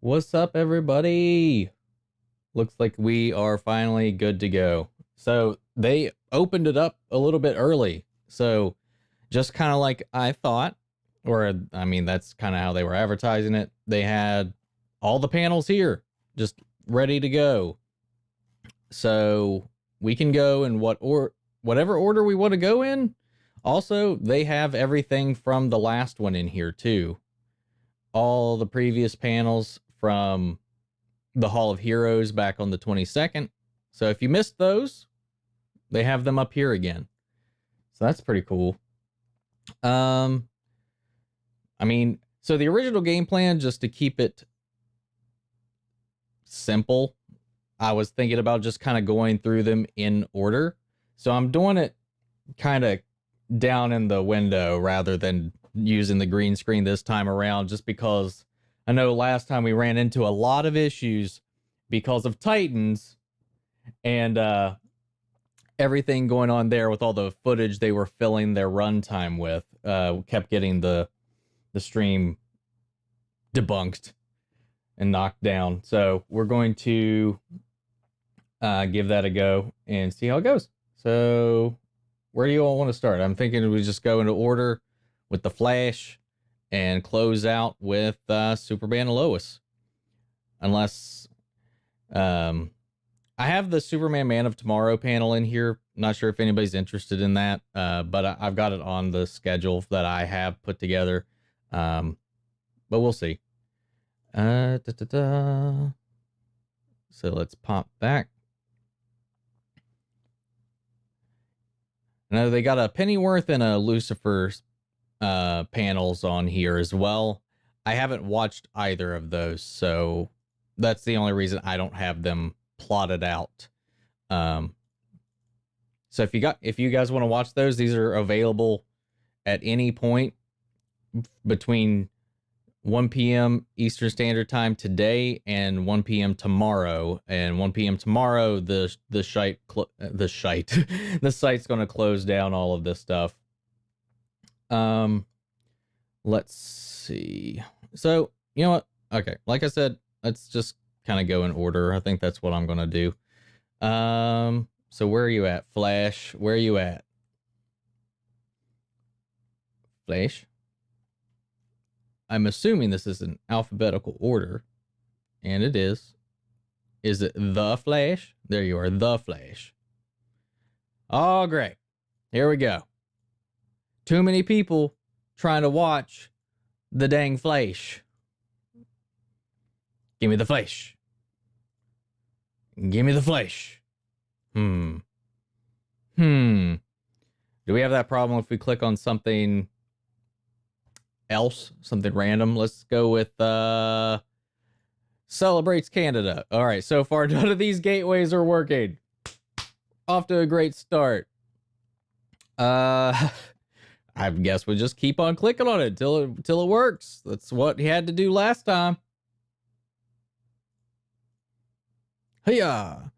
What's up, everybody? Looks like we are finally good to go. So they opened it up a little bit early. So just kind of like I thought, or I mean, that's kind of how they were advertising it. They had all the panels here, just ready to go. So we can go in whatever order we want to go in. Also, they have everything from the last one in here too. All the previous panels from the Hall of Heroes back on the 22nd. So if you missed those, they have them up here again. So that's pretty cool. I mean, so the original game plan, just to keep it simple, I was thinking about just kind of going through them in order. So I'm doing it kind of down in the window rather than using the green screen this time around, just because I know last time we ran into a lot of issues because of Titans and everything going on there with all the footage they were filling their runtime with. Kept getting the stream debunked and knocked down. So we're going to give that a go and see how it goes. So where do you all want to start? I'm thinking we just go into order with the Flash and close out with Superman and Lois. Unless I have the Superman Man of Tomorrow panel in here. Not sure if anybody's interested in that, but I've got it on the schedule that I have put together. But we'll see. So let's pop back. Now they got a Pennyworth and a Lucifer panels on here as well. I haven't watched either of those, so that's the only reason I don't have them plotted out. So if you guys want to watch those, these are available at any point between 1 p.m. Eastern Standard Time today and 1 p.m. tomorrow. And 1 p.m. tomorrow, the site's going to close down all of this stuff. Let's see. So, you know what? Okay, like I said, let's just kind of go in order. I think that's what I'm going to do. So where are you at, Flash? Where are you at? Flash? I'm assuming this is in alphabetical order, and it is. Is it the Flash? There you are, the Flash. Oh, great. Here we go. Too many people trying to watch the dang Flash. Give me the Flash. Give me the Flash. Do we have that problem if we click on something else, something random? Let's go with celebrates Canada. All right, so far none of these gateways are working. Off to a great start. I guess we'll just keep on clicking on it till it works. That's what he had to do last time. Hiya.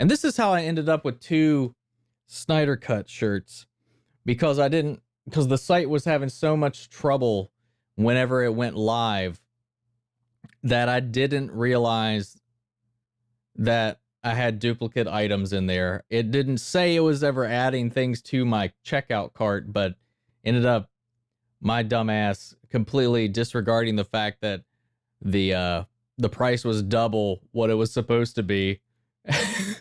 And this is how I ended up with 2 Snyder Cut shirts, because the site was having so much trouble whenever it went live that I didn't realize that I had duplicate items in there. It didn't say it was ever adding things to my checkout cart, but ended up my dumbass completely disregarding the fact that the price was double what it was supposed to be. I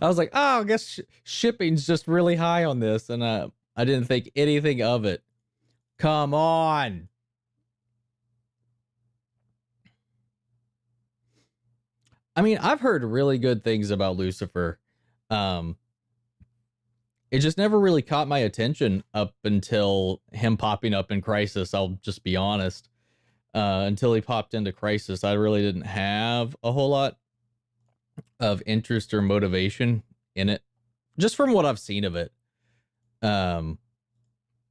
was like, oh, I guess shipping's just really high on this, and I didn't think anything of it. Come on. I mean, I've heard really good things about Lucifer. It just never really caught my attention up until him popping up in Crisis. I'll just be honest. Until he popped into Crisis, I really didn't have a whole lot of interest or motivation in it, just from what I've seen of it. But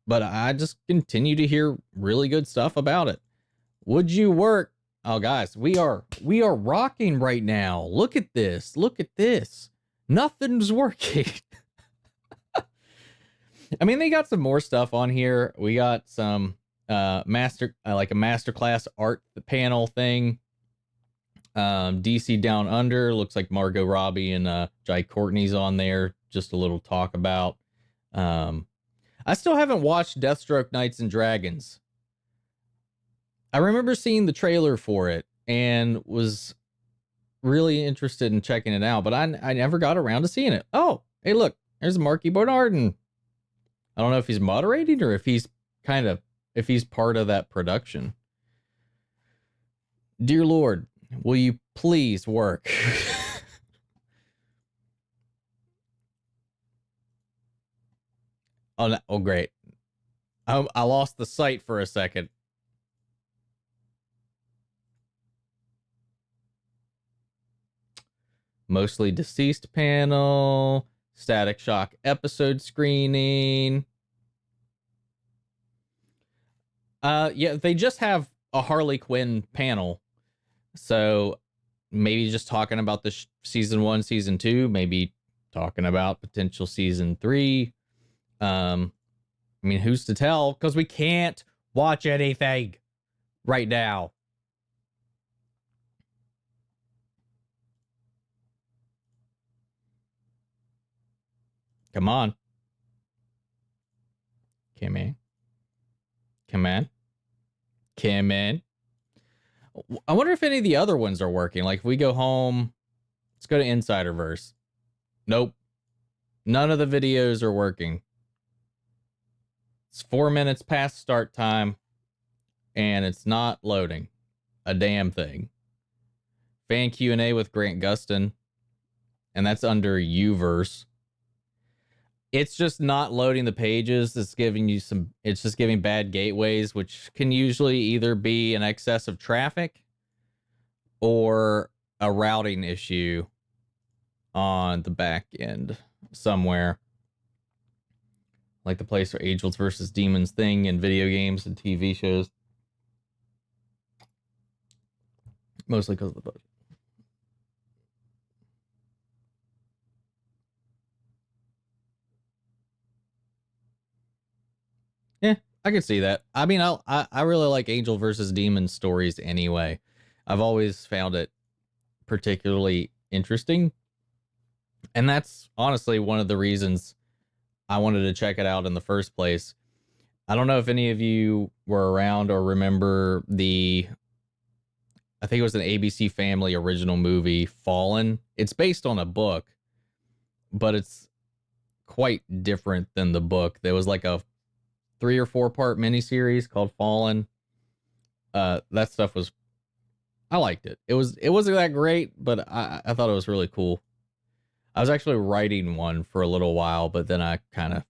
I just continue to hear really good stuff about it. Would you work? Oh, guys, we are rocking right now. Look at this. Look at this. Nothing's working. I mean, they got some more stuff on here. We got some like a masterclass art panel thing DC Down Under, looks like Margot Robbie and Jai Courtney's on there. Just a little talk about. I still haven't watched Deathstroke Knights and Dragons. I remember seeing the trailer for it and was really interested in checking it out, but I never got around to seeing it. Oh, hey, look, there's Marky Bernardin. I don't know if he's moderating or if he's part of that production. Dear Lord, will you please work? Oh, no, oh, great. I lost the sight for a second. Mostly Deceased panel, Static Shock episode screening. Yeah, they just have a Harley Quinn panel. So maybe just talking about the season 1, season 2, maybe talking about potential season 3. I mean, who's to tell? Because we can't watch anything right now. Come on. Come in. Come in. Come in. I wonder if any of the other ones are working. Like if we go home, let's go to Insiderverse. Nope. None of the videos are working. It's 4 minutes past start time and it's not loading a damn thing. Fan Q&A with Grant Gustin, and that's under Uverse. It's just not loading the pages. It's giving you it's just giving bad gateways, which can usually either be an excess of traffic or a routing issue on the back end somewhere. Like the place for Angels versus Demons thing in video games and TV shows. Mostly because of the budget. Yeah, I could see that. I mean, I really like Angel versus Demon stories anyway. I've always found it particularly interesting. And that's honestly one of the reasons I wanted to check it out in the first place. I don't know if any of you were around or remember I think it was an ABC Family original movie, Fallen. It's based on a book, but it's quite different than the book. There was like a 3 or 4 part miniseries called Fallen. That stuff was, I liked it. It wasn't that great, but I thought it was really cool. I was actually writing one for a little while, but then I kind of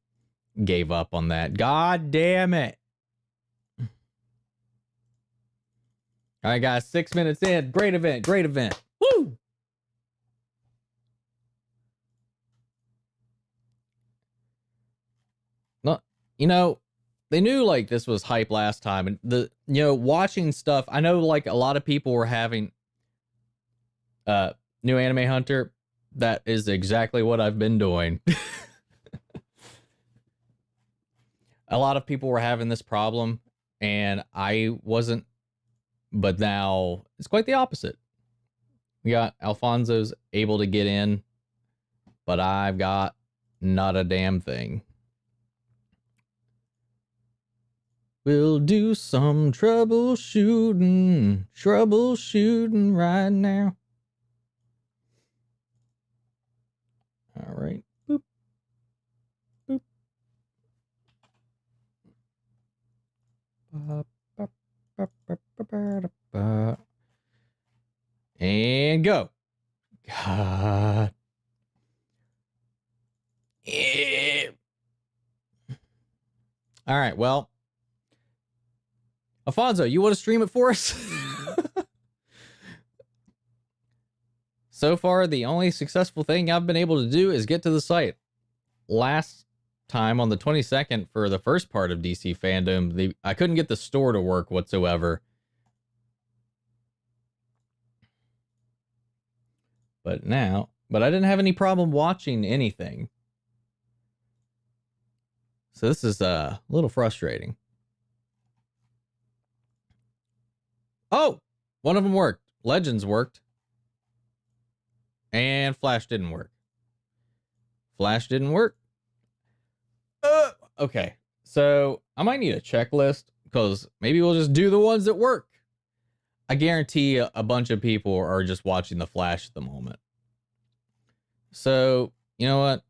gave up on that. God damn it. All right, guys, 6 minutes in. Great event. Great event. Woo! No, you know, they knew like this was hype last time, and watching stuff. I know like a lot of people were having New Anime Hunter. That is exactly what I've been doing. A lot of people were having this problem, and I wasn't. But now it's quite the opposite. We got Alfonso's able to get in, but I've got not a damn thing. We'll do some troubleshooting right now. All right. Boop. Boop. And go. God. Yeah. All right. Well, Alfonso, you want to stream it for us? So far, the only successful thing I've been able to do is get to the site. Last time on the 22nd for the first part of DC FanDome, I couldn't get the store to work whatsoever. But I didn't have any problem watching anything. So this is a little frustrating. Oh, one of them worked. Legends worked. And Flash didn't work. Flash didn't work. Okay. So I might need a checklist because maybe we'll just do the ones that work. I guarantee a bunch of people are just watching The Flash at the moment. So, you know what?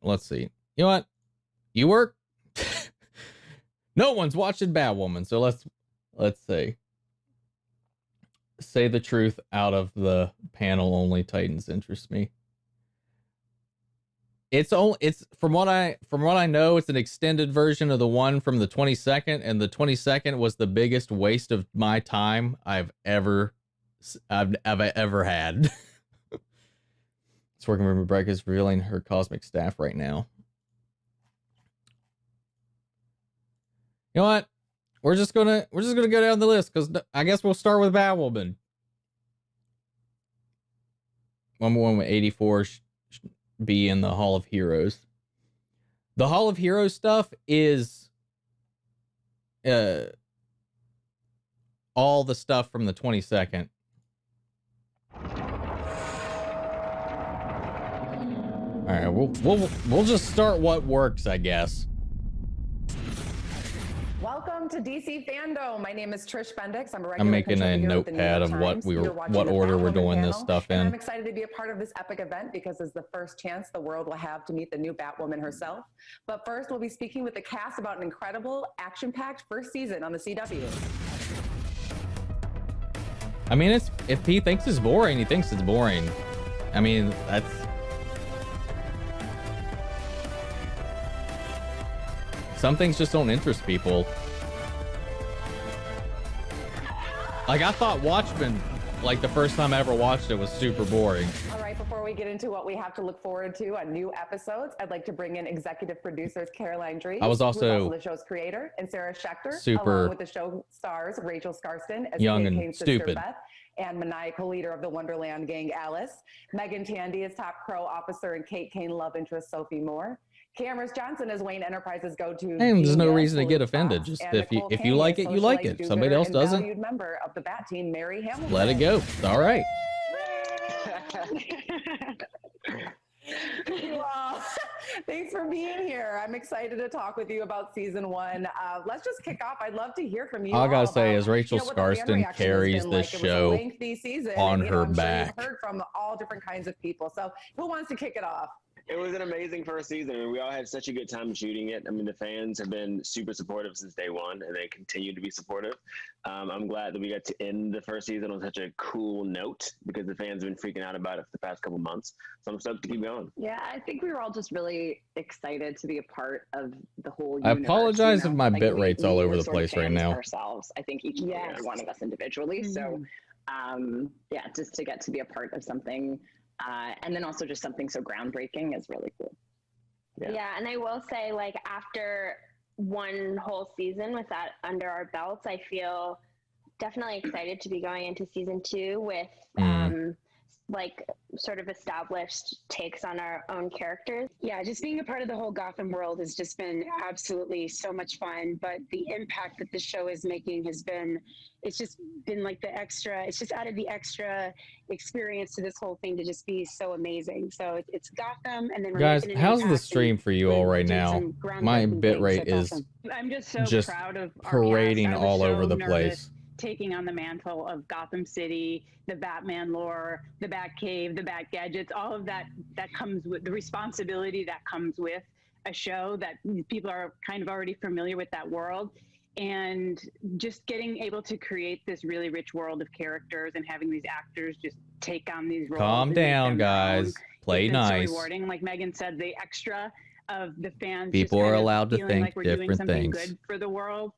Let's see. You know what? You work? No one's watching Batwoman, so let's see. Say the truth out of the panel only Titans interest me. It's from what I know, it's an extended version of the one from the 22nd, and the 22nd was the biggest waste of my time I've ever had. It's working with Rebecca is revealing her cosmic staff right now. You know what? We're just gonna go down the list because I guess we'll start with Batwoman. One with 84 be in the Hall of Heroes. The Hall of Heroes stuff is all the stuff from the 22nd. All right, we'll just start what works, I guess. Welcome to DC FanDome. My name is Trish Bendix. I'm making a notepad of what order we're doing this stuff in. And I'm excited to be a part of this epic event because it's the first chance the world will have to meet the new Batwoman herself. But first, we'll be speaking with the cast about an incredible, action-packed first season on the CW. I mean, if he thinks it's boring, he thinks it's boring. I mean, that's... Some things just don't interest people. Like, I thought Watchmen, like, the first time I ever watched it was super boring. All right, before we get into what we have to look forward to on new episodes, I'd like to bring in executive producers Caroline Dries, I was also the show's creator, and Sarah Schechter, super along with the show stars Rachel Scarston as young Kate and Kane's stupid. sister Beth, and maniacal leader of the Wonderland gang Alice. Megan Tandy is top crow officer and Kate Kane love interest Sophie Moore. Cameron Johnson is Wayne Enterprises go-to. And there's no reason to get offended. Just if you like it, you like it. Somebody else doesn't. Member of the Bat Team, Mary Hamilton. Let it go. All right. Thanks for being here. I'm excited to talk with you about season 1. Let's just kick off. I'd love to hear from you. All I gotta say is Rachel Scarston carries this show on her back. You've heard from all different kinds of people. So who wants to kick it off? It was an amazing first season, and we all had such a good time shooting it. I mean, the fans have been super supportive since day one, and they continue to be supportive. I'm glad that we got to end the first season on such a cool note because the fans have been freaking out about it for the past couple months. So I'm stoked to keep going. Yeah, I think we were all just really excited to be a part of the whole I universe. apologize if my bit rate's all over the place right now. Ourselves, I think each and every one of us individually. So, yeah, just to get to be a part of something. And then also just something so groundbreaking is really cool. Yeah, and I will say, like, after one whole season with that under our belts, I feel definitely excited to be going into season 2 with like sort of established takes on our own characters. Yeah, just being a part of the whole Gotham world has just been absolutely so much fun. But the impact that the show is making has been, it's just been like the extra, it's just added the extra experience to this whole thing to just be so amazing. So it's Gotham, and then we're guys, how's the stream for you all right now? My bit rate is I'm just so proud of parading all over the place. Taking on the mantle of Gotham City, the Batman lore, the Batcave, the Bat gadgets, all of that comes with the responsibility that comes with a show that people are kind of already familiar with that world. And just getting able to create this really rich world of characters and having these actors just take on these roles. Calm down, guys. Play nice. So rewarding. Like Megan said, the extra of the fans. People are allowed to think like we're different doing something things. Good for the world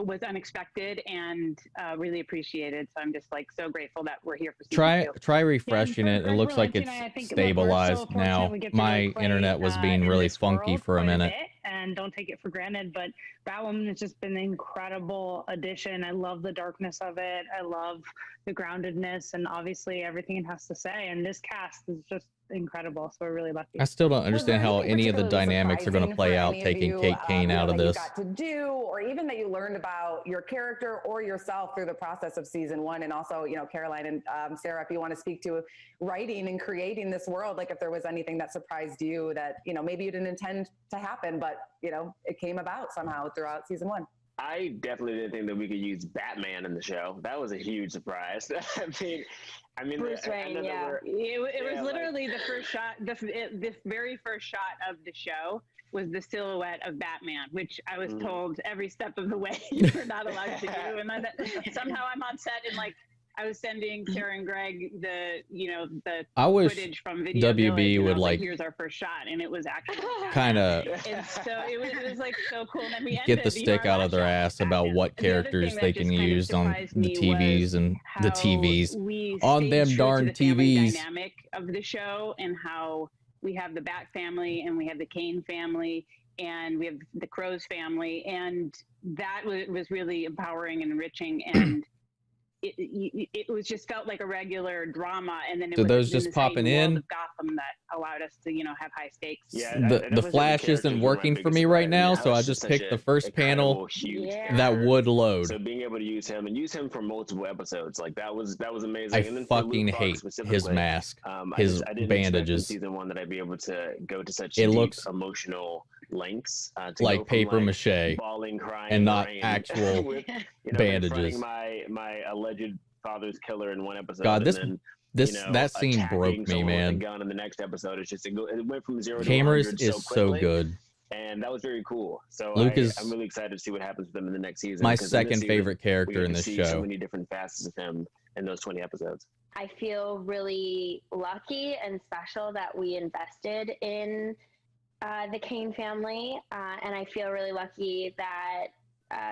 was unexpected and really appreciated. So I'm just like so grateful that we're here for season 2. Try refreshing it. It looks like it's stabilized now. My internet was being really funky for a minute. And don't take it for granted, but Batwoman has just been an incredible addition. I love the darkness of it. I love the groundedness and obviously everything it has to say. And this cast is just incredible. So we're really lucky. I still don't understand how anything any of the particularly dynamics are going to surprising play for out any of taking you, Kate Kane out of that you this. got to do, or even that you learned about your character or yourself through the process of season one? And also, Caroline and Sarah, if you want to speak to writing and creating this world, like if there was anything that surprised you that, maybe you didn't intend to happen, but, it came about somehow throughout season one. I definitely didn't think that we could use Batman in the show. That was a huge surprise. I mean, Bruce Wayne, yeah. It was literally the first shot. This very first shot of the show was the silhouette of Batman, which I was told every step of the way you were not allowed to do. And then somehow I'm on set and I was sending Sarah and Greg the footage from Video WB Village, would here's our first shot, and it was actually kind of and so it was so cool. And then we get the stick out of their ass about what characters they can use on the TVs and the TVs on them darn TVs. Dynamic of the show and how we have the Bat family and we have the Kane family and we have the Crows family, and that was really empowering and enriching and. It was just felt like a regular drama, and then it was those just popping in Gotham that allowed us to have high stakes. Yeah, the Flash isn't working for me right now, so I just picked the first panel that would load. So being able to use him for multiple episodes, that was amazing. I And then fucking hate his mask, his bandages. Season one that I'd be able to go to such looks emotional lengths, like paper mache, bawling, crying, and not rain, actual with, bandages. My alleged father's killer in one episode. God, and then, that scene broke me, man. Gun in the next episode, it went from 0 to Cameras 100 is so good, and that was very cool. So I'm really excited to see what happens with them in the next season. My second favorite character in this show. So many different facets of him in those 20 episodes. I feel really lucky and special that we invested in the Kane family, and I feel really lucky that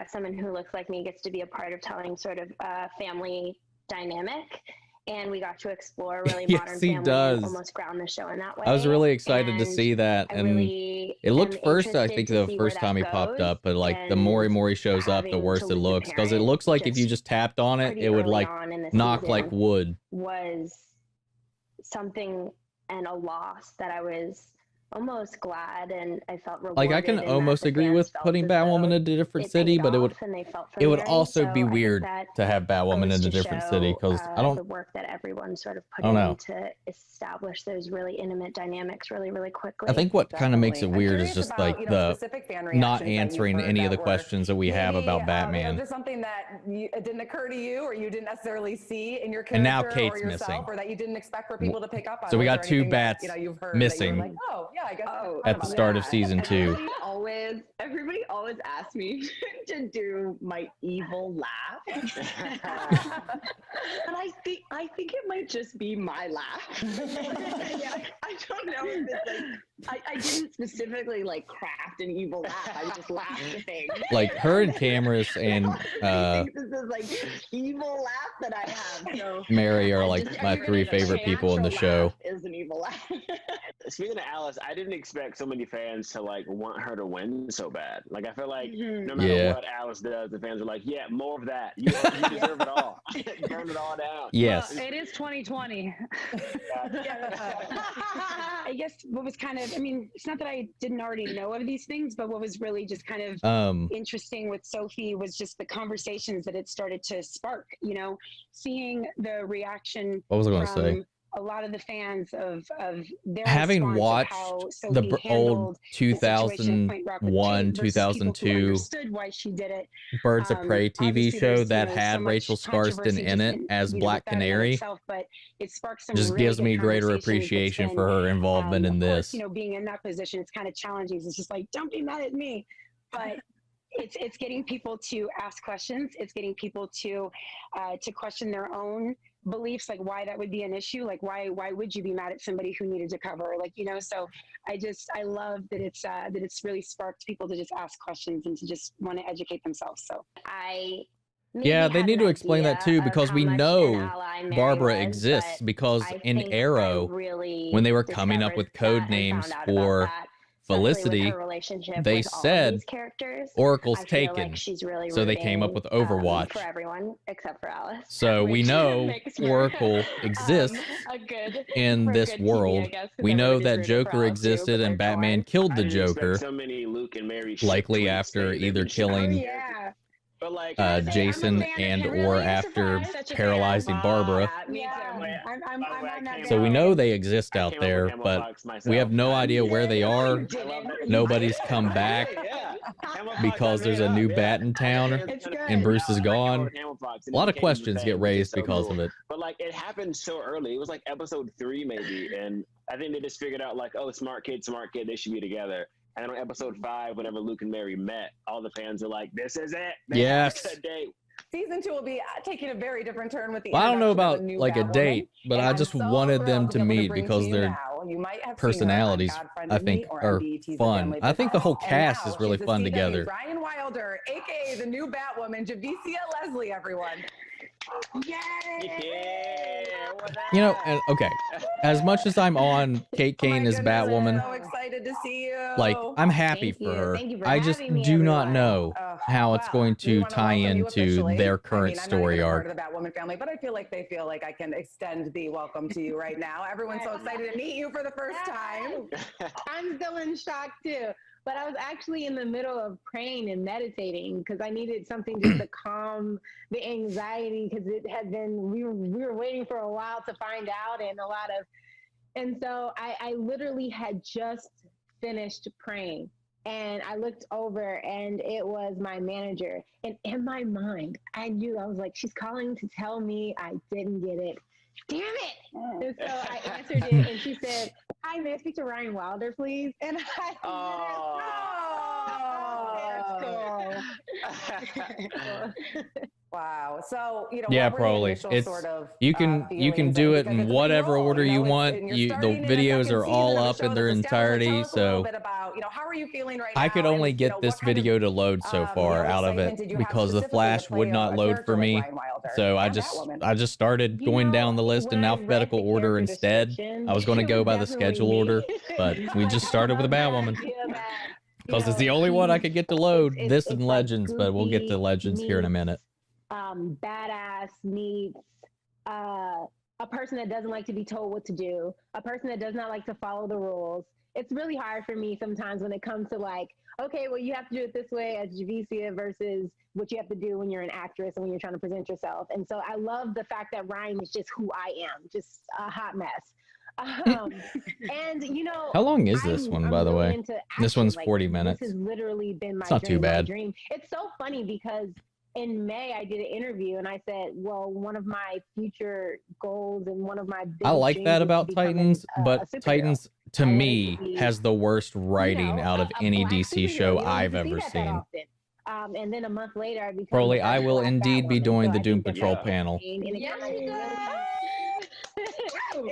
someone who looks like me gets to be a part of telling sort of a family dynamic, and we got to explore really modern family and almost ground the show in that way. I was really excited to see that, and it looked first, I think the first time he popped up, but the more and more he shows up, the worse it looks, because it looks like if you just tapped on it, it would knock like wood. Was something and a loss that I was almost glad, and I felt rewarded. I can almost agree with putting Batwoman in a different city, but it would also be weird to have Batwoman in a different city, because the work that everyone sort of put in to establish those really intimate dynamics really, really quickly. I think what kind of makes it weird is just the not answering any of the questions that we have about Batman. Is there something that it didn't occur to you, or you didn't necessarily see in your character, and now Kate's or yourself, missing, or that you didn't expect for people to pick up on? So we got two bats missing. I guess at the start of season 2. Everybody always asks me to do my evil laugh. And I think it might just be my laugh. I don't know if it's I didn't specifically craft an evil laugh. I just laughed at things. Her and Cameras and I think this is evil laugh that I have. So Mary are my 3 favorite people in the show. Is an evil laugh. Speaking of Alice, I didn't expect so many fans to want her to win so bad. I feel like no matter what Alice does, the fans are like, yeah, more of that. You deserve it all. Burn it all down. Yes. Well, it is 2020. I guess what was kind of, it's not that I didn't already know of these things, but what was really just kind of interesting with Sophie was just the conversations that it started to spark, seeing the reaction. What was I going to say? A lot of the fans of their having watched the old 2001, 2002 why she did it. Birds of Prey TV show that had Rachel Skarsten in it as Black Canary, but it sparked some just gives me greater appreciation for her involvement in this. Course, being in that position, it's kind of challenging. It's just don't be mad at me, but it's getting people to ask questions. It's getting people to question their own beliefs, why that would be an issue, why would you be mad at somebody who needed to cover, so I love that it's really sparked people to just ask questions and to just want to educate themselves. So they need to explain that too, because we know Barbara exists, because in Arrow, when they were coming up with code names especially with Felicity, her relationship they with all of said these characters. Oracle's I feel taken. like she's really So they came up rooting, with Overwatch. for everyone except for Alice. So we which know makes for, Oracle exists in for this good world. TV, I guess, 'cause We know everybody's that rooting for Joker Alice too, existed but and they're Batman torn. killed I the didn't expect Joker, so many Luke and Mary ship likely tweets after lately. They've either been shipping killing weird. Yeah. But like, Jason and or after paralyzing Barbara. I'm on that. So we know they exist I out came up with there, Camel but Fox myself. we have no idea where they are. I love that. Nobody's come back Yeah. Camel Fox because I there's made a new up, bat in town It's good. and Bruce is I came up gone. with Camel Fox, and A lot it of became the questions thing, get which is raised so because cool. of it. But like, it happened so early. It was like episode 3 maybe, and I think they just figured out like, oh, smart kid, they should be together. And then on episode 5, whenever Luke and Mary met, all the fans are like, this is it. Yes. That's a date. Season 2 will be taking a very different turn with the. Well, I don't know introduction of about new like a Batwoman. date, but And I I'm just so wanted them thrilled to be able meet bring to because you their now. You might have personalities, seen her on God I Friended think, Me or are on BET's fun. Family I think the whole Business. cast And is really now fun she's the together. Ryan Wilder, aka the new Batwoman, Javicia Leslie, everyone. Yeah. What You know, up? and okay, as much as I'm on Kate Oh my Kane as goodness, I'm Batwoman, so excited to see you. like I'm happy Thank for you. her. Thank you for I just having me, do not everyone. know how it's Well, going we to wanna tie welcome you into officially. their I current mean, I'm not story even a arc. part of the Batwoman family, but I feel like they feel like I can extend the welcome to you right now. Everyone's so excited to meet you for the first time. I'm still in shock too. But I was actually in the middle of praying and meditating because I needed something just to calm the anxiety because it had been, we were waiting for a while to find out and so I literally had just finished praying and I looked over and it was my manager. And in my mind, I knew, I was like, she's calling to tell me I didn't get it. Damn it! And so I answered it, and she said, "Hi, may I speak to Ryan Wilder, please?" And Wow. So, you know, Yeah, what were the probably. initial It's sort of, you can feelings? do it Because in it's a big whatever role, order you you know, want. and you're The starting in a videos second are all season of a up show in their that's established. Tell entirety, us a little so bit about, you know, how are you feeling right I now? could only And, you get know, this what kind of, video to load so far out of it excitement did you have because the specifically to Flash play would a not load character for like me. Ryan Wilder So and Batwoman? I just started You going know, down the list when in I read alphabetical the order character instead. description, I was going to it go was by the definitely schedule me. order, but we just started with a Batwoman because it's the only one I could get to load. This and like Legends, but we'll get to Legends here in a minute. Badass meets a person that doesn't like to be told what to do, a person that does not like to follow the rules. It's really hard for me sometimes when it comes to like, okay, well, you have to do it this way as Javicia versus what you have to do when you're an actress and when you're trying to present yourself. And so I love the fact that Ryan is just who I am, just a hot mess. And you know, How long is this one, by the really way? into This action. one's Like, 40 minutes. This has literally been my It's not too dream, my bad. dream. It's so funny because in May I did an interview and I said, well, one of my future goals and one of my I like dreams that is to about become Titans, a but superhero. Titans to I wanted me to be, has the worst writing out of a any black DC superhero. show You don't I've get to see ever that seen. often. And then a month later, I became Probably the I first will black indeed be Batwoman. doing So the I Doom think that's Patrol Yeah. panel. and it Yes, kinda you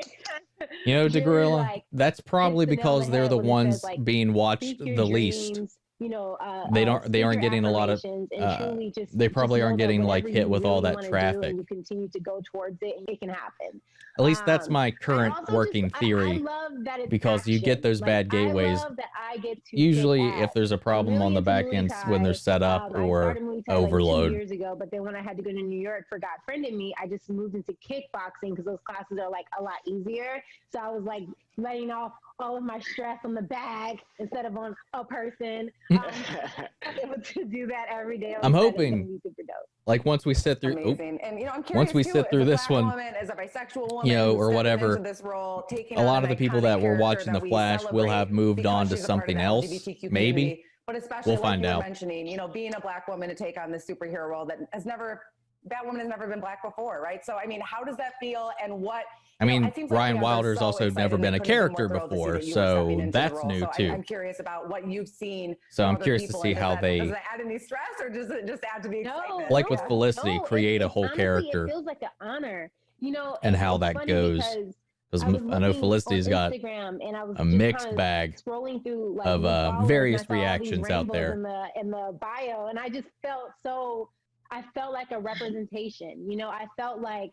You know, really, DeGorilla, like, that's probably hits the nail on because the they're head the when it says, ones like, being watched speak your the least. dreams, you know, They speak aren't your getting a lot of affirmations and truly just they probably just aren't know that getting like whatever hit you with all really that wanna do traffic. and you continue to go towards it, and it can happen. At least that's my I current also working just, I theory. love that it's Because you get action. those Like, bad I gateways. love that I get to Usually, kick if ass. there's a I'm problem really on the into back Muay end when they're Thai. set up I or started Muay Thai like 2 overload. years ago, but then when I had to go to New York for God Friended Me, I just moved into kickboxing because those classes are like a lot easier. So I was like letting off all of my stress on the bag instead of on a person. I was able to do that every day. I'm on set. It's hoping, gonna be super dope. like once we sit through, Amazing. And you know, I'm curious once we too, sit as through a this black one, woman, as a bisexual woman, you know, who's or stepping whatever, into this role, taking a lot on of the an people iconic that were character watching that The we Flash will have celebrate moved because on to she's a part of something the else, LGBTQ maybe. community, but especially We'll like find you were out. mentioning, you know, being a black woman to take on this superhero role that has never, Batwoman has never been black before, right? So, I mean, how does that feel, and what? I mean, it seems like Ryan you guys are Wilder's so also excited never and been a couldn't have been character more thrilled to see before, that you were stepping so into the that's role. new So too. I'm curious about what you've seen. So from I'm other curious to people, see and how does they, that add any stress, or does it just add to the excitement? like with Felicity, create a whole honestly, character. It feels like an honor, you know, And how it's that funny goes. because Because I was I know looking Felicity's on got Instagram, and I was a just mixed kinda bag scrolling through like of the followers, various and I saw all these reactions out rainbows there. in the bio, and I just felt so. I felt like a representation. You know, I felt like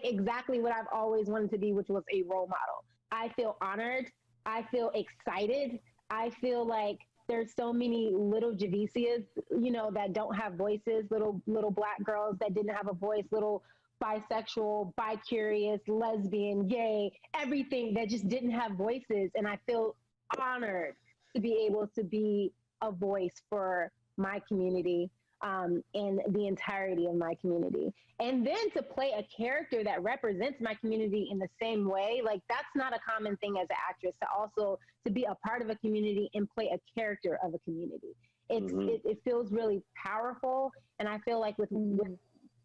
exactly what I've always wanted to be, which was a role model. I feel honored. I feel excited. I feel like there's so many little Javicias, you know, that don't have voices, little Black girls that didn't have a voice, little bisexual, bi-curious, lesbian, gay, everything that just didn't have voices. And I feel honored to be able to be a voice for my community, and the entirety of my community. And then to play a character that represents my community in the same way, like that's not a common thing as an actress, to also to be a part of a community and play a character of a community. It feels really powerful. And I feel like with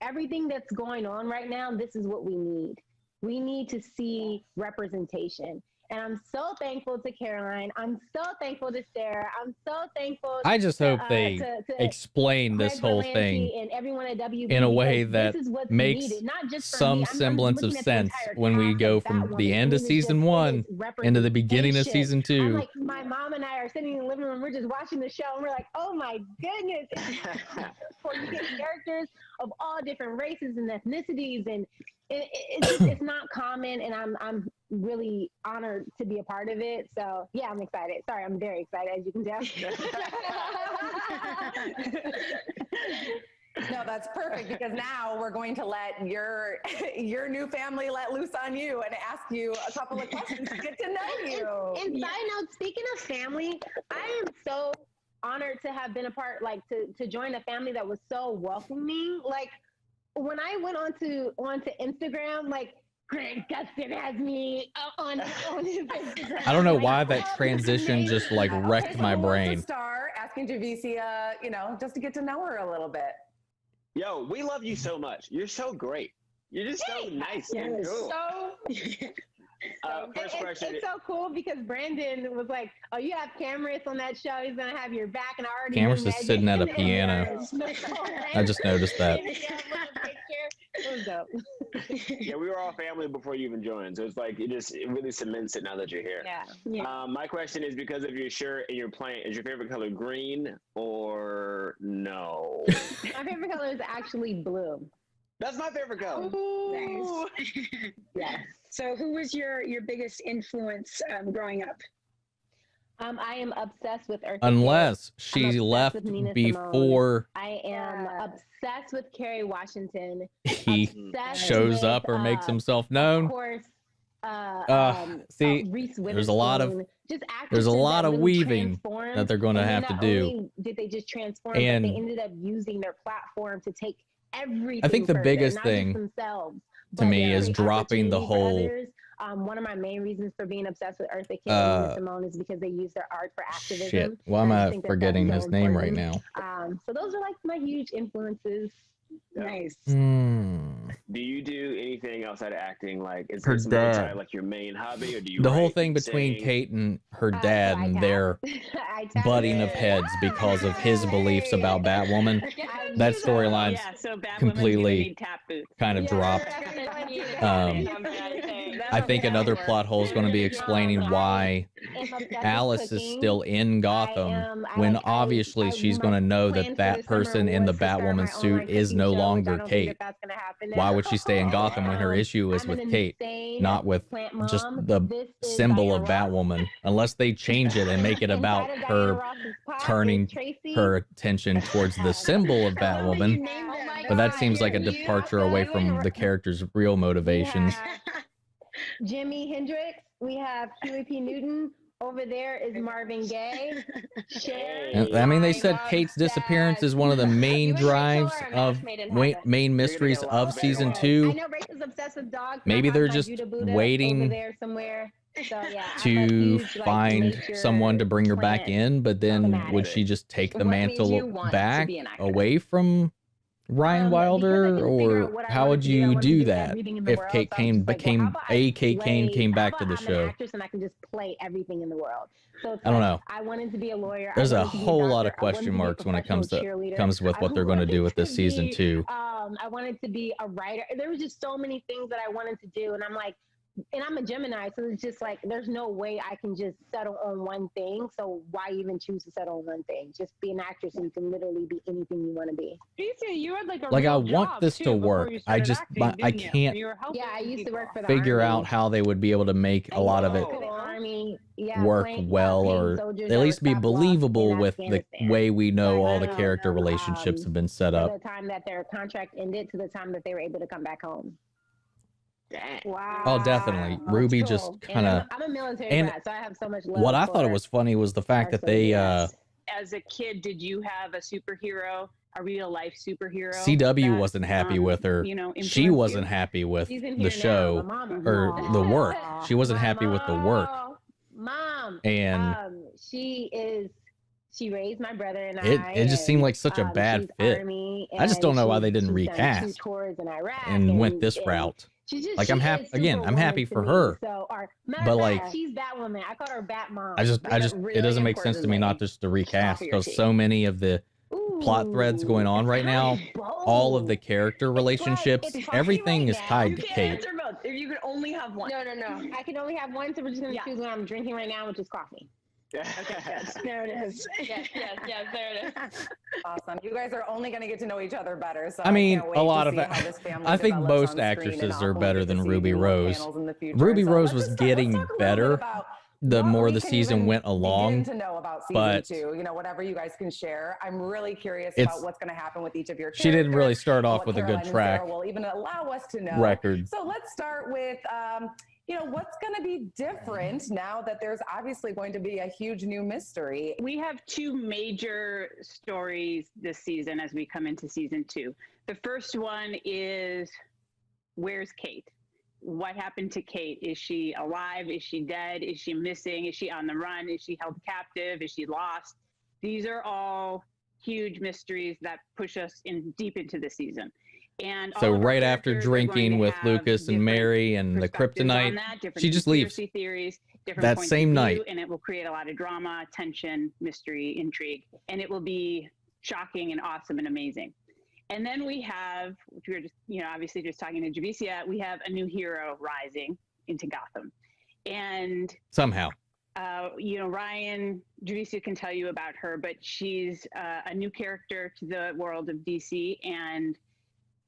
everything that's going on right now, this is what we need. We need to see representation. And I'm so thankful to Caroline. I'm so thankful to Sarah. I'm so thankful. I just hope they to explain this Craig whole Berlanti thing and everyone at WB in a way because that this is what's makes needed, not just for some me. semblance of looking at the sense entire when we cast go of from Batwoman, the end and of it is season just- it 1 is into the beginning of representation. season 2. I'm like, my mom and I are sitting in the living room, we're just watching the show, and we're like, oh my goodness. For you get characters of all different races and ethnicities, and it's not common, and I'm really honored to be a part of it. So yeah, I'm excited. Sorry, I'm very excited, as you can tell. No, that's perfect, because now we're going to let your new family let loose on you and ask you a couple of questions to get to know you. And side note, speaking of family, I am so honored to have been a part, like to join a family that was so welcoming. Like when I went onto Instagram, like Grant Gustin has me on his Instagram. I don't know Like, why oh, that transition just like wrecked my Who wants brain. to start asking Javicia, just to get to know her a little bit. Yo, we love you so much. You're so great. You're just so nice and cool. First question. It's so cool because Brandon was like, "Oh, you have cameras on that show. He's gonna have your back." And I already Cameras knew is sitting at a piano. I just noticed that. It was dope. Yeah, we were all family before you even joined, so it's like it really cements it now that you're here. Yeah. My question is, because of your shirt and your plant, is your favorite color green or no? My favorite color is actually blue. That's my favorite color. Nice. Yeah. So who was your biggest influence growing up? I am obsessed with Eartha Unless Kitt. she I'm obsessed left with Nina before Simone. I am obsessed with Kerry Washington. he Obsessed shows with, up or makes himself Of known. course, See, Reese there's a lot of Witherspoon. Just there's a actresses lot that of really weaving transformed, that they're going to and then have to not do. only did they just transform, And but they ended up using their platform to take everything. I think the further, biggest not thing just themselves, to but me is create dropping the opportunity for whole others. One of my main reasons for being obsessed with Eartha Kitt and Nina Simone is because they use their art for activism. shit. Why am And I I just think that forgetting that's his so name right important. now? So those are like my huge influences. Nice. Do you do anything outside of acting? Like, is Her this dad. like your main hobby, or do you The whole write, thing between sing? Kate and her So dad I and tap. their I tap butting of in. heads because of his beliefs about Batwoman. That storyline's Yeah, so Batwoman's completely gonna need tap boots. kind of dropped. I think another plot hole is going to be explaining why Alice is still in Gotham when obviously she's going to know that that person in the Batwoman suit is no longer Kate. Why would she stay in Gotham when her issue is with Kate, not with just the symbol of Batwoman? Unless they change it and make it about her turning her attention towards the symbol of Batwoman. But that seems like a departure away from the character's real motivations. Jimi Hendrix. We have Huey P. Newton. Over there is Marvin Gaye. And, I mean, they said Kate's disappearance is one of the main drives of main mysteries of season I 2. know Rachel's obsessed with dogs. Maybe they're My just Judah Buddha waiting over there somewhere. So, yeah, I'm a to huge, like, find nature someone to bring her back plant in, but then fanatic. would she just take the What made you mantle want to back be an actor? away from Ryan Because I Wilder, couldn't figure or out what I how wanted would to do. I you wanted to do do that everything in the if world, Kate so I was Kane just like, well, how about I Kate Kane came back to the I'm show? an actress and I can just play everything in the world. So it's I don't like, know. I wanted to be a lawyer. There's I a wanted to be whole lot doctor, of I wanted question to be a marks when it comes professional with cheerleader. what they're going to do with this to season be, 2. I wanted to be a writer. There was just so many things that I wanted to do, and I'm like, and I'm a Gemini, so it's just like there's no way I can just settle on one thing. So why even choose to settle on one thing? Just be an actress and you can literally be anything you want to be. You had like a Like, I real want job, this too, to before work. you I started just, acting, I didn't you? can't You were helping Yeah, I used to people. work for the figure Army. out how they would be able to make a lot of it For the Army, yeah, work well, paying or soldiers at that least were be stop loss believable in with the Afghanistan. way we know So I all the know, character relationships have been set From up. the time that their contract ended to the time that they were able to come back home. Wow. Oh, definitely. Ruby just Cool. kind And of. I'm a military and brat, so I have so much love. What I thought it for was funny was the fact our that they soldiers. As a kid, did you have a superhero, a real life superhero? CW that, wasn't happy with her. You know, She influenced wasn't you? happy with She's in the here show now, my mama. or the work. She wasn't My happy with the work. Mom, And she raised my brother and it just seemed like such a bad she's fit. Army, I just don't know why they she's didn't done 2 recast tours in Iraq and went this and route. She's just, Like, she I'm is happy again. I'm happy Superwoman for to me. her. So, But, like, she's Batwoman. I call her Batmom. I just really it doesn't make sense to me not just to recast, because so many of the plot threads going on right now, all of the character relationships, everything is tied to Kate. Answer both. If you could only have one. No. I can only have one, so we're just going to choose what I'm drinking right now, which is coffee. Okay, good. There it is. Yes, there it is. Awesome. You guys are only going to get to know each other better. So I mean, can't wait a lot to of see it. how this family I think develops most on screen, and actresses also are we'll better get to than see Ruby more Rose. panels in the future. Ruby So Rose let's was just getting let's talk a little bit better about the what more we the can season even went along. begin to know about but season 2, you know, whatever you guys can share. I'm really curious It's- about what's going to happen with each of your characters. She didn't really start and off what with a Caroline good and track Sarah will even allow us to know. record. So let's start with you know, what's going to be different now that there's obviously going to be a huge new mystery. We have 2 major stories this season as we come into season 2. The first one is, where's Kate? What happened to Kate? Is she alive? Is she dead? Is she missing? Is she on the run? Is she held captive? Is she lost? These are all huge mysteries that push us in deep into the season. And So all of our right after characters are going drinking to with have Lucas and different Mary and the perspectives on kryptonite, that, different she just leaves. conspiracy theories, different That points of same view, night. and it will create a lot of drama, tension, mystery, intrigue, and it will be shocking and awesome and amazing. And then we have, which we were just, you know, obviously just talking to Javicia, we have a new hero rising into Gotham. And Somehow. you know, Ryan, Javicia can tell you about her, but she's a new character to the world of DC, and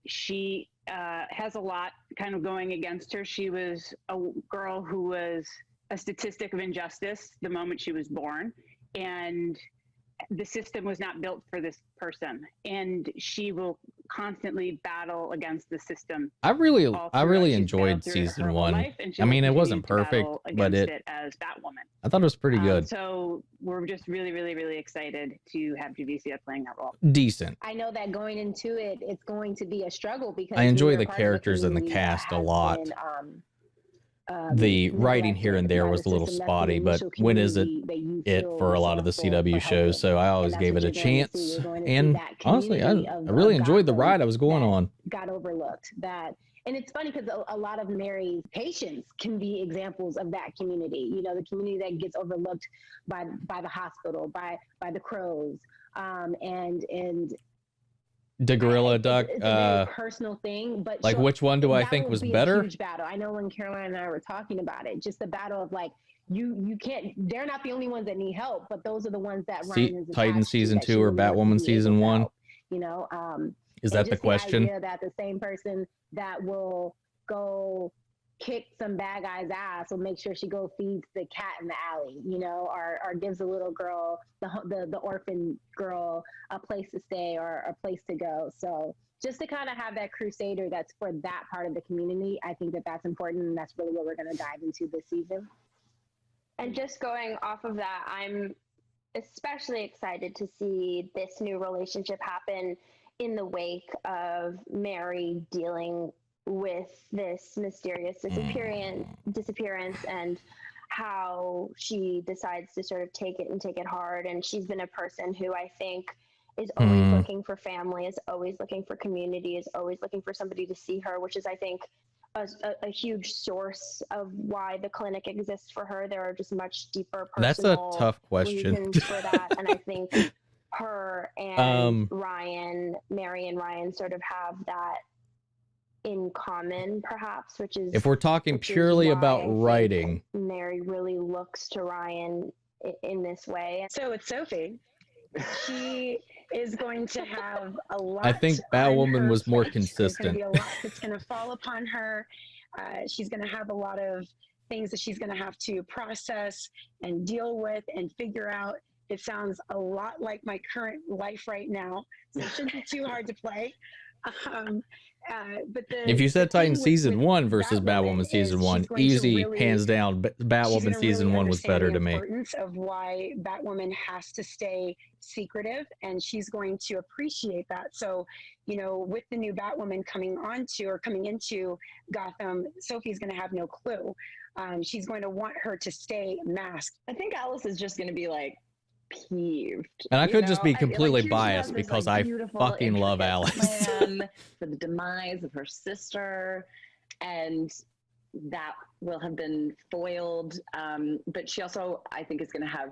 she has a lot kind of going against her. She was a girl who was a statistic of injustice the moment she was born, and the system was not built for this person, and she will constantly battle against the system. I really She's enjoyed battled through season her whole 1. life, and she I will mean, it continue wasn't to perfect, battle but against it as Batwoman. I thought it was pretty good. So we're just really, really, really excited to have Javicia playing that role. Decent. I know that going into it, it's going to be a struggle because I enjoy we are the part of characters and the community that cast a has lot. been, The writing here and neglected there by was the a little system. That's the spotty, but initial when is community that you it feel for a lot of the responsible CW for shows? helping. So I always And gave that's it a what you're going to chance. see. You're going to see And that honestly, I community of really enjoyed the Gotham ride I was going that on. got overlooked. And it's funny because a lot of Mary's patients can be examples of that community. You know, the community that gets overlooked by the hospital, by the crows, and The Gorilla Duck. It's a very personal thing, but like, which one do I think was better? A huge battle. I know when Caroline and I were talking about it, just the battle of like you can't. They're not the only ones that need help, but those are the ones that Ryan is Titan attached to, season that she 2 or really wants to Batwoman be able season to 1? help, you know, Is and that the just question? idea that the same person that will go kick some bad guy's ass will make sure she go feeds the cat in the alley, you know, or gives a little girl, the orphan girl, a place to stay or a place to go. So just to kind of have that crusader that's for that part of the community, I think that that's important, and that's really what we're going to dive into this season. And just going off of that, I'm especially excited to see this new relationship happen in the wake of Mary dealing with this mysterious disappearance and how she decides to sort of take it hard. And she's been a person who I think is always looking for family, is always looking for community, is always looking for somebody to see her, which is, I think, a huge source of why the clinic exists for her. There are just much deeper personal That's a tough question. reasons for that. And I think her and Mary and Ryan sort of have that in common, perhaps, which is if we're talking purely about writing, Mary really looks to Ryan in this way. So it's Sophie. She is going to have a lot. I think Batwoman was more consistent. There's going to be a lot that's going to fall upon her. She's going to have a lot of things that she's going to have to process and deal with and figure out. It sounds a lot like my current life right now, so it shouldn't be too hard to play. But if you said Titans season 1 versus Batwoman season 1, easy, hands down, Batwoman season 1 was better to me. The importance of why Batwoman has to stay secretive, and she's going to appreciate that. So, you know, with the new Batwoman coming into Gotham, Sophie's going to have no clue. She's going to want her to stay masked. I think Alice is just going to be like peeved. And I could just be completely biased because I fucking love Alice. Plan for the demise of her sister, and that will have been foiled. But she also, I think, is going to have,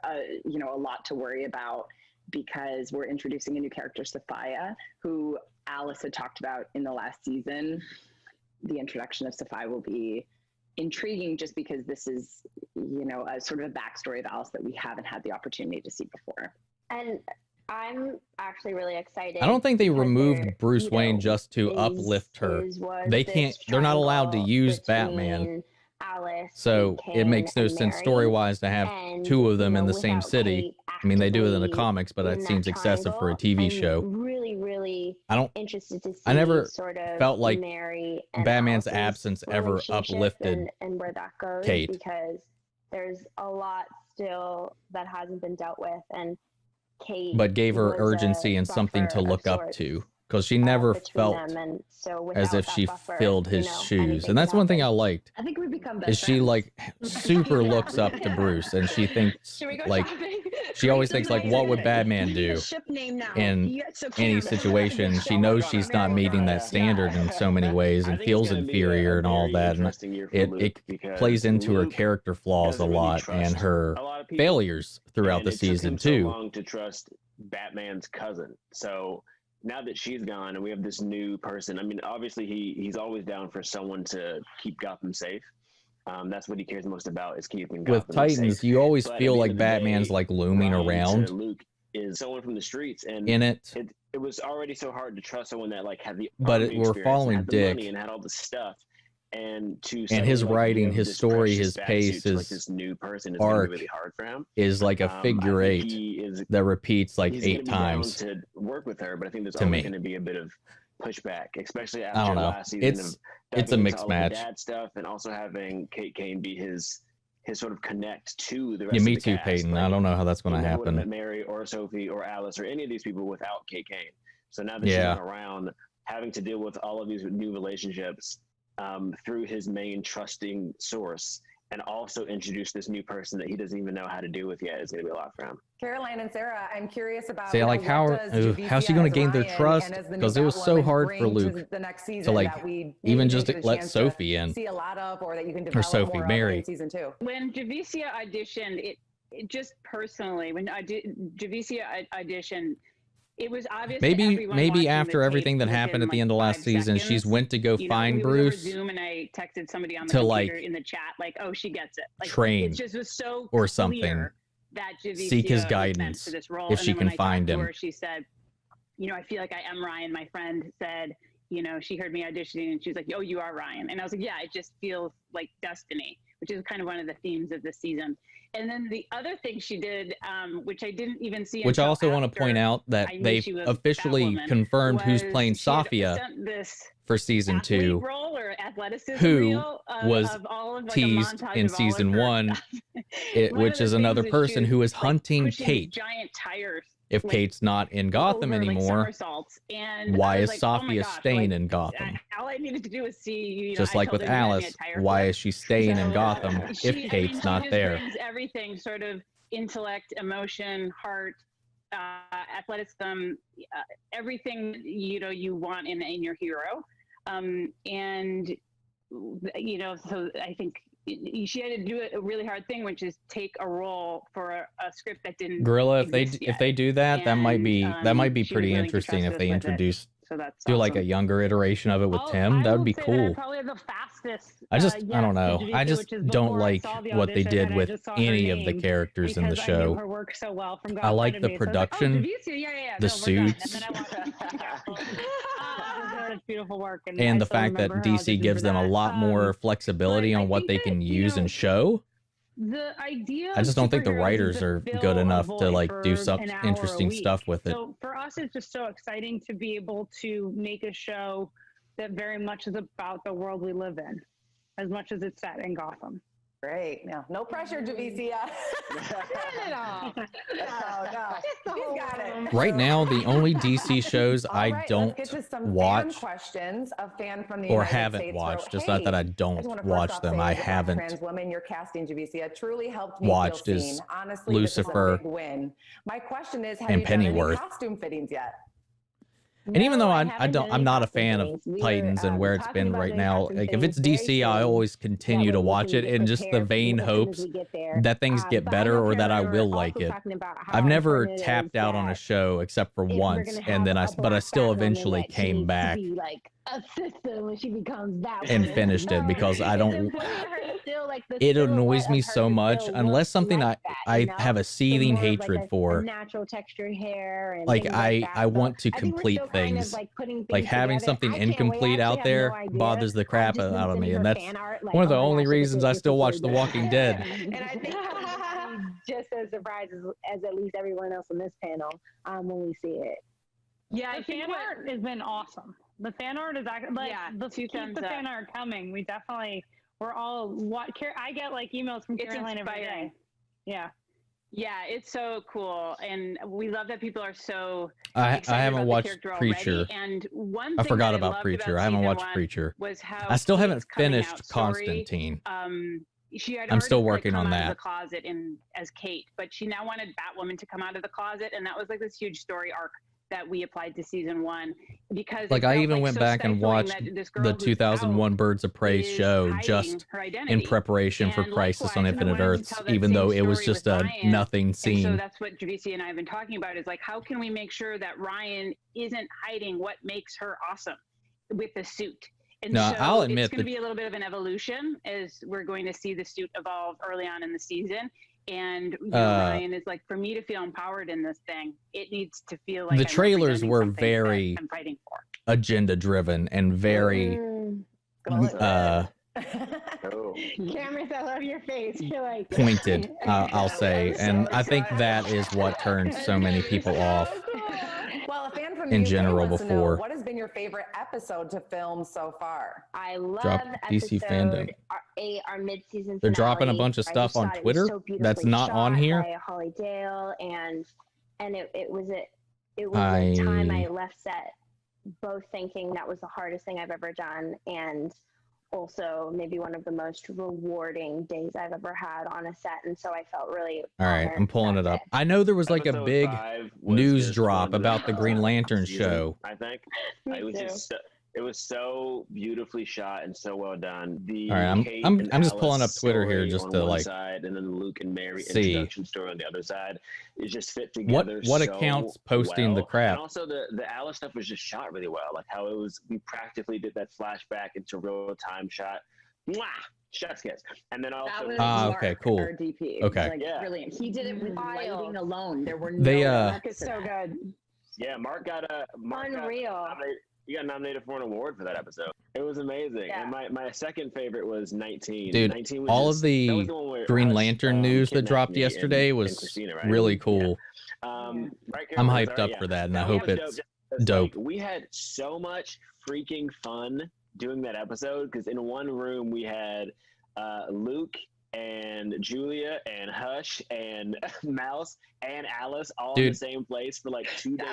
a lot to worry about, because we're introducing a new character, Sophia, who Alice had talked about in the last season. The introduction of Sophia will be intriguing just because this is, a sort of a backstory of Alice that we haven't had the opportunity to see before. And I'm actually really excited. I don't think they removed Bruce Wayne just to uplift her. They're not allowed to use Batman. Alice, so it makes no sense story-wise to have two of them in the same city. I mean, they do it in the comics, but it seems excessive for a TV show. Really interested to see. I never sort of felt like Mary and Batman's Alice's absence ever uplifted and where that goes, Kate, because there's a lot still that hasn't been dealt with, and Kate, but gave her urgency and something to look up to, because she never felt as if she filled his shoes. And that's one thing I liked. I think we become best is she friends. Like super looks up to Bruce, and she thinks like she always thinks like, what would Batman do in any situation? She knows she's not meeting that standard in so many ways and feels inferior and all that, and it plays into her character flaws a lot and her failures throughout the season too. So long to trust Batman's cousin, so now that she's gone and we have this new person, I mean, obviously he's always down for someone to keep Gotham safe. That's what he cares most about, is keeping Gotham With Titans, safe. You always But feel like Batman's like looming around. Luke is someone from the streets, and in it was already so hard to trust someone that like had the we're following had the Dick money and had all the stuff. And his writing, his story, his pace, his like this new person is arc really hard for him. Is like a figure eight that repeats like 8 times. To work with her, but I think there's to always me. going to be a bit of pushback, especially I after don't know. last season. It's a mixed all match. The dad stuff, and also having Kate Kane be his sort of connect to the rest Yeah, of me the too, cast. Peyton. Like, I don't know how that's going to we wouldn't have happen. met Mary or Sophie or Alice or any of these people without Kate Kane. So now that she's Yeah. not around, having to deal with all of these new relationships through his main trusting source, and also introduce this new person that he doesn't even know how to deal with yet, is going to be a lot for him. Caroline and Sarah, I'm curious about See, like how's she going to gain their trust? Because it was so hard for Luke to like even just let Sophie in. See a lot of, or that you can Or develop Sophie, more Mary. in season 2. When Javicia auditioned, it just personally, when Javicia auditioned, it was obvious. Maybe after everything that happened at the end of last season, she's went to go find Bruce. Zoom, and I texted somebody on the to, computer like, in the chat, like, "Oh, she gets it." Like, train it just was so or clear something. that Javicia Seek his was meant guidance for this role. if And she then when can I find talked to him. her, she said, "I feel like I am Ryan." My friend said, she heard me auditioning, and she was like, "Oh, you are Ryan." And I was like, "Yeah, it just feels like destiny," which is kind of one of the themes of this season. And then the other thing she did, which I didn't even see, Which I also want to point out that I knew they she was officially Batwoman, confirmed who's was playing she had Sophia sent this for season athlete 2, role or athleticism who reel was of all of, like, a teased montage in of all of season her 1, One which of is the another things person she who was, is hunting pushing Kate. giant tires, If like, Kate's not in Gotham over, like, anymore, somersaults. And why I was is like, oh my Sophia gosh, staying like, in Gotham? all I needed to do was see, Just I like told with her, "You had me Alice, a tire why flip." is she staying in So, Gotham if Kate's she not just there? brings everything, sort of intellect, emotion, heart, athleticism, everything you want in your hero, and so I think she had to do a really hard thing, which is take a role for a script that didn't. Gorilla, exist if yet. they do that, that might be And, pretty she was willing to interesting trust if us they with it. introduce So that's do like a awesome. younger iteration of it with Tim. I That would will be say that cool. probably the fastest. I just, I yes don't know. to I Jadika, just which is don't before I like saw the what they audition did and I with just saw her any of the name characters in the because I knew show. her work so well from I like God the Funded Me. So I was like, production, oh, Javicia, yeah. the No, we're done. And suits, then I watched it. Such beautiful work, and and I the still fact that remember her DC audition gives for them a that. lot more flexibility but I on what think they that, can you use know, and show. the idea I just don't think the superheroes is writers to are fill good a enough to void like do for some an hour a interesting week. stuff with it. So for us, it's just so exciting to be able to make a show that very much is about the world we live in, as much as it's set in Gotham. Great. No pressure, Javicia. Not at all. No. He's got it. Right now, the only DC shows All I right, don't let's get to some fan watch questions. A fan from the or United haven't States watched, wrote, just not that I "Hey, just don't wanna first watch off them. say I as a Black haven't trans woman, your casting, Javicia, truly helped me watched feel is seen. Honestly, Lucifer this is a big win. My question is, have and you done any Pennyworth. costume fittings yet? And even though I haven't don't, done I'm any not a costume fan of fittings. We were, Titans and where it's talking been about right doing now. costume Like if it's fittings very DC, I soon. always That continue way to we watch can it get in just the prepared vain as soon as hopes we get there. that things get But I better know or that I Caroline will also like it. talking about how I've never important it tapped is out on a that show except for if we're once, gonna and have then a but I Black still Batwoman, eventually that she came needs back to be like a sister when she becomes Batwoman. and finished it because I It's don't. important for her still, like the It silhouette annoys of me her so to much still unless look something like that, you know? I have a So seething more of hatred like a for. natural textured hair and Like things like that. I So want to I think we're complete still kind of things. like putting things Like having together. something I can't wait. I incomplete actually out have there no idea. bothers the I've crap just been out of me, sending and her that's fan art, like, one of the oh my only gosh, look at reasons this, I this still is watch really The good. Walking Dead. And I think we'll be just as surprised as at least everyone else on this panel when we see it. Yeah, the fan art has been awesome. The fan art is actually like keep the fan art coming. We definitely we're all I get like emails from Caroline every day. Yeah. Yeah, it's so cool, and we love that people are so. I excited haven't about the watched character Preacher. already. And one I thing forgot that about loved Preacher. about I haven't season watched one Preacher. was how I still haven't Kate's coming finished out story, Constantine. She had I'm still already, working come on out of that. the closet as Kate, but she now wanted Batwoman to come out of the closet, and that was like this huge story arc that we applied to season one because Like I even went back and watched the 2001 Birds of Prey show just in preparation for Crisis on Infinite Earths, even though it was just a nothing And so scene. that's what Javicia and I have been talking about is like, how can we make sure that Ryan isn't hiding what makes her awesome with the suit? And No, so I'll admit it's going to that- be a little bit of an evolution as we're going to see the suit evolve early on in the season. And Ryan is like, for me to feel empowered in this thing, it needs to feel like The I'm trailers representing were something that very I'm fighting for. agenda driven and very Cameron, I love your face. You're like pointed, I'll say, and I think that is what turned so many people off Well, a fan from in the UK general wants to know, before. what has been your favorite episode to film so far? I love Drop DC FanDome. our mid-season. They're dropping a finale. bunch of I stuff just on thought it was Twitter so that's beautifully not on shot here. by Holly Dale, and it was a time I left set both thinking that was the hardest thing I've ever done, and also maybe one of the most rewarding days I've ever had on a set. And so I felt really All right, honored. I'm pulling it up. I know there was like a Episode big 5 was news just drop one of about the Green Lantern season, show. I think Me it was too. just it was so beautifully shot and so well done. The All right, Kate I'm and just pulling up Alice Twitter here story just on to one like side, and then the Luke and Mary see. introduction story on the other side. It just fit What together. accounts so posting the well. crap? And also the Alice stuff was just shot really well. Like how it was, we practically did that flashback into real time shot. Mwah! Chef's kiss. And then also That was okay, Mark, cool. our DP. Okay. Like, Yeah. brilliant. He did it with lighting alone. There were They, no Mark is so good. yeah, Mark got Unreal. you got nominated for an award for that episode. It was amazing. Yeah. And my second favorite was 19. Dude, 19 was all just, of that the was one where Green Hush, Lantern news that kidnapped dropped me yesterday and was Christina, right? really cool. Right, I'm Cameron? hyped Sorry, up for that, and I That hope was it's just because, dope. Like, we had so much freaking fun doing that episode because in one room we had Luke and Julia and Hush and Mouse and Alice all in Dude. the same place for like 2 days.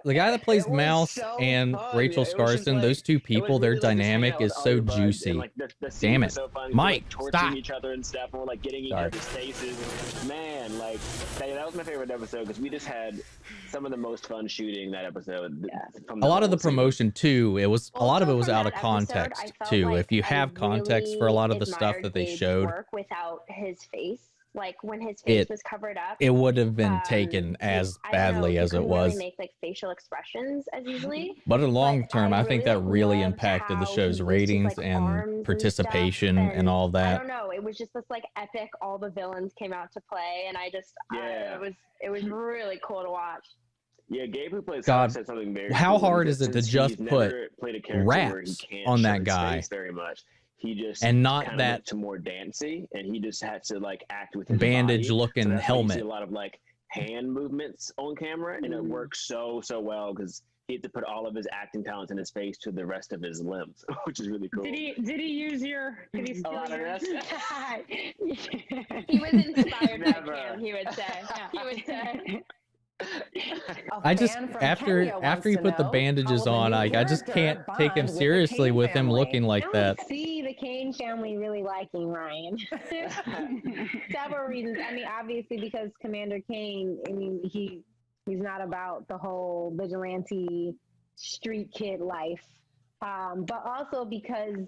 The guy that plays It was Mouse so and fun. Rachel It was just Skarsten, like- those two it was people, their really like just hanging dynamic out is with all so your buds, juicy. and, like, the scenes Damn were it. so fun. We were, Mike, like, torturing stop. each other and stuff, and we're like getting each Sorry. other's faces. Man, like that was my favorite episode because we just had some of the most fun shooting that episode. From A lot of the whole season. promotion too, a lot of it was from out of that episode, context I felt too. like If you I have context for a lot of the stuff admired that they Gabe's showed, work without his face. like when his face it was covered up, it would have been taken as I don't know, badly he as it couldn't was. really make like facial expressions as easily. But in long term, I think that really loved impacted the how show's he used his, ratings like, and arms participation stuff, and all I that. don't know. It was just this like epic. All the villains came out to play, and I just it was really cool to watch. Yeah, Gabe, who plays God, Hawk, said something very how cool. hard is it to Since just he's put never played a character where he wraps can't on show that his guy? face very much. He just And not kind of that went to more dancey, and he just had to like act with his bandage body. looking So that's why you see helmet. a lot of like hand movements on camera, and it works so well because he had to put all of his acting talents in his face to the rest of his limbs, which is really cool. Did he use your? Did he steal lot of yours? He was inspired by Never. Kim. He would say. He would say. I just fan from after Kenya after wants you to put the know bandages how on, the new like I just can't character take him bond with the seriously Kane with him family. looking like I that. don't see the Kane family really liking Ryan. Several reasons. I mean, obviously because Commander Kane, I mean, he's not about the whole vigilante street kid life, but also because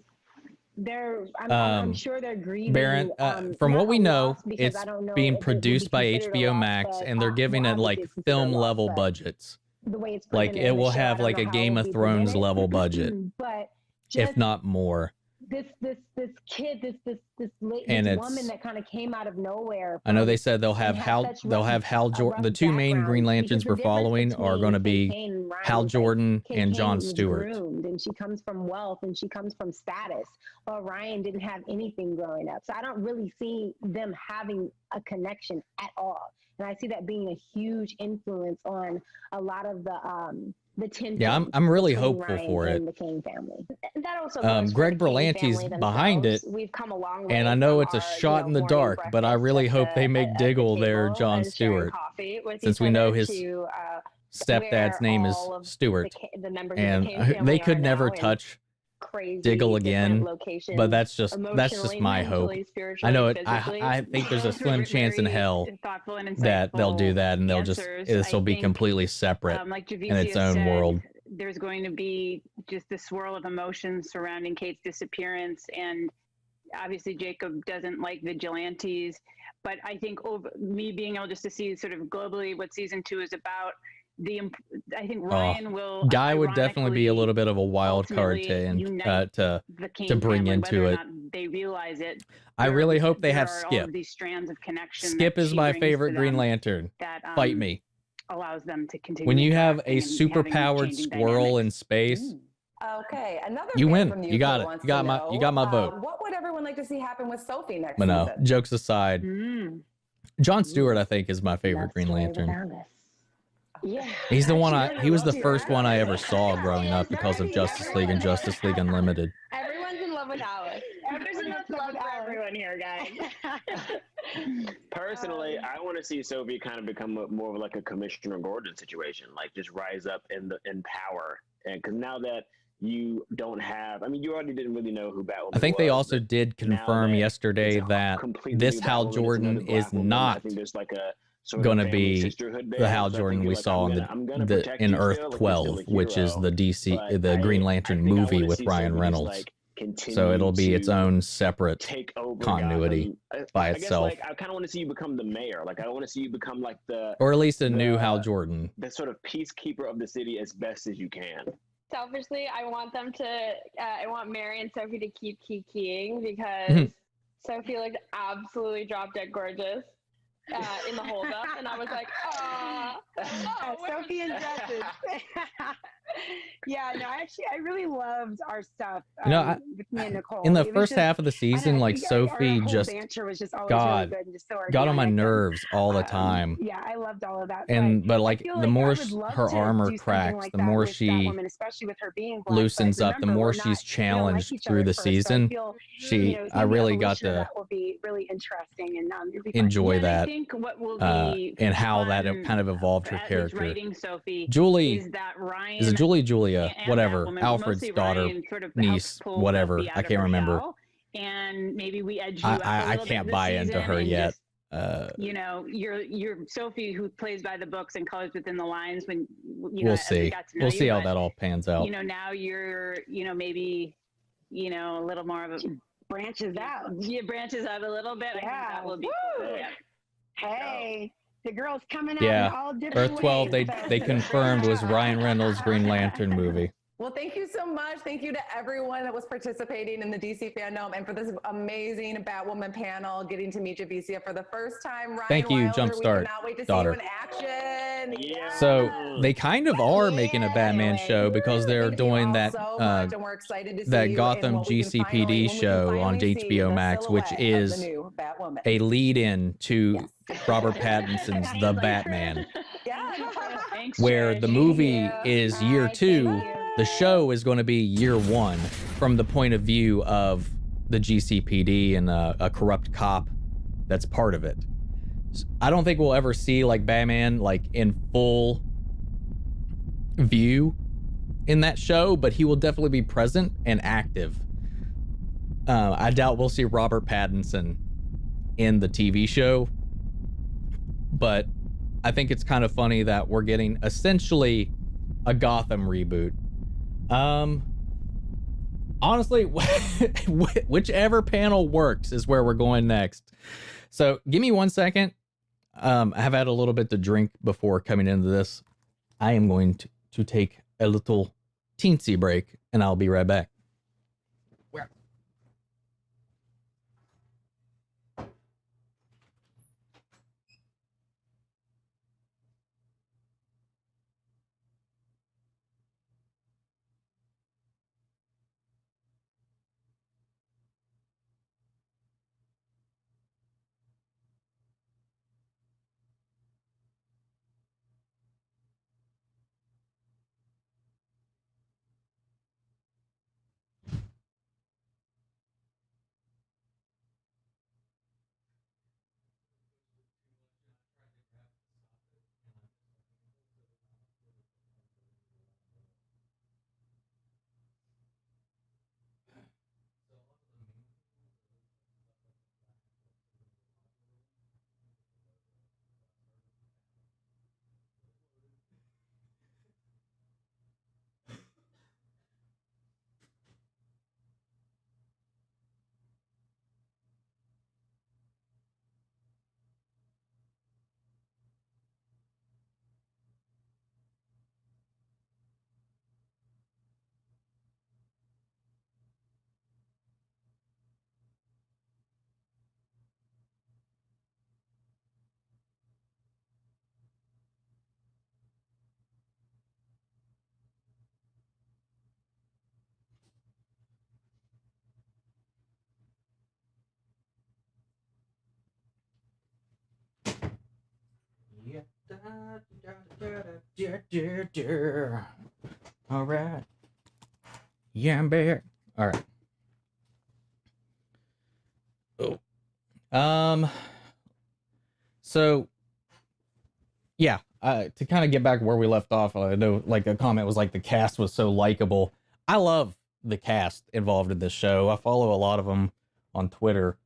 I'm sure they're grieving. Baron, from not what we a know, loss, because it's I don't know being if it would be produced by considered a HBO loss, Max, but, and they're giving well, it obviously like it's considered a film loss, level but budgets. the way it's Like presented it in the will show, have I don't like know a how Game it of will be Thrones presented. level budget, But if just not more. this kid, this And woman it's, that kind of came out of nowhere. I know they said they'll have and had Hal, such they'll rough- have Hal a Jordan. rough The two main background, Green because Lanterns the we're difference following are going to between, say, be Kane and Ryan Hal is, like, Jordan Kate and Jon was Stewart. groomed, and she comes from wealth and she comes from status, while Ryan didn't have anything growing up. So I don't really see them having a connection at all. And I see that being a huge influence on a lot of the tension. Yeah, I'm really between hopeful Ryan for it. and the Kane family. That also goes for Greg the Kane Berlanti's family behind it, themselves. We've come a long way and I know from it's a our, shot in the morning dark, but I breakfast really at hope they the- make at the Diggle their table Jon and sharing Stewart, coffee with since each we know other his to, stepdad's where name is all of Stewart, the members of and the Kane family they could are never now in touch crazy Diggle different again. locations, But that's just emotionally, my hope. mentally, I spiritually, know it. physically. I think there's a Those are slim chance in very hell thoughtful and that they'll do insightful that, and they'll just answers. this will I be think, completely separate like in Javicia its own said, world. there's going to be just the swirl of emotions surrounding Kate's disappearance, and obviously Jacob doesn't like vigilantes, but I think me being able just to see sort of globally what season 2 is about, I think Ryan will. Guy would definitely be a ironically little bit of a wild card ultimately unite to the Kane to bring family, into whether or it. not they realize it. I really hope they there have are all Skip. of these strands of connection. Skip that is she my brings favorite to Green them Lantern. that Fight me. allows them to continue. When you have interacting a and super having these powered changing squirrel dynamics. in space, Okay, another you fan win. from You got UK it. wants You got to my know, you got my vote. What would everyone like to see happen with Sophie next But no, season? jokes aside, Mm. Jon Stewart I think is my favorite Green Lantern. He's the one he was the first one I ever saw growing up because of Justice League and Justice League Unlimited. Everyone's in love with Alice. There's enough love for everyone here, guys. Personally, I want to see Sophie kind of become more of like a Commissioner Gordon situation, like just rise up in power. And because now that you don't have, I mean, you already didn't really know who Batwoman was. I think they also but did now confirm that yesterday it's a that completely this new Hal Batwoman, it's Jordan another black is woman, not I think there's like a sort of going to family be sisterhood there. the Hal So I Jordan think we you're like, saw I'm gonna protect in you Earth still, like, you're 12, still a which is hero, the but Green I Lantern think I movie wanna with see Ryan Sophie just, Reynolds. like, So it'll be its continue own separate take over continuity Gotham. by I guess itself, like I kind of want to see you become the mayor. Like I want to see you become like or at least a new Hal the Jordan. the sort of peacekeeper of the city as best as you can. Selfishly, I want them to. I want Mary and Sophie to keep keying because Sophie looked absolutely drop dead gorgeous in the holdup, and I was like, Sophie and dresses. Yeah, no, actually, I really loved our stuff. With me and Nicole. In the It was first just- half of the season, like our Sophie whole just banter was just always God really good and just so got on my organic and, nerves all the time. Yeah, I loved all of that. But like I feel the like more I would love her to armor do something cracks, like the that more with she Batwoman, especially with her being black. loosens But up, the remember, more we're she's not- we don't like challenged each through other the at first, so I season. feel, I really got evolution of to that will be really interesting and it'll be fun. enjoy And I that, think what will be and how that fun, kind of evolved her at least character. writing Sophie, Julie is that Ryan is it Julia, and whatever, Batwoman, but Alfred's mostly daughter, Ryan sort of helps niece, pull whatever. Sophie out I of can't her remember. shell, and maybe we edge you out a I little bit can't this buy into season her and yet. just, you're Sophie who plays by the books and colors within the lines. When We'll as we see. got to know We'll you, see how but, that all pans out. now you're maybe a little more of a branches out. It branches out a little bit. I think Yeah. that will be Woo! cool. Yeah. Hey, the girl's coming out Yeah. in all different Earth 12, ways. they confirmed was Ryan Reynolds' Green Lantern movie. Well, thank you so much. Thank you to everyone that was participating in the DC FanDome and for this amazing Batwoman panel, getting to meet Javicia for the first time. Ryan Thank you, Wilder, Jumpstart, we cannot wait to daughter. see you in action. Yeah. So they kind of are making a Batman Anyway, show because they're thank you doing all that so much, and we're excited to see that you in Gotham what we can GCPD finally- when we can show on finally see HBO the Max, which silhouette of is the new Batwoman. a lead-in to Yes. Robert Pattinson's The Batman, Yeah. Thanks, where Jay. the movie you. is All year right, 2. thank you. The show is going to be year 1 from the point of view of the GCPD and a corrupt cop that's part of it. I don't think we'll ever see like Batman like in full view in that show, but he will definitely be present and active. I doubt we'll see Robert Pattinson in the TV show, but I think it's kind of funny that we're getting essentially a Gotham reboot. Honestly, whichever panel works is where we're going next. So give me 1 second. I have had a little bit to drink before coming into this. I am going to take a little teensy break, and I'll be right back. Where? All right. Yeah, I'm back. All right. Oh. So yeah, to kind of get back where we left off, I know like a comment was like the cast was so likable. I love the cast involved in this show. I follow a lot of them on Twitter.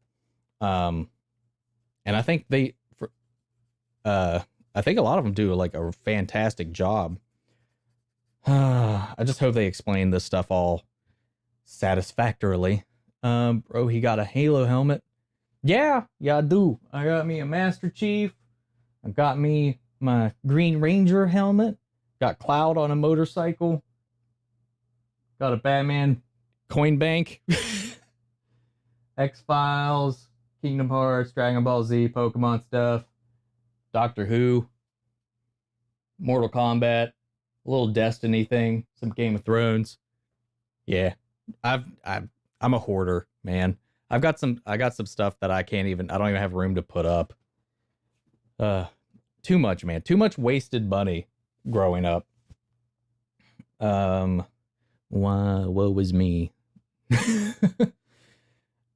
And I think I think a lot of them do like a fantastic job. I just hope they explain this stuff all satisfactorily. Bro, he got a Halo helmet. Yeah, I do. I got me a Master Chief. I got me my Green Ranger helmet. Got Cloud on a motorcycle. Got a Batman coin bank. X-Files, Kingdom Hearts, Dragon Ball Z, Pokemon stuff. Doctor Who. Mortal Kombat. A little Destiny thing. Some Game of Thrones. Yeah. I'm a hoarder, man. I got some stuff that I don't even have room to put up. Too much, man. Too much wasted money growing up. Woe was me.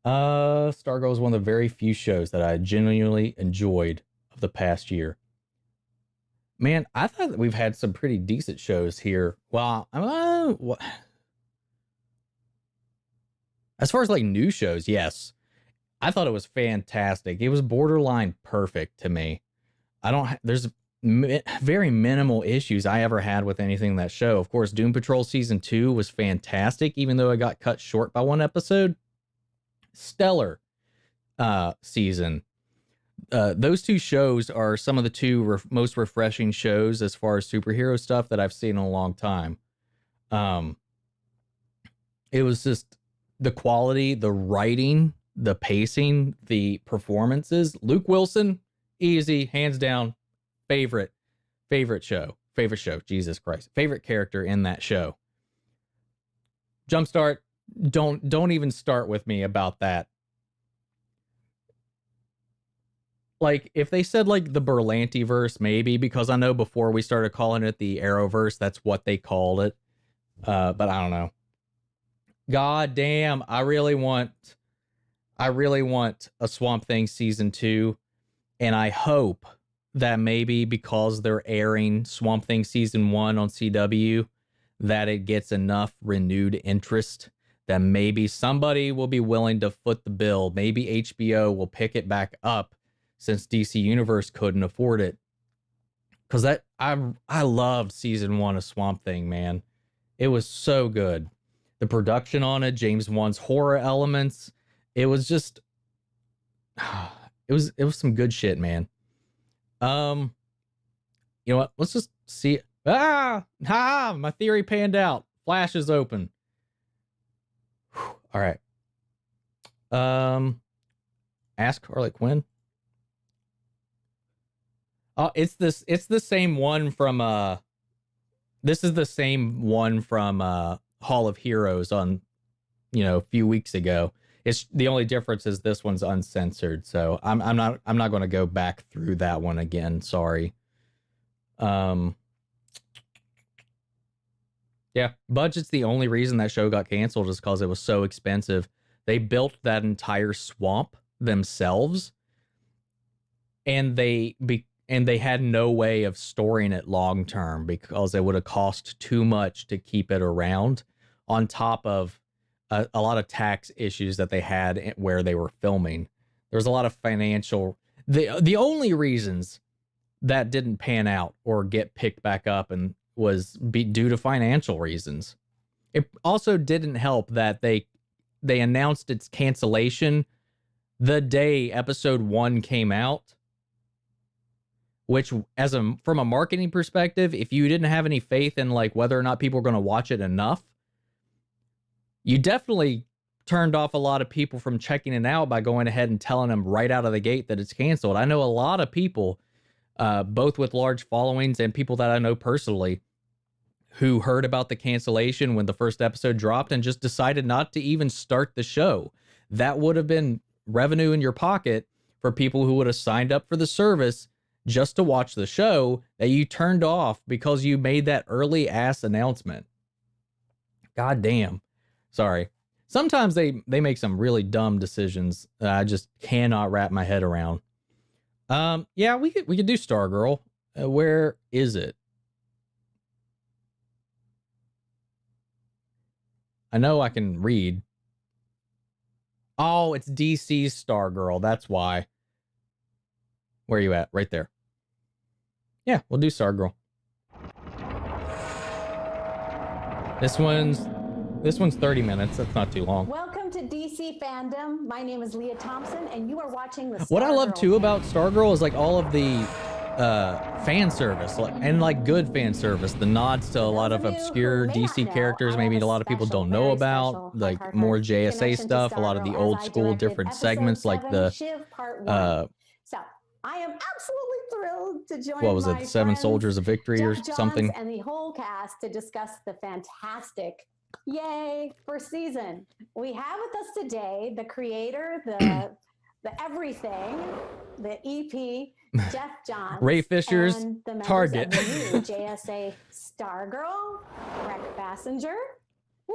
Stargirl is one of the very few shows that I genuinely enjoyed of the past year. Man, I thought that we've had some pretty decent shows here. Well, as far as like new shows, yes. I thought it was fantastic. It was borderline perfect to me. There's very minimal issues I ever had with anything in that show. Of course, Doom Patrol Season 2 was fantastic, even though it got cut short by one episode. stellar season. Those two shows are some of the two most refreshing shows as far as superhero stuff that I've seen in a long time. It was just the quality, the writing, the pacing, the performances. Luke Wilson, easy, hands down, favorite show. Jesus Christ, favorite character in that show. Jumpstart, don't even start with me about that. Like, if they said like the Berlanti verse, maybe, because I know before we started calling it the Arrowverse, that's what they called it. But I don't know. God damn, I really want a Swamp Thing season 2, and I hope that maybe because they're airing Swamp Thing season 1 on CW, that it gets enough renewed interest that maybe somebody will be willing to foot the bill. Maybe HBO will pick it back up since DC Universe couldn't afford it. Because I loved season 1 of Swamp Thing, man. It was so good. The production on it, James Wan's horror elements, it was just it was some good shit, man. You know what? Let's just see. My theory panned out. Flash is open. Whew. All right. Ask Harley Quinn. Oh, it's the same one from this is the same one from Hall of Heroes on, a few weeks ago. It's the only difference is this one's uncensored, so I'm not going to go back through that one again. Sorry. Yeah, budget's the only reason that show got canceled is because it was so expensive. They built that entire swamp themselves, and they had no way of storing it long term because it would have cost too much to keep it around, on top of a lot of tax issues that they had where they were filming. There was a lot of financial. The only reasons that didn't pan out or get picked back up and was due to financial reasons. It also didn't help that they announced its cancellation the day episode 1 came out, which from a marketing perspective, if you didn't have any faith in like whether or not people were going to watch it enough, you definitely turned off a lot of people from checking it out by going ahead and telling them right out of the gate that it's canceled. I know a lot of people, both with large followings and people that I know personally, who heard about the cancellation when the first episode dropped and just decided not to even start the show. That would have been revenue in your pocket for people who would have signed up for the service just to watch the show that you turned off because you made that early ass announcement. God damn. Sorry. Sometimes they make some really dumb decisions that I just cannot wrap my head around. Yeah, we could do Stargirl. Where is it? I know I can read. Oh, it's DC's Stargirl. That's why. Where are you at? Right there. Yeah, we'll do Stargirl. This one's 30 minutes. That's not too long. Welcome to DC FanDome. My name is Leah Thompson, and you are watching the Stargirl. What I love too about Stargirl is like all of the fan service and like good fan service, the nods to a lot of obscure DC characters maybe a lot of people don't know about, like more JSA stuff, a lot of the old school different segments like the So I am absolutely thrilled to join what was it, the Seven Soldiers of Victory or something, and the whole cast to discuss the fantastic first season. We have with us today the creator, the everything, the EP, Jeff Johns, Ray Fisher's and the members Target, of the new JSA Stargirl, Wreck Passenger. Woo!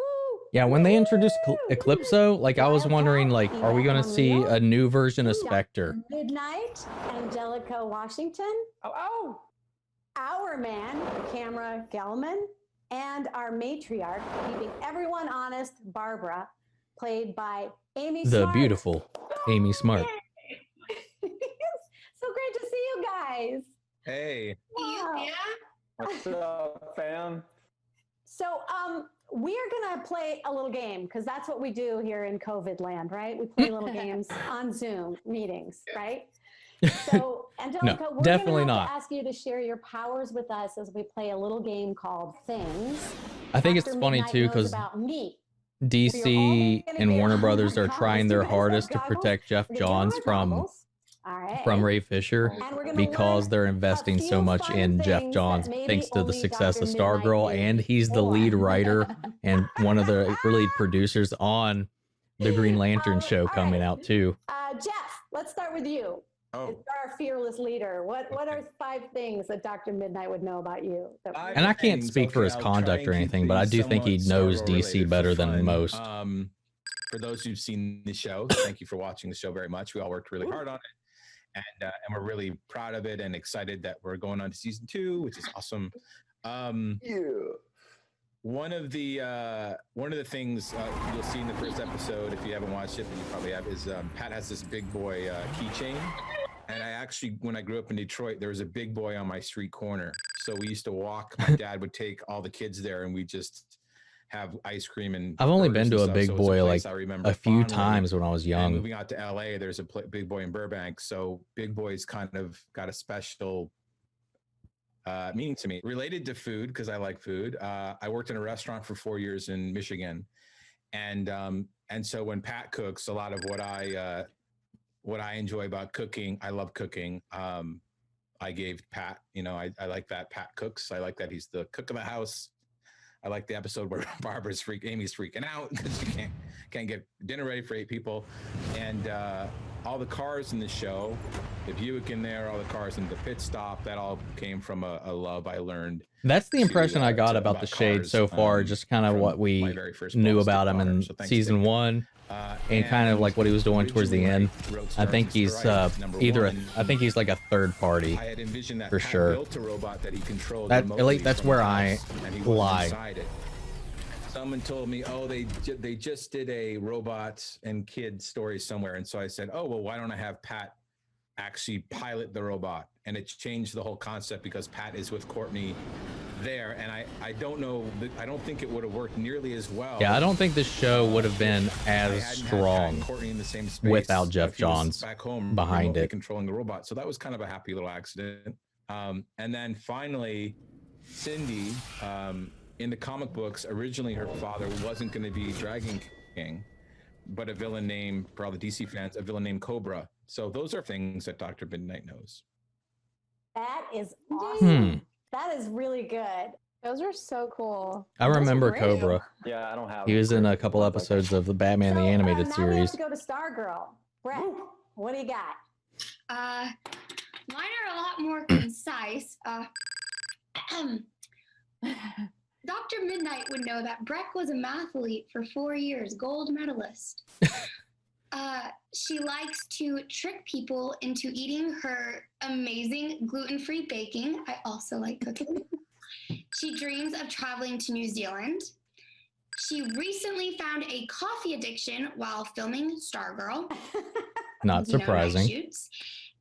Yeah, when they introduced Eclipso, like I was wondering, like, are we going to see a new version of Spectre? Midnight, Angelica Washington. Oh, our man, Camera Gelman, and our matriarch, keeping everyone honest, Barbara, played by Amy The Smart. beautiful Amy Smart. So great to see you guys. Hey. Wow. What's up, fam? So, we are going to play a little game because that's what we do here in COVID land, right? We play little games on Zoom meetings, right? So, Angelica, No, we're definitely going to have not. to ask you to share your powers with us as we play a little game called Things. I think it's Dr. funny Midnight too knows because about me. DC gonna and get- Warner oh Brothers my are goggles. trying Do you their guys have hardest to goggles? protect Jeff We're gonna get on Johns our from goggles. All right. Ray Fisher And we're gonna because learn they're a investing so few much fun in Jeff things Johns that maybe thanks to the only success of Dr. Midnight Stargirl, knew and he's the lead before. writer and one of the lead producers on the Green Lantern show all coming right. out too. Jeff, let's start with you. Oh. It's our fearless leader. What are 5 things that Dr. Midnight would know about you? And I can't speak for his I'll try conduct and or keep anything, but I these do think he somewhat knows Stargirl DC related better for than fun. most. For those who've seen the show, thank you for watching the show very much. We all worked really hard on it, and we're really proud of it and excited that we're going on to season 2, which is awesome. One of the things you'll see in the first episode, if you haven't watched it, but you probably have, is Pat has this big boy keychain. And I actually, when I grew up in Detroit, there was a big boy on my street corner. So we used to walk. My dad would take all the kids there, and we just have ice cream and. I've only burgers been to and a stuff. big So it's boy place like I remember a few fondly. times when I was And young. moving out to LA, there's a big boy in Burbank. So big boy's kind of got a special meaning to me. Related to food, because I like food. I worked in a restaurant for 4 years in Michigan, and so when Pat cooks, a lot of what I enjoy about cooking, I love cooking. I gave Pat, I like that Pat cooks. I like that he's the cook of the house. I like the episode where Amy's freaking out because she can't get dinner ready for 8 people. And all the cars in the show, the Buick in there, all the cars in the pit stop, that all came from a love I learned. That's the impression I got about the Shade cars, so far, just kind of from what we my very first knew boss, about Dick him in Potter. So thanks, season Dick. 1 and kind of like what he was doing towards the end. I think he's I think he's like a third party I had envisioned that for Pat sure. built a robot that he controlled At remotely least that's from where the I house, and he wasn't lie. inside it. Someone told me, oh, they just did a robots and kids story somewhere, and so I said, oh well, why don't I have Pat actually pilot the robot? And it changed the whole concept because Pat is with Courtney there, and I don't know, I don't think it would have worked nearly as well. Yeah, I don't think this show would have been as strong in the same space without Jeff if he was Johns back home behind remotely it. controlling the robot. So that was kind of a happy little accident. And then finally, Cindy, in the comic books, originally her father wasn't going to be Dragon King, but a villain named, for all the DC fans, a villain named Cobra. So those are things that Dr. Midnight knows. That is awesome. Hmm. That is really good. Those are so cool. I remember Cobra. Yeah, I don't have. He was in a couple episodes of the Batman the Animated now we have series. to go to Stargirl. Brett, what do you got? Mine are a lot more concise. Dr. Midnight would know that Breck was a mathlete for 4 years, gold medalist. She likes to trick people into eating her amazing gluten-free baking. I also like cooking. She dreams of traveling to New Zealand. She recently found a coffee addiction while filming Stargirl. Not surprising. Night shoots.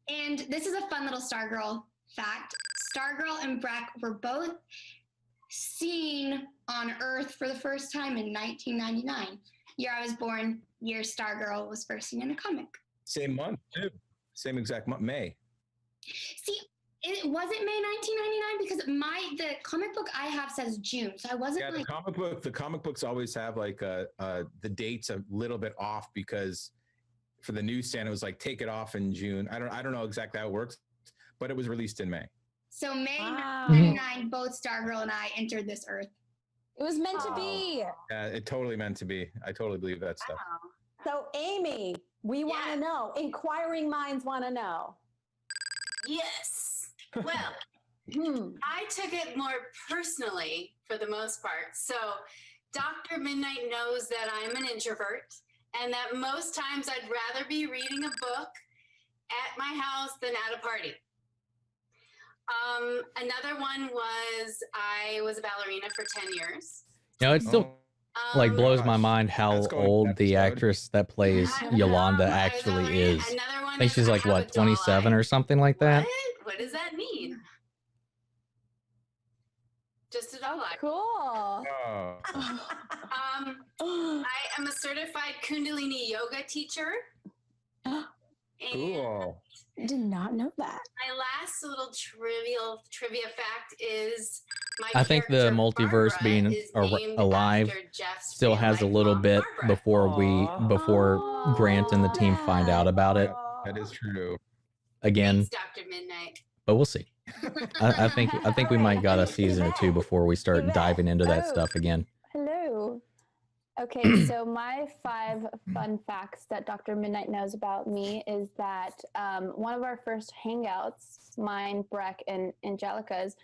And this is a fun little Stargirl fact. Stargirl and Breck were both seen on Earth for the first time in 1999. Year I was born, year Stargirl was first seen in a comic. Same month, too. Same exact month, May. See, it wasn't May 1999 because the comic book I have says June, so I wasn't Yeah, the comic books always have like the dates a little bit off because for the newsstand it was like take it off in June. I don't know exactly how it works, but it was released in May. So May 1999, both Stargirl and I entered this Earth. It was meant to be. Yeah, it totally meant to be. I totally believe that stuff. So, Amy, we want to know. Inquiring minds want to know. Yes. Well, I took it more personally for the most part. So Dr. Midnight knows that I'm an introvert and that most times I'd rather be reading a book at my house than at a party. Another one was I was a ballerina for 10 years. You know, it still like blows my mind how old the actress that plays Yolanda actually is. I think she's like what, 27 or something like that. What does that mean? Just a dog life. Cool. Oh. I am a certified Kundalini yoga teacher. Cool. Did not know that. My last little trivia fact is I think the multiverse being alive still has a little bit before Grant and the team find out about it. That is true. Again, Dr. Midnight. but we'll see. I think we might got a season or two before we start diving into that stuff again. Hello. Okay, so my 5 fun facts that Dr. Midnight knows about me is that one of our first hangouts, mine, Breck, and Angelica's,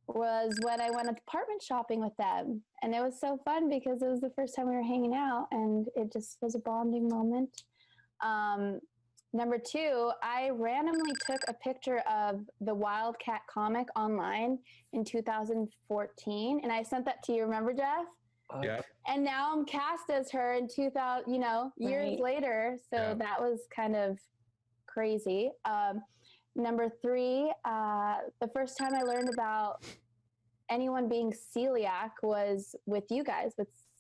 was when I went apartment shopping with them. And it was so fun because it was the first time we were hanging out, and it just was a bonding moment. Number 2, I randomly took a picture of the Wildcat comic online in 2014, and I sent that to you. Remember, Jeff? Yeah. And now I'm cast as her in 2000, years later. So that was kind of crazy. Number 3, the first time I learned about anyone being celiac was with you guys,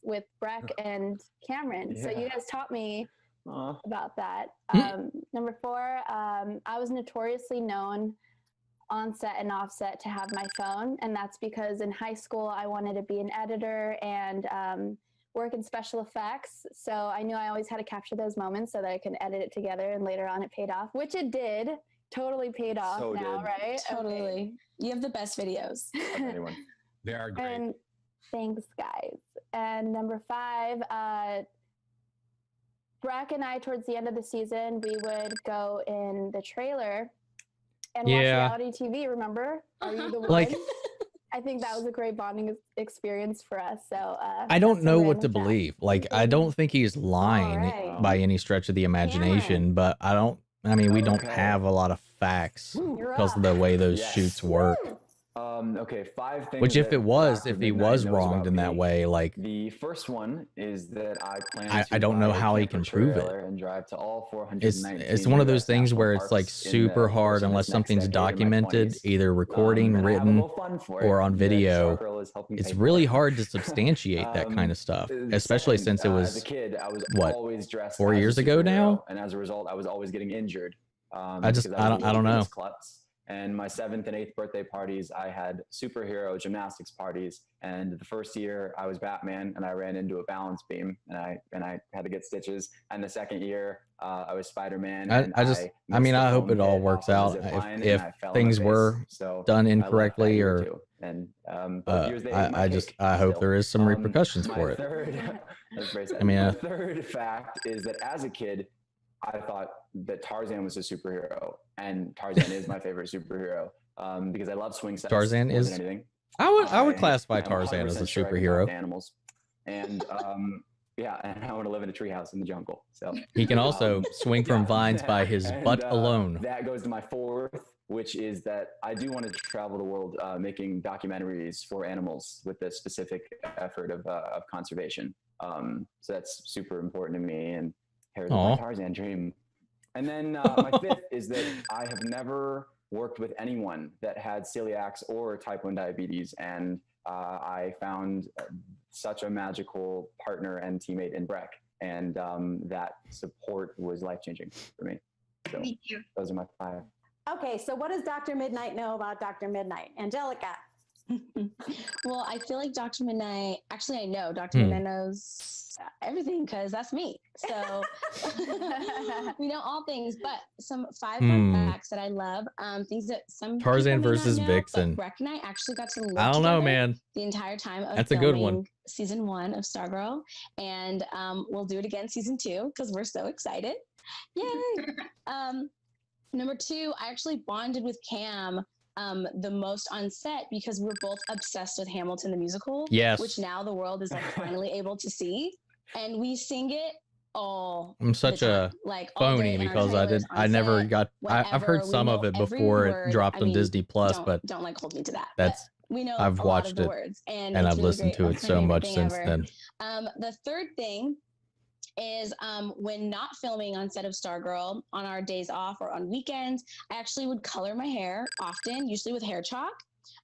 with Breck and Cameron. So you guys taught me about that. Number 4, I was notoriously known on set and off set to have my phone, and that's because in high school I wanted to be an editor and work in special effects, so I knew I always had to capture those moments so that I can edit it together, and later on it paid off, which it did. Totally paid off now, right? Totally. Okay. You have the best videos of anyone. They are great. And thanks, guys. And number 5, Breck and I, towards the end of the season, we would go in the trailer and watch reality TV, remember? Are you the one? Like, I think that was a great bonding experience for us. So I don't know what to believe. Like, I don't think he's lying by any stretch of the imagination, but we don't have a lot of facts because of the way those shoots work. Okay, 5 things. Which if he was wronged in that way, like, the first one is that I plan to I don't know how he can prove it. and drive to all 419 It's one of those things where it's like super hard unless something's documented, either recording, written, or on video. It's really hard to substantiate that kind of stuff, especially since it was, as a kid, I was what, always dressed 4 as a years ago now? superhero, and as a result, I was always getting injured. I don't know. And my 7th and 8th birthday parties, I had superhero gymnastics parties. And the first year I was Batman and I ran into a balance beam and I had to get stitches. And the second year I was Spider-Man. I hope it all works out. If things were done incorrectly or, I hope there is some repercussions for it. My third fact is that as a kid, I thought that Tarzan was a superhero, and Tarzan is my favorite superhero because I love swing sets. Tarzan more is. than anything. I would classify Tarzan as a superhero. Animals, and and I want to live in a treehouse in the jungle. So he can also swing from vines by his butt alone. That goes to my 4th, which is that I do want to travel the world making documentaries for animals with the specific effort of conservation. So that's super important to me, and here's my Tarzan dream. And then my 5th is that I have never worked with anyone that had celiacs or type 1 diabetes. And I found such a magical partner and teammate in Breck. And that support was life-changing for me. So those are my 5. Okay, so what does Dr. Midnight know about Dr. Midnight? Angelica. Well, I feel like Dr. Midnight, actually, I know Dr. Midnight knows everything because that's me. So we know all things, but some 5 fun facts that I love, things that some Tarzan people may versus not know, Vixen. but Breck and I actually got to live I don't know, together man. the entire time of That's a good one. filming season 1 of Stargirl, and we'll do it again season 2 because we're so excited. Yay! Number 2, I actually bonded with Cam the most on set because we're both obsessed with Hamilton the musical. Yes. Which now the world is like finally able to see, and we sing it all. I'm such a phony because I never got. I've heard some of it before it dropped on Disney Plus, but don't like hold me to that. That's we know. I've watched it words, and I've really listened to it so much since then. The third thing is when not filming on set of Stargirl, on our days off or on weekends, I actually would color my hair often, usually with hair chalk.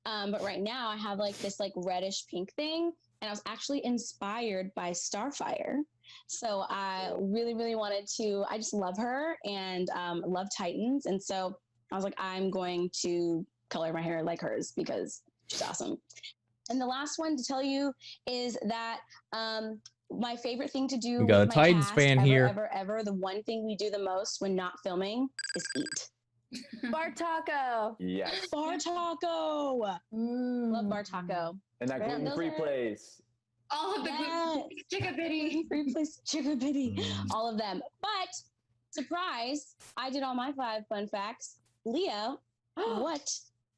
But right now I have like this like reddish pink thing, and I was actually inspired by Starfire. So I really, really wanted to, I just love her and love Titans. And so I was like, I'm going to color my hair like hers because she's awesome. And the last one to tell you is that my favorite thing to do We got with a Titans cast fan ever, here. ever, the one thing we do the most when not filming is eat. Bar taco. Yes. Bar taco. Love bar taco. And that Man, gluten-free those are- place. All of the Yes. chicken bitty. Free place, chicken bitty, all of them. But surprise, I did all my 5 fun facts. Leah, what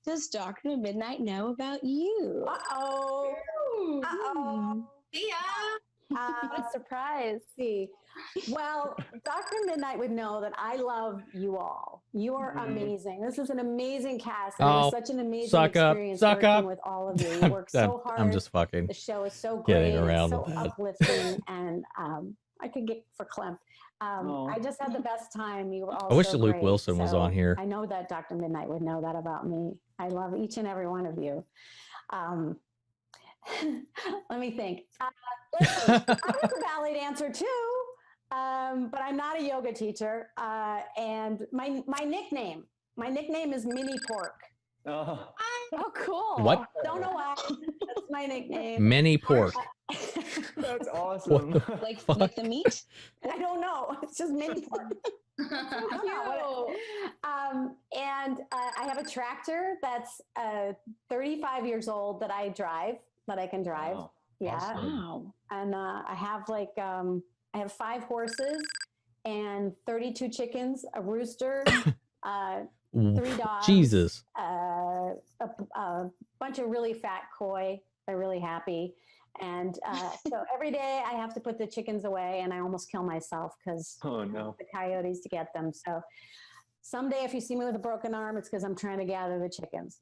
does Dr. Midnight know about you? Uh-oh. Uh-oh. Yeah. What a surprise. See. Well, Dr. Midnight would know that I love you all. You are amazing. This is an amazing cast. And it was such an amazing experience working with all of you. You work so hard. I'm just fucking The show is so great. getting around so with that. uplifting, and I could get for Clem. I just had the best time. You were all I wish so Luke great. Wilson was So on here. I know that Dr. Midnight would know that about me. I love each and every one of you. Let me think. Listen, I have a valid answer too, but I'm not a yoga teacher. And my nickname is Mini Pork. Oh. Oh, cool. What? Don't know why. That's my nickname. Mini pork. That's What awesome. the Like the meat? I don't know. It's just Mini Pork. So cute. And I have a tractor that's 35 years old that I drive, that I can drive. Wow. Yeah. Awesome. Wow. And I have like, I have 5 horses and 32 chickens, a rooster, 3 dogs. Jesus. A bunch of really fat koi. They're really happy. And so every day I have to put the chickens away, and I almost kill myself because Oh no. the coyotes to get them. So someday if you see me with a broken arm, it's because I'm trying to gather the chickens.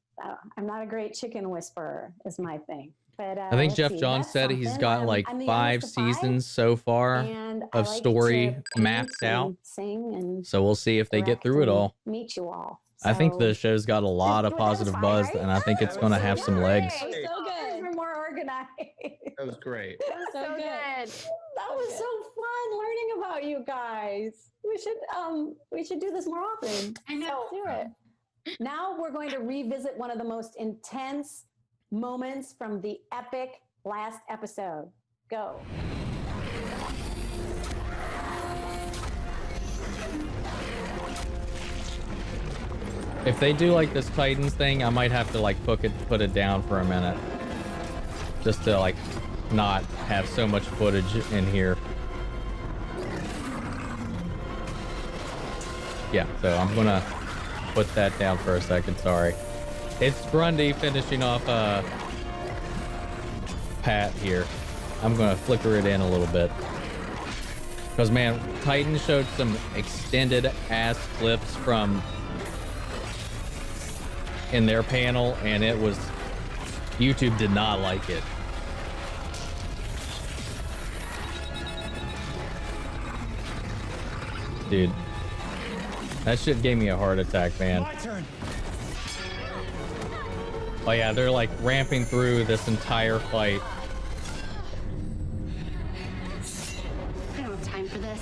I'm not a great chicken whisperer is my thing. But I think let's Jeff see, John that's said he's something. got like I'm the 5 youngest of 5, seasons so far and I of like story to paint mapped out. and sing and So we'll see if they get direct through it and all. meet you all. I think the So- show's got a lot of That was positive fine, buzz, right? and I think it's That going to was have so some Great. legs. So good. We're more organized. That was great. So good. That was so fun learning about you guys. We should do this more often. I know. So, do it. Now we're going to revisit one of the most intense moments from the epic last episode. Go. If they do like this Titans thing, I might have to like put it down for a minute, just to like not have so much footage in here. Yeah, so I'm gonna put that down for a second. Sorry. It's Grundy finishing off Pat here. I'm gonna flicker it in a little bit. Because man, Titans showed some extended ass clips from in their panel, and it was, YouTube did not like it. Dude, that shit gave me a heart attack, man. My turn. Oh yeah, they're like ramping through this entire fight. I don't have time for this.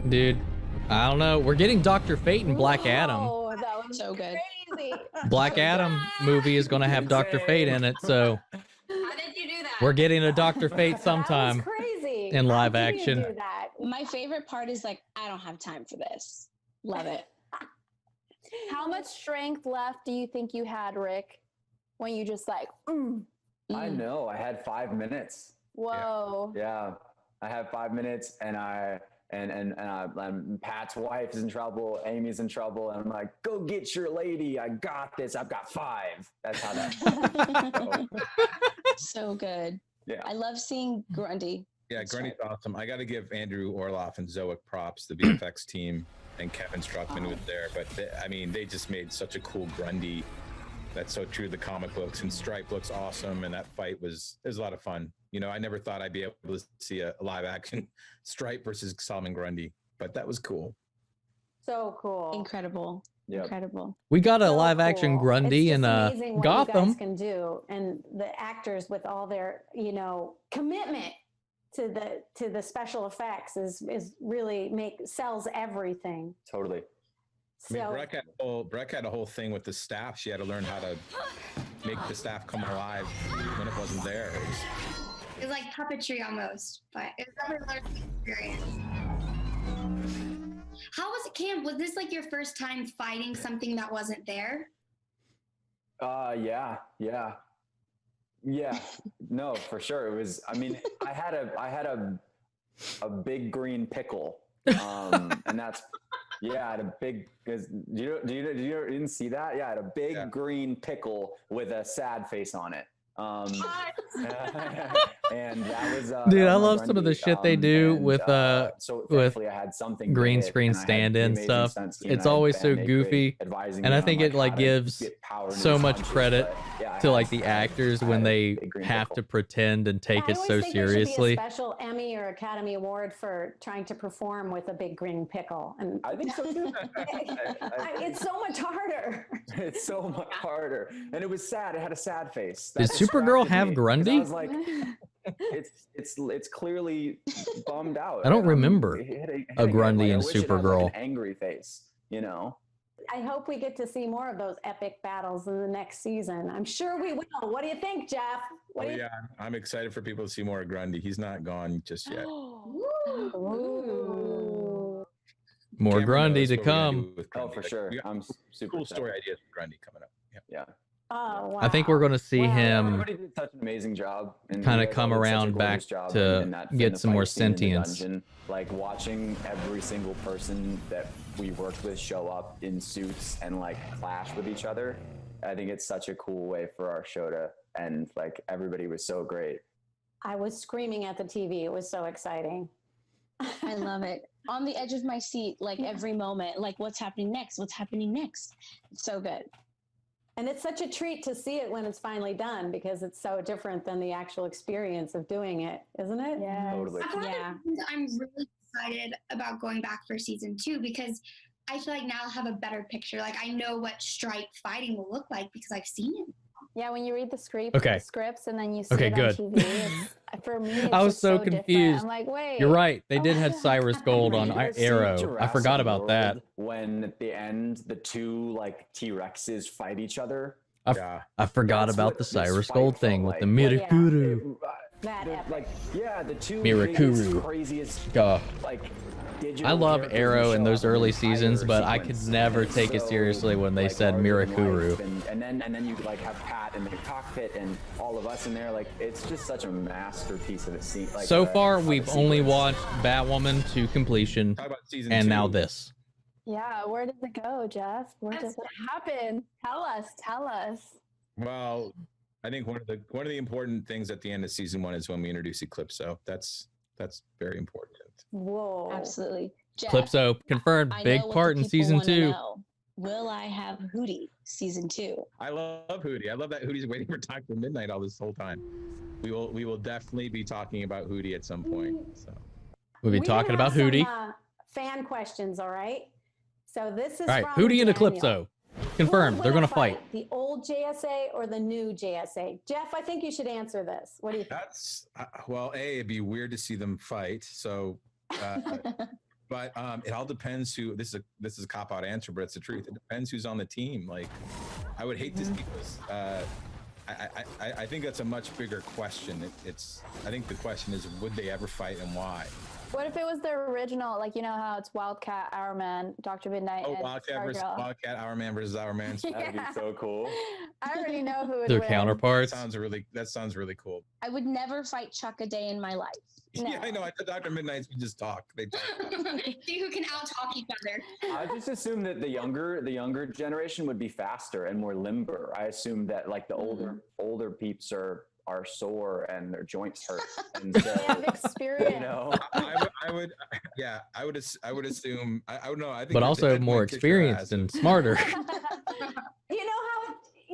Dude, I don't know. We're getting Dr. Fate and Black Adam. Oh, that was So good. crazy. Black Adam movie is going to have Dr. Fate in it, so How did you do that? we're getting a Dr. Fate sometime That was crazy. in live How did you action. do that? My favorite part is like, I don't have time for this. Love it. How much strength left do you think you had, Rick, when you just like, I know. I had 5 minutes. whoa. Yeah, I have 5 minutes, and Pat's wife is in trouble. Amy's in trouble, and I'm like, "Go get your lady. I got this. I've got 5." That's how that. So good. Yeah. I love seeing Grundy. Yeah, Grundy's awesome. I got to give Andrew Orloff and Zoic props, the VFX team, and Kevin Struckman was there. But they just made such a cool Grundy. That's so true to the comic books. And Stripe looks awesome, and that fight it was a lot of fun. You know, I never thought I'd be able to see a live action Stripe versus Solomon Grundy, but that was cool. So cool. Incredible. Incredible. We got a So live action cool. Grundy It's in just amazing what you Gotham. guys can do, and the actors with all their commitment to the special effects is really sells everything. Totally. I mean, So Breck had a whole thing with the staff. She had to learn how to make the staff come alive when it wasn't there. It was like puppetry almost, but it was definitely a learning experience. How was it, Cam? Was this like your first time fighting something that wasn't there? Yeah. No, for sure. It was. I mean, I had a big green pickle, and that's. Yeah, I had a big. You didn't see that? Yeah, I had a big green pickle with a sad face on it. And that was Dude, I that was my love some of the Grundy. shit they do with so with thankfully I had something green to hit, screen and I had the stand-in amazing stuff. stunts team, It's and I had always so Band-Aid goofy, advising and me I on, think it how like to gives get power into so these much punches, credit but, yeah, I to had- like the actors when they have to pretend and take I it always so think there should be seriously. a special Emmy or Academy Award for trying to perform with a big green pickle. And I think so too. It's so much harder. It's so much harder, and it was sad. It had a sad face. Did That Supergirl distracted have me, 'cause Grundy? I was like, it's clearly bummed out. I don't and, remember hitting a it. Grundy Like, I in wish it had, Supergirl. like, an angry face, I hope we get to see more of those epic battles in the next season. I'm sure we will. What do you think, Jeff? What do you I'm excited for people to see more of Grundy. He's not gone just yet. Ooh. More Cameron Grundy knows to what we're gonna come. do with Oh, Grundy. for Like, sure. we got I'm super cool excited. story ideas for Grundy coming up. Yeah. Oh, wow. I think we're going to see him Everybody did such an amazing job, and kind you of guys come all did such a around back glorious job to in that get some more fight scene in the sentience. dungeon. Like watching every single person that we worked with show up in suits and like clash with each other. I think it's such a cool way for our show to end. Like everybody was so great. I was screaming at the TV. It was so exciting. I love it. On the edge of my seat, like every moment, like what's happening next? What's happening next? It's so good. And it's such a treat to see it when it's finally done because it's so different than the actual experience of doing it, isn't it? Yeah. Totally. That's one of the reasons I'm really excited about going back for season 2 because I feel like now I'll have a better picture. Like I know what Stripe fighting will look like because I've seen it. Yeah, when you read the Okay. scripts and then you see Okay, it good. on TV, for me, it's I was just so different. confused. I'm like, wait. You're right. They oh did my have God. Cyrus Gold on You guys see Arrow. I Jurassic forgot about that. World When at the end the two like T-Rexes fight each other. I forgot That's about what the this Cyrus fight Gold felt thing with like. the Like, Mirakuru. The two Mirakuru. biggest, craziest like digital I love characters Arrow in show those up early the entire seasons, but I could sequence. never And it's take it so, seriously when they like, said larger than Mirakuru. life. And then you like have Pat in the cockpit and all of us in there. Like it's just such a masterpiece of a scene. Like, So far, of a we've only sequence. watched Batwoman to completion, Talk about season and 2. now this. Yeah, where did it go, Jeff? Where did it happen? Tell us. Well, I think one of the important things at the end of season 1 is when we introduce Eclipso. That's very important. Whoa. Absolutely. Jeff, Calypso confirmed, I big know what part the in people season wanna 2. know. Will I have Hootie season 2? I love Hootie. I love that Hootie's waiting for Dr. Midnight all this whole time. We will definitely be talking about Hootie at some point. So We'll be We talking have about Hootie. some, fan questions, all right? So this is All right, from Hootie and Daniel. Eclipso. Confirmed. Who They're would going to win a fight. The old JSA or the new JSA? Jeff, I think you should answer this. What do you think? that's well, it'd be weird to see them fight. So, but it all depends who. This is a cop out answer, but it's the truth. It depends who's on the team. Like, I would hate to see this. I think that's a much bigger question. I think the question is, would they ever fight and why? What if it was the original, like you know how it's Wildcat, Hourman, Dr. Midnight, Oh, and Wildcat versus Stargirl? Wildcat, Hourman versus Hourman. That'd be so cool. I already know who would Their win. counterparts. That sounds really cool. I would never fight Chuck a day in my life. Yeah, I know. I thought Dr. Midnight's we just talk. They talk. See who can out-talk each other. I just assume that the younger generation would be faster and more limber. I assume that like the older peeps are sore and their joints hurt. And so, They have experience. you know, I would assume. I don't know. I think But your also dad more might kick your ass. experienced and smarter. You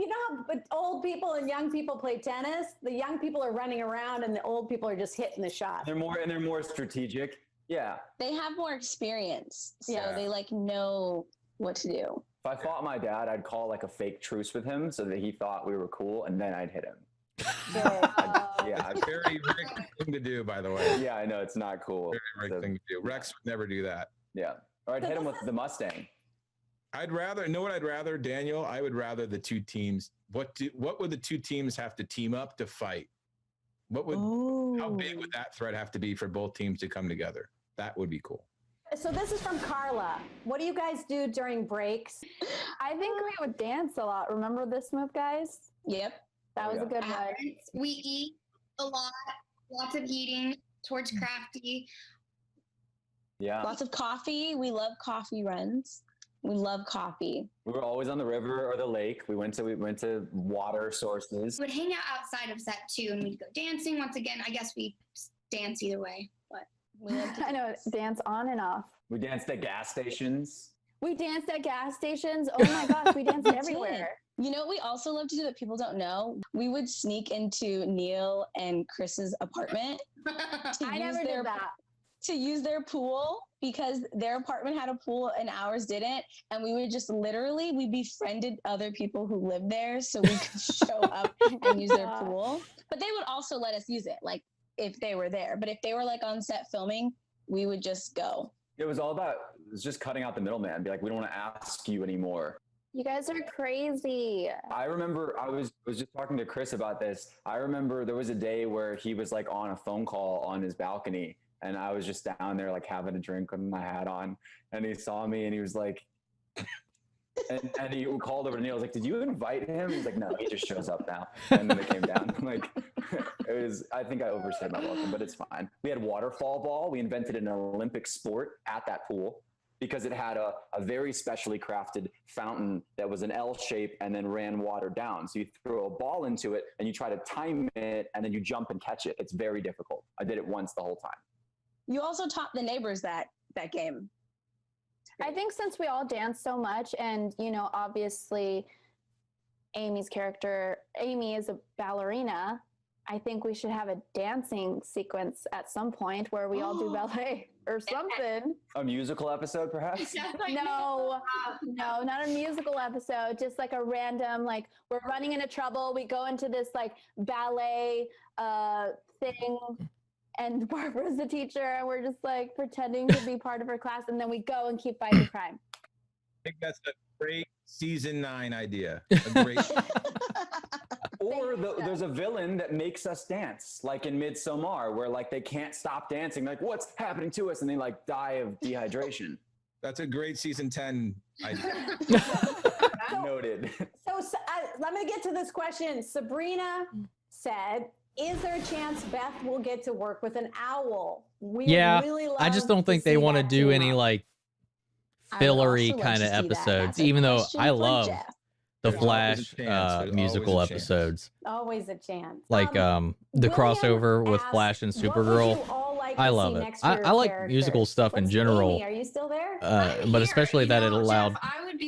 know how old people and young people play tennis? The young people are running around and the old people are just hitting the shot. they're more strategic. Yeah. They have more experience, so Yeah. they like know what to do. If I fought my dad, I'd call like a fake truce with him so that he thought we were cool, and then I'd hit him. Yeah, very Rick thing to do, by the way. Yeah, I know it's not cool. Very Rick thing to do. Rex would never do that. Yeah, or I'd hit him with the Mustang. I'd rather know what I'd rather, Daniel. I would rather the two teams. What would the two teams have to team up to fight? How big would that threat have to be for both teams to come together? That would be cool. So this is from Carla. What do you guys do during breaks? I think we would dance a lot. Remember this move, guys? Yep. That was a good one. We eat a lot, lots of eating towards crafty. Yeah. Lots of coffee. We love coffee runs. We love coffee. We were always on the river or the lake. We went to water sources. We would hang out outside of set too, and we'd go dancing. Once again, I guess we dance either way, but I know, dance on and off. We danced at gas stations. We danced at gas stations. Oh my gosh, we danced everywhere. You know what we also love to do that people don't know? We would sneak into Neil and Chris's apartment. I never did that. To use their pool because their apartment had a pool and ours didn't. And we would just we befriended other people who lived there so we could show up and use their pool. But they would also let us use it, like if they were there. But if they were like on set filming, we would just go. It was just cutting out the middleman. Be like, we don't want to ask you anymore. You guys are crazy. I remember I was just talking to Chris about this. I remember there was a day where he was like on a phone call on his balcony, and I was just down there like having a drink with my hat on, and he saw me and he was like, and he called over to Neil. I was like, "Did you invite him?" He's like, "No, he just shows up now." And then it came down. Like, I think I overstayed my welcome, but it's fine. We had waterfall ball. We invented an Olympic sport at that pool because it had a very specially crafted fountain that was an L shape and then ran water down. So you throw a ball into it and you try to time it and then you jump and catch it. It's very difficult. I did it once the whole time. You also taught the neighbors that game. I think since we all dance so much and, you know, obviously Amy's character, Amy is a ballerina. I think we should have a dancing sequence at some point where we all do ballet or something. A musical episode, perhaps? No, not a musical episode. Just like a random, like we're running into trouble. We go into this like ballet thing. And Barbara's the teacher, and we're just like pretending to be part of her class, and then we go and keep fighting crime. I think that's a great season 9 idea. A great. Or there's a villain that makes us dance, like in Midsommar, where like they can't stop dancing, like what's happening to us, and they like die of dehydration. That's a great season 10 idea. Noted. So let me get to this question. Sabrina said, is there a chance Beth will get to work with an owl? We really love I just don't think they want to do any like fillery kind of episodes, even though I love the Flash musical episodes. Always a chance. Like the crossover with Flash and Supergirl. I love it. I like musical stuff in general. Amy, are you still there? But especially that it allowed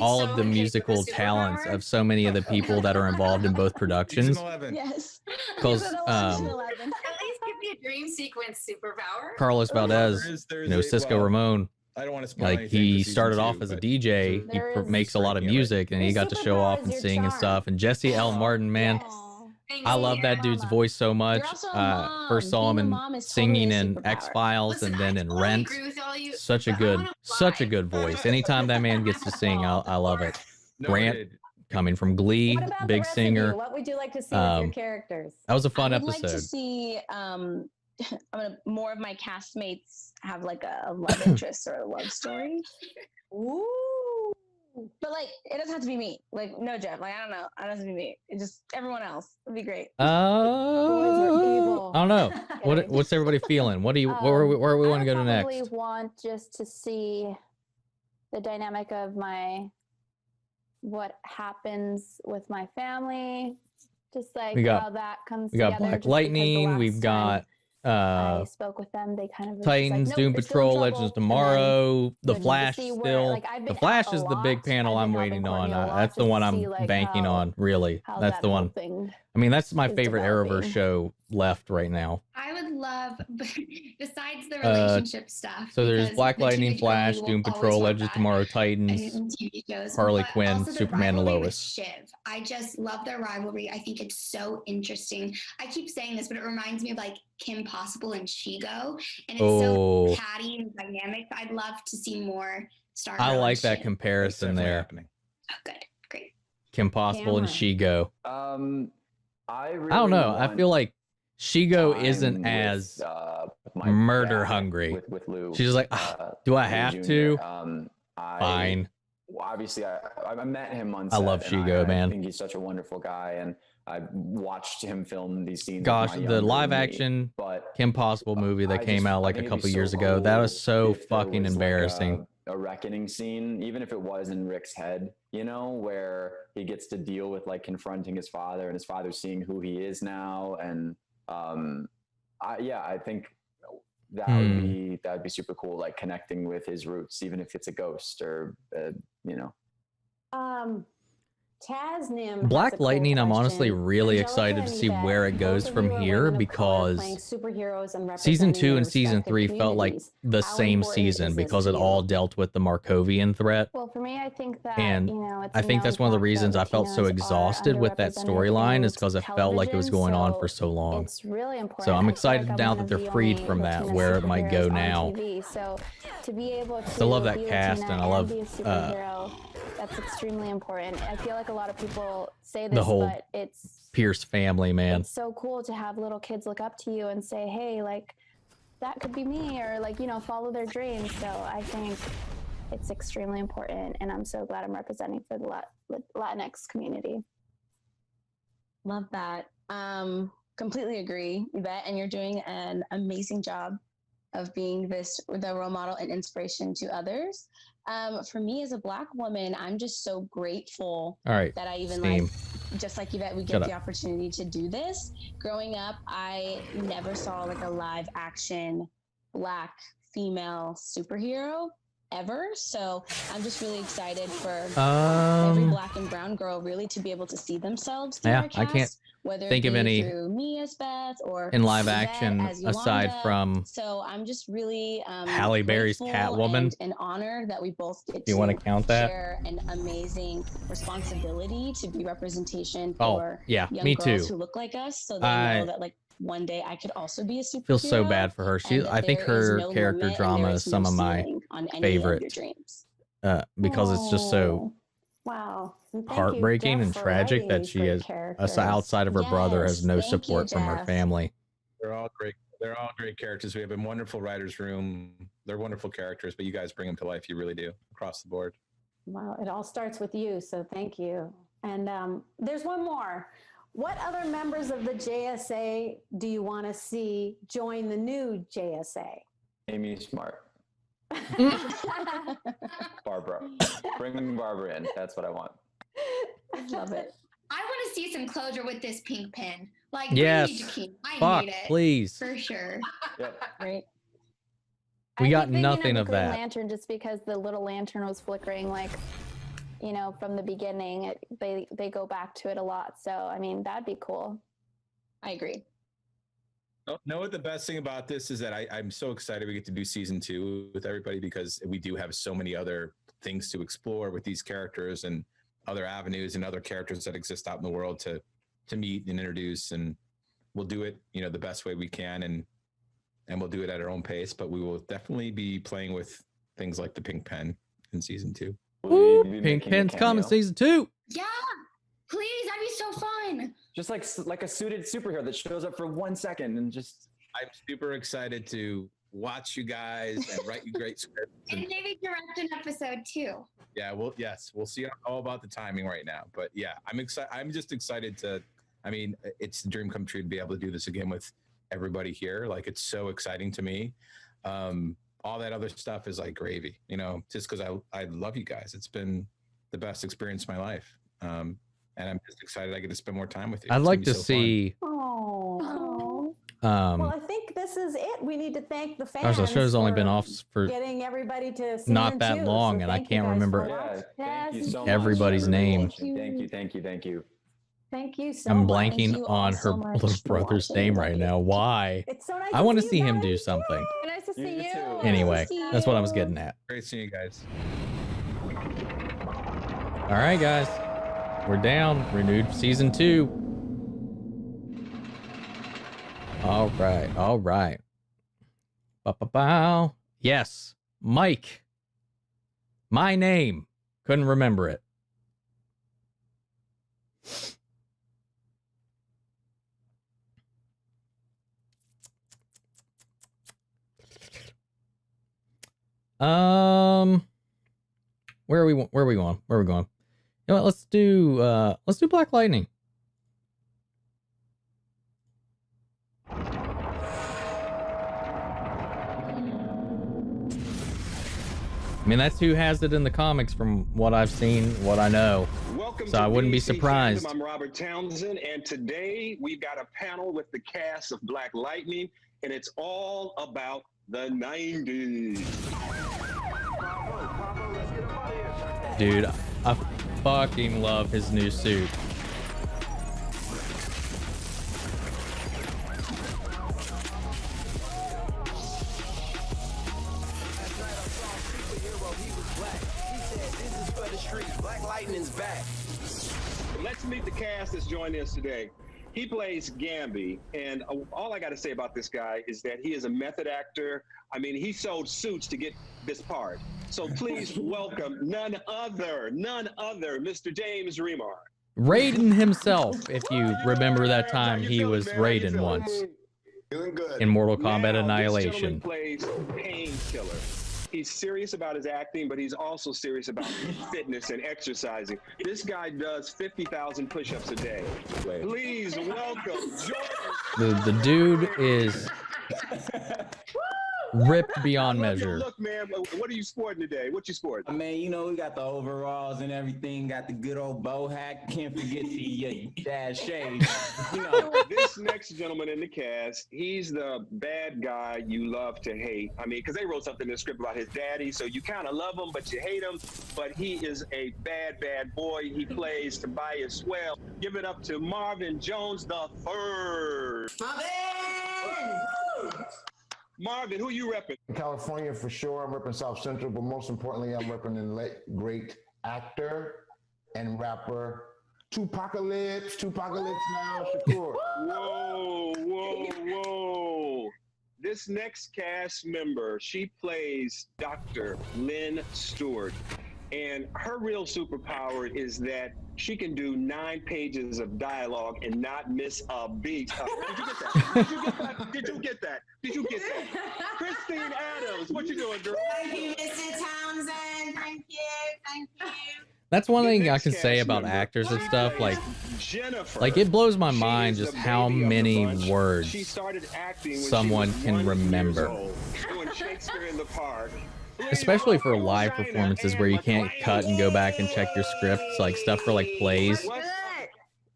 all of the musical talents of so many of the people that are involved in both productions. Yes. Because at least give me a dream sequence superpower. Carlos Valdez, Cisco Ramon. I don't want to spoil like anything he for started season off 2, as a but DJ. He makes a lot of music, and he got to show off and sing and stuff. And Jesse L. Martin, man. I love that dude's voice so much. First saw him in singing in X-Files and then in Rent. Such a good voice. Anytime that man gets to sing, I love it. Grant, coming from Glee, big singer. What would you like to see with your characters? That was a fun I would episode. like to see more of my castmates have like a love interest or a love story. Ooh. But like, it doesn't have to be me. Like, no, Jeff. Like, I don't know. It doesn't have to be me. It's just everyone else. It'd be great. I don't know. What's everybody feeling? Where we want to go to next? I probably want just to see the dynamic of what happens with my family. Just like how that comes together. We got Black Lightning. We've got I spoke with them. They kind of Titans, Doom Patrol, Legends Tomorrow, The Flash still. The Flash is the big panel I'm waiting on. That's the one I'm banking on, really. That's the one. I mean, that's my favorite Arrowverse show left right now. I would love, besides the relationship stuff. So there's because Black the Lightning, teenage Flash, girl, we Doom will always Patrol, want Legends of that Tomorrow, in Titans, TV shows. Harley But Quinn, also the Superman, and rivalry with Lois. Shiv. I just love their rivalry. I think it's so interesting. I keep saying this, but it reminds me of like Kim Possible and Shigo, and it's Oh. so catty and dynamic. I'd love to see more Stargirl. I like and that Shiv. comparison there. Happening. Oh, good, great. Kim Possible and Shigo. I don't know. I feel like Shigo isn't with, as my murder dad, hungry. with Lou. She's like, do I Lou have Jr. to? Well, Fine. obviously, I met him on I set. love and Shigo, man. I think he's such a wonderful guy, and I watched him film these scenes. Gosh, with my the younger live me, action but Kim Possible movie that I came out like think a it'd be couple so years ago, that was cool so if there fucking was, like, embarrassing. a reckoning scene, even if it was in Rick's head, you know, where he gets to deal with like confronting his father and his father seeing who he is now. And I think that would be super cool, like connecting with his roots, even if it's a ghost or you know. Tasnim. Black Lightning, I'm honestly really excited to see where it goes from here, because season 2 and season 3 felt like the same season because it all dealt with the Markovian threat. Well, for me, I think that, And it's I think that's one of the reasons I felt so exhausted with that storyline, is because it felt like it was going on for so long. It's really important. So I'm I feel excited like now one that of they're the freed only from that, Latina where it might go superheroes on now. TV. So to be able to I love that be cast, Latina and I love be a superhero, that's extremely important. I feel like a lot of people say this, the whole but it's Pierce family, man. it's so cool to have little kids look up to you and say, hey, like, that could be me, or like, follow their dreams. So I think it's extremely important, and I'm so glad I'm representing for the Latinx community. Love that. Completely agree, Yvette, and you're doing an amazing job of being the role model and inspiration to others. For me as a Black woman, I'm just so grateful that I even just like Yvette, we get the opportunity to do this. Growing up, I never saw like a live action Black female superhero ever. So I'm just really excited for every Black and brown girl really to be able to see themselves through our cast, I can't whether think it of be any through me as Beth or in live Yvette action as aside Yolanda. from So I'm just really Halle Berry's Catwoman. and honored that we both get You want to count that? share an amazing responsibility to be representation Oh, for yeah, young me girls too. who look like us, so they know that like one day I could also be a superhero. Feel so bad for her. I think her character drama is some of my favorite, because it's just so heartbreaking and tragic that she is outside of her brother has no support from her family. They're all great. They're all great characters. We have a wonderful writer's room. They're wonderful characters, but you guys bring them to life. You really do, across the board. Well, it all starts with you, so thank you. And there's one more. What other members of the JSA do you want to see join the new JSA? Amy Smart. Barbara. Bring Barbara in. That's what I want. I love it. I want to see some closure with this pink pin. Like, Yes. bring me Jakeem. I Fuck, need it. please. For sure. Right. We got think they nothing can have of a Green that. Lantern just because the little lantern was flickering, like, from the beginning. They go back to it a lot. So, I mean, that'd be cool. I agree. Know what the best thing about this is that I'm so excited we get to do season 2 with everybody, because we do have so many other things to explore with these characters and other avenues and other characters that exist out in the world to meet and introduce, and we'll do it, the best way we can, and we'll do it at our own pace, but we will definitely be playing with things like the pink pen in season 2. Ooh, pink pen's coming season 2. Yeah. Please, that'd be so fun. Just like a suited superhero that shows up for 1 second and just. I'm super excited to watch you guys and write you great scripts. And maybe direct an episode too. Yeah, we'll see all about the timing right now. But yeah, I'm excited. I'm just excited to. I mean, it's a dream come true to be able to do this again with everybody here. Like, it's so exciting to me. All that other stuff is like gravy, just because I love you guys. It's been the best experience of my life. And I'm just excited I get to spend more time with you. I'd like to see. Oh. Well, I think this is it. We need to thank the fans. Gosh, the show's only been for off for getting everybody to season not that 2, long, so and I thank you can't guys remember for watching. Thank you so much. everybody's name. Thank you. Thank you so I'm much. blanking on her little brother's name right now. Why? It's so nice I want to see him do something. Nice to see you. Anyway, that's what I was getting at. Great seeing you guys. All right, guys. We're down. Renewed season 2. All right. All right. Ba-ba-bow. Yes. Mike. My name. Couldn't remember it. Where are we going? Where are we going? You know what, let's do Black Lightning. I mean, that's who has it in the comics from what I've seen, what I know. Welcome so I wouldn't be DC surprised. FanDome. I'm Robert Townsend, and today we've got a panel with the cast of Black Lightning, and it's all about the 90s. Dude, I fucking love his new suit. Black Lightning's back. Let's meet the cast that's joining us today. He plays Gamby, and all I got to say about this guy is that he is a method actor. I mean, he sold suits to get this part. So please welcome none other, Mr. James Remar. Raiden himself, if you remember that time he was Raiden once. Feeling good. In Mortal Kombat Now, Annihilation. This gentleman plays Painkiller. He's serious about his acting, but he's also serious about fitness and exercising. This guy does 50,000 push-ups a day. Please welcome Jordan. The dude is ripped beyond measure. Look, man, what are you sporting today? What you sporting? I mean, you know, we got the overalls and everything, got the good old bow hat. Can't forget the dash shades. You know. This next gentleman in the cast, he's the bad guy you love to hate. I mean, because they wrote something in the script about his daddy, so you kind of love him, but you hate him. But he is a bad, bad boy. He plays Tobias Swell. Give it up to Marvin Jones the Third. Marvin, who you repping? California for sure. I'm repping South Central, but most importantly, I'm repping the late great actor and rapper Tupacalypse now, Shakur. Whoa. This next cast member, she plays Dr. Lynn Stewart. And her real superpower is that she can do 9 pages of dialogue and not miss a beat. Did you get that? Christine Adams, what you doing, girl? Thank you, Mr. Townsend. Thank you. That's one thing I can say about actors and stuff. Like it blows my mind just how many words someone can remember. Doing Shakespeare in the Park. Especially for live performances where you can't cut and go back and check your scripts, like stuff for like plays.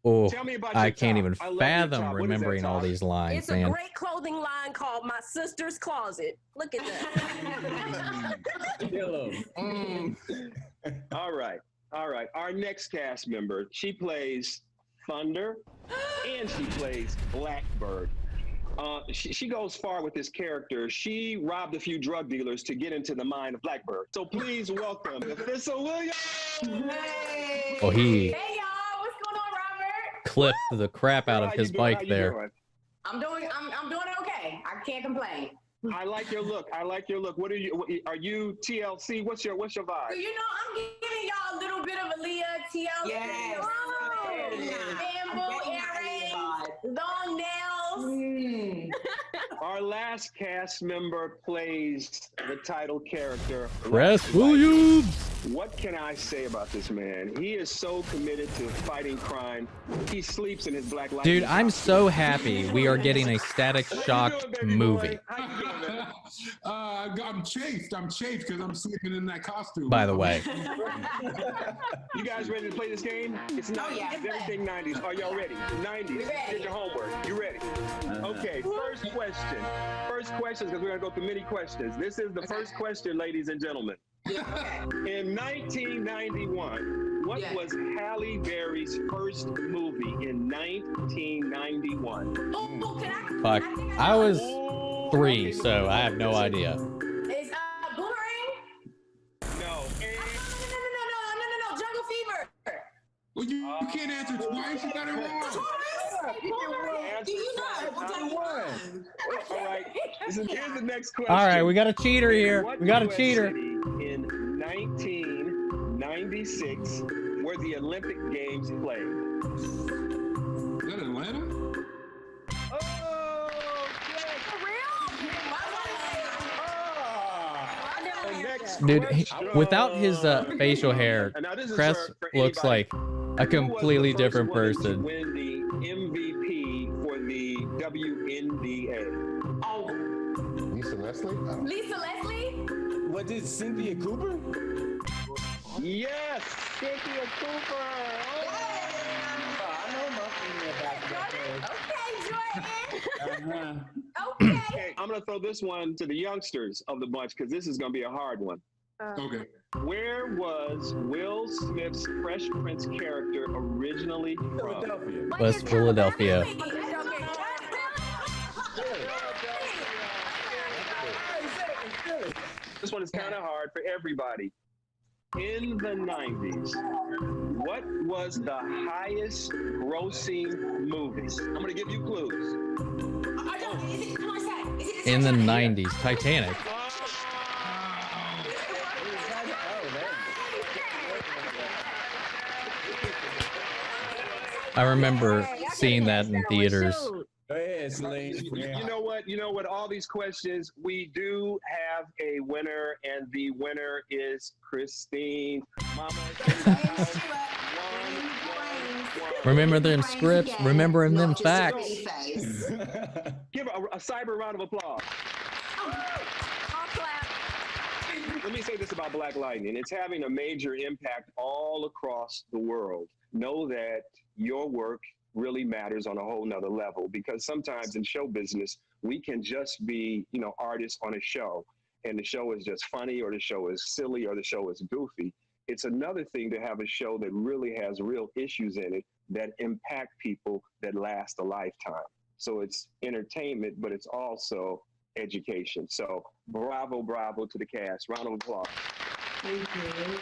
Oh, I can't even fathom remembering all these lines, It's a man. great clothing line called My Sister's Closet. Look at that. All right. Our next cast member, she plays Thunder and she plays Blackbird. She goes far with this character. She robbed a few drug dealers to get into the mind of Blackbird. So please welcome Thistle Williams. Oh, he Hey y'all, what's going on, Robert? clipped the crap out of his mic there. I'm doing okay. I can't complain. I like your look. What are you TLC? What's your vibe? So, you know, I'm giving y'all a little bit of Aaliyah, TLC. Yes. Bamboo earrings, long nails. Our last cast member plays the title character, Cress Williams. What can I say about this man? He is so committed to fighting crime. He sleeps in his Black Lightning. Dude, I'm so happy we are getting a Static Shock movie. I'm chafed because I'm sleeping in that costume. By the way. You guys ready to play this game? It's 90s. It's everything 90s. Are y'all ready? 90s. Did your homework. You ready? Okay, first question. Because we're going to go through many questions. This is the first question, ladies and gentlemen. In 1991, What was Halle Berry's first movie in 1991? Fuck. I was 3, so I have no idea. Is Boomerang? No. No, Jungle Fever. Well, you can't answer twice. You got it wrong. Do you know? All right. Here's the next question. All right, we got a cheater here. What We got a US cheater. city in 1996 were the Olympic Games played? Is that Atlanta? Dude, without his facial hair, Cress looks like a completely different person. Win the MVP for the WNBA. Oh, Lisa Leslie? Lisa Leslie? What is Cynthia Cooper? Yes, Cynthia Cooper. Okay, I'm gonna throw this one to the youngsters of the bunch because this is gonna be a hard one. Okay. Where was Will Smith's Fresh Prince character originally from? Philadelphia. West Philadelphia. This one is kind of hard for everybody. In the 90s, what was the highest grossing movie? I'm gonna give you clues. In the 90s, Titanic. I remember seeing that in theaters. You know what? You know what? All these questions, we do have a winner, and the winner is Christine. Mama. Remember them scripts, remembering them facts. Give a cyber round of applause. Let me say this about Black Lightning. It's having a major impact all across the world. Know that your work really matters on a whole nother level, because sometimes in show business, we can just be, artists on a show, and the show is just funny, or the show is silly, or the show is goofy. It's another thing to have a show that really has real issues in it that impact people that last a lifetime. So it's entertainment, but it's also education. So bravo to the cast. Round of applause. Thank you.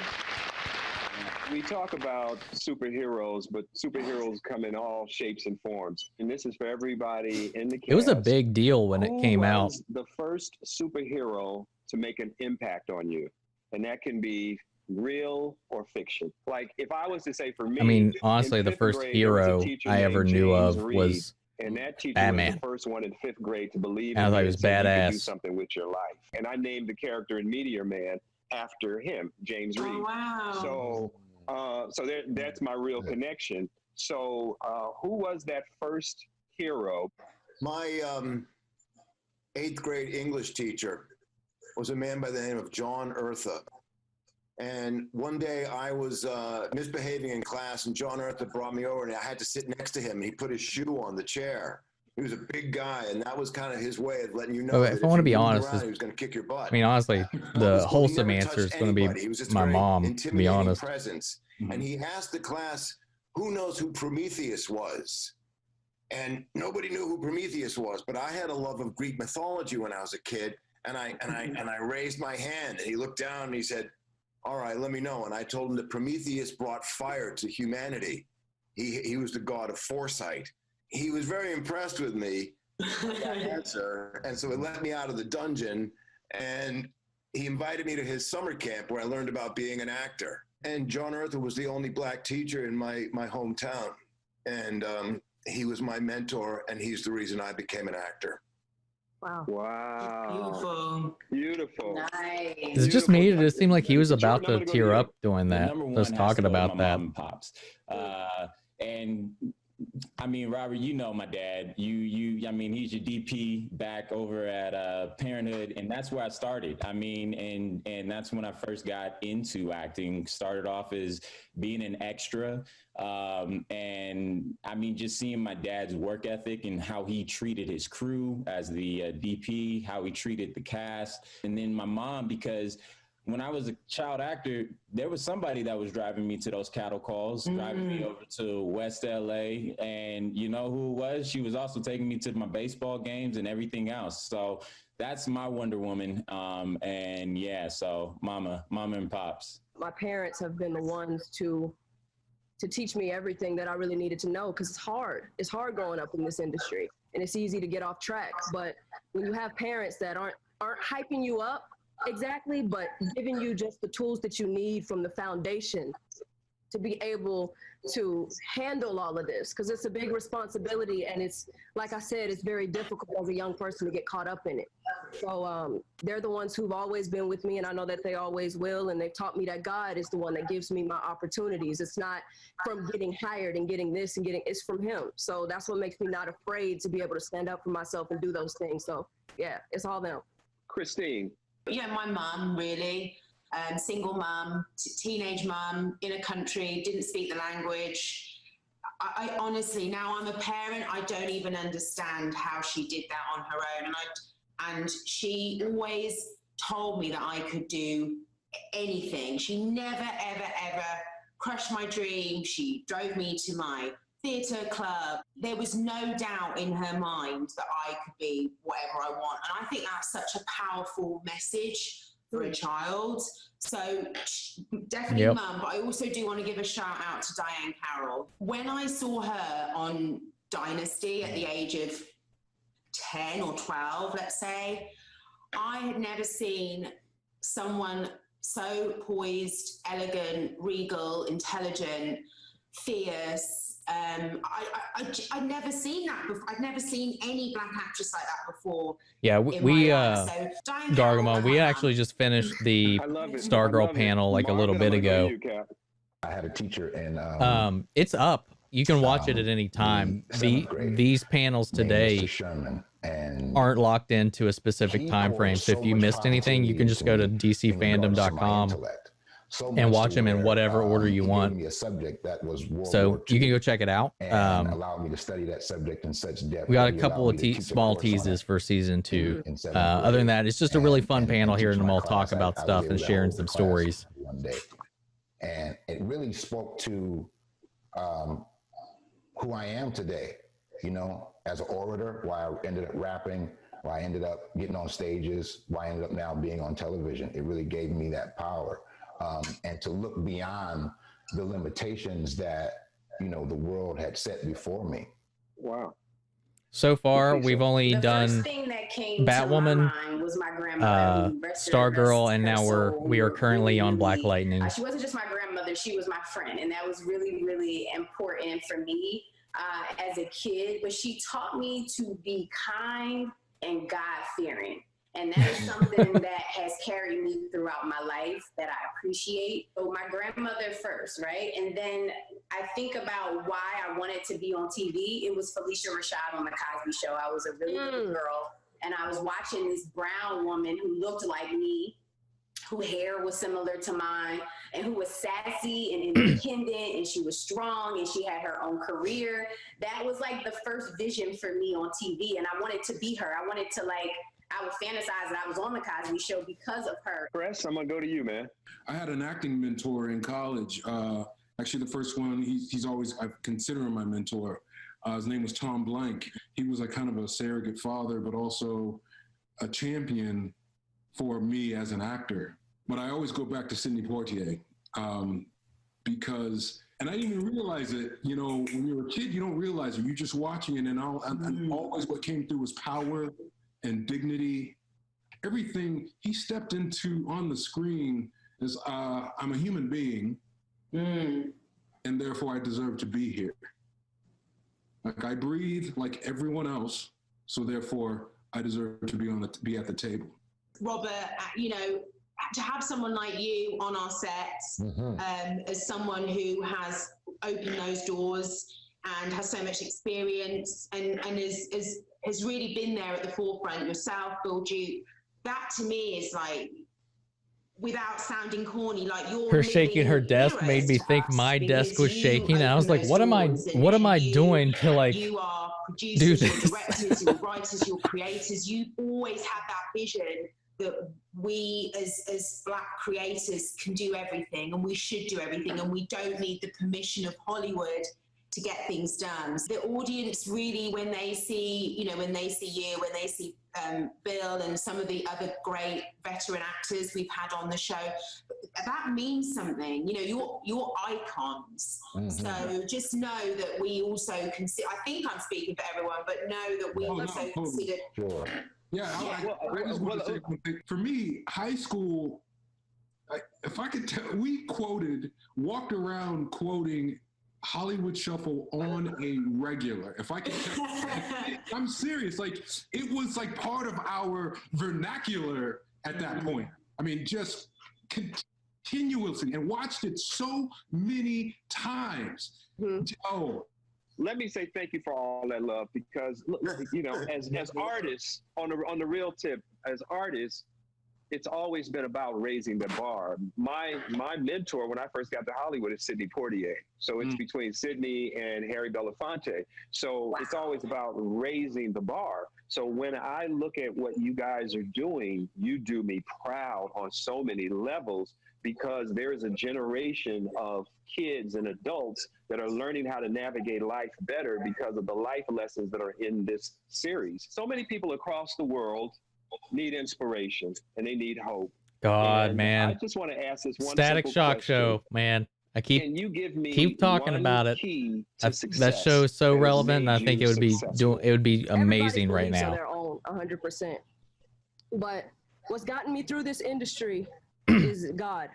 We talk about superheroes, but superheroes come in all shapes and forms. And this is for everybody in the cast. It was a big deal when it came out. The first superhero to make an impact on you. And that can be real or fiction. Like if I was to say for me, I mean, honestly, the first hero I ever knew of was and that teacher Batman. was the first one in 5th grade to believe I in thought he you was and say you can do badass. something with your life. And I named the character in Meteor Man after him, James Reed. Wow. So that's my real connection. So who was that first hero? My 8th grade English teacher was a man by the name of John Eartha. And one day I was misbehaving in class, and John Eartha brought me over, and I had to sit next to him. And he put his shoe on the chair. He was a big guy, and that was kind of his way of letting you know. If I want to be honest, he was going to kick your butt. I mean, honestly, the He wholesome never answer is touched going to be anybody. He was just my very mom, to be intimidating honest. presence. And he asked the class, "Who knows who Prometheus was?" And nobody knew who Prometheus was, but I had a love of Greek mythology when I was a kid, and I raised my hand, and he looked down and he said, "All right, let me know." And I told him that Prometheus brought fire to humanity. He was the god of foresight. He was very impressed with me, that answer, and so it let me out of the dungeon, and he invited me to his summer camp where I learned about being an actor. And John Eartha was the only black teacher in my hometown, and he was my mentor, and he's the reason I became an actor. Wow. Wow. Beautiful. Nice. Is it just me? Did it seem like he was about to tear up doing The that? number one Just has talking to go to about my that. mom and pops. And I mean, Robert, you know my dad. I mean, he's your DP back over at Parenthood, and that's where I started. I mean, and that's when I first got into acting. Started off as being an extra, and I mean, just seeing my dad's work ethic and how he treated his crew as the DP, how he treated the cast, and then my mom, because when I was a child actor, there was somebody that was driving me to those cattle calls, driving me over to West LA. And you know who it was? She was also taking me to my baseball games and everything else. So that's my Wonder Woman. And yeah, so mama and pops. My parents have been the ones to teach me everything that I really needed to know, because it's hard. It's hard growing up in this industry, and it's easy to get off track. But when you have parents that aren't hyping you up exactly, but giving you just the tools that you need from the foundation to be able to handle all of this, because it's a big responsibility, and it's, like I said, it's very difficult as a young person to get caught up in it. So they're the ones who've always been with me, and I know that they always will, and they've taught me that God is the one that gives me my opportunities. It's not from getting hired and getting this and getting, it's from him. So that's what makes me not afraid to be able to stand up for myself and do those things. So yeah, it's all them. Christine. Yeah, my mum, really. Single mum, teenage mum, in a country, didn't speak the language. I honestly, now I'm a parent, I don't even understand how she did that on her own. And she always told me that I could do anything. She never, ever, ever crushed my dream. She drove me to my theatre club. There was no doubt in her mind that I could be whatever I want. And I think that's such a powerful message for a child. So definitely mum, but I also do want to give a shout out to Diane Carroll. When I saw her on Dynasty at the age of 10 or 12, let's say, I had never seen someone so poised, elegant, regal, intelligent, fierce. I'd never seen that before. I'd never seen any Black actress like that before. Yeah, we Gargamon, we actually just finished the Stargirl panel like a little bit ago. I had a teacher and it's up. You can watch it at any time. These panels today aren't locked into a specific time frame. So if you missed anything, you can just go to DCFanDome.com and watch them in whatever order you want. So you can go check it out. Allowed me to study that subject in such depth. We got a couple of small teases for season 2. Other than that, it's just a really fun panel hearing them all talk about stuff and sharing some stories. One day, and it really spoke to who I am today. You know, as an orator, why I ended up rapping, why I ended up getting on stages, why I ended up now being on television. It really gave me that power. And to look beyond the limitations that, you know, the world had set before me. Wow. So far, we've only done Batwoman, Stargirl, and now we are currently on Black Lightning. She wasn't just my grandmother, she was my friend. And that was really, really important for me as a kid. But she taught me to be kind and God-fearing. And that is something that has carried me throughout my life that I appreciate. So my grandmother first, right? And then I think about why I wanted to be on TV. It was Felicia Rashad on The Cosby Show. I was a really little girl, and I was watching this brown woman who looked like me, whose hair was similar to mine, and who was sassy and independent, and she was strong, and she had her own career. That was like the first vision for me on TV, and I wanted to be her. I wanted to I would fantasize that I was on The Cosby Show because of her. Chris, I'm going to go to you, man. I had an acting mentor in college. Actually, the first one, he's always, I consider him my mentor. His name was Tom Blank. He was like kind of a surrogate father, but also a champion for me as an actor. But I always go back to Sidney Poitier because, and I didn't even realize it, you know, when you're a kid, you don't realize it. You're just watching it, and always what came through was power and dignity. Everything he stepped into on the screen is, I'm a human being, and therefore I deserve to be here. Like I breathe like everyone else, so therefore I deserve to be at the table. Robert, you know, to have someone like you on our sets, as someone who has opened those doors and has so much experience and has really been there at the forefront, yourself, Bill Duke, that to me is like, without sounding corny, like her shaking her desk made me think my desk was shaking, and I was like, what am I doing to like you are do producers, this? you're directors, you're writers, you're creators, you always have that vision that we as Black creators can do everything, and we should do everything, and we don't need the permission of Hollywood to get things done. The audience really, when they see you, when they see Bill and some of the other great veteran actors we've had on the show, that means something. You're icons. So just know that we also consider, I think I'm speaking for everyone, but know that we also consider. Sure. Yeah, I just want to say one thing. For me, high school, if I could tell, we walked around quoting Hollywood Shuffle on a regular. If I could tell, I'm serious. Like, it was like part of our vernacular at that point. I mean, just continuously, and watched it so many times. Oh. Let me say thank you for all that love, because as artists, on the real tip, as artists, it's always been about raising the bar. My mentor when I first got to Hollywood is Sidney Poitier. So it's between Sidney and Harry Belafonte. So it's always about raising the bar. So when I look at what you guys are doing, you do me proud on so many levels, because there is a generation of kids and adults that are learning how to navigate life better because of the life lessons that are in this series. So many people across the world need inspiration and they need hope. God, and man. I just want to ask this one Static simple Shock question. Show, man. I keep Can you give me keep talking one about it. key to That success show is so that has relevant, and I made think you it would be successful? amazing right Everybody believes on now. their own 100%. But what's gotten me through this industry is God.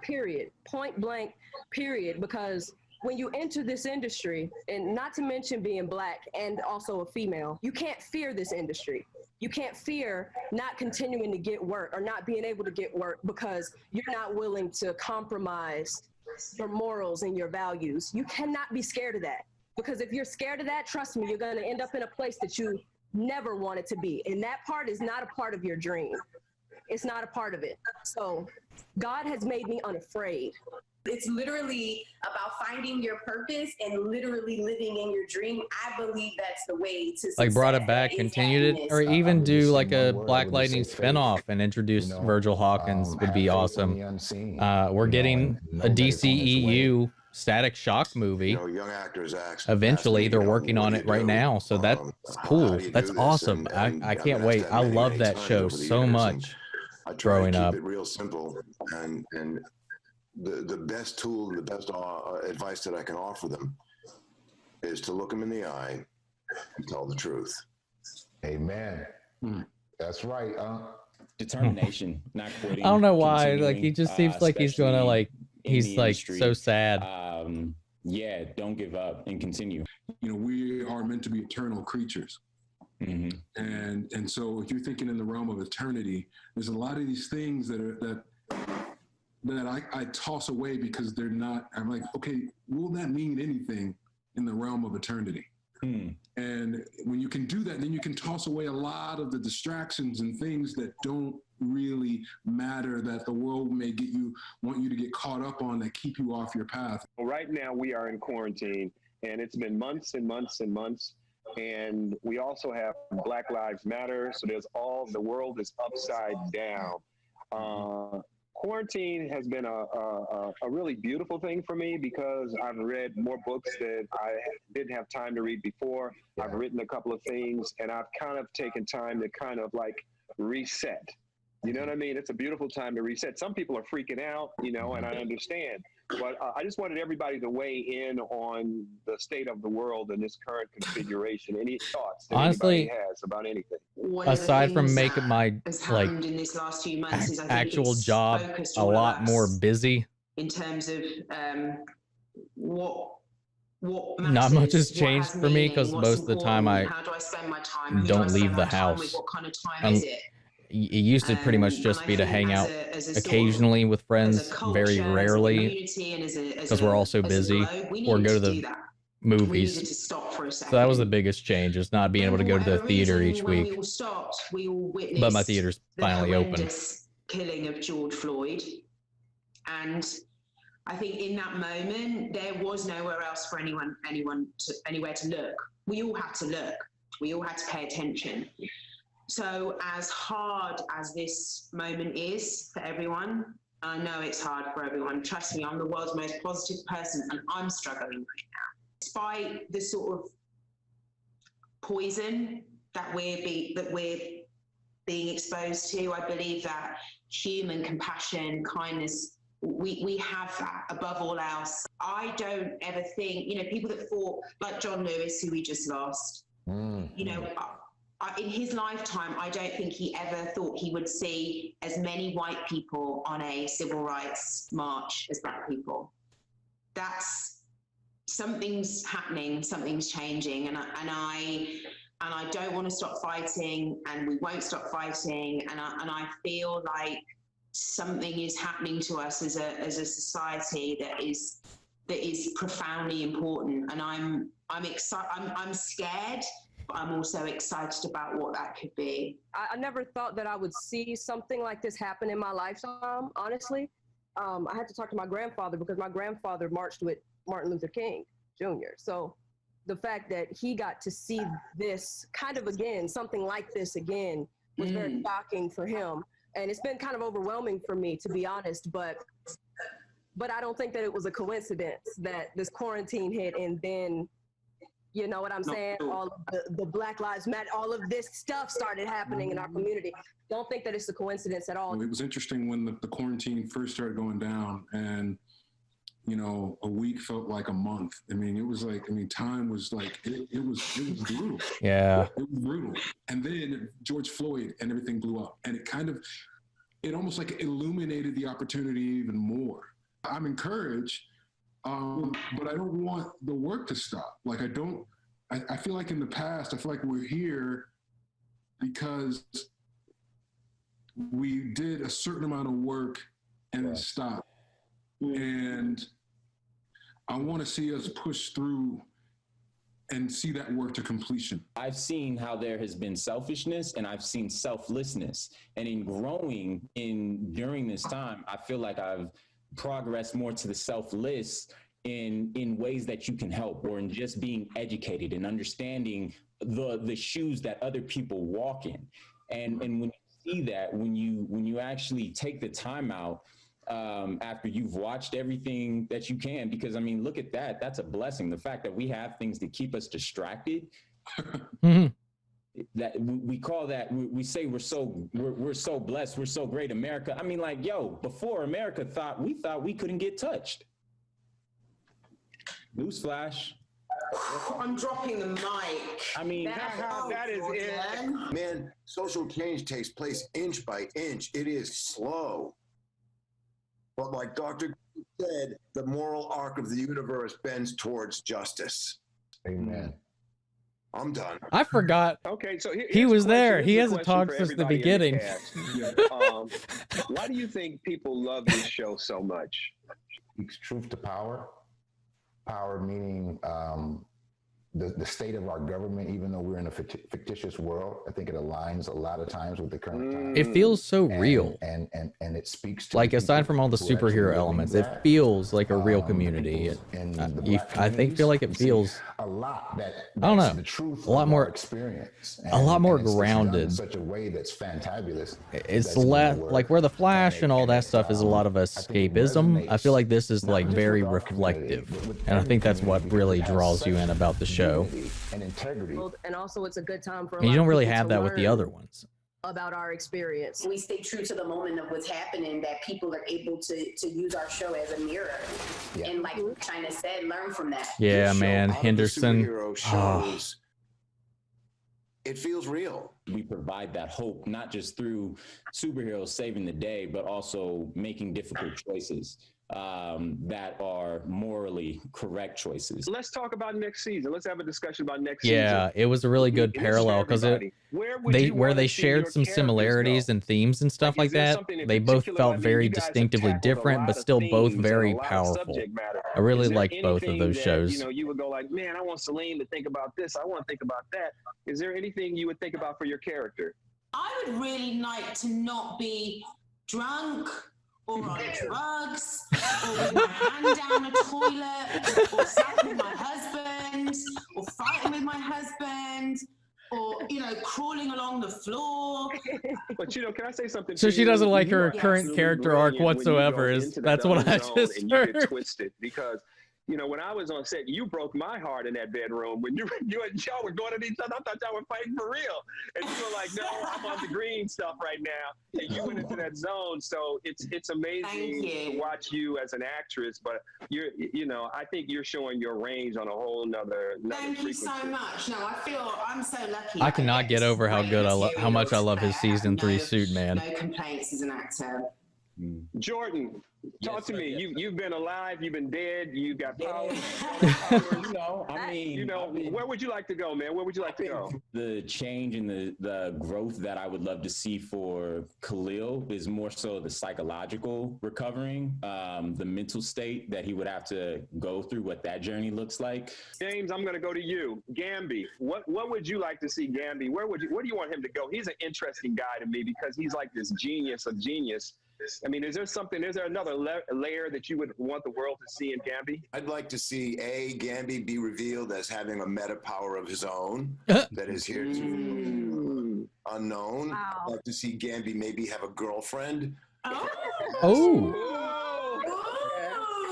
Period. Point blank, period. Because when you enter this industry, and not to mention being Black and also a female, you can't fear this industry. You can't fear not continuing to get work or not being able to get work because you're not willing to compromise your morals and your values. You cannot be scared of that, because if you're scared of that, trust me, you're going to end up in a place that you never wanted to be. And that part is not a part of your dream. It's not a part of it. So God has made me unafraid. It's literally about finding your purpose and literally living in your dream. I believe that's the way to success. Like, brought it back, continued it, or even do like a Black Lightning spinoff and introduce Virgil Hawkins would be awesome. We're getting a DCEU Static Shock movie. Young actors Eventually, they're working on it right now, so that's cool. That's awesome. I can't wait. I love that show so much. I try growing to keep up. it real simple, and the best tool, the best advice that I can offer them is to look them in the eye and tell the truth. Amen. That's right. Determination, not quitting. I don't know why. Like, he just seems like he's gonna he's like so sad. Yeah, don't give up and continue. We are meant to be eternal creatures. And so if you're thinking in the realm of eternity, there's a lot of these things that I toss away because they're not. I'm like, okay, will that mean anything in the realm of eternity? And when you can do that, then you can toss away a lot of the distractions and things that don't really matter, that the world may want you to get caught up on, that keep you off your path. Well, right now we are in quarantine, and it's been months and months and months. And we also have Black Lives Matter. So the world is upside down. Quarantine has been a really beautiful thing for me, because I've read more books that I didn't have time to read before. I've written a couple of things, and I've kind of taken time to kind of like reset. You know what I mean? It's a beautiful time to reset. Some people are freaking out, and I understand. But I just wanted everybody to weigh in on the state of the world in this current configuration. Any thoughts that Honestly, anybody has about anything? Aside from making my like in this last few months is I think actual it's job focused a all of lot us more busy, in terms of what not much has changed for me, because what's most of the time I how do I spend my time? Who do I don't spend leave the my time with? house. What kind of time is it? It used to pretty much just be to hang out occasionally with friends, very rarely, because we're all so busy, or go to the movies. So that was the biggest change, is not being able to go to the theater each week. But my theater's finally open. Killing of George Floyd, and I think in that moment there was nowhere else for anywhere to look. We all had to look. We all had to pay attention. So as hard as this moment is for everyone, I know it's hard for everyone. Trust me, I'm the world's most positive person and I'm struggling right now. Despite the sort of poison that we're being exposed to, I believe that human compassion, kindness, we have that above all else. I don't ever think, you know, people that fought, like John Lewis, who we just lost, you know, in his lifetime, I don't think he ever thought he would see as many white people on a civil rights march as black people. That's, something's happening, something's changing, and I don't want to stop fighting, and we won't stop fighting, and I feel like something is happening to us as a society that is profoundly important, and I'm excited. I'm scared, but I'm also excited about what that could be. I never thought that I would see something like this happen in my lifetime, honestly. I had to talk to my grandfather because my grandfather marched with Martin Luther King Jr. So the fact that he got to see this kind of again, something like this again, was very shocking for him. And it's been kind of overwhelming for me, to be honest, but I don't think that it was a coincidence that this quarantine hit and then, you know what I'm saying? All of the Black Lives Matter, all of this stuff started happening in our community. Don't think that it's a coincidence at all. It was interesting when the quarantine first started going down, and, you know, a week felt like a month. I mean, it was like, time was like, it was brutal. Yeah. It was brutal. And then George Floyd and everything blew up, and it almost like illuminated the opportunity even more. I'm encouraged, but I don't want the work to stop. Like, I feel like in the past, I feel like we're here because we did a certain amount of work and then stopped. And I want to see us push through and see that work to completion. I've seen how there has been selfishness and I've seen selflessness. And in growing during this time, I feel like I've progressed more to the selfless in ways that you can help, or in just being educated and understanding the shoes that other people walk in. And when you see that, when you actually take the time out after you've watched everything that you can, because I mean, look at that. That's a blessing. The fact that we have things to keep us distracted. That we call that, we say we're so blessed, we're so great, America. I mean, like, yo, before America we thought we couldn't get touched. Newsflash. I'm dropping the mic. I mean, that is it. Man, social change takes place inch by inch. It is slow. But like Dr. said, the moral arc of the universe bends towards justice. Amen. I'm done. I forgot. Okay, so he was there. He Here's a hasn't question talked for since the everybody in beginning. cast. Why do you think people love this show so much? Speaks truth to power. Power meaning the state of our government, even though we're in a fictitious world, I think it aligns a lot of times with the current time. It feels so real. And it speaks to like, aside from all the superhero elements, it feels like a real community. I feel like it feels a lot that I don't know, the truth a lot of more our experience, a lot more it's done in grounded. such a way that's fantabulous. It's less like where the Flash and all that stuff is a lot of escapism. I feel like this is like very reflective, and I think that's what really draws you in about the show. And integrity. And also, it's a good time for. And you don't really have that with the other ones. About our experience. We stay true to the moment of what's happening, that people are able to use our show as a mirror. Yeah. And like China said, learn from that. Yeah, man, Henderson. Superhero shows, it feels real. We provide that hope, not just through superheroes saving the day, but also making difficult choices that are morally correct choices. Let's talk about next season. Let's have a discussion about next season. Yeah, it was a really good parallel because they shared some similarities and themes and stuff like that. They both felt very distinctively different, but still both very powerful. I really liked both of those shows. You know, you would go like, man, I want Celine to think about this. I want to think about that. Is there anything you would think about for your character? I would really like to not be drunk or on drugs, or with my hand down a toilet, or fighting with my husband, or fighting with my husband, or crawling along the floor. But can I say something? So to she you? doesn't like You her are current absolutely character arc brilliant when you go whatsoever. into the That's what I zone just and you get heard. twisted because. When I was on set, you broke my heart in that bedroom. When you and y'all were going at each other, I thought y'all were fighting for real. And you were like, no, I'm on the green stuff right now. And you went into that zone. So it's amazing to watch you as an actress. But I think you're showing your range on a whole nother Thank you so much. No, I feel I'm so lucky. I cannot get over how good how much I love his season 3 suit, man. No complaints as an actor. Jordan, talk to me. You've been alive, you've been dead, you got power. Where would you like to go, man? Where would you like to go? The change and the growth that I would love to see for Khalil is more so the psychological recovering, the mental state that he would have to go through, what that journey looks like. James, I'm going to go to you. Gambi, what would you like to see Gambi? Where do you want him to go? He's an interesting guy to me because he's like this genius of genius. I mean, is there another layer that you would want the world to see in Gambi? I'd like to see Gambi be revealed as having a meta power of his own that is here to unknown. I'd like to see Gambi maybe have a girlfriend. Oh.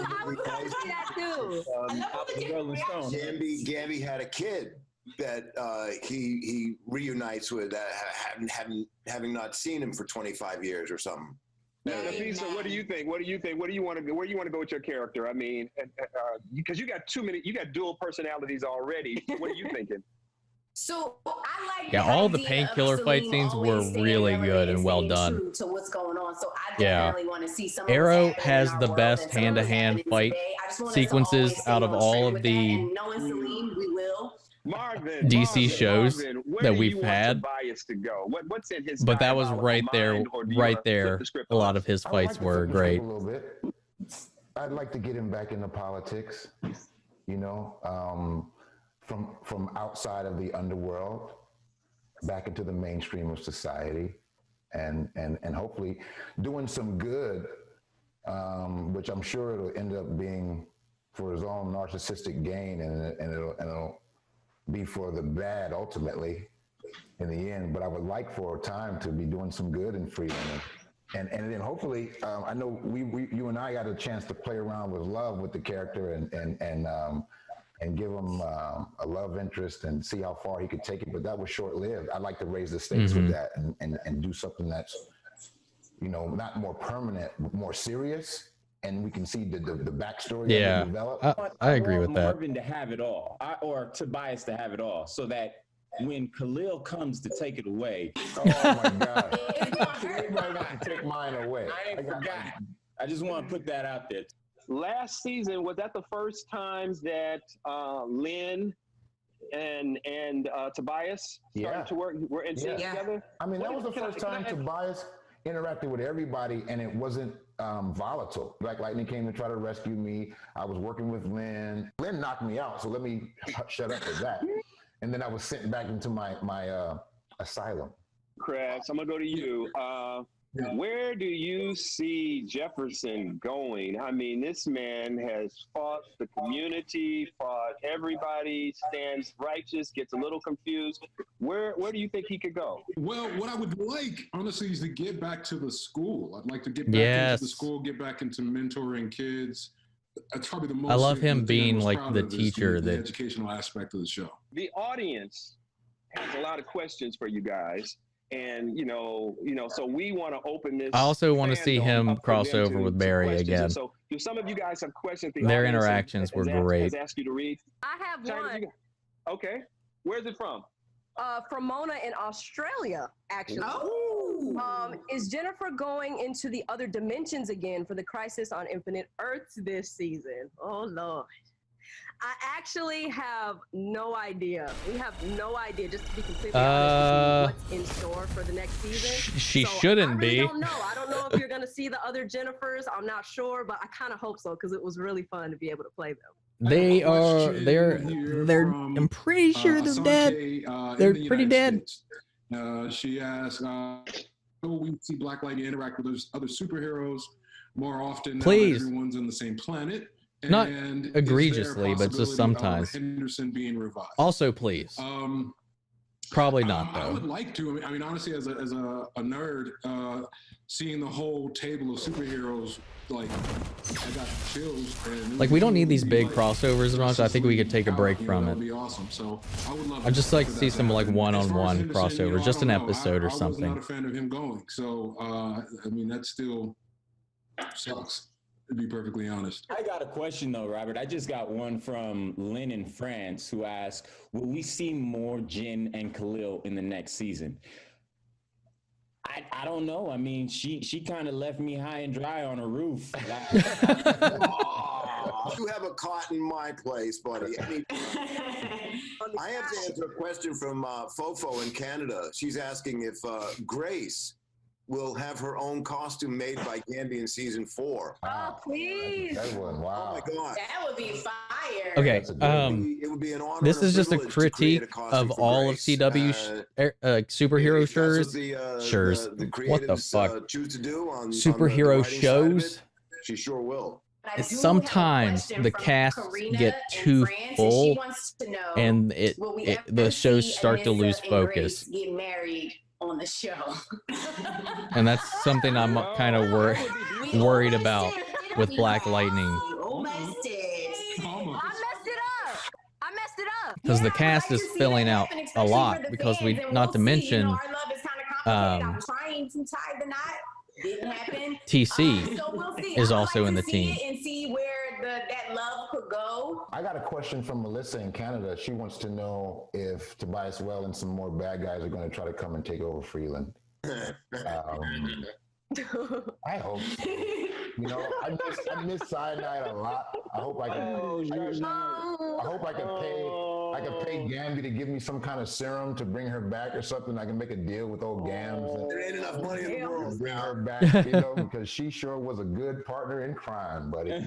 I would like to see that too. Gambi had a kid that he reunites with, having not seen him for 25 years or something. Nafisa, what do you think? What do you think? Where do you want to go with your character? I mean, because you got dual personalities already. What are you thinking? So I like all the painkiller fight scenes were really good and well done. To what's going on. So I definitely want to see some Arrow has the best hand-to-hand fight sequences out of all of the DC shows that we've had. What's in his but that was right there. A lot of his fights were great. A little bit. I'd like to get him back into politics, from outside of the underworld, back into the mainstream of society, and hopefully doing some good, which I'm sure it'll end up being for his own narcissistic gain, and it'll be for the bad ultimately in the end. But I would like for a time to be doing some good in freedom, and then hopefully I know you and I got a chance to play around with love with the character and give him a love interest and see how far he could take it. But that was short lived. I'd like to raise the stakes with that and do something that's not more permanent, but more serious. And we can see the backstory that develop. I agree with that. Marvin to have it all, or Tobias to have it all, so that when Khalil comes to take it away, oh my God, you might want to take mine away. I ain't forgot. I just want to put that out there. Last season, was that the first times that Lynn and Tobias started to work? Were in scene together? I mean, that was the first time Tobias interacted with everybody, and it wasn't volatile. Black Lightning came to try to rescue me. I was working with Lynn. Lynn knocked me out, so let me shut up for that. And then I was sent back into my asylum. Krabs, I'm gonna go to you. Where do you see Jefferson going? I mean, this man has fought the community, fought everybody, stands righteous, gets a little confused. Where do you think he could go? Well, what I would like, honestly, is to get back to the school. I'd like to get back into the school, get back into mentoring kids. That's probably the most. I love him being like the teacher, the educational aspect of the show. The audience has a lot of questions for you guys. And so we want to open this. I also want to see him cross over with Barry again. So, do some of you guys have questions? Their interactions were great. Ask you to read. I have one. Okay, where's it from? From Mona in Australia, actually. Oh. Is Jennifer going into the other dimensions again for the Crisis on Infinite Earths this season? Oh Lord. I actually have no idea. We have no idea, just to be completely honest, what's in store for the next season. She shouldn't be. I don't know. I don't know if you're going to see the other Jennifers. I'm not sure, but I kind of hope so because it was really fun to be able to play them. They're I'm pretty sure they're dead. They're pretty dead. She asked, we see Black Lightning interact with those other superheroes more often now that everyone's on the same planet. Not egregiously, but just sometimes. Henderson being revived. Also, please. Probably not I though. would like to. I mean, honestly, as a nerd, seeing the whole table of superheroes, like I got chills. And Like we don't need these big like crossovers as much. I think we could take a break from That it. would be awesome. So I would love. I'd just like to see some like happen. As far as one-on-one Henderson, crossovers, just I an don't know. episode or I was not something. a fan of him going. So I mean, that still sucks. To be perfectly honest. I got a question though, Robert. I just got one from Lynn in France who asked, will we see more Jin and Khalil in the next season? I don't know. I mean, she kind of left me high and dry on a roof. You have a cot in my place, buddy. I mean, I have to answer a question from Fofo in Canada. She's asking if Grace will have her own costume made by Gambi in season 4. Oh, please. That one, wow. Oh my God. That would be fire. Okay, It would be an honor. this and is just a privilege to create critique costume of for all of Grace. CW superhero That's shows. what the What the creatives, fuck? choose to do on Superhero on the writing side of shows. it. She sure will. Sometimes the cast get too full, and the shows start to lose focus. Get married on the show. And that's something I'm kind of worried about with Black Lightning, Almost did. I messed it up. because the cast is filling out a lot. Because not to mention, I'm trying to tie the knot. Didn't happen. TC So we'll see. is I would also like in to the see team. it and see where that love could go. I got a question from Melissa in Canada. She wants to know if Tobias Well and some more bad guys are going to try to come and take over Freeland. I hope so. You know, I miss Cyanide a lot. I hope I can. I hope I can pay Gambi to give me some kind of serum to bring her back or something. I can make a deal with old Gams. There ain't enough money in the world. Bring her back, you know, because she sure was a good partner in crime, buddy.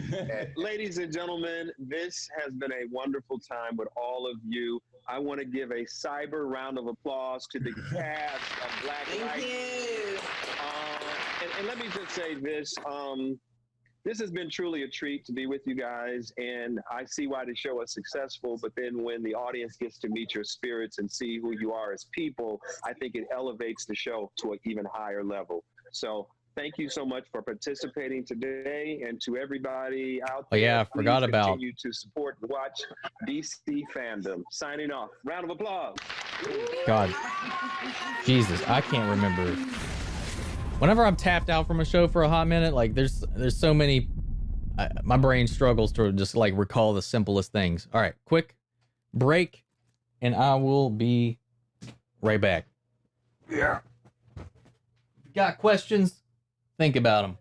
Ladies and gentlemen, this has been a wonderful time with all of you. I want to give a cyber round of applause to the cast of Black Lightning. And let me just say this. This has been truly a treat to be with you guys, and I see why the show is successful, but then when the audience gets to meet your spirits and see who you are as people, I think it elevates the show to an even higher level. So thank you so much for participating today, and to everybody out there. Oh yeah, I forgot please about. continue to support and watch DC FanDome. Signing off. Round of applause. God, Jesus, I can't remember. Whenever I'm tapped out from a show for a hot minute, like there's so many, my brain struggles to just like recall the simplest things. All right, quick break, and I will be right back. Yeah. Got questions? Think about them.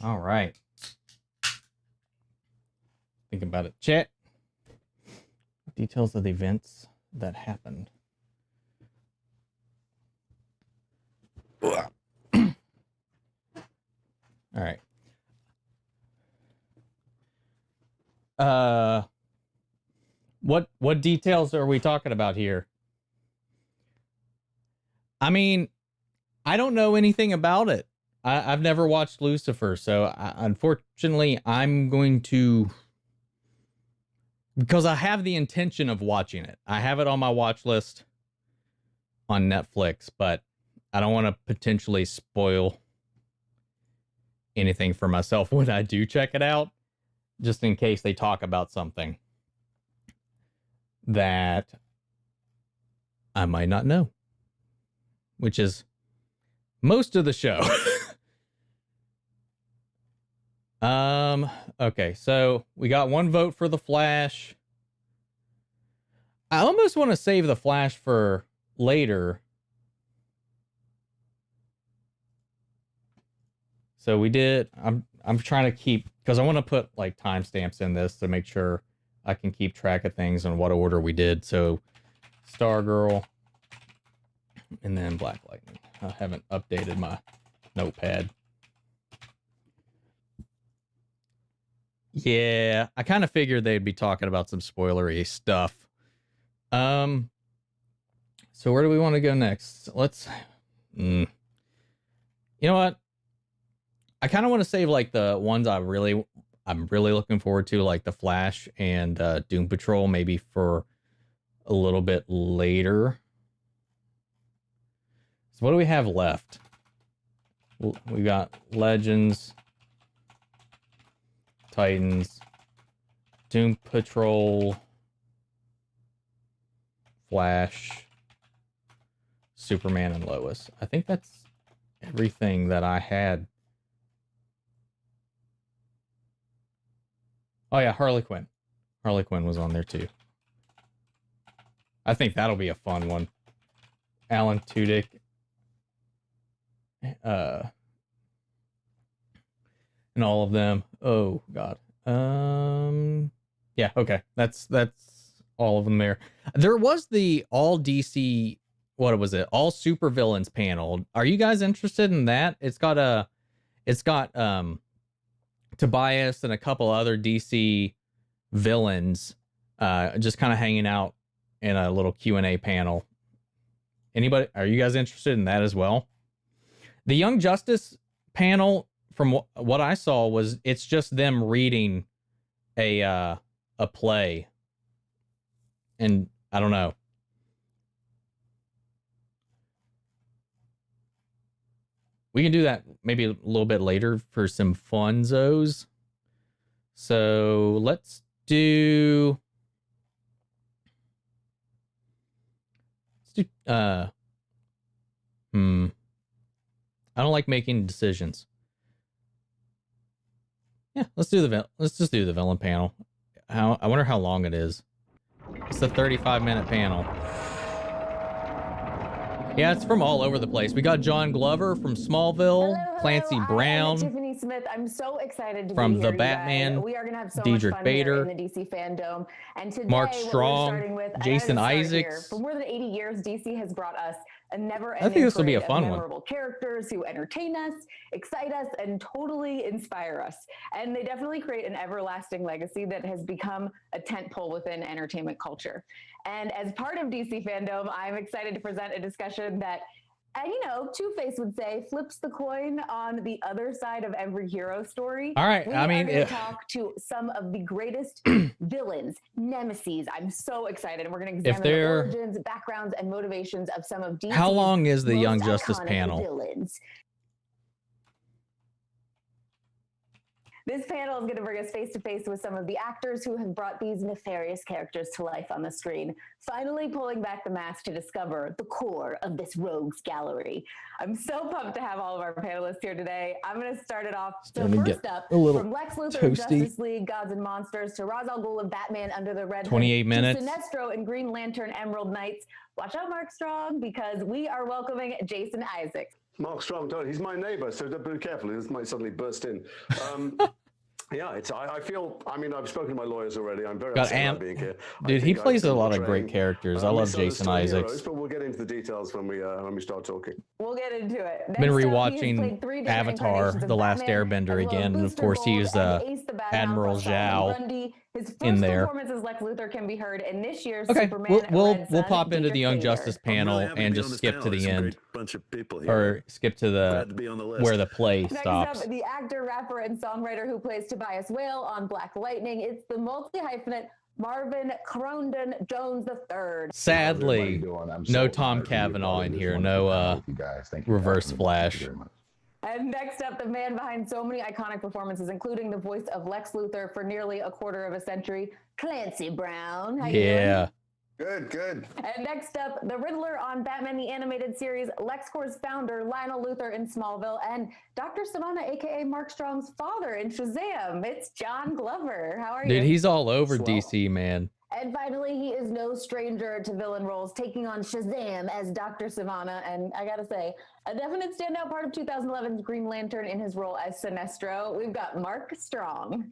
All right. Think about it. Chat. Details of the events that happened. All right. What details are we talking about here? I mean, I don't know anything about it. I've never watched Lucifer, so unfortunately, I'm going to, because I have the intention of watching it. I have it on my watch list on Netflix, but I don't want to potentially spoil anything for myself when I do check it out, just in case they talk about something that I might not know, which is most of the show. Okay, so we got one vote for the Flash. I almost want to save the Flash for later. So we did, I'm trying to keep, because I want to put like timestamps in this to make sure I can keep track of things and what order we did. So Stargirl and then Black Lightning. I haven't updated my notepad. Yeah, I kind of figured they'd be talking about some spoilery stuff. So where do we want to go next? Let's, you know what? I kind of want to save like the ones I'm really looking forward to, like the Flash and Doom Patrol, maybe for a little bit later. So what do we have left? We got Legends, Titans, Doom Patrol, Flash, Superman, and Lois. I think that's everything that I had. Oh yeah, Harley Quinn. Harley Quinn was on there too. I think that'll be a fun one. Alan Tudyk. And all of them. Oh God. Yeah, okay. That's all of them there. There was the all DC, what was it? All supervillains panel. Are you guys interested in that? It's got Tobias and a couple other DC villains just kind of hanging out in a little Q&A panel. Anybody, are you guys interested in that as well? The Young Justice panel, from what I saw, was it's just them reading a play, and I don't know. We can do that maybe a little bit later for some funzos. So let's do I don't like making decisions. Yeah, let's just do the villain panel. I wonder how long it is. It's a 35-minute panel. Yeah, it's from all over the place. We got John Glover from Smallville, Hello, Clancy I'm Brown Tiffany Smith. I'm so excited to from be here, The Batman, we are going to have so Diedrich much fun Bader, here in the DC FanDome. And today, Mark what we're Strong, starting with, Jason here. Isaacs. For more than 80 years, DC has brought us a I never-ending think this will be a parade fun of one. memorable characters who entertain us, excite us, and totally inspire us. And they definitely create an everlasting legacy that has become a tentpole within entertainment culture. And as part of DC FanDome, I'm excited to present a discussion that, you know, Two-Face would say, flips the coin on the other side of every hero story. All right, We I mean, are going to talk to some of the greatest villains, nemesis. I'm so excited. And we're going to examine the origins, backgrounds, and motivations of some of DC's How long is the most Young Justice iconic panel? villains. This panel is going to bring us face to face with some of the actors who have brought these nefarious characters to life on the screen, finally pulling back the mask to discover the core of this rogues gallery. I'm so pumped to have all of our panelists here today. I'm going to start it off. So first up, from Lex Luthor in Justice League, Gods and Monsters, to Ra's al Ghul and Batman Under the Red Hood, 28 minutes. to Sinestro and Green Lantern Emerald Knights. Watch out, Mark Strong, because we are welcoming Jason Isaacs. Mark Strong, he's my neighbor, so be careful. This might suddenly burst in. Yeah, I feel, I mean, I've spoken to my lawyers already. I'm very upset about being here. Dude, he plays a lot of great characters. I love Jason Isaacs. But we'll get into the details when we start talking. We'll get into it. Been rewatching Avatar: The Last Airbender again, and of course he is Admiral Zhao in there. Performance as Lex Luthor can be heard in this year's Okay, Superman. we'll pop into the Young Justice panel and just skip to the end, bunch of people here. Or skip to the where the play stops. Next up, the actor, rapper, and songwriter who plays Tobias Whale on Black Lightning. It's the multi-hyphenate Marvin Crondon Jones III. Sadly, no Tom Cavanaugh in here. No Reverse Flash. And next up, the man behind so many iconic performances, including the voice of Lex Luthor for nearly a quarter of a century, Clancy Brown. How you doing? Good. And next up, the Riddler on Batman the Animated Series, LexCorp's founder, Lionel Luthor in Smallville, and Dr. Savannah, aka Mark Strong's father in Shazam. It's John Glover. How are you? Dude, he's all over DC, man. And finally, he is no stranger to villain roles, taking on Shazam as Dr. Savannah. And I gotta say, a definite standout part of 2011's Green Lantern in his role as Sinestro. We've got Mark Strong.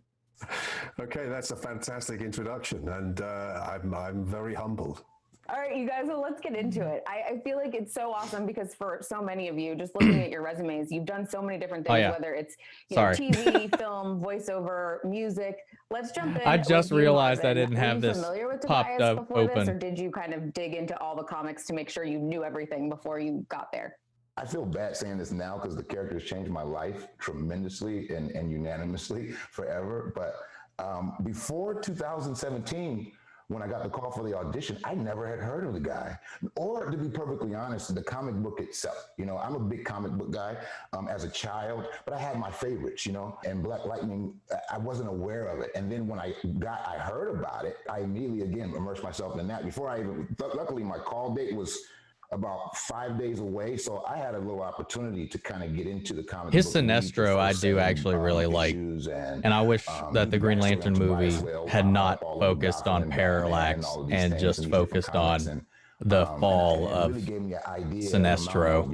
Okay, that's a fantastic introduction, and I'm very humbled. All right, you guys, well, let's get into it. I feel like it's so awesome because for so many of you, just looking at your resumes, you've done so many different things, whether it's know, TV, film, voiceover, music. Let's jump in. I just realized I didn't have this popped up open. Or did you kind of dig into all the comics to make sure you knew everything before you got there? I feel bad saying this now because the characters changed my life tremendously and unanimously forever. But before 2017, when I got the call for the audition, I never had heard of the guy. Or to be perfectly honest, the comic book itself. You know, I'm a big comic book guy as a child, but I had my favorites, you know, and Black Lightning, I wasn't aware of it. And then when I heard about it, I immediately, again, immersed myself in that. Before I even, luckily my call date was about 5 days away, so I had a little opportunity to kind of get into the comic. His Sinestro I do actually really like, and I wish that the Green Lantern movie had not focused on Parallax and just focused on the fall of Sinestro.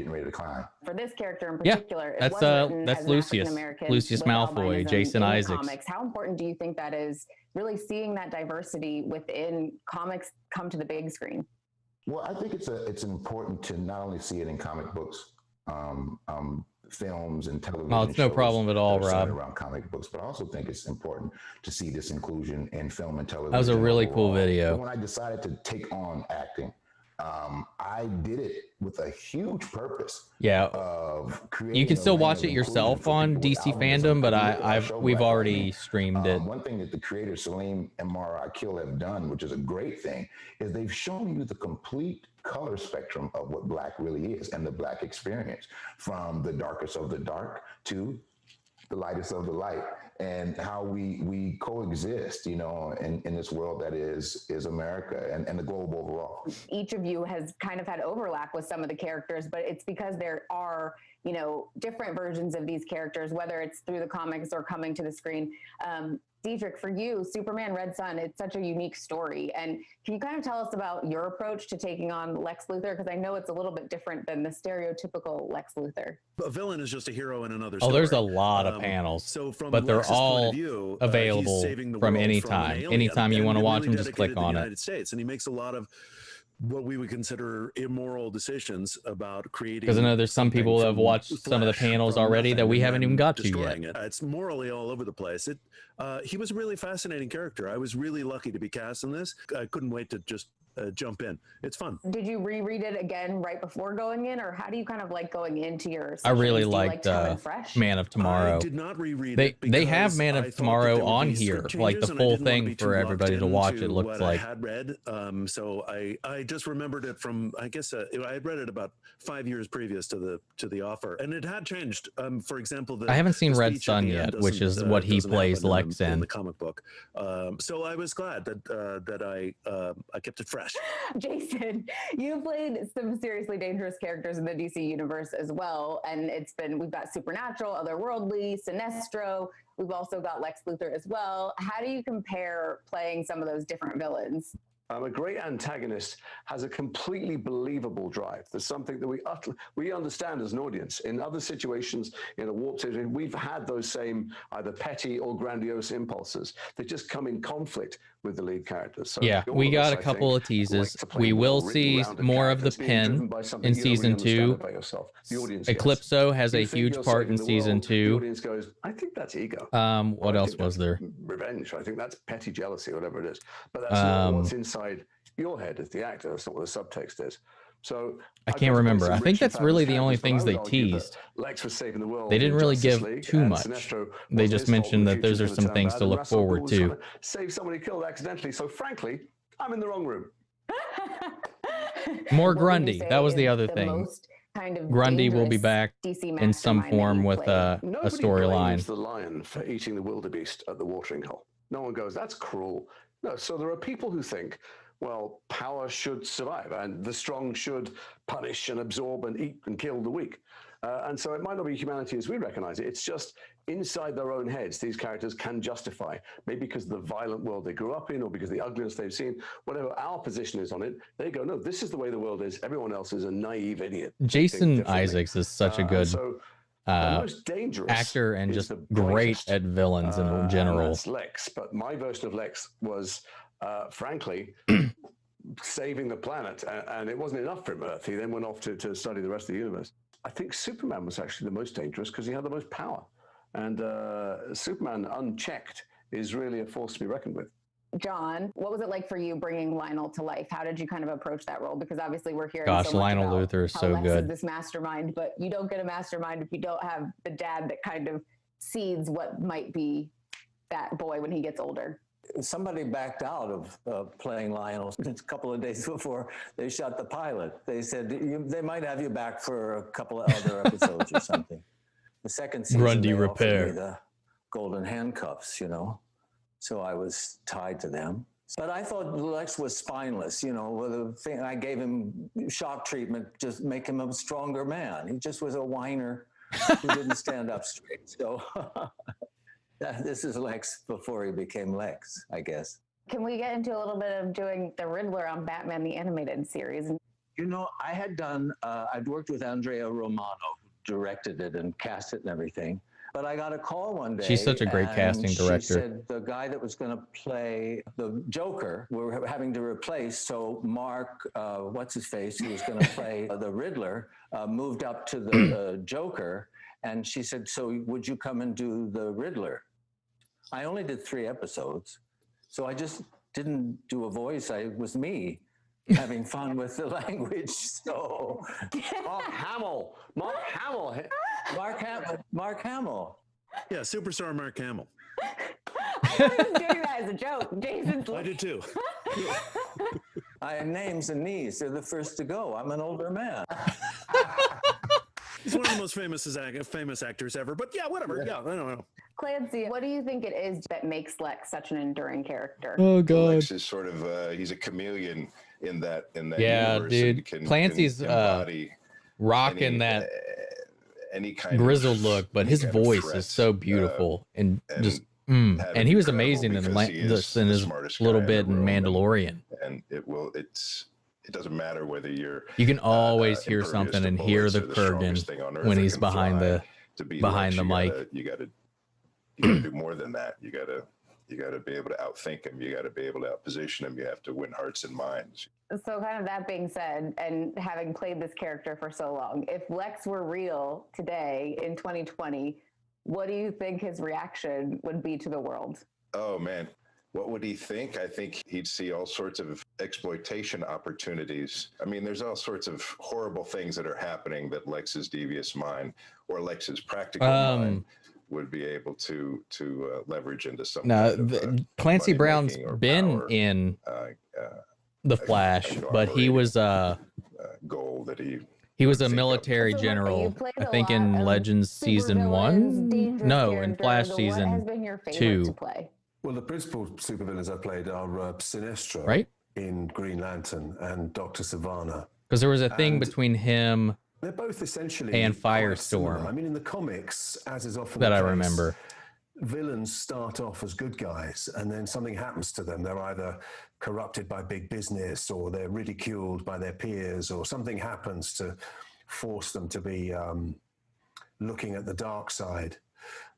For this character in particular, that's Lucius Malfoy, Jason Isaacs. Comics. How important do you think that is? Really seeing that diversity within comics come to the big screen. Well, I think it's important to not only see it in comic books, films, and television. Oh, it's no problem at all, Rob. Around comic books, but I also think it's important to see this inclusion in film and television. That was a really cool video. When I decided to take on acting, I did it with a huge purpose. Yeah, of you can still watch it yourself on DC FanDome, but we've already streamed it. One thing that the creators Salim and Mara Akil have done, which is a great thing, is they've shown you the complete color spectrum of what Black really is and the Black experience, from the darkest of the dark to the lightest of the light, and how we coexist, you know, in this world that is America and the globe overall. Each of you has kind of had overlap with some of the characters, but it's because there are, you know, different versions of these characters, whether it's through the comics or coming to the screen. Dietrich, for you, Superman Red Sun, it's such a unique story. And can you kind of tell us about your approach to taking on Lex Luthor? Because I know it's a little bit different than the stereotypical Lex Luthor. A villain is just a hero in another story. Oh, there's a lot of panels, but they're all available from anytime. Anytime you want to watch them, just click on it. United States, and he makes a lot of what we would consider immoral decisions about creating. Because I know there's some people that have watched some of the panels already that we haven't even got to yet. It's morally all over the place. He was a really fascinating character. I was really lucky to be cast in this. I couldn't wait to just jump in. It's fun. Did you reread it again right before going in, or how do you kind of like going into your sessions? I really liked Man of Tomorrow. I did not reread it. They have Man of Tomorrow on here, like the full thing for everybody to watch. It looks like. I had read, so I just remembered it from, I guess I had read it about 5 years previous to the offer, and it had changed. For example, I haven't seen Red Sun yet, which is what he plays Lex in the comic book. So I was glad that I kept it fresh. Jason, you played some seriously dangerous characters in the DC universe as well, and we've got Supernatural, Otherworldly, Sinestro. We've also got Lex Luthor as well. How do you compare playing some of those different villains? A great antagonist has a completely believable drive. There's something that we understand as an audience. In other situations, in a warped situation, we've had those same either petty or grandiose impulses that just come in conflict with the lead characters. So yeah, we got a couple of teases. We will see more of the Pin in season 2. Eclipso has a huge part in season 2. The audience goes, I think that's ego. What else was there? Revenge. I think that's petty jealousy, whatever it is. But that's not what's inside your head as the actor. That's not what the subtext is. So I can't remember. I think that's really the only things they teased. Lex was saving the world. They didn't really give too much. They just mentioned that those are some things to look forward to. Save somebody killed accidentally. So frankly, I'm in the wrong room. More Grundy. That was the other thing. Grundy will be back in some form with a storyline. The lion for eating the wildebeest at the watering hole. No one goes, that's cruel. No, so there are people who think, well, power should survive and the strong should punish and absorb and eat and kill the weak. And so it might not be humanity as we recognize it. It's just inside their own heads, these characters can justify, maybe because of the violent world they grew up in or because of the ugliness they've seen, whatever our position is on it, they go, no, this is the way the world is. Everyone else is a naive idiot. Jason Isaacs is such a good actor and just great at villains in general. That's Lex, but my version of Lex was, frankly, saving the planet, and it wasn't enough for him Earth. He then went off to study the rest of the universe. I think Superman was actually the most dangerous because he had the most power. And Superman, unchecked, is really a force to be reckoned with. John, what was it like for you bringing Lionel to life? How did you kind of approach that role? Because obviously we're hearing Gosh, so much Lionel about Luther is how so Lex good. is this mastermind, but you don't get a mastermind if you don't have the dad that kind of seeds what might be that boy when he gets older. Somebody backed out of playing Lionel a couple of days before they shot the pilot. They said they might have you back for a couple of other episodes or something. The second season, Grundy they repair. offered me the golden handcuffs, you know, so I was tied to them. But I thought Lex was spineless, you know. The thing I gave him shock treatment, just make him a stronger man. He just was a whiner who didn't stand up straight. So. This is Lex before he became Lex, I guess. Can we get into a little bit of doing the Riddler on Batman the Animated Series? You know, I had done, I'd worked with Andrea Romano, who directed it and cast it and everything. But I got a call one day. She's such a great casting director. She said the guy that was going to play the Joker, we were having to replace. So Mark, what's his face, who was going to play the Riddler, moved up to the Joker. And she said, so would you come and do the Riddler? I only did 3 episodes. So I just didn't do a voice. I was me having fun with the language. So Mark Hamill. Mark Hamill. Mark Hamill. Yeah, superstar Mark Hamill. I thought he was doing that as a joke. Jason's I did too. I have names and knees. They're the first to go. I'm an older man. He's one of the most famous actors ever, but yeah, whatever. Yeah, I don't know. Clancy, what do you think it is that makes Lex such an enduring character? Oh God, Lex is sort of he's a chameleon in that yeah, universe. dude. Clancy's rocking that any kind grizzled look, but his voice is so beautiful and just. And he was amazing in his little bit in Mandalorian. And it doesn't matter whether you can always hear something and hear the Kurgan when he's behind the mic. You got to do more than that. You got to be able to outthink him. You got to be able to outposition him. You have to win hearts and minds. So kind of that being said, and having played this character for so long, if Lex were real today in 2020, what do you think his reaction would be to the world? Oh man, what would he think? I think he'd see all sorts of exploitation opportunities. I mean, there's all sorts of horrible things that are happening that Lex's devious mind or Lex's practical mind would be able to leverage into something. Now, Clancy Brown's been in The Flash, but he was goal that he was a military general, I think, in Legends season 1. No, in Flash season 2. Well, the principal supervillains I played are Sinestro, right, in Green Lantern, and Dr. Sivana. Because there was a thing between him they're both essentially and Firestorm. I mean, in the comics, as is often that the I case, remember, villains start off as good guys, and then something happens to them. They're either corrupted by big business, or they're ridiculed by their peers, or something happens to force them to be looking at the dark side.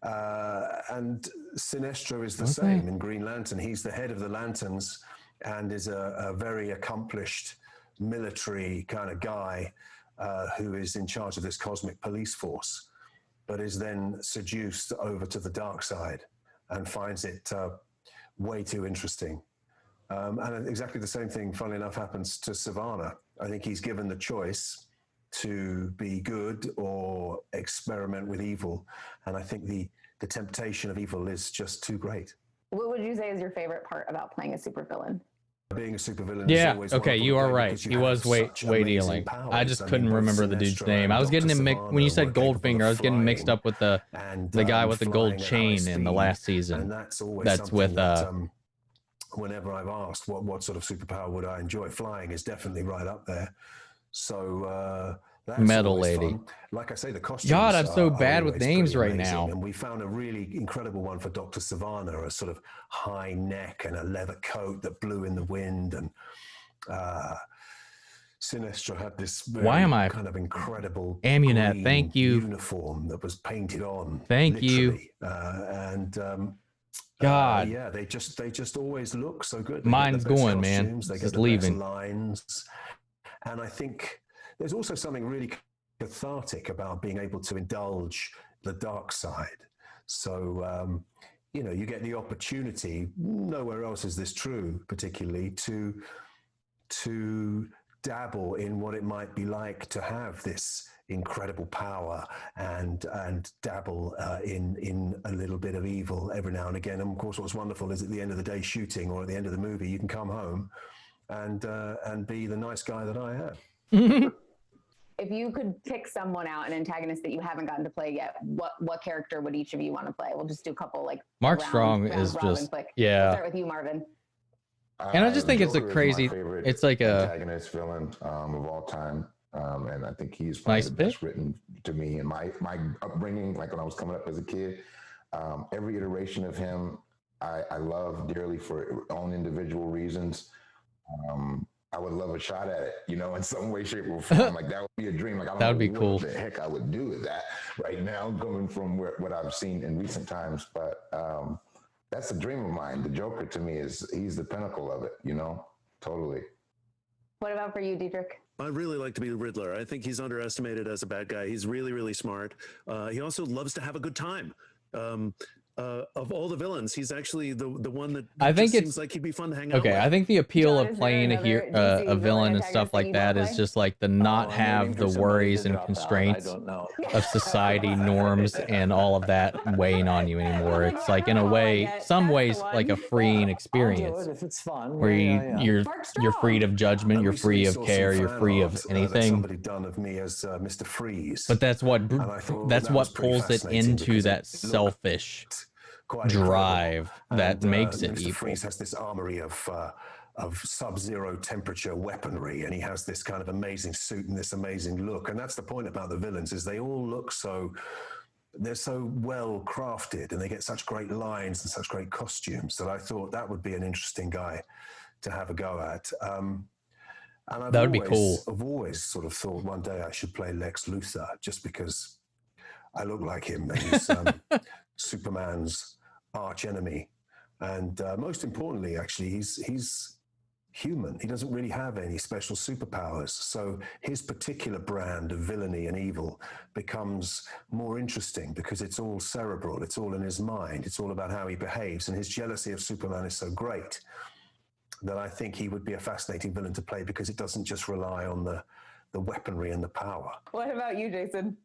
And Sinestro is the same in Green Lantern. He's the head of the Lanterns and is a very accomplished military kind of guy who is in charge of this cosmic police force, but is then seduced over to the dark side and finds it way too interesting. And exactly the same thing, funnily enough, happens to Savannah. I think he's given the choice to be good or experiment with evil. And I think the temptation of evil is just too great. What would you say is your favorite part about playing a supervillain? Being a supervillain Yeah, is always okay, wonderful you to are play right. because you He have was such way amazing dealing. powers. I just mean, couldn't both remember the dude's Sinestro name. and I was getting Dr. him when Savannah you said were capable of Goldfinger, I was getting mixed flying up with the guy with the gold flying at high chain in the speed. last season. And that's always That's something with that, whenever I've asked what sort of superpower would I enjoy, flying is definitely right up there. So that's Metal always Lady. fun. Like I say, the costumes. God, I'm so are bad with always names pretty right amazing. now. And we found a really incredible one for Dr. Savannah, a sort of high neck and a leather coat that blew in the wind. And Sinestro had this Why am I kind of incredible Amunet? green Thank you. uniform that was painted on. Thank you. Literally. God. Yeah, they just always look so good. Mine's They get the best going, man. costumes, They This get is the leaving. best lines, and I think there's also something really cathartic about being able to indulge the dark side. So you get the opportunity. Nowhere else is this true, particularly to dabble in what it might be like to have this incredible power and dabble in a little bit of evil every now and again. And of course, what's wonderful is at the end of the day shooting or at the end of the movie, you can come home and be the nice guy that I am. If you could pick someone out, an antagonist that you haven't gotten to play yet, what character would each of you want to play? We'll just do a couple like Mark round Strong is robin just quick. yeah. We'll start with you, Marvin. And I just think it's a Joker is my crazy. favorite It's like a antagonist villain of all time, and I think he's probably Nice the best written to me. And my upbringing, like when I was coming up as a kid, every iteration of him, I love dearly for own individual reasons. I would love a shot at it, in some way, shape, or form. Like that would be a dream. Like I don't That would know be what cool. the heck I would do with that right now, coming from what I've seen in recent times. But that's a dream of mine. The Joker to me he's the pinnacle of it, totally. What about for you, Dietrich? I'd really like to be the Riddler. I think he's underestimated as a bad guy. He's really, really smart. He also loves to have a good time. Of all the villains, he's actually the one that I think seems it's like he'd be fun to hang out okay. with. I think the appeal John, of is playing there a villain and stuff like that is just like to not have the worries and constraints of society norms and all of that weighing on you anymore. It's like in a way, some ways, like a freeing experience if it's fun. where you're freed of judgment, you're free of Saw some care, you're fan free art, of that anything. somebody done of me as Mr. Freeze. But that's what And I thought that's that was what pretty pulls it fascinating into because that it selfish quite drive that And, makes it Mr. evil. Freeze has this armory of sub-zero temperature weaponry, and he has this kind of amazing suit and this amazing look. And that's the point about the villains, is they all look they're so well crafted, and they get such great lines and such great costumes that I thought that would be an interesting guy to have a go at. And That would be cool. I've always sort of thought one day I should play Lex Luthor, just because I look like him, and he's Superman's arch enemy. And most importantly, actually, he's human. He doesn't really have any special superpowers. So his particular brand of villainy and evil becomes more interesting because it's all cerebral. It's all in his mind. It's all about how he behaves. And his jealousy of Superman is so great that I think he would be a fascinating villain to play because it doesn't just rely on the weaponry and the power. What about you, Jason?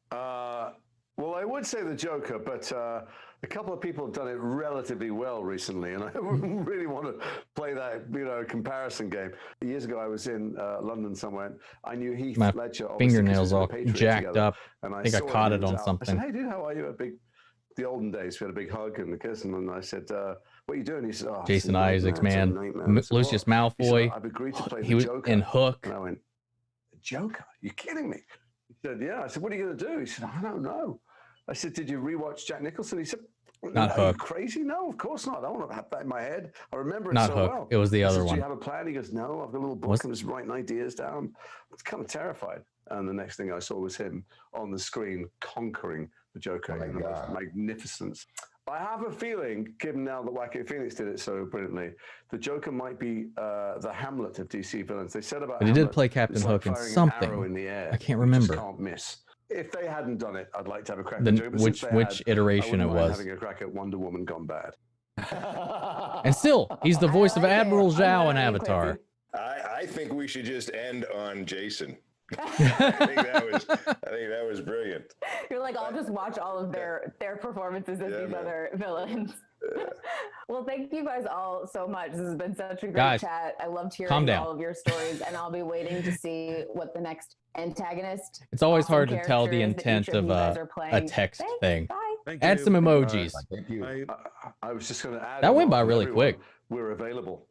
Well, I would say the Joker, but a couple of people have done it relatively well recently, and I really want to play that, comparison game. Years ago, I was in London somewhere. And I knew Heath My Ledger. obviously, 'cause fingernails we were all in the Patriot jacked together, up. and I think I saw him caught when it he on was out. I something. said, "Hey, dude, how are you?" The olden days, we had a big hug and a kiss, and I said, "What are you doing?" He said, "Oh, it's a Jason nightmare, Isaacs, it's a man. nightmare." I said, Lucius "What?" He said, Malfoy. "I've agreed to play He the was Joker." in Hook. And I went, "The Joker? You're kidding me?" He said, "Yeah." I said, "What are you going to do?" He said, "I don't know." I said, "Did you rewatch Jack Nicholson?" He said, Not Are you Hook. crazy? No, of course not. I want to have that in my head. I remember it Not so Hook. well. It was the I other said, one. Do you have a plan? He goes, no, I've got a little book. I'm just writing ideas down. I was kind of terrified. And the next thing I saw was him on the screen conquering the Joker in the most magnificence. I have a feeling, given now that Joaquin Phoenix did it so brilliantly, the Joker might be the Hamlet of DC villains. They said about But he did Hamlet, play Captain it's like Hook in firing an something. arrow in the air. I can't You just remember. can't miss. If they hadn't done it, I'd like to have a crack at The- the Joker. But since they which had, iteration I it wouldn't mind was. having a crack at Wonder Woman gone bad. And still, he's the voice of Admiral Zhao in Avatar. I think we should just end on Jason. I think that was brilliant. You're like, I'll just watch all of their performances as these other villains. Well, thank you guys all so much. This has been such a great Guys, chat. I loved calm hearing down. all of your stories, and I'll be waiting to see what the next antagonist. It's always awesome hard to tell the characters that intent each of you guys are a playing. text Thanks, thing. bye. Add some emojis. Thank you. I was just going to add. That went by welcome really everyone. quick. We're available.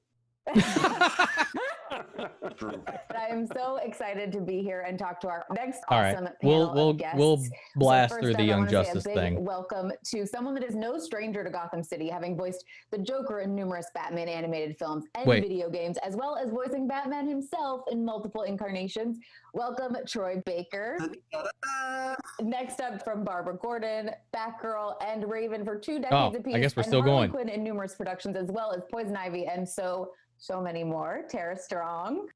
But I am so excited to be here and talk to our next All right, awesome panel of guests. we'll blast So through first the up, I Young wanna say a Justice big thing. Welcome to someone that is no stranger to Gotham City, having voiced the Joker in numerous Batman animated films and Wait. video games, as well as voicing Batman himself in multiple incarnations. Welcome, Troy Baker. Next up from Barbara Gordon, Batgirl, and Raven for 2 decades Oh, apiece. I guess we're and still Harley going. Quinn in numerous productions, as well as Poison Ivy, and so many more. Tara Strong.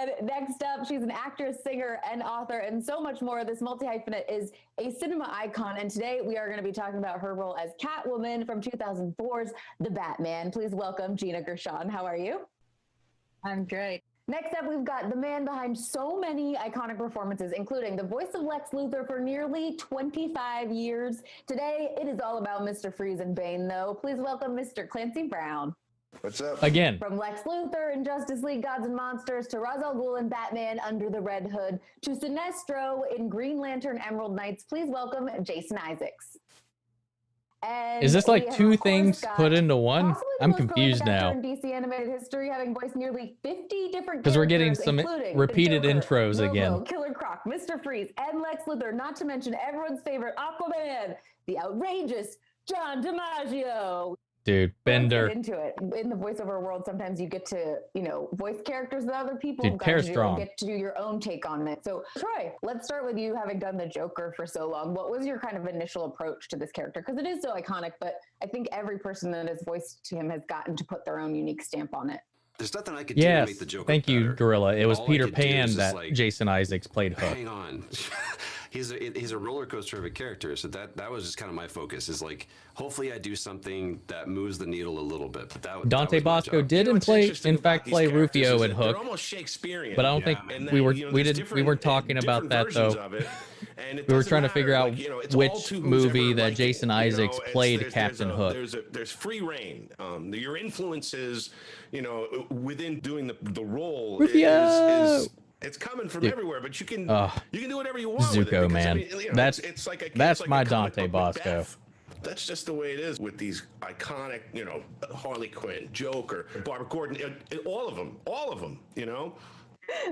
And next up, she's an actress, singer, and author, and so much more. This multi-hyphenate is a cinema icon, and today we are going to be talking about her role as Catwoman from 2004's The Batman. Please welcome Gina Gershon. How are you? I'm great. Next up, we've got the man behind so many iconic performances, including the voice of Lex Luthor for nearly 25 years. Today, it is all about Mr. Freeze and Bane, though. Please welcome Mr. Clancy Brown. What's up? Again. From Lex Luthor in Justice League Gods and Monsters to Ra's al Ghul in Batman Under the Red Hood to Sinestro in Green Lantern Emerald Knights, please welcome Jason Isaacs. And Is this we like have, two of course, things got put into one? possibly the I'm most prolific confused actor now. in DC animated history, having voiced nearly 50 different Because we're getting characters, some including repeated the Joker, intros Robo, again. Killer Croc, Mr. Freeze, and Lex Luthor, not to mention everyone's favorite Aquaman, the outrageous John DiMaggio. Dude, Let's get Bender. into it. In the voiceover world, sometimes you get to, voice characters that other people Dude, have Tara gotten to do and Strong. get to do your own take on it. So, Troy, let's start with you having done the Joker for so long. What was your kind of initial approach to this character? Because it is so iconic, but I think every person that has voiced to him has gotten to put their own unique stamp on it. There's nothing I could do to Yes. make the Joker Thank you, better. Gorilla. It was All I Peter could do Pan is just, that like, Jason Isaacs played Hook. Hang on. He's a roller coaster of a character. So that was just kind of my focus, is like, hopefully I do something that moves the needle a little bit. But that Dante was my Bosco job. did in fact play Rufio and They're Hook. almost Shakespearean. But I don't think And we that, were you know, we there's didn't we weren't talking about that versions though. of it, and it We were doesn't trying to matter. figure out Like, you know, it's which all to who's movie ever that liking Jason it, you know? Isaacs played There's Captain Hook. There's free reign. Your influences, within doing the role Rufio! is it's coming from Dude. everywhere, but you can Ugh. do whatever you want with it. Zuko, because, man. That's That's like that's a my comic Dante book Bosco. Macbeth. That's just the way it is with these iconic, Harley Quinn, Joker, Barbara Gordon, all of them,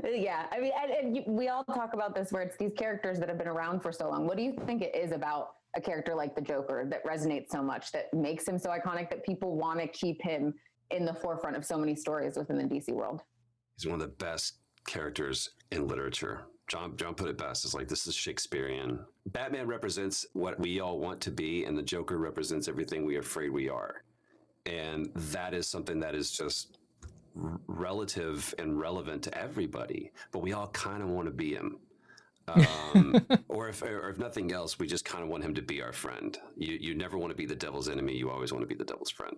Yeah, I mean, we all talk about this where it's these characters that have been around for so long. What do you think it is about a character like the Joker that resonates so much, that makes him so iconic, that people want to keep him in the forefront of so many stories within the DC world? He's one of the best characters in literature. John put it best. It's like, this is Shakespearean. Batman represents what we all want to be, and the Joker represents everything we are afraid we are. And that is something that is just relative and relevant to everybody, but we all kind of want to be him. Or if nothing else, we just kind of want him to be our friend. You never want to be the devil's enemy. You always want to be the devil's friend.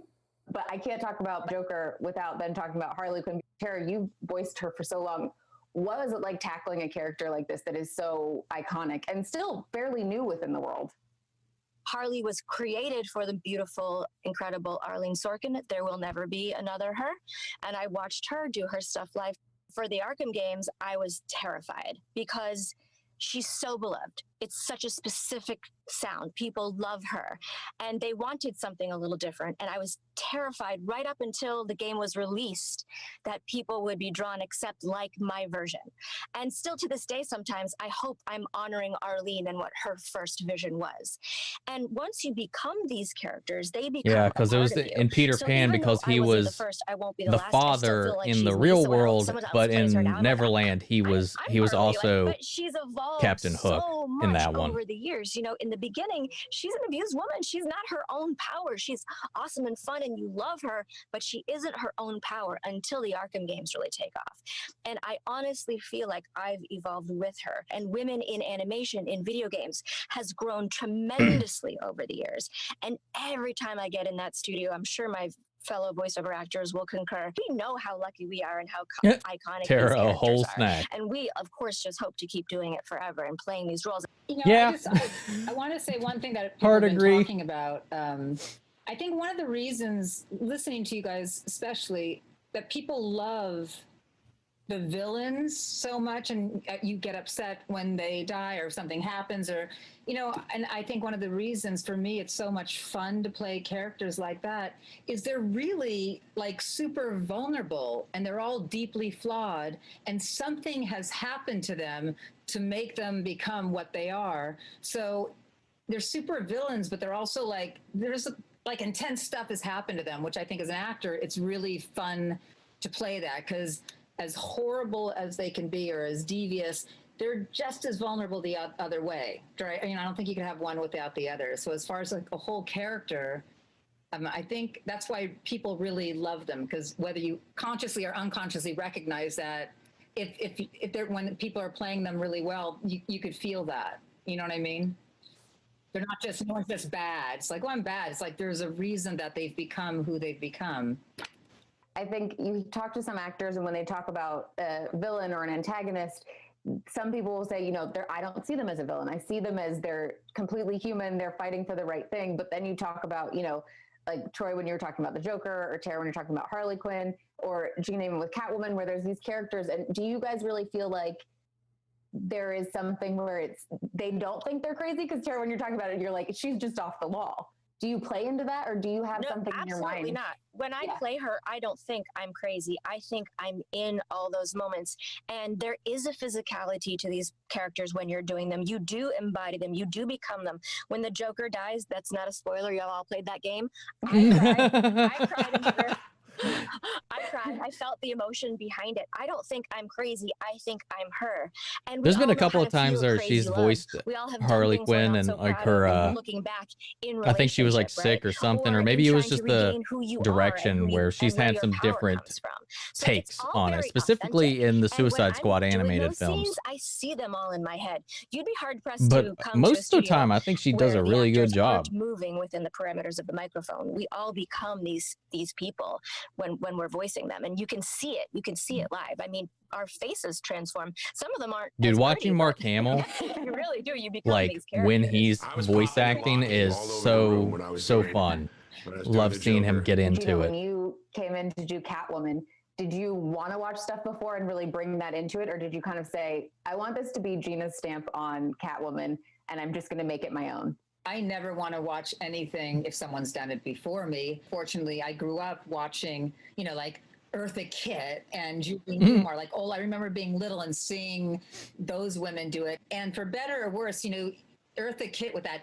But I can't talk about Joker without then talking about Harley Quinn. Tara, you voiced her for so long. What was it like tackling a character like this that is so iconic and still fairly new within the world? Harley was created for the beautiful, incredible Arlene Sorkin. There will never be another her. And I watched her do her stuff live. For the Arkham games, I was terrified because she's so beloved. It's such a specific sound. People love her, and they wanted something a little different. And I was terrified right up until the game was released that people would be drawn except like my version. And still to this day, sometimes I hope I'm honoring Arlene and what her first vision was. And once you become these characters, they become Yeah, because it a was part of you. in Peter So Pan even because though I he wasn't the was first, I won't be the last, I still father feel like in she's the me, real someone else world, but plays her in now, and I'm like, Neverland he was Harley, also but she's evolved Captain Hook so in much that one. over the years. You know, in the beginning, she's an abused woman. She's not her own power. She's awesome and fun, and you love her, but she isn't her own power until the Arkham games really take off. And I honestly feel like I've evolved with her. And women in animation, in video games, has grown tremendously over the years. And every time I get in that studio, I'm sure my fellow voiceover actors will concur. We know how lucky we are and how iconic these Tara, a characters whole are. snack. And we, of course, just hope to keep doing it forever and playing these roles. You know, Yeah. I want to say one thing that people Hard have been agree. talking about. I think one of the reasons, listening to you guys especially, that people love the villains so much, and you get upset when they die or something happens, or, you know, and I think one of the reasons for me it's so much fun to play characters like that is they're really like super vulnerable, and they're all deeply flawed, and something has happened to them to make them become what they are. So they're super villains, but they're also like, there's like intense stuff has happened to them, which I think as an actor, it's really fun to play that, because as horrible as they can be or as devious, they're just as vulnerable the other way, right? I mean, I don't think you can have one without the other. So as far as like a whole character, I think that's why people really love them, because whether you consciously or unconsciously recognize that, if they're, when people are playing them really well, you could feel that. You know what I mean? They're not just, no one's just bad. It's like, well, I'm bad. It's like there's a reason that they've become who they've become. I think you talk to some actors, and when they talk about a villain or an antagonist, some people will say, you know, I don't see them as a villain. I see them as they're completely human. They're fighting for the right thing. But then you talk about, you know, like Troy, when you were talking about the Joker, or Tara, when you're talking about Harley Quinn, or Gina, even with Catwoman, where there's these characters. And do you guys really feel like there is something where they don't think they're crazy? Because Tara, when you're talking about it, you're like, she's just off the wall. Do you play into that, or do you have something in your mind? Absolutely not. When I play her, I don't think I'm crazy. I think I'm in all those moments. And there is a physicality to these characters when you're doing them. You do embody them. You do become them. When the Joker dies, that's not a spoiler. Y'all all played that game. I cried in the I cried. I felt the emotion behind it. I don't think I'm crazy. I think I'm her. And There's been a couple of times where she's voiced Harley Quinn, and like her, looking back in I think she was like sick or something, or maybe it was just the direction where she's had some different takes on it, specifically in the Suicide Squad animated films. I see them all in my head. You'd be hard pressed But to come most to a of the time, I think she does a really good job. moving within the parameters of the microphone. We all become these people when we're voicing them, and you can see it. You can see it live. I mean, our faces transform. Some of them aren't. Dude, watching Mark Hamill, you really do. You become like these characters. when he's voice acting, is so fun. Love seeing him get into Gina, it. When you came in to do Catwoman, did you want to watch stuff before and really bring that into it, or did you kind of say, I want this to be Gina's stamp on Catwoman, and I'm just going to make it my own? I never want to watch anything if someone's done it before me. Fortunately, I grew up watching, you know, like Eartha Kitt and Julie Newmar. Like, I remember being little and seeing those women do it. And for better or worse, you know, Eartha Kitt with that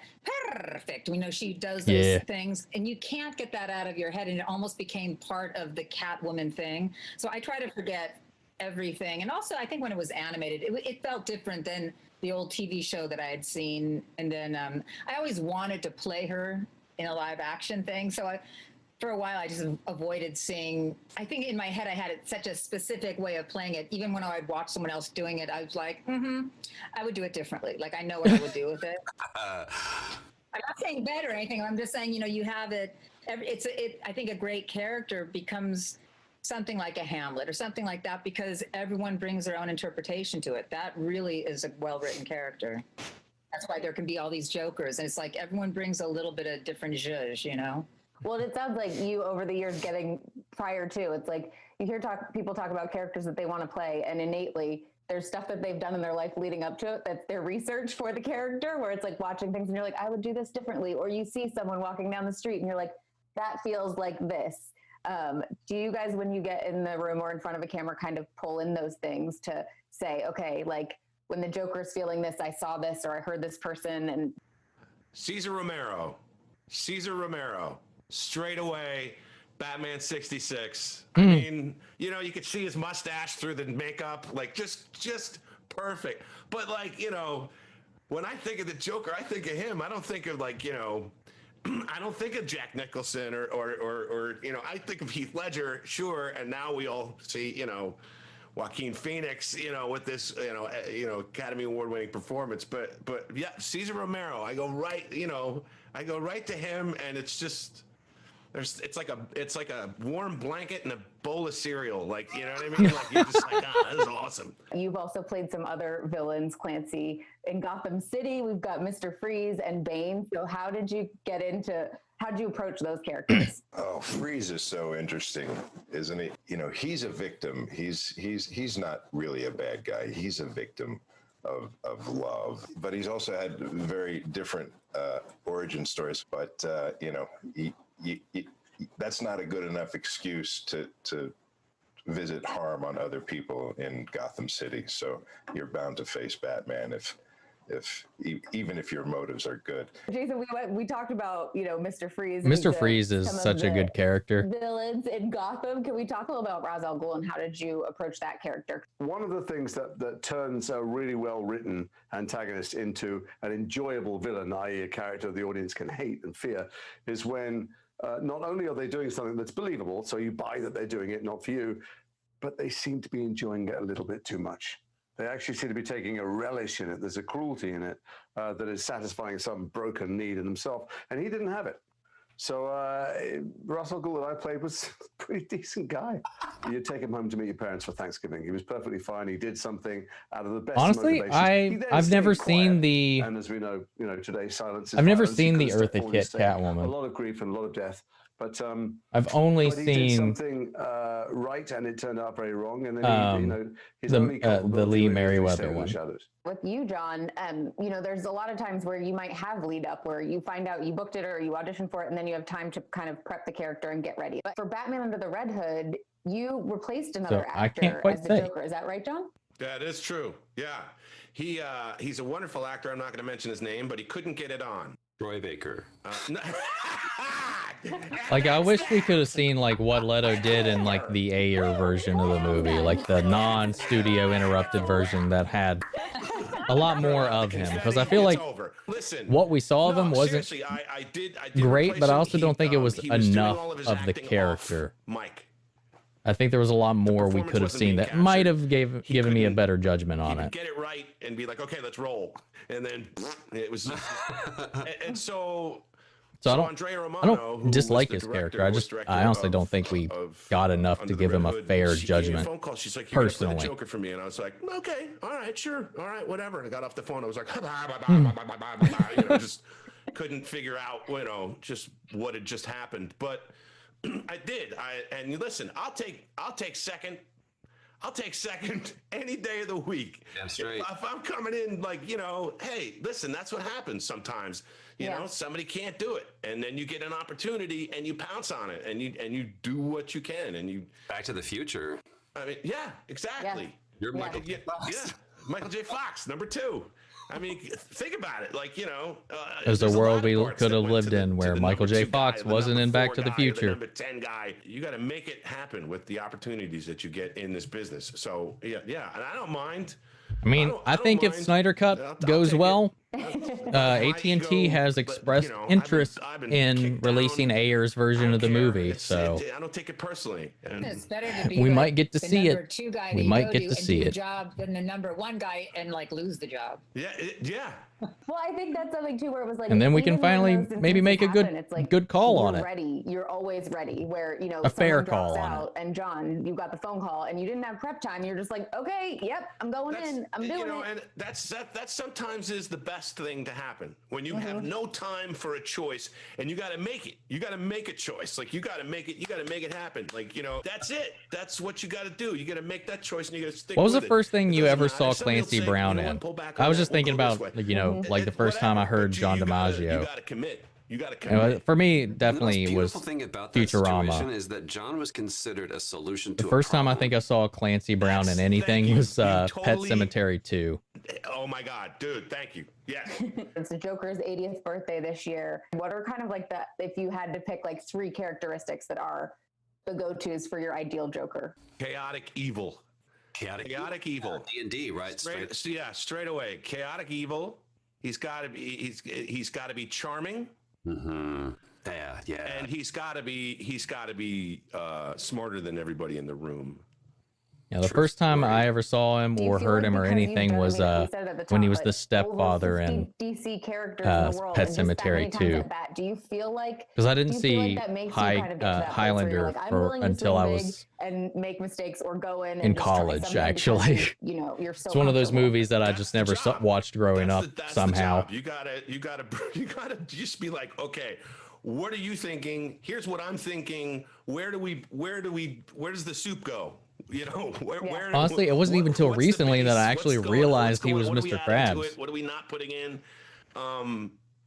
perfect, we know she does those things, and you can't get that out of your head. And it almost became part of the Catwoman thing. So I try to forget everything. And also, I think when it was animated, it felt different than the old TV show that I had seen. And then I always wanted to play her in a live action thing. So for a while, I just avoided seeing, I think in my head, I had such a specific way of playing it. Even when I'd watch someone else doing it, I was like, I would do it differently. Like, I know what I would do with it. I'm not saying better or anything. I'm just saying, you know, you have it. I think a great character becomes something like a Hamlet or something like that, because everyone brings their own interpretation to it. That really is a well-written character. That's why there can be all these Jokers. And it's like everyone brings a little bit of different zhuzh, you know? Well, it sounds like you, over the years, getting prior to, it's like you hear people talk about characters that they want to play, and innately there's stuff that they've done in their life leading up to it that's their research for the character, where it's like watching things and you're like, I would do this differently. Or you see someone walking down the street and you're like, that feels like this. Do you guys, when you get in the room or in front of a camera, kind of pull in those things to say, okay, like when the Joker's feeling this, I saw this or I heard this person? And Cesar Romero, straight away, Batman 66. I mean, you know, you could see his mustache through the makeup, like just perfect. But like, you know, when I think of the Joker, I think of him. I don't think of like, you know, I don't think of Jack Nicholson or you know, I think of Heath Ledger, sure. And now we all see, you know, Joaquin Phoenix, you know, with this, you know, Academy Award-winning performance. But yeah, Cesar Romero, I go right to him, and it's just. It's like a warm blanket and a bowl of cereal. Like, you know what I mean? Like, you're just like, this is awesome. You've also played some other villains, Clancy. In Gotham City, we've got Mr. Freeze and Bane. So how did you approach those characters? Oh, Freeze is so interesting, isn't he? You know, he's a victim. He's not really a bad guy. He's a victim of love, but he's also had very different origin stories. But you know, that's not a good enough excuse to visit harm on other people in Gotham City. So you're bound to face Batman even if your motives are good. Jason, we talked about, you know, Mr. Freeze. Mr. Freeze is such a good character. Villains in Gotham. Can we talk a little about Ra's al Ghul and how did you approach that character? One of the things that turns a really well-written antagonist into an enjoyable villain, i.e. a character the audience can hate and fear, is when not only are they doing something that's believable, so you buy that they're doing it, not for you, but they seem to be enjoying it a little bit too much. They actually seem to be taking a relish in it. There's a cruelty in it that is satisfying some broken need in himself, and he didn't have it. So Ra's al Ghul that I played was a pretty decent guy. You take him home to meet your parents for Thanksgiving. He was perfectly fine. He did something out of the best. Honestly, I've never seen the. And as we know, today silence is I've never violence. seen the He could've Eartha stepped forward Kitt and said, Catwoman. A lot of grief and a lot of death. But I've only but he did seen something right, and it turned out very wrong. And then his only the culpability Lee was he Merriweather stayed in the one. shadows. With you, John, there's a lot of times where you might have lead up where you find out you booked it or you auditioned for it, and then you have time to kind of prep the character and get ready. But for Batman Under the Red Hood, you replaced another I actor can't quite as the say. Joker. Is that right, John? That is true. Yeah. He's a wonderful actor. I'm not going to mention his name, but he couldn't get it on. Troy Baker. Like, I wish we could have seen like what Leto did in like the Ayer version of the movie, like the non-studio interrupted version that had a lot more of him, because I feel like what we saw of him wasn't I did great, but I also don't think it was he was doing enough all of his of the acting character. Mike. I think there was a lot more we performance could have wasn't seen being that might have given me a better judgment on He would it. get it right and be like, okay, let's roll. And then it was, and so So Andrea I Romano, who don't was dislike the his director, character. was director I honestly of- don't think we of, got enough to Under the give him Red a Hood. fair She gave me a judgment. phone call. She's like, you're gonna play the Personally. Joker for me, and I was like, okay, all right, sure, all right, whatever. I got off the phone. I was like, just couldn't figure out, just what had just happened. But I did. And listen, I'll take second. I'll take second any day of the week. That's right. If I'm coming in like, hey, listen, that's what happens sometimes. You know, somebody can't do it. And then you get an opportunity and you pounce on it and you do what you can and you Back to the Future. I mean, yeah, exactly. You're Michael J. Fox. Yeah, Michael J. Fox, number 2. I mean, think about it. Like, There's a lot world of we parts could that have went lived to the- in to where the Michael number J. 2 Fox guy, the wasn't number in Back 4 to the guy, Future. The number 10 guy. You got to make it happen with the opportunities that you get in this business. So, yeah. And I don't mind. I mean, I think if Snyder Cut goes well, AT&T has expressed interest in releasing Ayer's version of the movie, so I don't take it personally. It's better to be we the- might get to the see number it. 2 guy We you might go get to to and see do the it. job than the number 1 guy and lose the job. Yeah. Well, I think that's something too, where it was like, And then we can even when finally those maybe instances make a happen, it's like, good call you're on it. Ready, you're always ready. Where A fair someone drops call on out, and John, you got the phone call, and you didn't have prep time. You're just like, okay, yep, I'm going in, I'm doing it. And that sometimes is the best best thing to happen when you have no time for a choice and you got to make it. You got to make a choice. Like you got to make it. You got to make it happen. Like, you know, that's it. That's what you got to do. You got to make that choice and you got to stick What was with the it. first thing It you doesn't ever matter. saw Somebody will Clancy say, Brown you know in? what, pull back I on was that. just thinking We'll go about, this way. you know, like the first time I heard John You DiMaggio. got to commit. You got to You know, commit. for me, And the most definitely was beautiful thing about that Futurama. situation is that John was considered a solution to The a first time I problem. think I saw Clancy Brown in anything was Pet Cemetery 2. Oh my God, dude! Thank you. Yes. It's the Joker's 80th birthday this year. What are kind of like the, if you had to pick like 3 characteristics that are the go-tos for your ideal Joker? Chaotic evil. Chaotic evil. D&D, right? Straight away. Chaotic evil. He's got to be. He's got to be charming. Mm-hmm. Yeah. And he's got to be smarter than everybody in the room. Yeah, the first time I ever saw him or heard him or anything was when he was the stepfather in DC characters in the world, Pet and just that Cemetery many times 2. at bat, do you feel like? Because I didn't do you feel see like that makes you kind of get to that place where you're Highlander like, I'm willing to until swing I big was and make mistakes or go in in and just try college, something actually. because you know you're so It's one of those comfortable. movies that I just never watched growing up That's somehow. the job. You gotta just be like, okay, what are you thinking? Here's what I'm thinking. Where does the soup go? You know, where Honestly, it wasn't even until recently that I actually realized he was Mr. Krabs. What are we not putting in?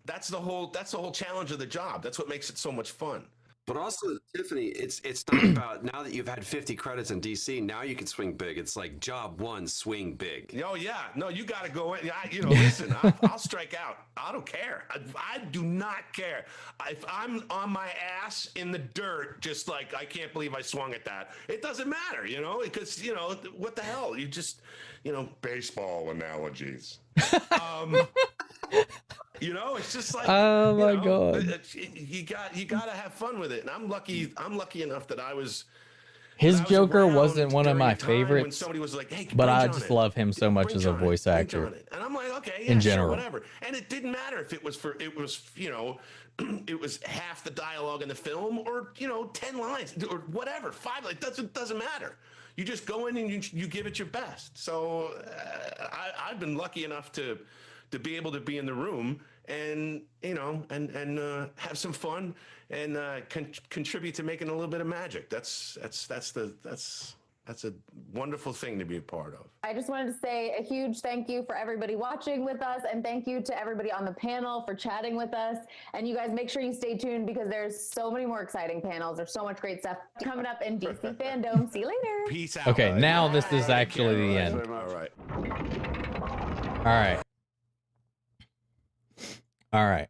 That's the whole challenge of the job. That's what makes it so much fun. But also, Tiffany, it's not about now that you've had 50 credits in DC, now you can swing big. It's like job 1, swing big. Oh yeah, no, you got to go in. Listen, I'll strike out. I don't care. I do not care. If I'm on my ass in the dirt, just like I can't believe I swung at that. It doesn't matter, because what the hell? You just, baseball analogies. It's just like, oh my God. You got to have fun with it. And I'm lucky enough that I was. His Joker wasn't one of my favorites, like, hey, but I just love him so much as a voice actor. And I'm like, okay, in general, sure, whatever. And it didn't matter if it was it was half the dialogue in the film or 10 lines or whatever, 5. It doesn't matter. You just go in and you give it your best. So I've been lucky enough to be able to be in the room and have some fun and contribute to making a little bit of magic. That's a wonderful thing to be a part of. I just wanted to say a huge thank you for everybody watching with us, and thank you to everybody on the panel for chatting with us. And you guys make sure you stay tuned because there's so many more exciting panels. There's so much great stuff coming up in DC FanDome. See you later. Peace out. Okay, now this is actually the end. All right.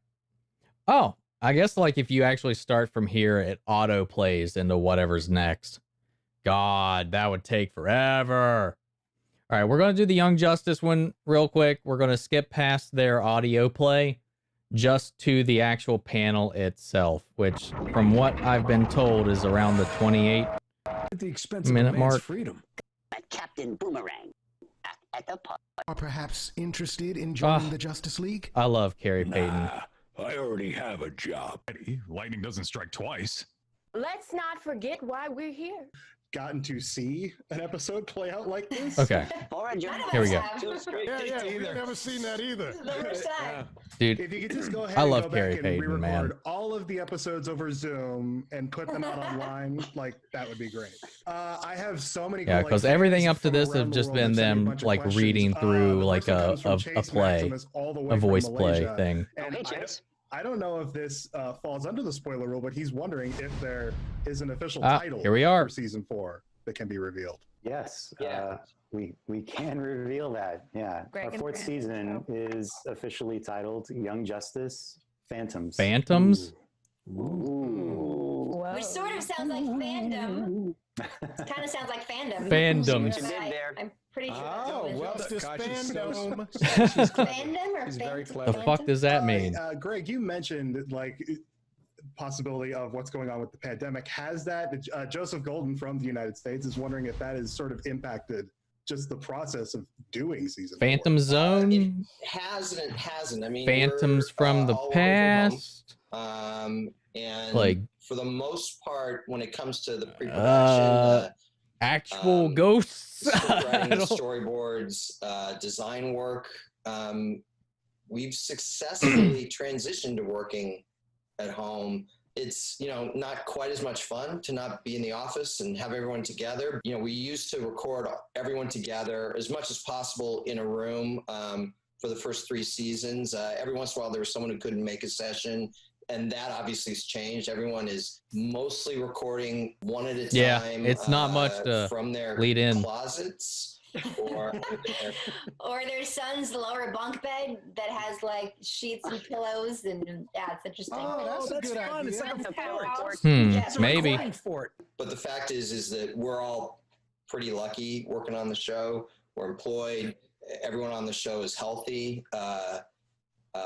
Oh, I guess like if you actually start from here, it auto plays into whatever's next. God, that would take forever. All right, we're going to do the Young Justice one real quick. We're going to skip past their audio play just to the actual panel itself, which from what I've been told is around the 28 At the expense of minute a man's mark. freedom. Captain Boomerang at the park. Are perhaps interested in joining the Justice League? I love Carrie Payton. I already have a job. Lightning doesn't strike twice. Let's not forget why we're here. Gotten to see an episode play out like this. Okay. Here we go. We've never seen that either. Dude, if you could just go ahead I and love go Carrie back and Payton, man. re-record all of the episodes over Zoom and put them out online, like that would be great. I have so many. Yeah, because everything up to this have just been them like reading through like a play, a voice play thing. And I don't know if this falls under the spoiler rule, but he's wondering if there is an official title here we are. for season 4 that can be revealed. Yes, we can reveal that. Yeah, Greg our and 4th Brad. season is officially titled Young Justice Phantoms. Phantoms? Ooh. Which sort of sounds like fandom. Kind of sounds like fandom. Fandoms. I'm pretty sure. Oh, well, that's this fandom. Fandom or The fuck does that mean? Greg, you mentioned like possibility of what's going on with the pandemic. Has that Joseph Golden from the United States is wondering if that has sort of impacted just the process of doing season 4. Phantom Zone? hasn't. I mean, Phantoms from the all working from past? home. And Like- for the most part, when it comes to the pre-production, Actual ghosts? script writing, I don't- storyboards, design work, we've successfully transitioned to working at home. It's, not quite as much fun to not be in the office and have everyone together. We used to record everyone together as much as possible in a room for the first 3 seasons. Every once in a while, there was someone who couldn't make a session, and that obviously has changed. Everyone is mostly recording one at a time. Yeah, it's not much to from their lead in. closets. Or their son's lower bunk bed that has like sheets and pillows, and it's interesting. Oh, that's a good fun. idea. It's like a fort. Yes, maybe. But the fact is that we're all pretty lucky working on the show. We're employed. Everyone on the show is healthy.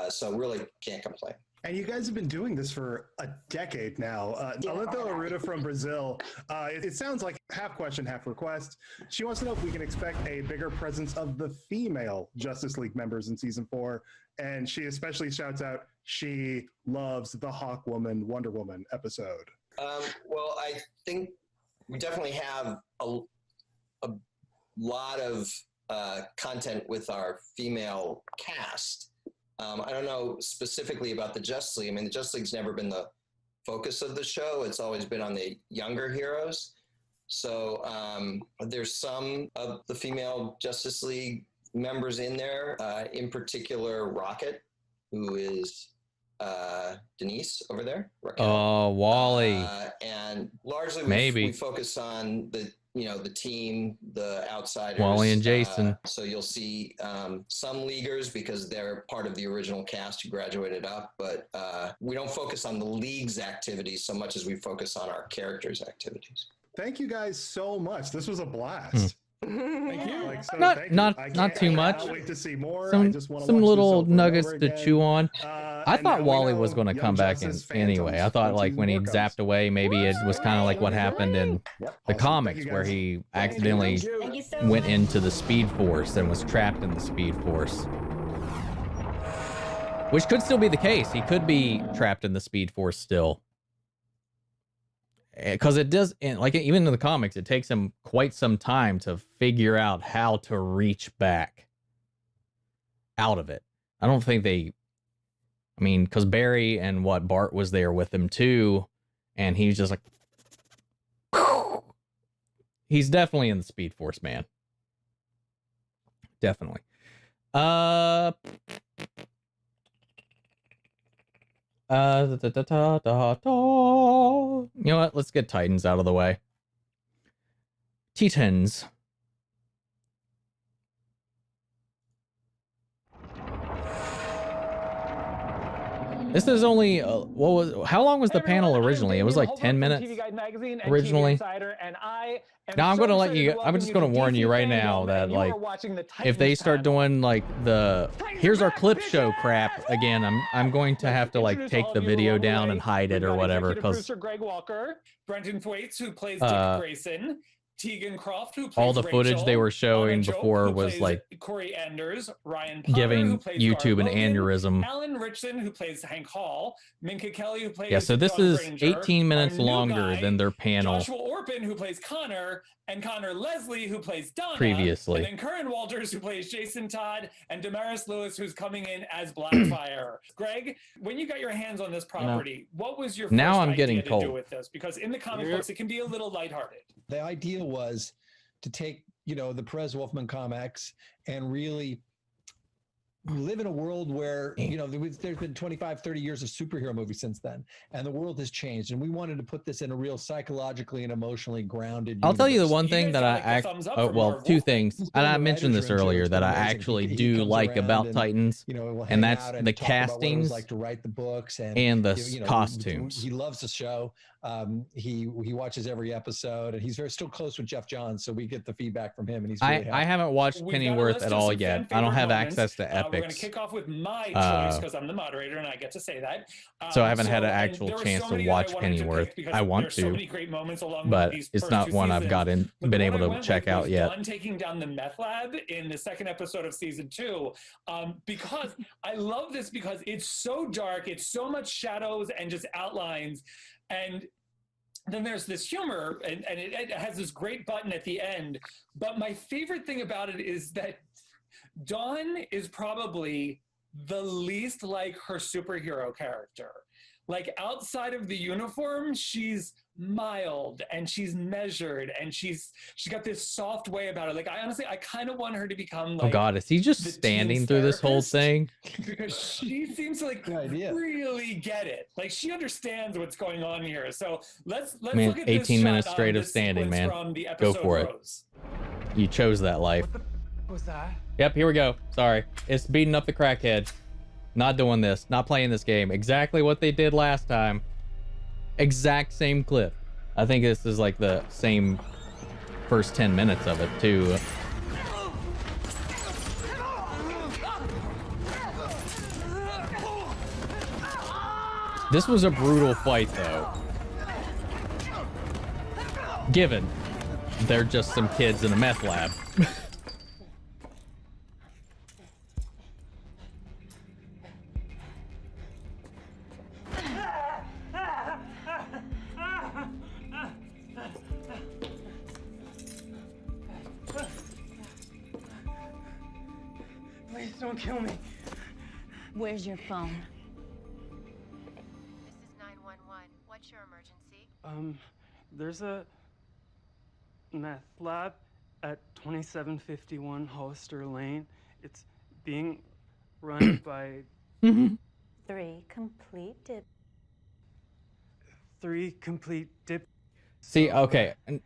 So really can't complain. And you guys have been doing this for a decade now. Alinta Aruda from Brazil, it sounds like half question, half request. She wants to know if we can expect a bigger presence of the female Justice League members in season 4. And she especially shouts out she loves the Hawkwoman Wonder Woman episode. Well, I think we definitely have a lot of content with our female cast. I don't know specifically about the Justice League. I mean, the Justice League's never been the focus of the show. It's always been on the younger heroes. So there's some of the female Justice League members in there, in particular Rocket, who is Denise over there. Raquel. Oh, Wally. And largely Maybe. we focus on the team, the outsiders. Wally and Jason. So you'll see some leaguers because they're part of the original cast who graduated up, but we don't focus on the league's activities so much as we focus on our characters' activities. Thank you guys so much. This was a blast. Thank you. Not too much. Wait to see more. Some little nuggets to again. chew on. I and thought now we Wally know was going to Young come back in Justice anyway. I Phantoms thought when like season when he 4 comes. zapped away, maybe it was kind of like what happened in the comics where he accidentally Thank you so went much. into the Speed Force and was trapped in the Speed Force. Which could still be the case. He could be trapped in the Speed Force still. Because it does, like even in the comics, it takes him quite some time to figure out how to reach back out of it. I don't think because Barry and Bart was there with him too, and he's just like, he's definitely in the Speed Force, man. Definitely. You know what? Let's get Titans out of the way. Titans. This is only how long was the panel originally? It was like 10 minutes originally. Now I'm going to let you, I'm just going to warn you right now that like if they start doing like the here's our clip show crap again, I'm going to have to like take the video down and hide it or whatever, because producer Greg Walker, Brenton Thwaites, who plays Dick Grayson, Tegan Croft, who plays all the footage Rachel, they were showing Anna Joke, before who was plays like Corey Anders, Ryan Potter, giving who plays YouTube an Gar Logan, aneurysm. Alan Richson, who plays Hank Hall, Minka Kelly, who plays Yeah, so this John is Granger, 18 minutes our new longer guy, than their panel Joshua Orpin, who plays Connor, and Connor Leslie, who plays Donna, previously. and then Curran Walters, who plays Jason Todd, and Damaris Lewis, who's coming in as Blackfire. Greg, when you got your hands on this property, what was your first Now I'm idea getting to cold. do with this? Because in the comic books, it can be a little lighthearted. The idea was to take, the Perez Wolfman comics and really live in a world where, there's been 25, 30 years of superhero movies since then, and the world has changed. And we wanted to put this in a real psychologically and emotionally grounded I'll tell you the universe. one thing that I two things, and I mentioned this earlier, that I actually do like about Titans, and that's the castings like to write the books and the costumes. He loves the show. He watches every episode, and he's still close with Jeff Johns, so we get the feedback from him, and he's really I haven't watched Pennyworth at all yet. I don't have access to We're going to Epics, kick off with my choice because I'm the moderator and I get to say that. so I haven't had an and actual there were chance so to many that watch I wanted to Pennyworth. pick because I want there's so to, many great moments along but these it's first not two one I've seasons. But been the able one I to went check with out was yet. Dawn taking down the meth lab in the second episode of season 2, because I love this because it's so dark, it's so much shadows and just outlines, and then there's this humor, and it has this great button at the end. But my favorite thing about it is that Dawn is probably the least like her superhero character. Like outside of the uniform, she's mild and she's measured and she's got this soft way about her. Like I kind of want her to become like, oh God, is he just standing through this whole thing? because she seems to like really get it. Like she understands what's going on here. So let's Man, look at 18 this minutes shot, straight of this standing, sequence man. from the Go episode for it. Rose. You chose that life. What was that? Yep, here we go. Sorry. It's beating up the crackhead. Not doing this. Not playing this game. Exactly what they did last time. Exact same clip. I think this is like the same first 10 minutes of it, too. This was a brutal fight, though. Given they're just some kids in a meth lab. Please don't kill me. Where's your phone? This is 911. What's your emergency? There's a meth lab at 2751 Hollister Lane. It's being run by 3 complete dip. 3 complete dip. See, okay. And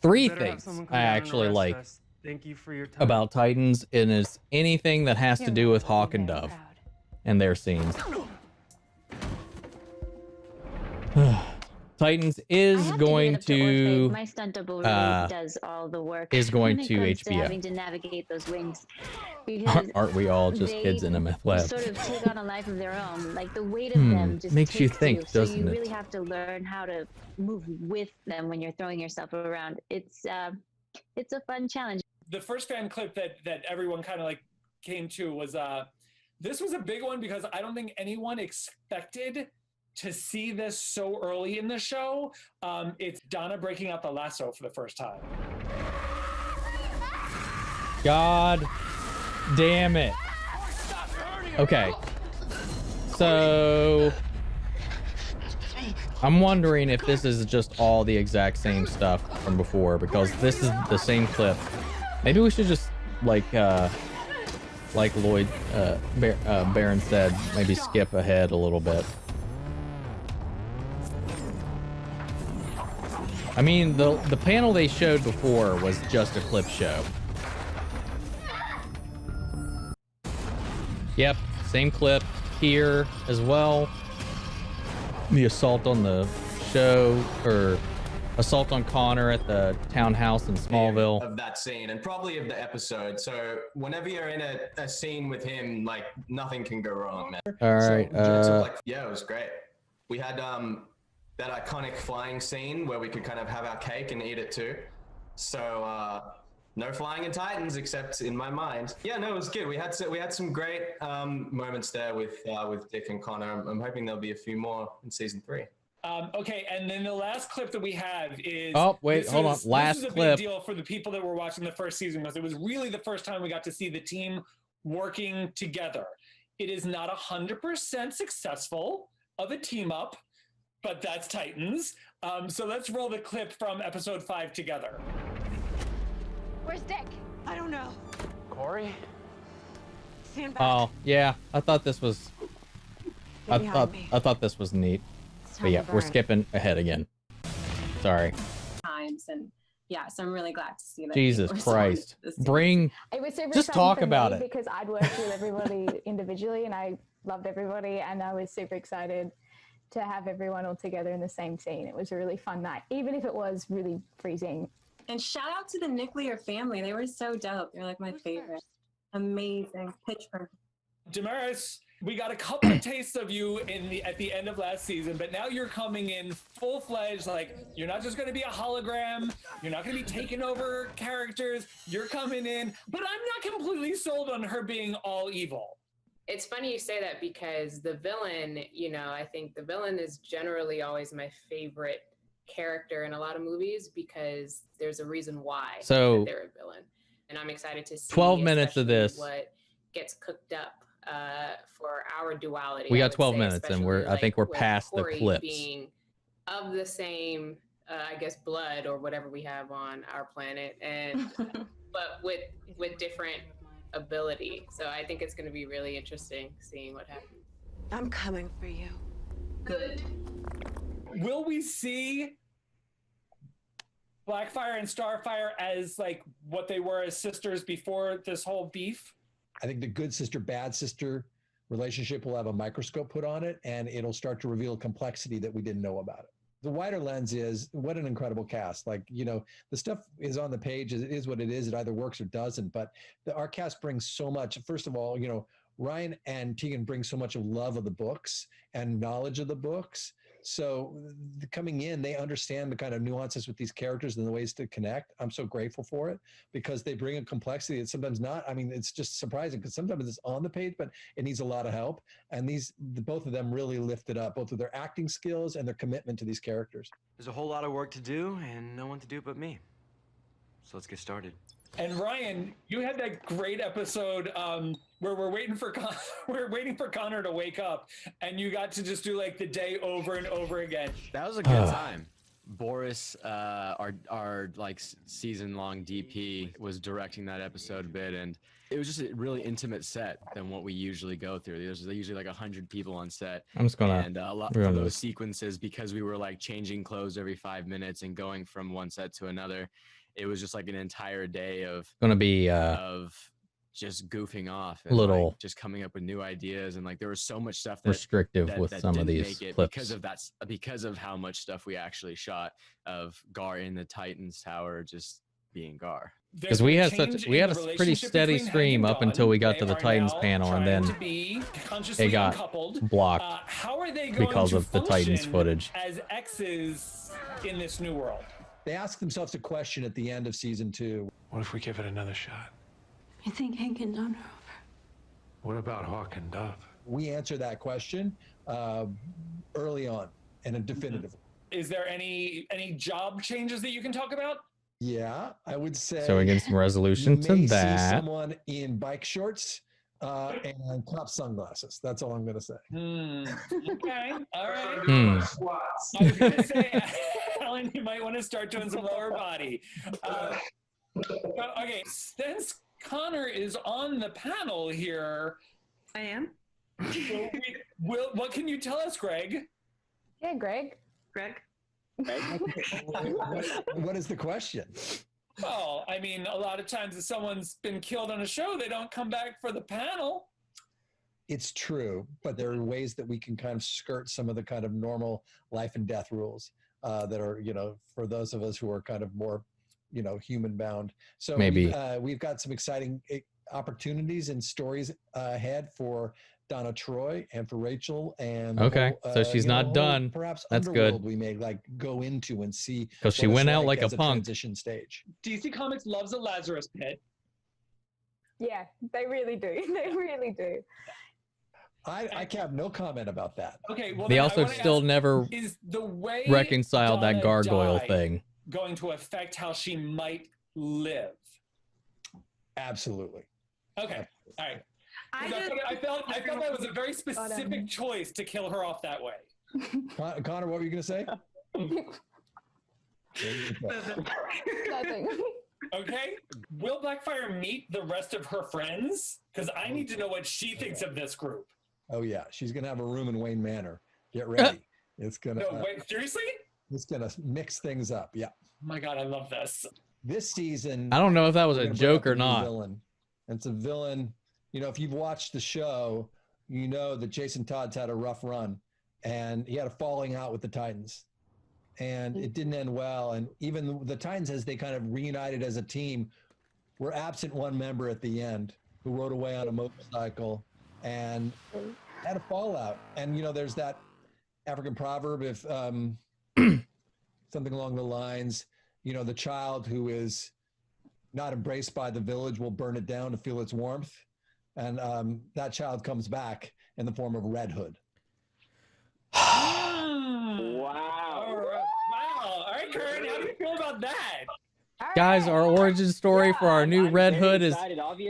3 Better have things someone come I down and actually arrest like us. Thank you for your time. about Titans, and is anything that has to do with Hawk and Dove and their scenes. Titans is going to My stunt double really does all the work. is going when it to comes to HBO. having to navigate those wings. Because Aren't we all just they kids in a meth lab? sort of take on a life of their own. Like the weight of them just makes you takes think, so doesn't you it? really have to learn how to move with them when you're throwing yourself around. It's a fun challenge. The first fan clip that everyone kind of like came to was this was a big one because I don't think anyone expected to see this so early in the show. It's Donna breaking out the lasso for the first time. God damn it. Okay. So I'm wondering if this is just all the exact same stuff from before, because this is the same clip. Maybe we should just like Lloyd Barron said, maybe skip ahead a little bit. I mean, the panel they showed before was just a clip show. Yep, same clip here as well. The assault on the show, or assault on Connor at the townhouse in Smallville. Of that scene, and probably of the episode. So whenever you're in a scene with him, like nothing can go wrong, man. All right. Yeah, it was great. We had that iconic flying scene where we could kind of have our cake and eat it too. So no flying in Titans, except in my mind. Yeah, no, it was good. We had some great moments there with Dick and Connor. I'm hoping there'll be a few more in season 3. Okay, and then the last clip that we have is... Oh, wait, hold on. Last this is a clip. big deal for the people that were watching the first season, because it was really the first time we got to see the team working together. It is not 100% successful of a team up, but that's Titans. So let's roll the clip from episode 5 together. Where's Dick? I don't know. Corey? Stand back. Oh, yeah. I thought this was I Get thought behind me. I thought this was neat. time But yeah, to we're burn. skipping ahead again. Sorry. Times, and yeah, so I'm really glad to see that. Jesus people respond Christ. to this. Bring It was super just exciting talk for about me it. because I'd worked with everybody individually and I loved everybody, and I was super excited to have everyone all together in the same scene. It was a really fun night, even if it was really freezing. And shout out to the nuclear family. They were so dope. They're like my favorite. Amazing. Pitch perfect. Damaris, we got a couple of tastes of you at the end of last season, but now you're coming in full-fledged. Like, you're not just going to be a hologram. You're not going to be taking over characters. You're coming in, but I'm not completely sold on her being all evil. It's funny you say that because the villain, I think the villain is generally always my favorite character in a lot of movies because there's a reason why So, that they're a villain. And I'm excited to see 12 minutes of especially this. what gets cooked up for our duality. We I got would 12 say, minutes, and especially, I think we're with past the Corey clips. Being of the same, I guess, blood or whatever we have on our planet, and but with different ability. So I think it's going to be really interesting seeing what happens. I'm coming for you. Good. Will we see Blackfire and Starfire as like what they were as sisters before this whole beef? I think the good sister, bad sister relationship will have a microscope put on it, and it'll start to reveal complexity that we didn't know about it. The wider lens is what an incredible cast. Like, you know, the stuff is on the page. It is what it is. It either works or doesn't. But our cast brings so much. First of all, you know, Ryan and Tegan bring so much of love of the books and knowledge of the books. So coming in, they understand the kind of nuances with these characters and the ways to connect. I'm so grateful for it because they bring a complexity that's sometimes not. I mean, it's just surprising because sometimes it's on the page, but it needs a lot of help. And both of them really lift it up, both with their acting skills and their commitment to these characters. There's a whole lot of work to do and no one to do it but me. So let's get started. And Ryan, you had that great episode where we're waiting for Connor to wake up, and you got to just do like the day over and over again. That was a good time. Boris, our like season-long DP, was directing that episode a bit, and it was just a really intimate set than what we usually go through. There's usually like 100 people on set. I'm just gonna and a lot of those sequences, because we were like changing clothes every 5 minutes and going from one set to another. It was just like an entire day of just goofing off and little like just coming up with new ideas, and like there was so much stuff that restrictive with some of didn't these make it clips because of how much stuff we actually shot of Gar in the Titans Tower just being Gar. Because we had a pretty steady stream up until we got to the Titans panel, and then it got blocked because of the Titans footage. As X's in this new world. They ask themselves a question at the end of season 2. What if we give it another shot? You think Hank and Don are over? What about Hawk and Dove? We answer that question early on and definitively. Is there any job changes that you can talk about? Yeah, I would say. So we get some resolution to See that. someone in bike shorts and cop sunglasses. That's all I'm going to say. Okay. All right. Hmm. I was going to say, Alan, you might want to start doing some lower body. Okay, since Connor is on the panel here, I am. What can you tell us, Greg? Yeah, Greg. What is the question? Well, I mean, a lot of times if someone's been killed on a show, they don't come back for the panel. It's true, but there are ways that we can kind of skirt some of the kind of normal life and death rules that are, you know, for those of us who are kind of more, you know, human bound. So Maybe we've got some exciting opportunities and stories ahead for Donna Troy and for Rachel. And okay, so she's not done. Perhaps that's underworld good. We may like go into and see, because she went out like a punk. Transition stage. DC Comics loves a Lazarus Pit. Yeah, they really do. They really do. I have no comment about that. Okay, well, They also still never is the way reconciled Donna that gargoyle died thing. going to affect how she might live? Absolutely. Okay. All right. I felt that was a very specific choice to kill her off that way. Connor, what were you going to say? Nothing. Okay. Will Blackfire meet the rest of her friends? Because I need to know what she thinks of this group. Oh yeah, she's going to have a room in Wayne Manor. Get ready. It's going to. No, wait, seriously? It's going to mix things up. Yeah. Oh my God, I love this. This season. I don't know if that was a joke or not. Villain. And it's a villain. You know, if you've watched the show, you know that Jason Todd's had a rough run, and he had a falling out with the Titans, and it didn't end well. And even the Titans, as they kind of reunited as a team, were absent one member at the end who rode away on a motorcycle and had a fallout. And you know, there's that African proverb, if something along the lines, you know, the child who is not embraced by the village will burn it down to feel its warmth. And that child comes back in the form of Red Hood. Wow. Wow. All right, Karen, how do you feel about that? All Guys, our origin story for our new Red Hood is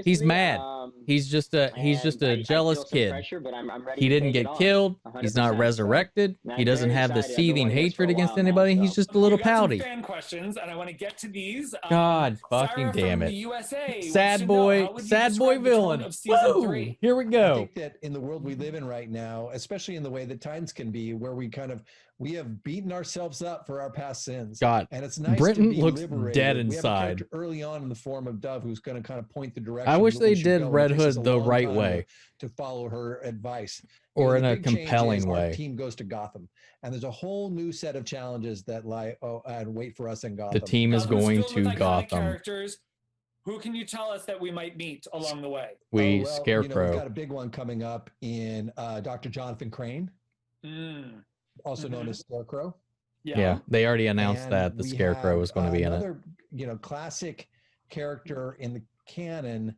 he's mad. He's just a jealous kid. He didn't get killed. He's not resurrected. He doesn't have the seething hatred against anybody. He's just a little pouty. Fan questions, and I want to get to these. God fucking Sarah damn from it. the USA Sad wants boy, to know, how would you sad boy describe the tone villain. of season Woo! 3? Here we I go. think that in the world we live in right now, especially in the way that times can be, where we have beaten ourselves up for our past sins. God, and it's nice Britton to be looks liberated. dead We have a inside. character early on in the form of Dove who's going to kind of point the direction. I wish that we they should did go, and Red it takes us Hood a the long right time way. to follow her advice. Or in the a big change compelling is way. Our team goes to Gotham, and there's a whole new set of challenges that lie and wait for us in Gotham. The team is Gotham's going filled with to iconic Gotham. Characters. Who can you tell us that we might meet along the way? We we've Scarecrow. got a big one coming up in Dr. Jonathan Crane, also known as Scarecrow. Yeah, they already announced And that the we Scarecrow have was going to be in it. another, classic character in the canon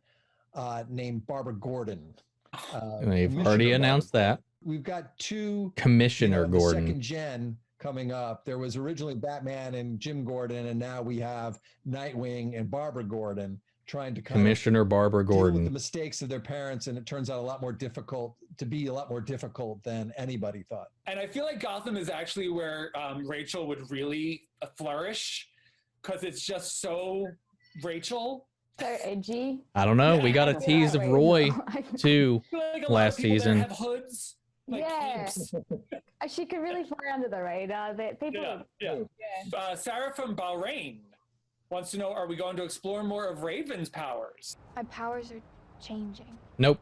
named Barbara Gordon. They've Commissioner already Barbara announced that. We've got two Commissioner of the Gordon. second gen coming up. There was originally Batman and Jim Gordon, and now we have Nightwing and Barbara Gordon trying to Commissioner Barbara deal with the Gordon. mistakes of their parents, and it turns out a lot more difficult than anybody thought. And I feel like Gotham is actually where Rachel would really flourish, because it's just so Rachel. So edgy. I don't know. We got a Yeah. tease of Right, Roy no, too I feel like a lot of last people there season. have hoods, like Yeah. capes. She could really fly under the radar. That people. Sarah from Bahrain wants to know: are we going to explore more of Raven's powers? My powers are changing, Nope.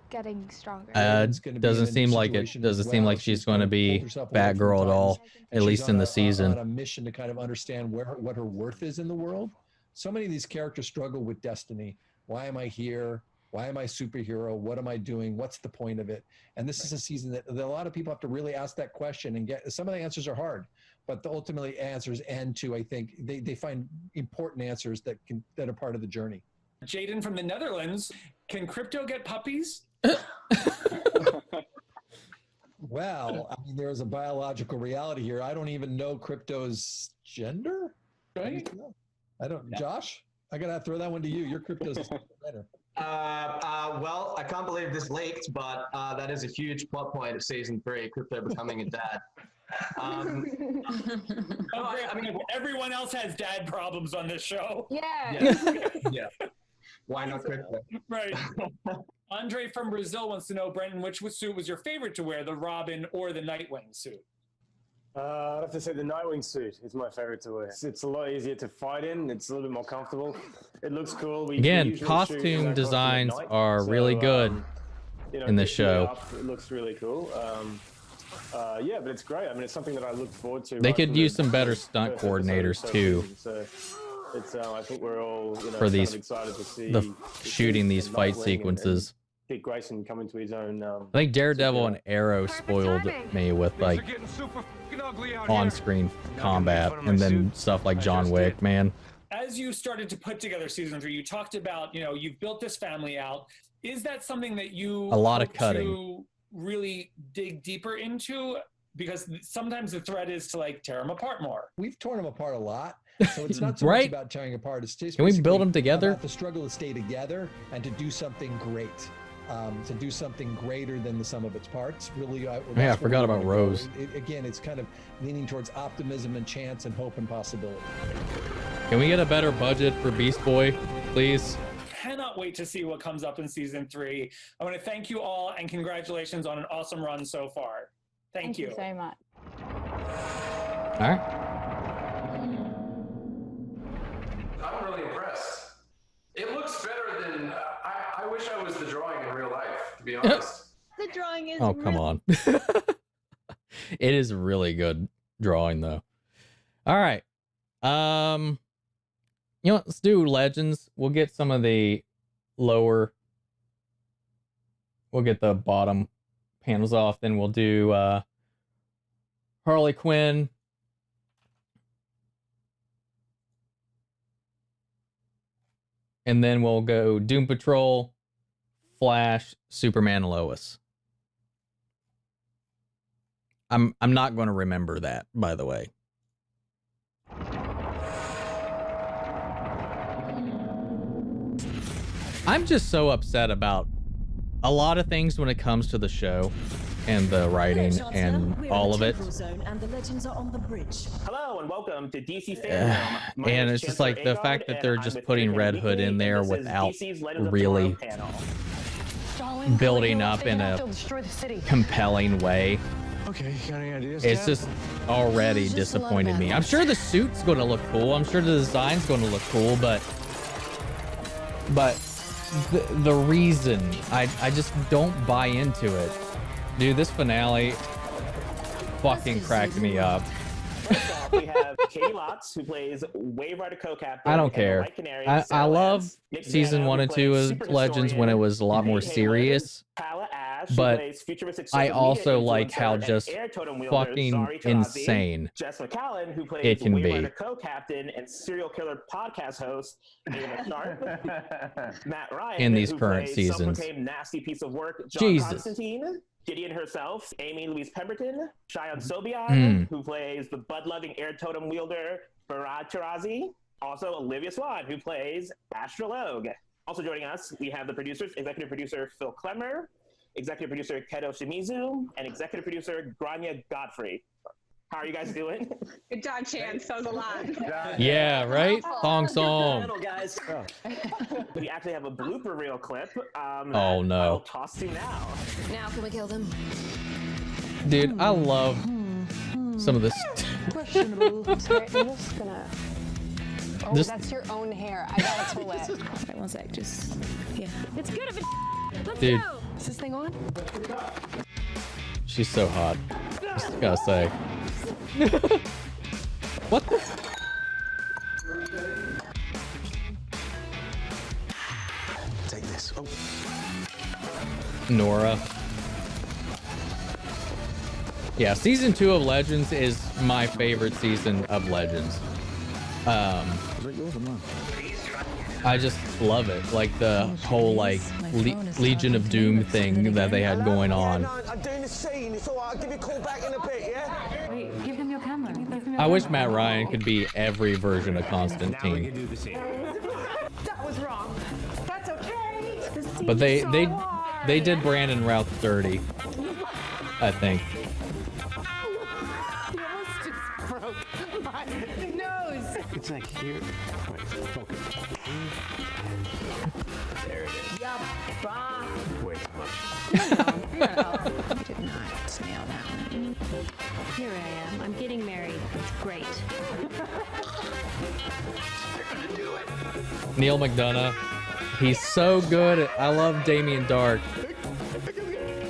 getting stronger. Doesn't seem like it. Doesn't seem like she's going to be Batgirl at all, at least in the on season. a mission to kind of understand what her worth is in the world. So many of these characters struggle with destiny. Why am I here? Why am I a superhero? What am I doing? What's the point of it? And this is a season that a lot of people have to really ask that question and get. Some of the answers are hard, but the ultimately answers end to, I think, they find important answers that are part of the journey. Jaden from the Netherlands: can Crypto get puppies? Well, I mean, there's a biological reality here. I don't even know Crypto's gender. Right? I don't. Josh, I gotta throw that one to you. Your Crypto's better. Well, I can't believe this leaked, but that is a huge plot point of season 3, Crypto becoming a dad. I mean, everyone else has dad problems on this show. Yeah. Why not Crypto? Right. Andre from Brazil wants to know, Brenton, which suit was your favorite to wear, the Robin or the Nightwing suit? I'd have to say the Nightwing suit is my favorite to wear. It's a lot easier to fight in. It's a little bit more comfortable. It looks cool. We Again, usually shoot costume at designs night, are really good in the picking it show. up, it looks really cool. Yeah, but it's great. I mean, it's something that I look forward to. They right could from use the some better first stunt episode of coordinaters the too season. So it's I think we're all for kind these of excited to see the shooting these fight sequences. Dick Grayson come into his own. I think Daredevil and Arrow spoiled me with like on-screen combat, and then stuff like John Wick. Man, As you started to put together season 3, you talked about, you've built this family out. Is that something that you A lot of hope cutting. to really dig deeper into? Because sometimes the threat is to tear them apart more. We've torn them apart a lot, so it's not so Right? much about tearing apart. It's just Can we build basically them together? About the struggle to stay together and to do something great. To do something greater than the sum of its parts. Really, I that's forgot where about we wanna go. Rose. Again, it's kind of leaning towards optimism and chance and hope and possibility. can we get a better budget for Beast Boy, please? Cannot wait to see what comes up in season 3. I want to thank you all and congratulations on an awesome run so far. Thank you so much. All right. I'm really impressed. It looks better than I wish I was the drawing in real life, to be honest. The drawing is. Oh, come on. It is really good drawing though. All right. Let's do Legends. We'll get some of the we'll get the bottom panels off, then we'll do Harley Quinn. And then we'll go Doom Patrol, Flash, Superman, Lois. I'm not going to remember that, by the way. I'm just so upset about a lot of things when it comes to the show and the writing and all of it. And the legends are on the bridge. Hello and welcome to DC FanDome. My And name it's is just like the Chancellor fact Agard, that they're and I'm just with putting Entertainment Red Hood Weekly, in and there this is without DC's Legends of really Tomorrow panel. building up in a compelling way. Okay, got any ideas? It's Cap? just already disappointed me. I'm sure the suit's going to look cool. I'm sure the design's going to look cool, but the reason I just don't buy into it. Dude, this finale fucking cracked me up. First off, we have Katie Lotz, who plays Wave Rider Co-Captain. I don't and the care. White Canary, I Sarah love Lance, Nick season Zano, 1 who and plays 2 of Super Legends when it Historian, was a lot more Nate Haywood, serious. Paula Ash, who But plays futuristic I social media also like influencer how and just air totem wielder fucking Zari Tarazi, insane Jess McCallan, who plays it can Wave be. Rider Co-Captain and serial killer podcast host Ava Sharp, Matt Ryan, In these who current plays seasons. self-proclaimed nasty piece of work John Jesus. Constantine, Gideon herself, Amy Louise Pemberton, Cheyenne Sobian, Mm. who plays the bud-loving air totem wielder Farad Tarazi. Also, Olivia Swan, who plays Astrologue. Also joining us, we have the producers, executive producer Phil Klemmer, executive producer Keto Shimizu, and executive producer Grania Godfrey. How are you guys doing? Good job, Chance. That was a lot. Yeah, right? Thong song. Guys. We actually have a blooper reel clip. Oh, no. I'll toss to now. Now can we kill them? Dude, I love some of this. Questionable. Sorry, I'm just gonna. Oh, This- that's your own hair. I gotta pull it. Wait, one sec. Just yeah. It's good. Let's Dude. go. Is this thing on? She's so hot. Just gotta say. What the? Take this. Oh. Nora. Yeah, season 2 of Legends is my favorite season of Legends. I just love it. Like the whole like Legion of Doom thing that they had going on. I'm doing the scene. It's all right. I'll give you a call back in a bit, yeah? Wait, give them your camera. I wish Matt Ryan could be every version of Constantine. That was wrong. That's okay. But they did Brandon Routh dirty, I think. You almost just broke my nose. It's like here. Wait, focus. There it is. Yup. Way too much. Did not nail that one. Here I am. I'm getting married. It's great. Neil McDonough, he's so good. I love Damien Dark.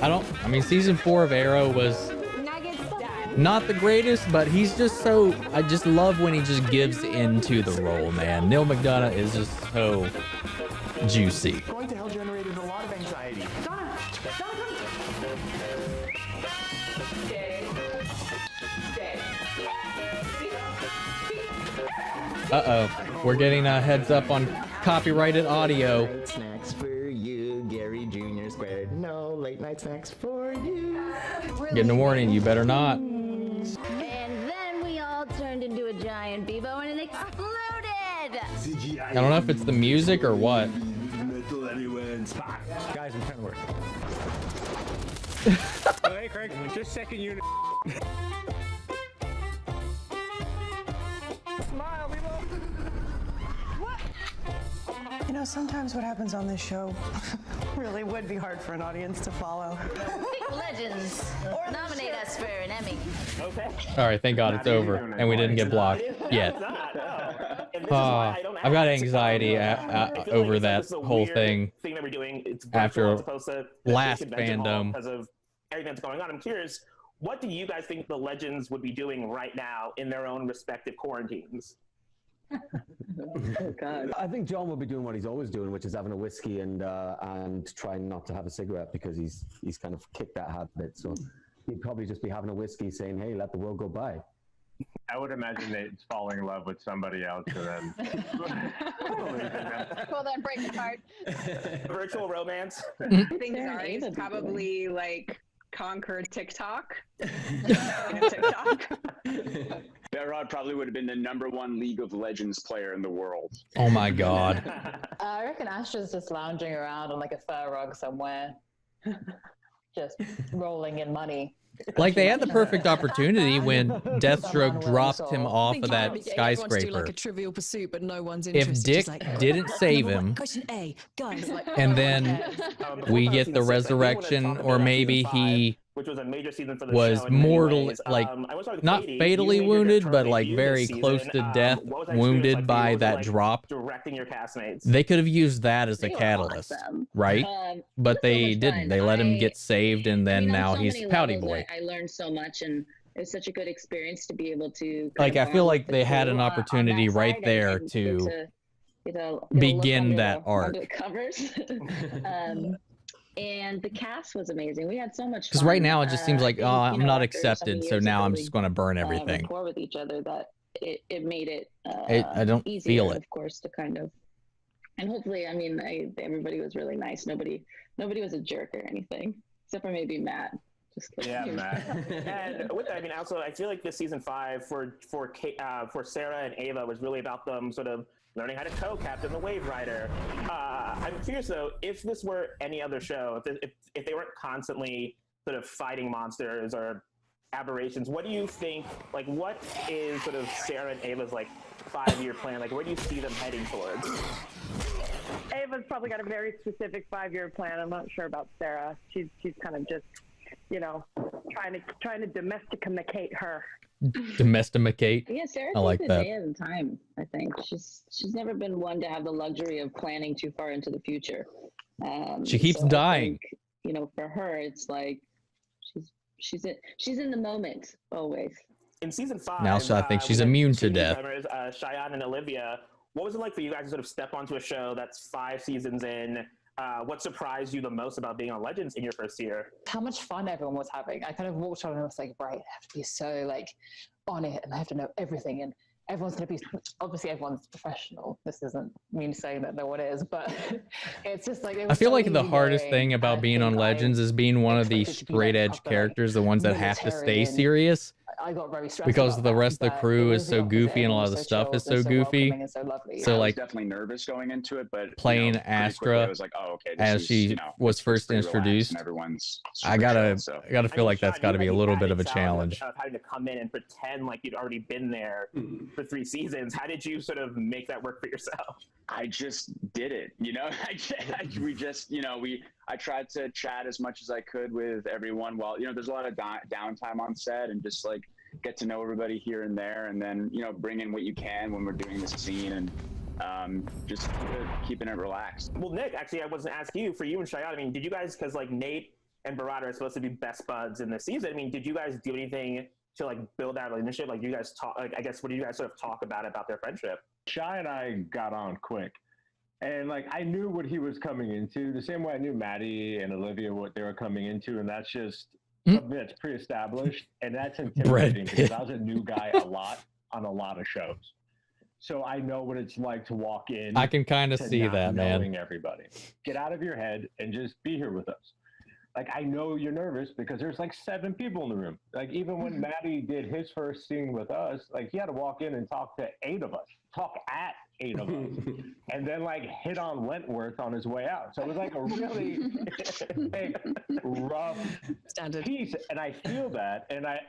I mean, season 4 of Arrow was not the greatest, but he's just so, I just love when he just gives into the role, man. Neil McDonough is just so juicy. Going to hell generated a lot of anxiety. Uh-oh, we're getting a heads up on copyrighted audio. Late snacks for you, Gary Jr. squared. No late night snacks for you. Getting a warning, you better not. And then we all turned into a giant Bebo and it exploded! I don't know if it's the music or what. Metal anywhere in spot. Guys, I'm trying to work. Oh, hey, Craig, just second unit. Smile, Bebo. You know, sometimes what happens on this show really would be hard for an audience to follow. Legends, nominate us for an Emmy. Okay. All right, thank God it's over and we didn't get blocked yet. I've got anxiety over that whole thing that we're doing. It's after virtual as opposed to last convention hall fandom. because of everything that's going on. I'm curious, what do you guys think the Legends would be doing right now in their own respective quarantines? Oh, God. I think John will be doing what he's always doing, which is having a whiskey and trying not to have a cigarette because he's kind of kicked that habit. So he'd probably just be having a whiskey, saying, "Hey, let the world go by." I would imagine Nate's falling in love with somebody else and then. Well, then break the heart. Virtual romance. I think Zari's probably like conquered TikTok. TikTok. Berrod probably would have been the #1 League of Legends player in the world. Oh my god. I reckon Astra's just lounging around on like a fur rug somewhere, just rolling in money. Like they had the perfect opportunity when Deathstroke dropped him off of that Everyone to do skyscraper. like a Trivial Pursuit, but no one's If interested. Dick Just like, didn't save number one, him, question A, guys. Like, and then we get the resurrection, or maybe he which was a major season for the was show in many mortally, ways. like I want to start with not Katie. fatally You made your wounded, turn but like debut very this close season. to death, What was that experience wounded like for you? by What was it that like drop. directing your castmates? They could have used that as a They were catalyst, awesome. right? But they didn't. They let him get saved, and then now on he's so many Pouty levels, Boy. I learned so much, and it was such a good experience to be able to Like I feel like they had an on opportunity that right side there and to get a look begin under that the, arc. under the covers. And the cast was amazing. We had so much fun. Because right now it just seems like, I think, oh, I'm not after so many accepted, so years of now I'm building, just going to burn everything. rapport with each other, that it made it I don't easier, feel it. of course, to kind of, and hopefully, I mean, everybody was really nice. Nobody was a jerk or anything, except for maybe Matt. Just kidding. Yeah, Matt. And with that, I mean, also, I feel like this season 5 for Sarah and Ava was really about them sort of learning how to co-captain the Wave Rider. I'm curious though, if this were any other show, if they weren't constantly sort of fighting monsters or aberrations, what do you think? Like, what is sort of Sarah and Ava's like 5-year plan? Like, where do you see them heading towards? Ava's probably got a very specific 5-year plan. I'm not sure about Sarah. She's kind of just, trying to domesticate her. Domesticate. Yeah, Sarah I like takes a that. day at a time. I think she's never been one to have the luxury of planning too far into the future. She keeps so I dying. think, for her, it's like she's in the moment always. In season 5, Now I think she's we had immune to two death. newcomers, Cheyenne and Olivia. What was it like for you guys to sort of step onto a show that's 5 seasons in? What surprised you the most about being on Legends in your first year? How much fun everyone was having. I kind of walked on and I was like, right, I have to be so like on it, and I have to know everything, and everyone's going to be, obviously everyone's professional. This isn't me saying that no one is, but it's just like, I feel like the hardest thing about being on Legends is being one of these straight edge characters, the ones that have to stay serious. I got very stressed Because about the that, rest of the but crew it is was so not, because goofy and a lot of everyone the was stuff chill, is they're so goofy. welcoming and so lovely. So I was like definitely nervous going into it, but playing pretty quickly Astra I was like, oh, okay, this as is, she was first pretty relaxed introduced, and everyone's I super gotta chill, so. feel like that's got to be a little bit of a challenge. Of having to come in and pretend like you'd already been there for 3 seasons. How did you sort of make that work for yourself? I just did it, I tried to chat as much as I could with everyone while, there's a lot of downtime on set, and just like get to know everybody here and there, and then, bring in what you can when we're doing this scene, and just keeping it relaxed. Well, Nick, actually, I wasn't asking you, for you and Cheyenne, I mean, did you guys, because like Nate and Barada are supposed to be best buds in this season, I mean, did you guys do anything to like build that relationship? Like, you guys talk, like, I guess, what did you guys sort of talk about their friendship? Shy and I got on quick. And like, I knew what he was coming into the same way I knew Maddie and Olivia what they were coming into. And that's just something that's pre-established. And that's intimidating because I was a new guy on a lot of shows. So I know what it's like to walk in. I can kind of to see not that, knowing man. everybody. Get out of your head and just be here with us. Like, I know you're nervous because there's like 7 people in the room. Like, even when Maddie did his first scene with us, like, he had to walk in and talk to 8 of us, talk at 8 of us, and then like hit on Wentworth on his way out. So it was like a really rough piece, and I feel that, and I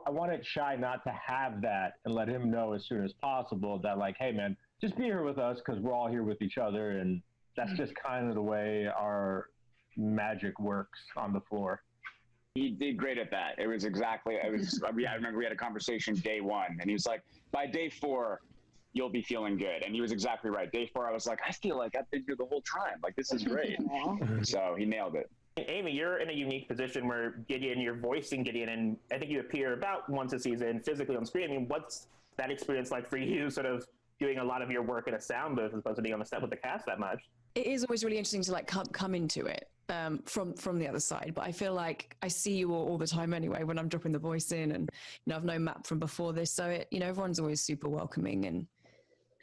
wanted Shy not to have that, and let him know as soon as possible that like, hey man, just be here with us because we're all here with each other, and that's just kind of the way our magic works on the floor. He did great at that. I remember we had a conversation day 1, and he was like, by day 4, you'll be feeling good. And he was exactly right. Day 4, I was like, I feel like I've been here the whole time. Like, this is great. So he nailed it. Amy, you're in a unique position where Gideon, you're voicing Gideon, and I think you appear about once a season physically on screen. I mean, what's that experience like for you, sort of doing a lot of your work in a sound booth as opposed to being on the set with the cast that much? It is always really interesting to like come into it from the other side, but I feel like I see you all the time anyway when I'm dropping the voice in, and I've known Matt from before this, so everyone's always super welcoming, and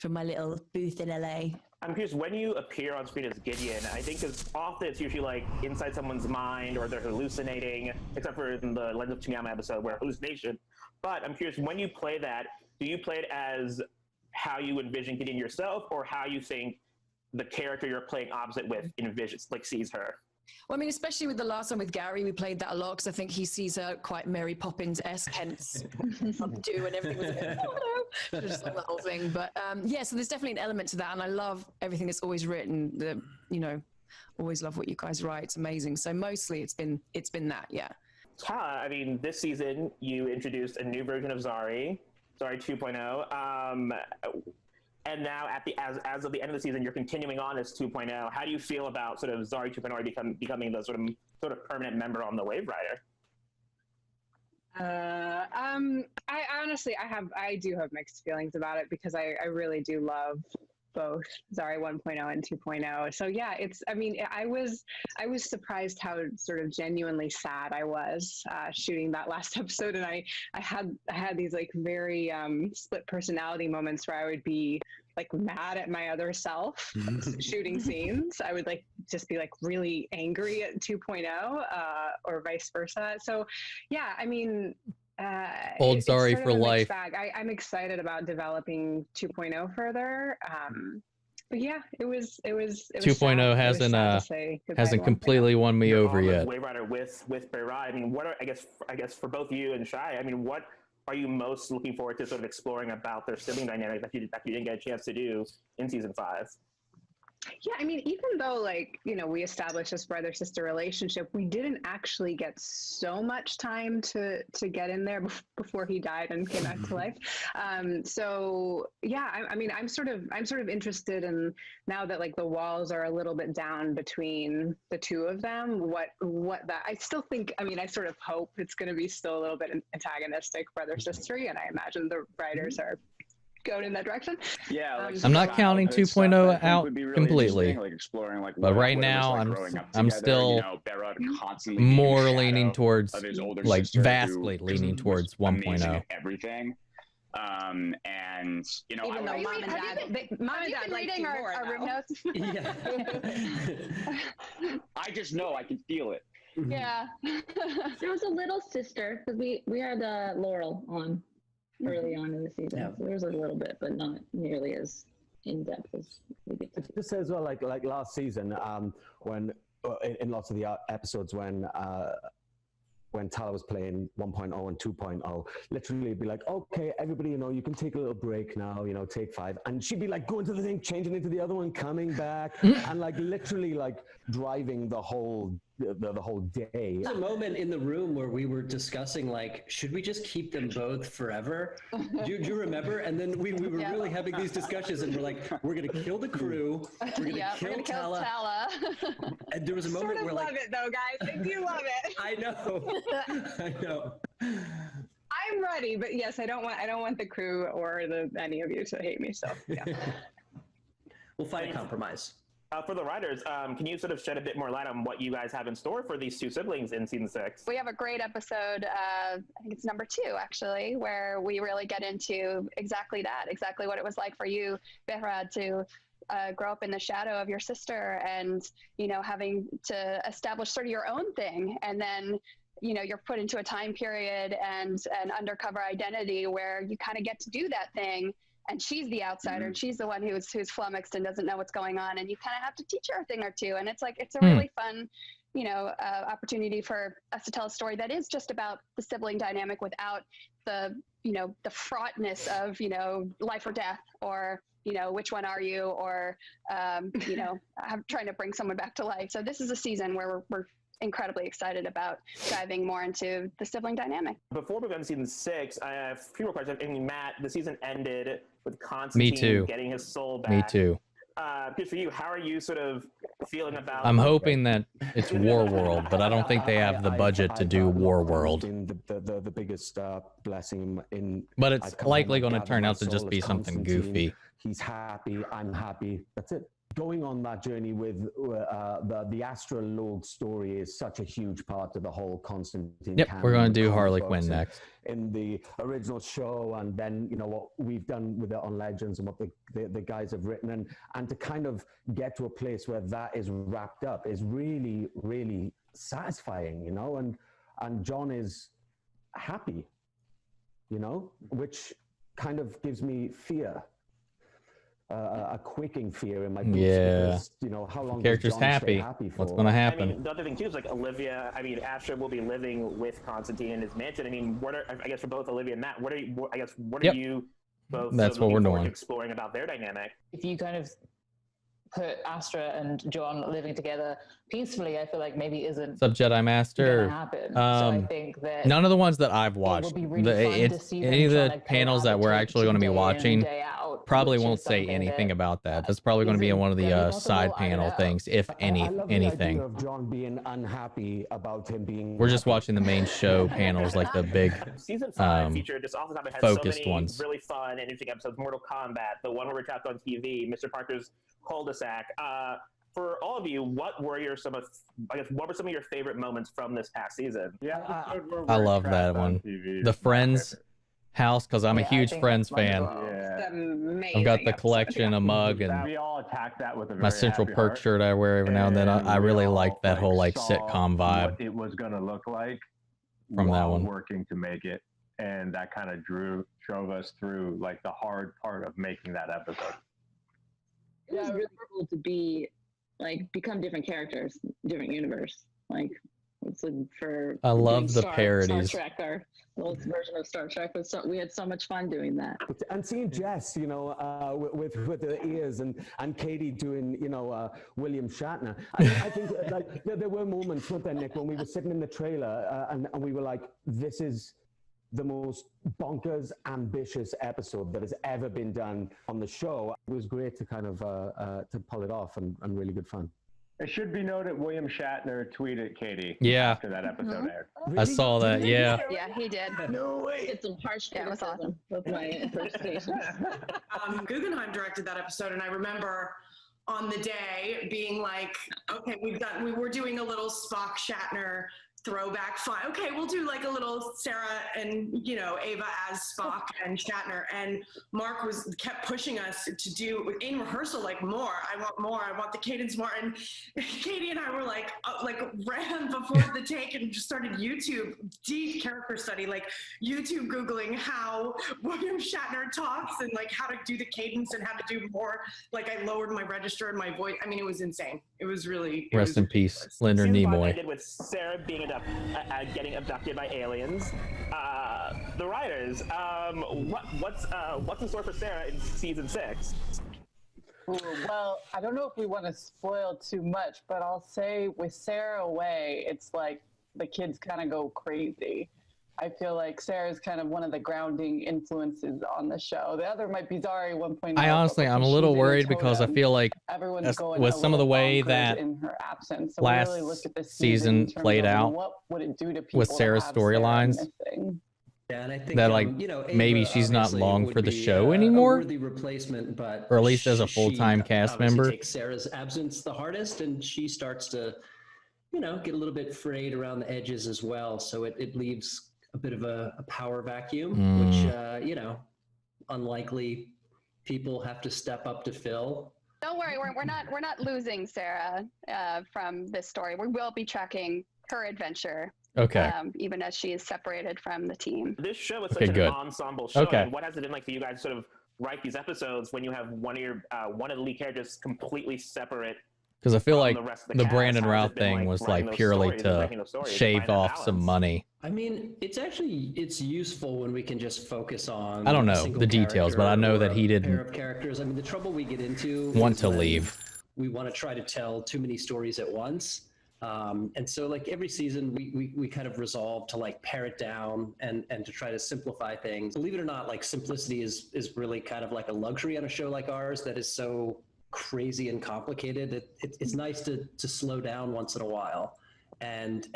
from my little booth in LA. I'm curious, when you appear on screen as Gideon, I think as often it's usually like inside someone's mind or they're hallucinating, except for in the Legend of Tsunyama episode where hallucination. But I'm curious, when you play that, do you play it as how you envision Gideon yourself, or how you think the character you're playing opposite with envisions, like sees her? Well, I mean, especially with the last one with Gary, we played that a lot because I think he sees her quite Mary Poppins-esque, hence do and everything was a bit, oh no, just like the whole thing. But yeah, so there's definitely an element to that, and I love everything that's always written. You know, always love what you guys write. It's amazing. So mostly it's been that, yeah. I mean, this season you introduced a new version of Zari 2.0. And now as of the end of the season, you're continuing on as 2.0. How do you feel about sort of Zari 2.0 becoming the sort of permanent member on the Wave Rider? I honestly, I do have mixed feelings about it because I really do love both Zari 1.0 and 2.0. So yeah, I was surprised how sort of genuinely sad I was shooting that last episode, and I had these like very split personality moments where I would be like mad at my other self shooting scenes. I would like just be like really angry at 2.0 or vice versa. So yeah, I mean, old Zari for life. I'm excited about developing 2.0 further. But yeah, it was 2.0 hasn't completely won me over yet. Wave Rider with Berai. I mean, what are, I guess for both you and Shai, I mean, what are you most looking forward to sort of exploring about their sibling dynamic that you didn't get a chance to do in season 5? Yeah, I mean, even though, like, you know, we established this brother-sister relationship, we didn't actually get so much time to get in there before he died and came back to life. So yeah, I mean, I'm sort of interested in, now that like the walls are a little bit down between the two of them, what that, I still think, I mean, I sort of hope it's going to be still a little bit antagonistic brother-sister, and I imagine the writers are going in that direction. Yeah, like I'm not counting 2.0 out really completely, like exploring like but right now I'm still more leaning towards, like vastly leaning towards 1.0. Everything. And you know, even though mom and dad like reading our room notes. Yeah. I just know, I can feel it. Yeah. There was a little sister because we had Laurel on early on in the season. Yeah. So there's a little bit, but not nearly as in depth as we get to. Just as well, like last season, when in lots of the episodes when Tala was playing 1.0 and 2.0, literally it'd be like, okay, everybody, you know, you can take a little break now, you know, take 5. And she'd be like going to the thing, changing into the other one, coming back, and like literally like driving the whole day. There's a moment in the room where we were discussing, like, should we just keep them both forever? Do you remember? And then we were really having these discussions, and we're like, we're going to kill the crew. We're going to kill Tala. And there was a moment where, like, love it though, guys. I do love it. I know. I know. I'm ready, but yes, I don't want the crew or any of you to hate me. So yeah. We'll find a compromise. For the writers, can you sort of shed a bit more light on what you guys have in store for these two siblings in season 6? We have a great episode, I think it's number 2 actually, where we really get into exactly what it was like for you, Behrad, to grow up in the shadow of your sister and, you know, having to establish sort of your own thing. And then, you know, you're put into a time period and an undercover identity where you kind of get to do that thing. And she's the outsider, and she's the one who's flummoxed and doesn't know what's going on. And you kind of have to teach her a thing or two. And it's like, it's a really fun, you know, opportunity for us to tell a story that is just about the sibling dynamic without the, you know, the fraughtness of, you know, life or death, or, you know, which one are you, or, you know, I'm trying to bring someone back to life. So this is a season where we're incredibly excited about diving more into the sibling dynamic. Before we go into season 6, I have a few more questions. I mean, Matt, the season ended with Constantine getting his soul back. Me too. Good for you. How are you sort of feeling about? I'm hoping that it's War World, but I don't think they have the budget to do War World. The biggest blessing in. But it's likely going to turn out to just be something goofy. He's happy. I'm happy. That's it. going on that journey with the astrologue story is such a huge part of the whole Constantine. Yep, we're going to do Harley Quinn and next. in the original show, and then what we've done with it on Legends and what the guys have written, and to kind of get to a place where that is wrapped up is really, really satisfying, and John is happy, which kind of gives me fear. A quaking fear in my boots because, how long character's does John happy. Stay happy for? What's going to happen? I mean, the other thing too is like Olivia. I mean, Astra will be living with Constantine in his mansion. I mean, I guess for both Olivia and Matt, what are you both? That's what we're doing. Exploring about their dynamic. If you kind of put Astra and John living together peacefully, I feel like maybe isn't Sub Jedi Master. gonna happen. So I think that none of the ones that I've watched, would be really fun to see any of them the trying to panels that we're actually going to be watching probably won't say anything about that. That's probably going to be in one of the side panel things, if anything. The idea of John being unhappy about him being. We're just watching the main show panels, like the big season 5 featured just off the top of my head focused so many ones. really fun and interesting episodes. Mortal Kombat, the one where we're trapped on TV, Mr. Parker's cul-de-sac. For all of you, what were some of your favorite moments from this past season? Yeah, I love that one. The Friends house, because I'm a huge Friends fan. I've got the collection, a mug, and we all attack that with a very my Central happy Perk heart. shirt I wear every now and then. I really like that whole saw sitcom vibe what it was going to look like from that while one. working to make it, and that kind of drove us through the hard part of making that episode. It was really cool to become different characters, different universe. I love the Star parodies. Trek, our old version of Star Trek we had so much fun doing that. And seeing Jess, with the ears, and Katie doing, William Shatner. I think there were moments, weren't there, Nick, when we were sitting in the trailer and we were like, this is the most bonkers, ambitious episode that has ever been done on the show. It was great to kind of to pull it off and really good fun. It should be noted William Shatner tweeted Katie after that episode aired. I saw that, yeah. Yeah, he did. No way. It's some harsh criticism with my interpretation. Guggenheim directed that episode, and I remember on the day being like, okay, we were doing a little Spock Shatner throwback fun. Okay, we'll do a little Sarah and Ava as Spock and Shatner, and Mark kept pushing us to do in rehearsal more. I want the cadence more, and Katie and I were ran before the take and just started YouTube deep character study, YouTube googling how William Shatner talks and how to do the cadence and how to do more. I lowered my register and my voice. I mean, it was insane. It was really Rest in peace, Leonard Nimoy. Ended with Sarah being getting abducted by aliens. The writers, what's in store for Sarah in season 6? Ooh, well, I don't know if we want to spoil too much, but I'll say with Sarah away, it's the kids kind of go crazy. I feel like Sarah's kind of one of the grounding influences on the show. The other might be Zari 1.0. I honestly, I'm a little worried because I feel like everyone's going with some of the way bonkers that in her absence. So last we really look at this season in terms played of, out what would it do to people with to Sarah's have Sarah storylines. missing? Yeah, and I think that maybe Ava she's not obviously long would for the be, show a anymore, worthy replacement, but or at least as a full-time she cast obviously member. takes Sarah's absence the hardest, and she starts to, get a little bit frayed around the edges as well. So it leaves a bit of a power vacuum, which unlikely people have to step up to fill. Don't worry, we're not losing Sarah from this story. We will be tracking her adventure. Okay. Even as she is separated from the team. This show is such an ensemble show. Okay. And what has it been like for you guys to sort of write these episodes when you have one of the lead characters completely separate? Because I feel like the rest of the the cast? Brandon How has Routh it been thing like was writing those purely stories and to making those stories and shave find that off some balance? money. I mean, it's useful when we can just focus on. I don't a know single the details, but I know character that or he a pair didn't of characters. I mean, the trouble we get into want is to when leave. We want to try to tell too many stories at once. And so every season we kind of resolve to pare it down and to try to simplify things. Believe it or not, simplicity is really kind of like a luxury on a show like ours that is so crazy and complicated. It's nice to slow down once in a while and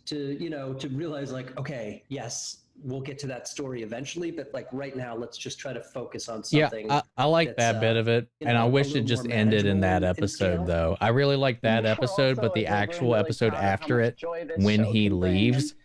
to realize okay, yes, we'll get to that story eventually, but like right now, let's just try to focus on Yeah, something. I like that's, that bit of it, you and know, I a wish it little just more ended in that manageable in scale. episode, though. I really like that episode, but Also, the as a actual really episode proud of how after much it, joy this when show he can bring, leaves,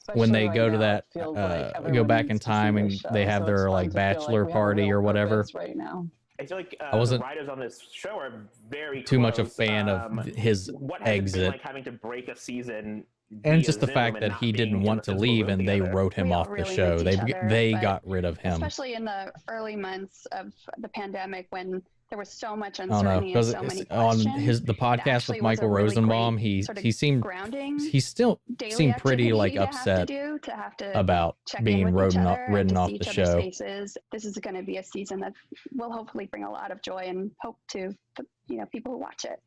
and when especially they right go to now, that, it feels like go everyone back in needs to see time and this they show, have so their it's like fun to feel bachelor like we have a party real or whatever. purpose right now. I feel like I wasn't the writers on this show are very too much a close. fan of his What has it been exit. like having to break a season And via just the Zoom fact and that not he being didn't in want the to physical leave room and they together? wrote him We all off the really show. missed each other, They but got rid of him. Especially in the early months of the pandemic when there was so much I don't know, uncertainty and because so many on questions. the podcast actually with was a Michael really Rosenbaum, great he sort of he seemed grounding he still daily seemed pretty activity like to have to upset do, to have to about check in being with each written other and written to off see the each other's show. faces. This is going to be a season that will hopefully bring a lot of joy and hope to the people who watch it.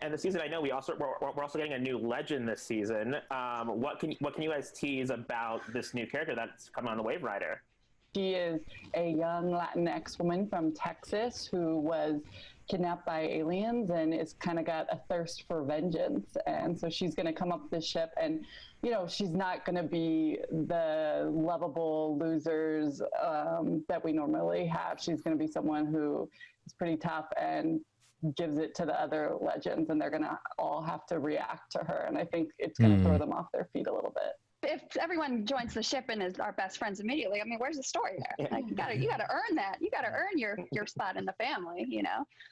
And the season, I know we're also getting a new legend this season. What can you guys tease about this new character that's coming on the Wave Rider? She is a young Latinx woman from Texas who was kidnapped by aliens and is kind of got a thirst for vengeance. And so she's going to come up this ship and, she's not going to be the lovable losers that we normally have. She's going to be someone who is pretty tough and gives it to the other legends, and they're going to all have to react to her. And I think it's going to throw them off their feet a little bit. If everyone joins the ship and is our best friends immediately, I mean, where's the story there? Like, you gotta earn that. You gotta earn your spot in the family.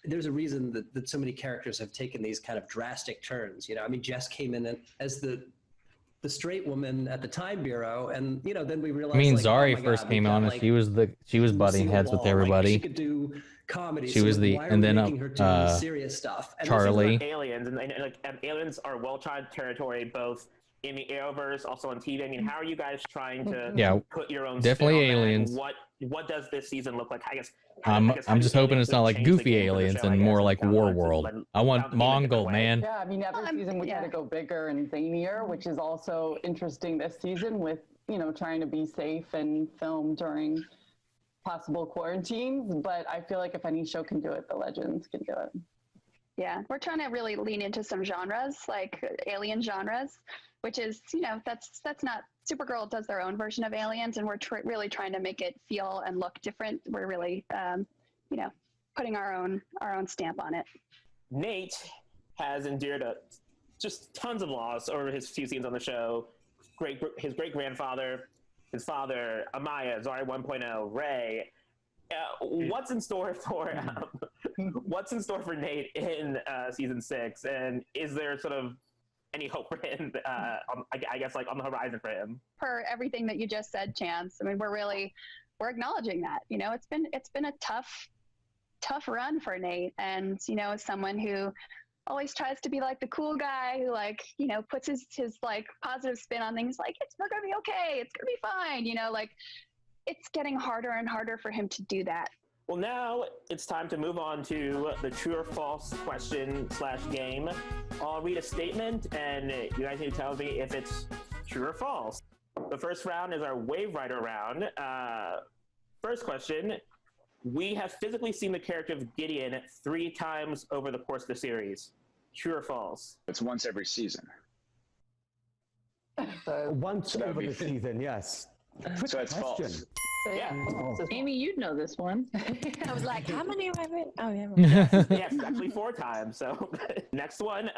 There's a reason that so many characters have taken these kind of drastic turns. I mean, Jess came in as the straight woman at the Time Bureau, and then we realized. I mean, like, Zari oh my first God, came we've got, on, and like, she was butting Lucille heads with Ball, like, everybody. she could do comedy. She so, was like, the why are and we then making her do serious stuff? And Charlie. Aliens and aliens are well-tried territory, both in the Arrowverse, also on TV. I mean, how are you guys trying to put your own definitely spin on that? aliens. What does this season look like? I guess I'm how just do hoping it's not like change the goofy game for the aliens show, I and guess, more and like down War to, World. like, I want down to a different Mongol, way. man. Yeah, I mean, every season we try to go bigger and zanier, which is also interesting this season with, trying to be safe and film during possible quarantines. But I feel like if any show can do it, the Legends can do it. Yeah, we're trying to really lean into some genres, like alien genres, which is, that's not, Supergirl does their own version of aliens, and we're really trying to make it feel and look different. We're really, putting our own stamp on it. Nate has endured just tons of loss over his few scenes on the show. His great-grandfather, his father, Amaya, Zari 1.0, Ray. What's in store for Nate in season 6, and is there sort of any hope for him? I guess like on the horizon for him. For everything that you just said, Chance. I mean, we're acknowledging that. It's been a tough run for Nate, and as someone who always tries to be like the cool guy who puts his like positive spin on things, like we're gonna be okay, it's gonna be fine. It's getting harder and harder for him to do that. Well, now it's time to move on to the true or false question/game. I'll read a statement, and you guys need to tell me if it's true or false. The first round is our Wave Rider round. First question: we have physically seen the character of Gideon 3 times over the course of the series. True or false? It's once every season. Once over the season, yes. So it's false. So, yeah. Amy, you'd know this one. I was like, how many have I read? Oh, yeah. Yes, actually 4 times. So next one,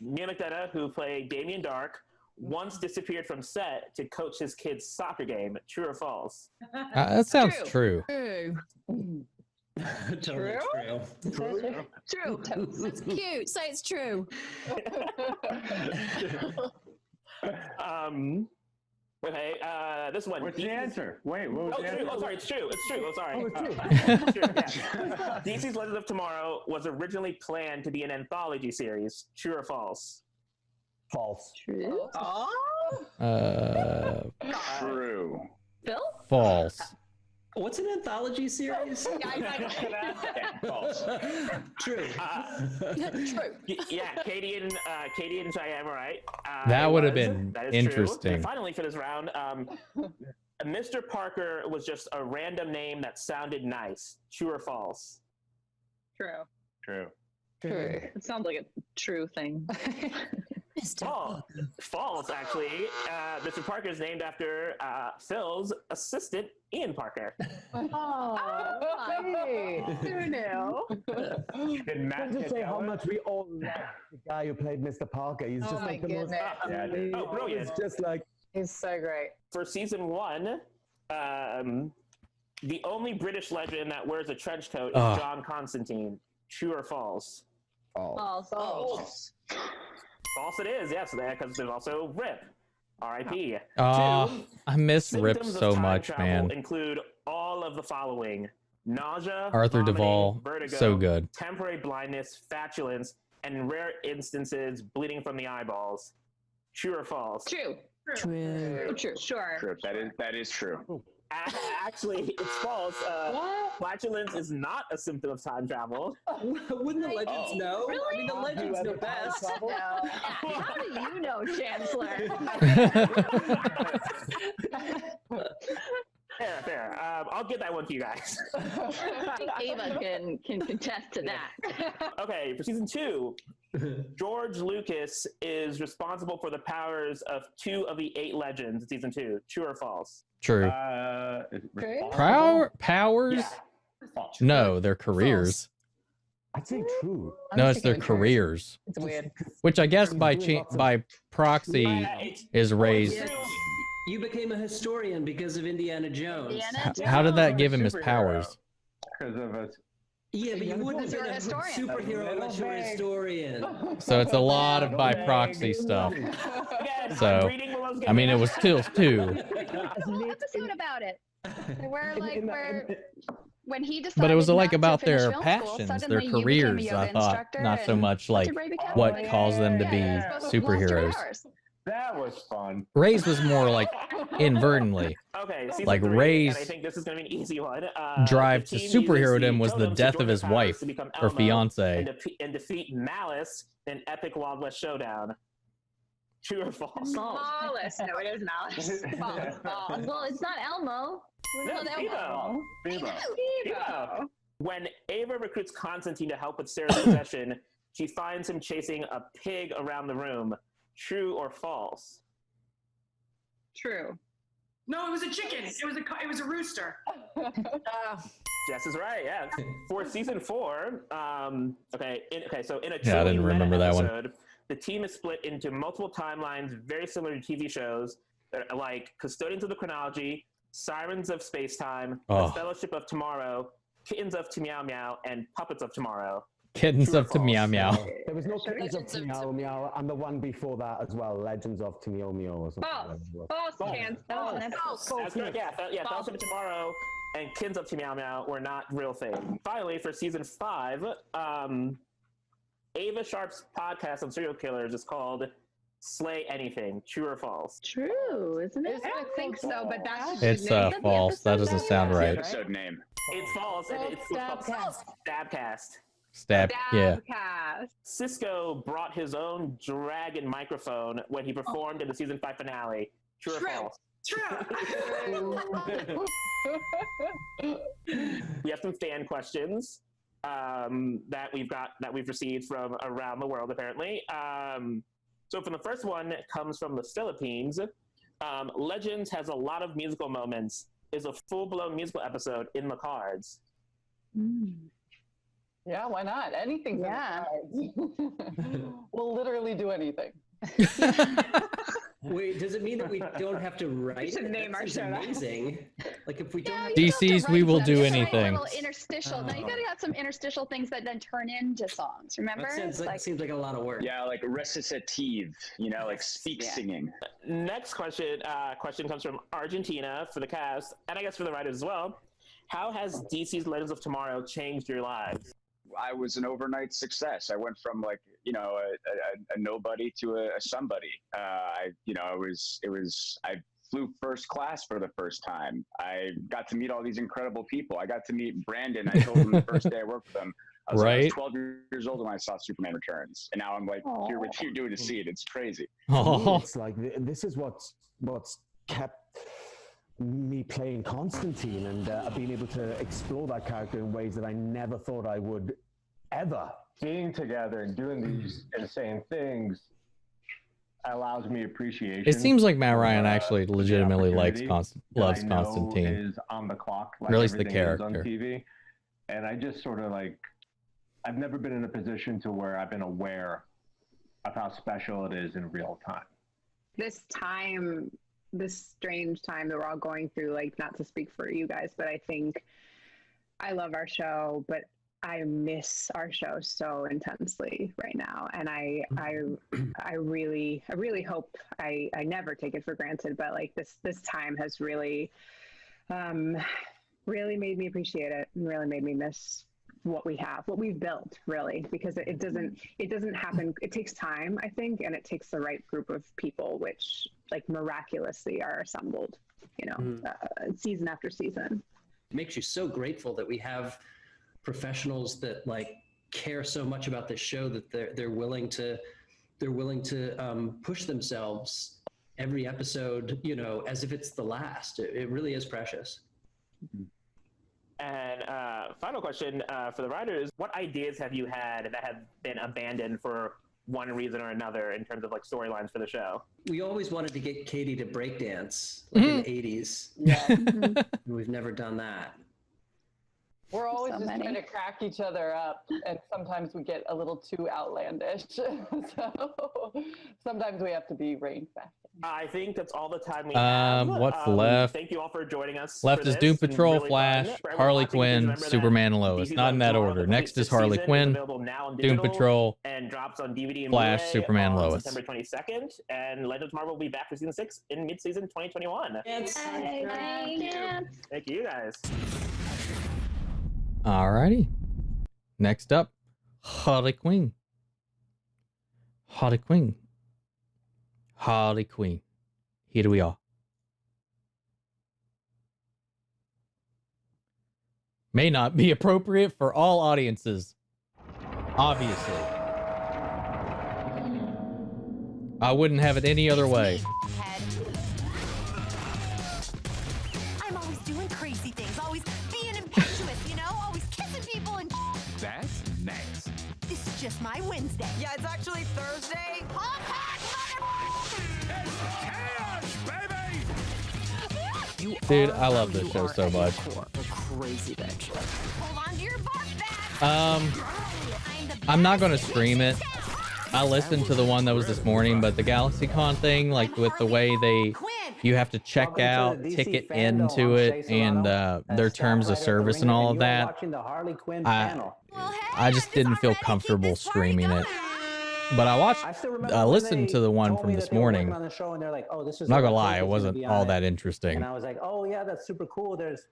Nia McDonough, who played Damien Dark, once disappeared from set to coach his kid's soccer game. True or false? That sounds true. Totally true. True. That's cute. Say it's true. Okay, this one. What's the answer? Wait, what was the answer? Oh, sorry, it's true. It's true. Oh, sorry. Oh, it's true. It's true, yeah. DC's Legends of Tomorrow was originally planned to be an anthology series. True or false? False. True. True. Phil? False. What's an anthology series? False. True. True. Yeah, Katie and Cheyenne were right. That would have That been is interesting. True. And finally, for this round, Mr. Parker was just a random name that sounded nice. True or false? True. True. True. It sounds like a true thing. False, actually. Mr. Parker is named after Phil's assistant, Ian Parker. Who knew? Did Matt Just get say how going? much we all love the guy who played Mr. Parker. He's just my like the most. goodness. Oh, brilliant. It's just like He's so great. For season 1, the only British legend that wears a trench coat is John Constantine. True or false? False. False it is, yes, because there's also Rip. R.I.P. Oh, Two, I miss Rip symptoms of so time much, travel man. include all of the following: nausea, Arthur vomiting, Duvall, vertigo, so good. temporary blindness, flatulence, and in rare instances, bleeding from the eyeballs. True or false? True. True. Sure. True. That is true. Actually, it's false. Flatulence is not a symptom of time travel. Wouldn't the legends know? Really? I mean, the legends know best. No. How do you know, Chancellor? Fair. I'll get that one to you guys. I think Ava can contest to that. Okay, for season 2, George Lucas is responsible for the powers of 2 of the 8 legends in season 2. True or false? True. Powers? Yeah. No, their careers. I'd say true. No, it's their careers. It's weird. Which I guess by proxy is raised. Yeah, you became a historian because of Indiana Jones. How did that give him his powers? Because of us. Yeah, but you wouldn't have been a superhero unless you're a historian. So it's a lot of by proxy stuff. So, I mean, it was still 2. Whole episode about it. Where when he decided. But it was like not about to finish their film passions, school, their suddenly you became a careers, yoga I thought. instructor Not so and much what's like your grade become? what caused them to be You're supposed to have lost your superheroes. powers. That was fun. Ray's was more like inadvertently. Okay, season Like 3, Ray's and I think this is going to be an easy one. drive the to team uses superherodom was the Totem to death join of their his powers wife to become or Elmo fiance. and defeat Malice in epic Wild West showdown. True or false? Malice. No, it is Malice. False. Well, it's not Elmo. No, It's Elmo. Devo. When Ava recruits Constantine to help with Sarah's possession, she finds him chasing a pig around the room. True or false? True. No, it was a chicken. It was a rooster. Jess is right. Yeah. For season 4, so in a Yeah, I truly didn't remember that one. episode, the team is split into multiple timelines, very similar to TV shows, that are like Custodians of the Chronology, Sirens of Space-Time, Oh. The Fellowship of Tomorrow, Kittens of Meow Meow, and Puppets of Tomorrow. Kittens True or up to false? Meow Meow. There was no Legends of Meow Meow, and the one before that as well, Legends of Meow Meow or something. False. Chance. That's correct. Fellowship of Tomorrow and Kittens of Meow Meow were not real thing. Finally, for season 5, Ava Sharp's podcast on serial killers is called Slay Anything. True or false? True, isn't it? I don't think so, but that's It's false. That doesn't sound right. Episode name. It's false. It's called Stabcast. Stab. Yeah. Cisco brought his own dragon microphone when he performed in the season 5 finale. True or false? True. We have some fan questions that we've received from around the world apparently. So from the first one, it comes from the Philippines. Legends has a lot of musical moments. Is a full-blown musical episode in the cards? Yeah, why not? Anything. Yeah. We'll literally do anything. Wait, does it mean that we don't have to write? should name our show that. Amazing. Like if we don't. have DC's We Will Do Just write Anything. Little interstitial. No, you gotta have some interstitial things that then turn into songs. Remember? Seems like a lot of work. Yeah, like recitative, like singing. Next question comes from Argentina for the cast, and I guess for the writers as well. How has DC's Legends of Tomorrow changed your lives? I was an overnight success. I went from a nobody to a somebody. I flew first class for the first time. I got to meet all these incredible people. I got to meet Brandon. I told him the first day I worked with him. I was 12 years old when I saw Superman Returns, and now I'm here with you doing a scene. It's crazy. It's like this is what's kept me playing Constantine and being able to explore that character in ways that I never thought I would ever. Being together and doing these insane things allows me appreciation. It seems like Matt Ryan actually legitimately loves that I know Constantine. Is on the clock, like or at least the everything is character. on TV, and I just sort of like, I've never been in a position to where I've been aware of how special it is in real time. This time, this strange time that we're all going through, like, not to speak for you guys, but I think I love our show, but I miss our show so intensely right now. And I really hope I never take it for granted, but like this time has really made me appreciate it and really made me miss what we have, what we've built, really, because it doesn't happen. It takes time, I think, and it takes the right group of people, which like miraculously are assembled, season after season. It makes you so grateful that we have professionals that like care so much about this show that they're willing to push themselves every episode, as if it's the last. It really is precious. And final question for the writers: what ideas have you had that have been abandoned for one reason or another in terms of like storylines for the show? We always wanted to get Katie to breakdance like in the 80s. Yeah. We've never done that. We're always just trying to crack each other up, and sometimes we get a little too outlandish. So sometimes we have to be reined back. I think that's all the time we have. What's left? Thank you all for joining us. Left for is this. Doom It's been Patrol, really Flash, fun. For everyone Harley watching, please Quinn, remember that Superman, and Lois. DC's Not in that Tomorrow, order. the Next is latest Harley season, is Quinn, available now on Doom digital Patrol, and drops on DVD and Flash, Blu-ray Superman, on Lois. September 22nd. And Legends of Tomorrow will be back for season 6 in mid-season 2021. Thank you guys. Alrighty. Next up, Harley Quinn. Harley Quinn. Harley Quinn. Here we are. May not be appropriate for all audiences. Obviously. I wouldn't have it any other way. I'm always doing crazy things, always being impetuous, always kissing people and That's nice. This is just my Wednesday. Yeah, it's actually Thursday. Dude, I love this show so much. Crazy bitch. Hold on to your bark back. I'm not going to stream it. I listened to the one that was this morning, but the GalaxyCon thing, like with the way you have to check out, ticket into it, and their terms of service and all of that, I just didn't feel comfortable streaming it. But I listened to the one from this morning. On the show and they're like, "Oh, this is." Not gonna lie, it wasn't all that interesting. And I was like, "Oh yeah, that's super cool." There's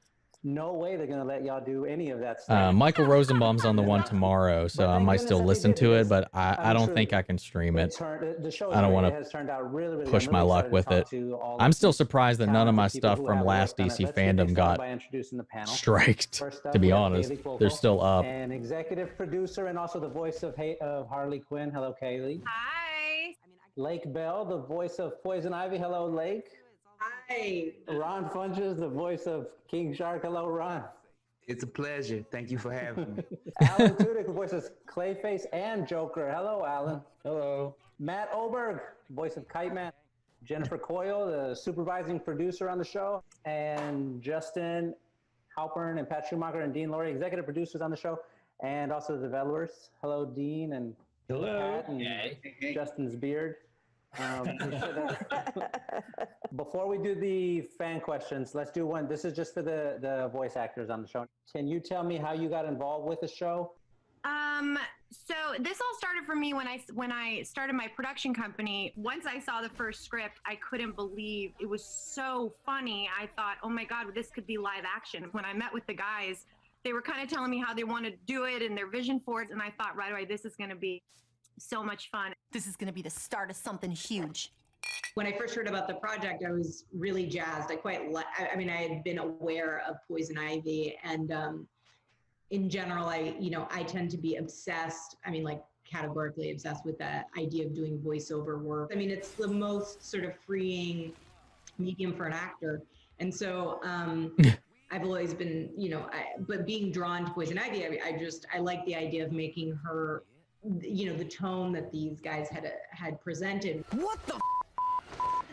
no way they're gonna let y'all do any of that stuff. Michael Rosenbaum's on the one tomorrow, so I might still listen to it, but I don't think I can stream it. I don't want to push my luck with it. I'm still surprised that none of my stuff from last DC FanDome got striked, to be honest. They're still up. And executive producer and also the voice of Harley Quinn. Hello, Kaylee. Hi. Lake Bell, the voice of Poison Ivy. Hello, Lake. Hi. Ron Funches, the voice of King Shark. Hello, Ron. It's a pleasure. Thank you for having me. Alan Tudyk, the voice of Clayface and Joker. Hello, Alan. Hello. Matt Oberg, voice of Kite Man. Jennifer Coyle, the supervising producer on the show. And Justin Halpern and Pat Schumacher and Dean Laurie, executive producers on the show. And also the developers. Hello, Dean and Pat and Justin's beard. Before we do the fan questions, let's do one. This is just for the voice actors on the show. Can you tell me how you got involved with the show? So this all started for me when I started my production company. Once I saw the first script, I couldn't believe it was so funny. I thought, oh my God, this could be live action. When I met with the guys, they were kind of telling me how they wanted to do it and their vision for it. And I thought right away, this is going to be so much fun. This is going to be the start of something huge. When I first heard about the project, I was really jazzed. I mean, I had been aware of Poison Ivy, and in general, I tend to be obsessed. I mean, like categorically obsessed with the idea of doing voiceover work. I mean, it's the most sort of freeing medium for an actor, and so I've always been, but being drawn to Poison Ivy, I like the idea of making her you know, the tone that these guys had presented. What the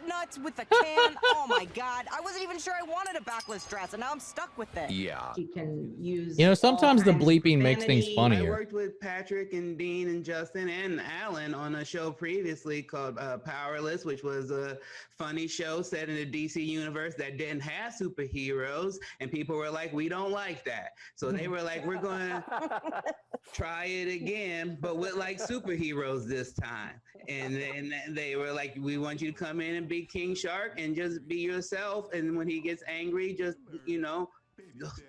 nuts with the can? Oh my god. I wasn't even sure I wanted a backless dress, and now I'm stuck with it. Yeah. She can use You know, sometimes the bleeping makes things I funnier. worked with Patrick and Dean and Justin and Alan on a show previously called Powerless, which was a funny show set in the DC universe that didn't have superheroes, and people were like, we don't like that. So they were like, we're going to try it again, but with like superheroes this time. And then they were like, we want you to come in and be King Shark and just be yourself. And when he gets angry, just, you know,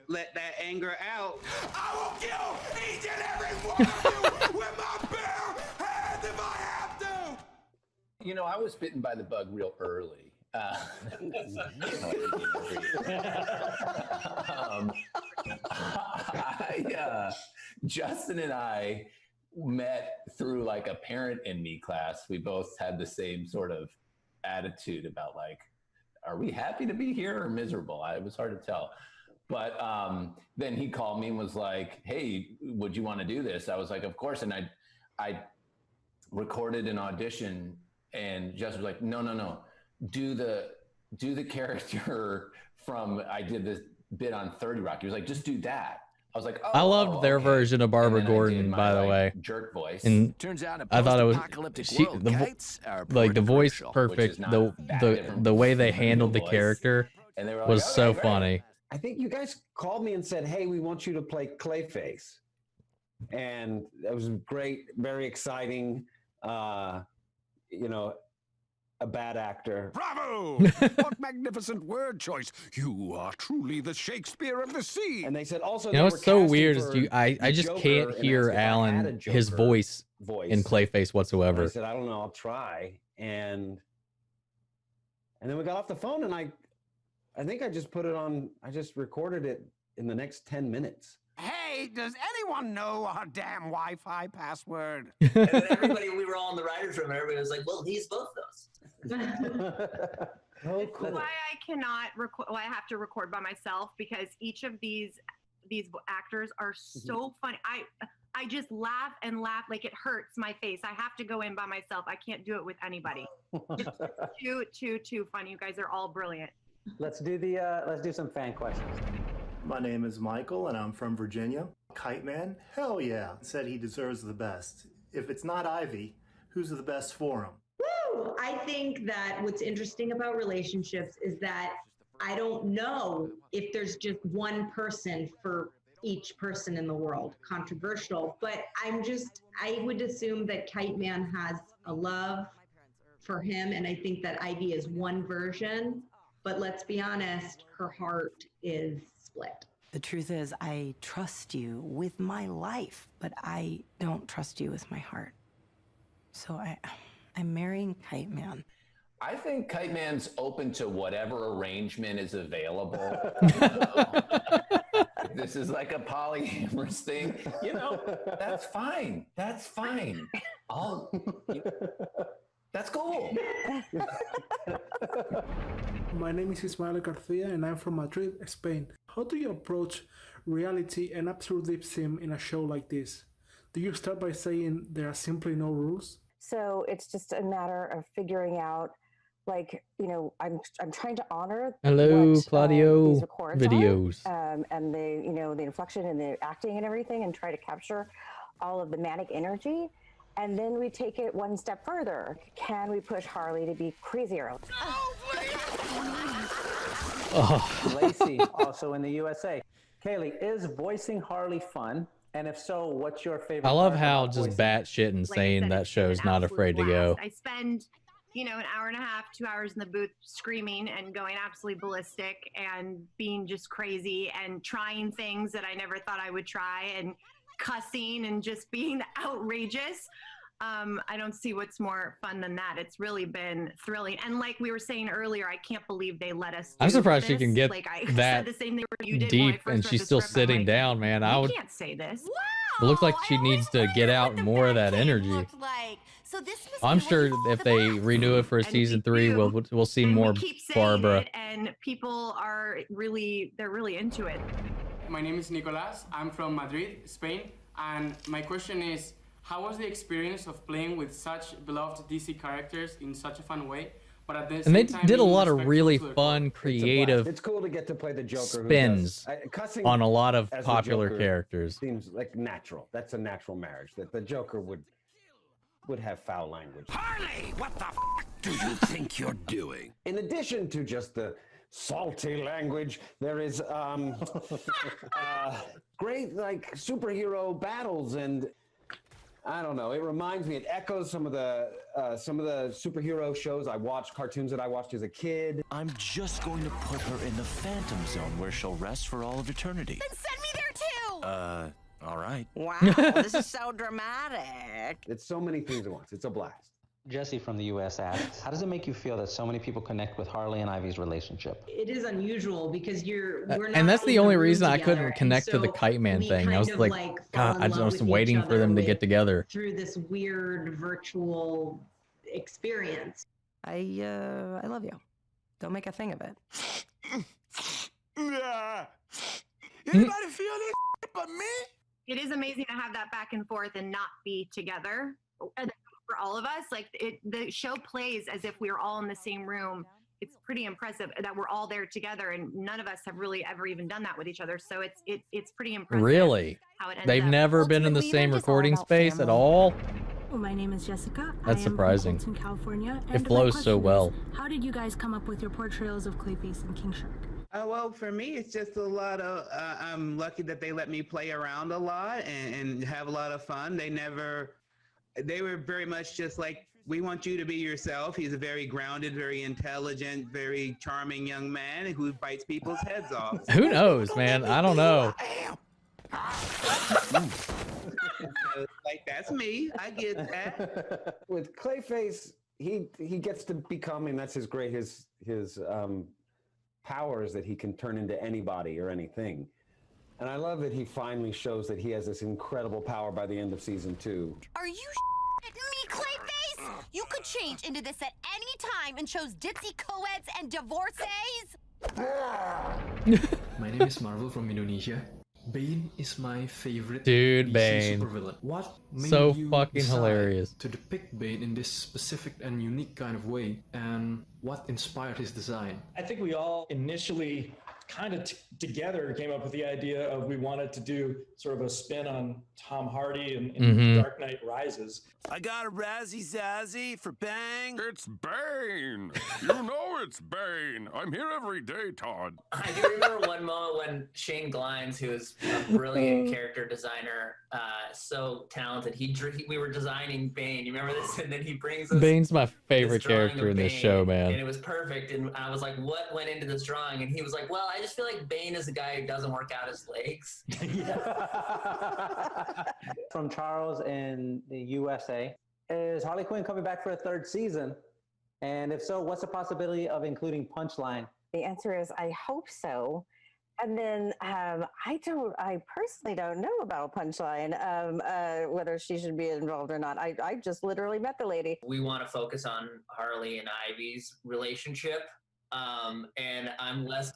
let that anger out. I will kill each and every one of you with my bare hands if I have to. You know, I was bitten by the bug real early. Justin and I met through like a parent in me class. We both had the same sort of attitude about like, are we happy to be here or miserable? It was hard to tell. But then he called me and was like, hey, would you want to do this? I was like, of course. And I recorded an audition, and Justin was like, no, do the character from, I did this bit on 30 Rock. He was like, just do that. I was like, oh, I loved their version of Barbara Gordon, by the way. Jerk voice. And turns out I thought it was the voice perfect. The way they handled the character was so funny. I think you guys called me and said, hey, we want you to play Clayface. And that was great, very exciting. You know, a bad actor. Bravo! What magnificent word choice. You are truly the Shakespeare of the sea. And they said also, You know what's so weird is I just can't hear Alan, his voice in Clayface whatsoever. I said, I don't know, I'll try. And then we got off the phone, and I think I just put it on, I just recorded it in the next 10 minutes. Hey, does anyone know our damn Wi-Fi password? And then everybody, we were all in the writer's room, and everybody was like, well, he's both those. Oh, cool. Why I cannot record, I have to record by myself, because each of these actors are so funny. I just laugh and laugh, like it hurts my face. I have to go in by myself. I can't do it with anybody. Too funny. You guys are all brilliant. Let's do some fan questions. My name is Michael, and I'm from Virginia. Kite Man, hell yeah, said he deserves the best. If it's not Ivy, who's the best for him? Woo! I think that what's interesting about relationships is that I don't know if there's just one person for each person in the world. Controversial, but I would assume that Kite Man has a love for him, and I think that Ivy is one version, but let's be honest, her heart is split. The truth is, I trust you with my life, but I don't trust you with my heart. So I'm marrying Kite Man. I think Kite Man's open to whatever arrangement is available. If this is like a polyamorous thing, you know, that's fine. That's fine. That's cool. My name is Ismael Garcia, and I'm from Madrid, Spain. How do you approach reality and absurd lip sync in a show like this? Do you start by saying there are simply no rules? So it's just a matter of figuring out, like, you know, I'm trying to honor Hello, what, Claudio these records videos. are, and the, you know, the inflection and the acting and everything, and try to capture all of the manic energy. And then we take it one step further. Can we push Harley to be crazier? Lacey, also in the USA. Kaylee, is voicing Harley fun? And if so, what's your favorite? I love part how about just voicing? batshit insane that show's not afraid to go. I spend, you know, an hour and a half, 2 hours in the booth screaming and going absolutely ballistic and being just crazy and trying things that I never thought I would try and cussing and just being outrageous. I don't see what's more fun than that. It's really been thrilling. And like we were saying earlier, I can't believe they let us do I'm surprised she this. can get like, I that said the same thing you did when I deep first and read she's the still script. I'm sitting like, down, man. I you would. can't say this. It looks like she needs to get out more of that energy. So this I'm sure if they renew it for season 3, we'll see more Keep saying Barbara. it, and people are they're really into it. My name is Nicolas. I'm from Madrid, Spain. And my question is, How was the experience of playing with such beloved DC characters in such a fun way? But at the And same they time did a being lot of respectful really to the fun, core? creative It's cool to get to play the Joker spins who does, cussing on a lot of as the popular Joker characters. Seems like natural. That's a natural marriage. That the Joker would have foul language. Harley, what the do you think you're doing? In addition to just the salty language, there is great like superhero battles, and I don't know. It reminds me. It echoes some of the superhero shows I watched, cartoons that I watched as a kid. I'm just going to put her in the Phantom Zone where she'll rest for all of eternity. Then send me there too! All right. Wow, this is so dramatic. It's so many things at once. It's a blast. Jesse from the US asks, how does it make you feel that so many people connect with Harley and Ivy's relationship? It is unusual because we're not And that's the in a only room reason I together, couldn't and connect to the so Kite Man we thing. I kind was of, like, fall God, in I love was with waiting each for them to other get together. through this weird virtual experience. I love you. Don't make a thing of it. Anybody feel this but me? It is amazing to have that back and forth and not be together. For all of us, like the show plays as if we are all in the same room. It's pretty impressive that we're all there together, and none of us have really ever even done that with each other. So it's pretty impressive. Really? How it ends They've up. never been in the same recording space at all? Well, my name is Jessica. That's I am surprising. From Fulton, California. It And my flows so question well. is, how did you guys come up with your portrayals of Clayface and King Shark? Well, for me, it's just a lot of, I'm lucky that they let me play around a lot and have a lot of fun. They were very much just like, we want you to be yourself. He's a very grounded, very intelligent, very charming young man who bites people's heads off. Who knows, man? I don't know. Like, that's me. I get that. With Clayface, he gets to become, and that's his powers, that he can turn into anybody or anything. And I love that he finally shows that he has this incredible power by the end of season 2. Are you me, Clayface? You could change into this at any time and chose ditzy co-eds and divorcees? My name is Marvel from Indonesia. Bane is my favorite Dude, DC Bane. supervillain. What made So you fucking decide hilarious. to depict Bane in this specific and unique kind of way, and what inspired his design? I think we all initially kind of together came up with the idea of we wanted to do sort of a spin on Tom Hardy in Dark Knight Rises. I got a razzie zazzy for Bang. It's Bane. You know it's Bane. I'm here every day, Todd. I do remember one moment when Shane Glines, who is a brilliant character designer, so talented, we were designing Bane. You remember this? And then he brings us Bane's my favorite this drawing character of in this Bane, show, and man. it was perfect. And I was like, what went into this drawing? And he was like, well, I just feel like Bane is a guy who doesn't work out his legs. From Charles in the USA, is Harley Quinn coming back for a 3rd season? And if so, what's the possibility of including Punchline? The answer is I hope so. And then I personally don't know about Punchline, whether she should be involved or not. I just literally met the lady. We want to focus on Harley and Ivy's relationship. And I'm less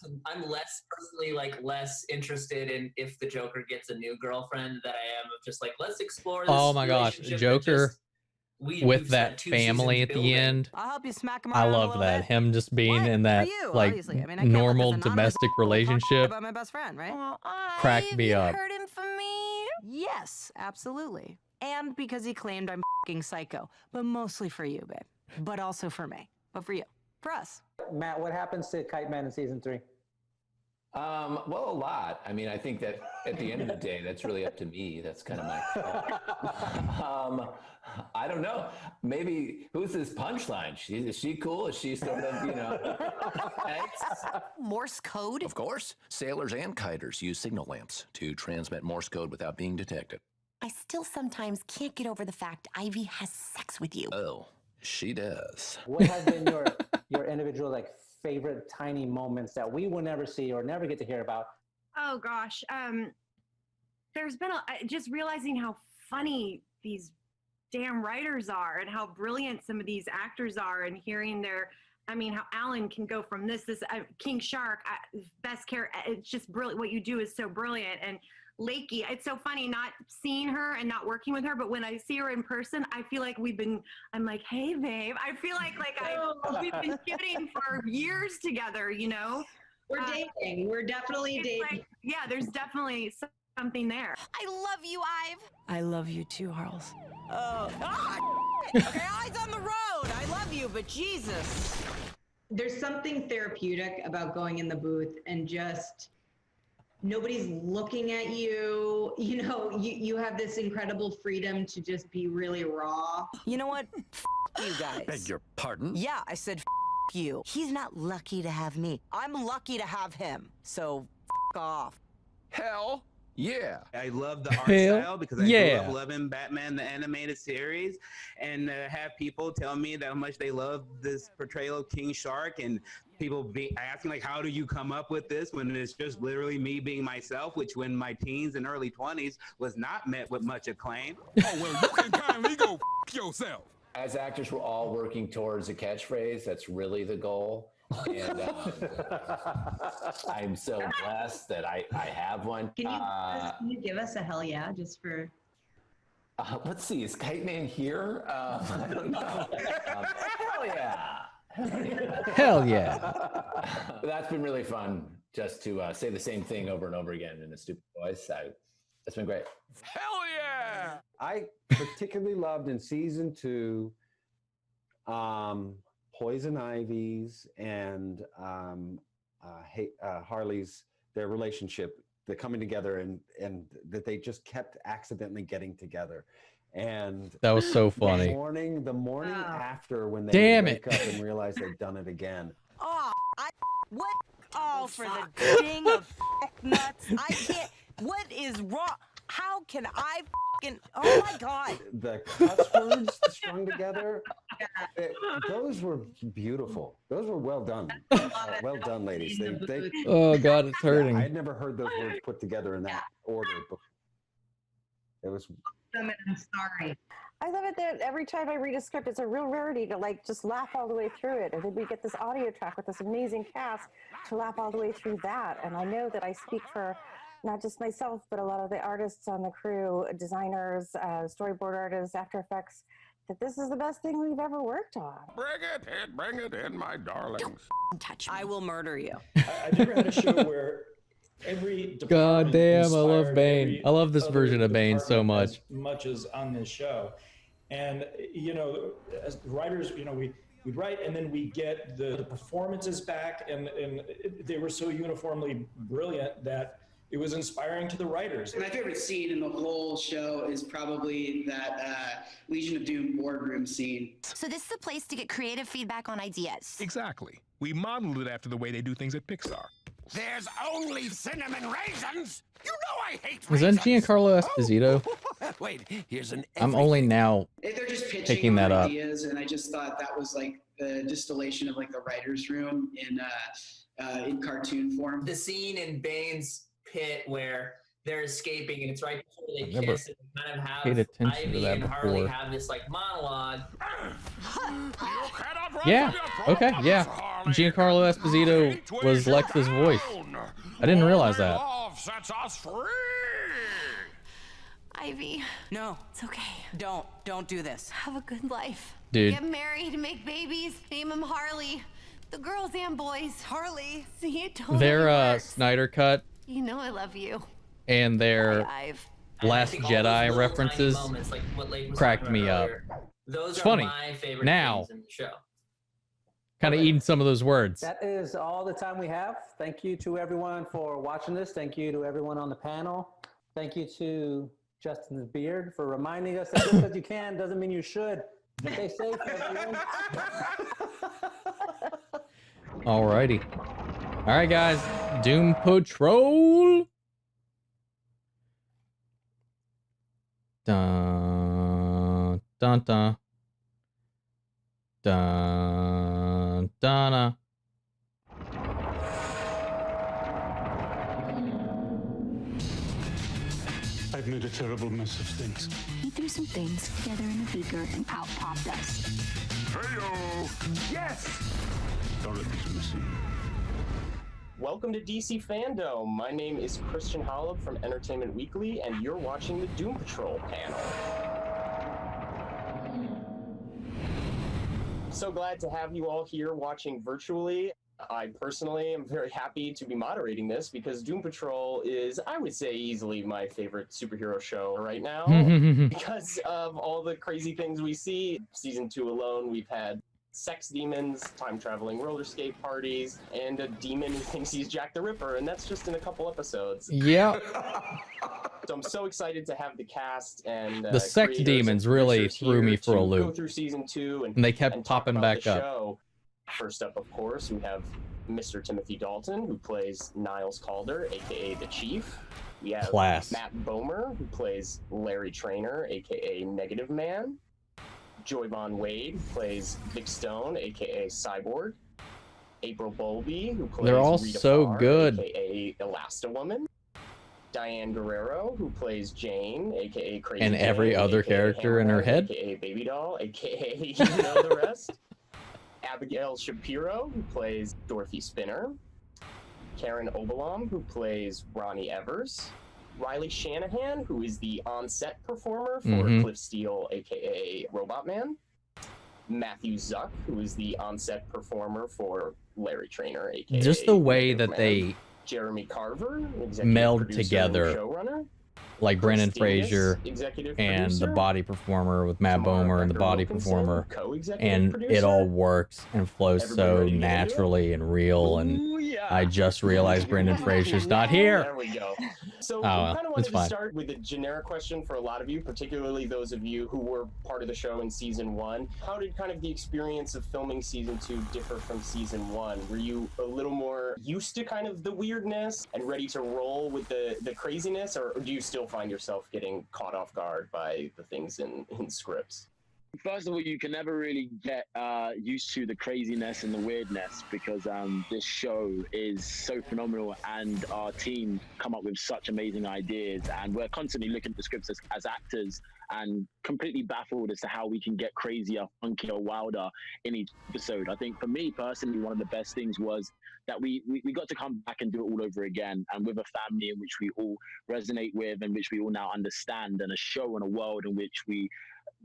personally less interested in if the Joker gets a new girlfriend than I am of just like, let's explore this. Oh my gosh, relationship Joker that with we've that spent 2 family seasons at the building. end. I'll help you smack him I around a love little that. bit. Him just being in that you, like obviously. I mean, I can't let normal this anonymous domestic talk relationship. about my best friend, right? Well, Cracked me up. Heard him from me? Yes, absolutely. And because he claimed I'm f***ing psycho, but mostly for you, babe. But also for me. But for you. For us. Matt, what happens to Kite Man in season 3? Well, a lot. I mean, I think that at the end of the day, that's really up to me. That's kind of my call. I don't know. Maybe who's this Punchline? Is she cool? Is she sort of, Morse code? Of course, sailors and kiters use signal lamps to transmit Morse code without being detected. I still sometimes can't get over the fact Ivy has sex with you. Oh, she does. What have been your individual favorite tiny moments that we will never see or never get to hear about? Oh gosh, there's been just realizing how funny these damn writers are and how brilliant some of these actors are, and hearing how Alan can go from this King Shark, best character. It's just brilliant. What you do is so brilliant, and Lakey. It's so funny not seeing her and not working with her, but when I see her in person, I feel like I'm like, hey babe. I feel like we've been shooting for years together, you know? We're dating. We're definitely dating. Like, yeah, there's definitely something there. I love you, Ive. I love you too, Harls. Okay, eyes on the road. I love you, but Jesus. There's something therapeutic about going in the booth and just nobody's looking at you. You know, you have this incredible freedom to just be really raw. You know what? You guys. Beg your pardon? Yeah, I said you. He's not lucky to have me. I'm lucky to have him. So off. Hell yeah. I love the art Hell style because I yeah. grew up loving Batman, the animated series, and have people tell me how much they love this portrayal of King Shark, and people be asking like, how do you come up with this when it's just literally me being myself, which when my teens and early 20s was not met with much acclaim. Oh, well, you can kindly go yourself. As actors, we're all working towards a catchphrase. That's really the goal. And I'm so blessed that I have one. Can you give us a hell yeah just for... Let's see, is Kite Man here? I don't know. Hell yeah. Hell yeah. That's been really fun just to say the same thing over and over again in a stupid voice. That's been great. Hell yeah. I particularly loved in season 2 Poison Ivy's and Harley's, their relationship, the coming together and that they just kept accidentally getting together. And that was so funny. The morning after when they Damn wake it. up and realize they've done it again. Oh, what? Oh, for the ding of nuts. I can't. What is wrong? How can I fucking? Oh my God. The cuss words strung together, those were beautiful. Those were well done. Well done, ladies. They, Oh God, it's hurting. I had never heard those words put together in that order before. It was. I'm sorry. I love it that every time I read a script, it's a real rarity to like just laugh all the way through it. And then we get this audio track with this amazing cast to laugh all the way through that. And I know that I speak for not just myself, but a lot of the artists on the crew, designers, storyboard artists, After Effects, that this is the best thing we've ever worked on. Bring it in, my darlings. Touch me. I will murder you. I've never had a show where every God damn, I love inspired Bane. every I love this other version of Bane so department much. as much as on this show. And you know, as writers, you know, we write and then we get the performances back, and they were so uniformly brilliant that it was inspiring to the writers. My favorite scene in the whole show is probably that Legion of Doom boardroom scene. So this is a place to get creative feedback on ideas. Exactly. We modeled it after the way they do things at Pixar. There's only cinnamon raisins. You know I hate Is that Giancarlo Esposito? Wait, here's an. I'm only now They're just picking pitching that up. ideas, and I just thought that was like the distillation of like the writer's room in cartoon form. The scene in Bane's pit where they're escaping and it's right before they I've never kiss and kind of paid have attention to Ivy that and Harley before. have this like monologue. Yeah. Okay. Yeah. Giancarlo Esposito was Lex's voice. I didn't realize that. Love sets us free. Ivy. No. It's okay. Don't do this. Have a good life. Dude. Get married, make babies, name them Harley. The girls and boys. Harley. See, it totally Their works. Snyder cut You know I love you. and their Bye, Ive. Last I think all those Jedi little references tiny moments, like what Lake was cracked talking me about up. earlier, those It's are funny. my favorite Now. things in the show. Kind of eating some of those words. That is all the time we have. Thank you to everyone for watching this. Thank you to everyone on the panel. Thank you to Justin's beard for reminding us that just because you can doesn't mean you should. Stay safe, everyone. Alrighty. All right, guys. Doom Patrol. Dun dun dun dun dun. I've made a terrible mess of things. He threw some things together in a beaker and out popped us. Heyo! Yes! Dorothy's missing. Welcome to DC FanDome. My name is Christian Holub from Entertainment Weekly, and you're watching the Doom Patrol panel. So glad to have you all here watching virtually. I personally am very happy to be moderating this because Doom Patrol is, I would say, easily my favorite superhero show right now because of all the crazy things we see. Season 2 alone, we've had sex demons, time-traveling roller skate parties, and a demon who thinks he's Jack the Ripper, and that's just in a couple episodes. Yeah. So I'm so excited to have the cast and The sex demons really threw me for a go loop. through season 2 And they kept talk popping about back the up. show. First up, of course, we have Mr. Timothy Dalton, who plays Niles Calder, aka the Chief. We have Class. Matt Bomer, who plays Larry Traynor, aka Negative Man. Joy Von Wade plays Vic Stone, aka Cyborg. April Bowlby, who plays They're all Rita so Farr, good. aka Elasti-Woman. Diane Guerrero, who plays Jane, aka Crazy And Jane, every other aka character in her Hammerhead, head. aka Baby Doll, aka you know the rest. Abigail Shapiro, who plays Dorothy Spinner. Karen Obalom, who plays Ronnie Evers. Riley Shanahan, who is the on-set performer for Cliff Steele, aka Robot Man. Matthew Zuck, who is the on-set performer for Larry Traynor, aka Just the way Negative that Man. they Jeremy Carver, executive meld producer and together, showrunner. like Brendan Chris Dingus, Fraser executive and the producer. body performer with Matt Bomer and the body Wilkinson, performer, co-executive and producer. it all works and flows Everybody so ready to get into it? naturally and real. And I just realized Brendan Fraser's not here. There we go. So Oh, we well, kind of it's wanted to fine. start with a generic question for a lot of you, particularly those of you who were part of the show in season 1. How did kind of the experience of filming season 2 differ from season 1? Were you a little more used to kind of the weirdness and ready to roll with the craziness, or do you still find yourself getting caught off guard by the things in scripts? First of all, you can never really get used to the craziness and the weirdness because this show is so phenomenal and our team come up with such amazing ideas, and we're constantly looking at the scripts as actors and completely baffled as to how we can get crazier, funkier, wilder in each episode. I think for me personally, one of the best things was that we got to come back and do it all over again, and with a family in which we all resonate with and which we all now understand, and a show and a world in which we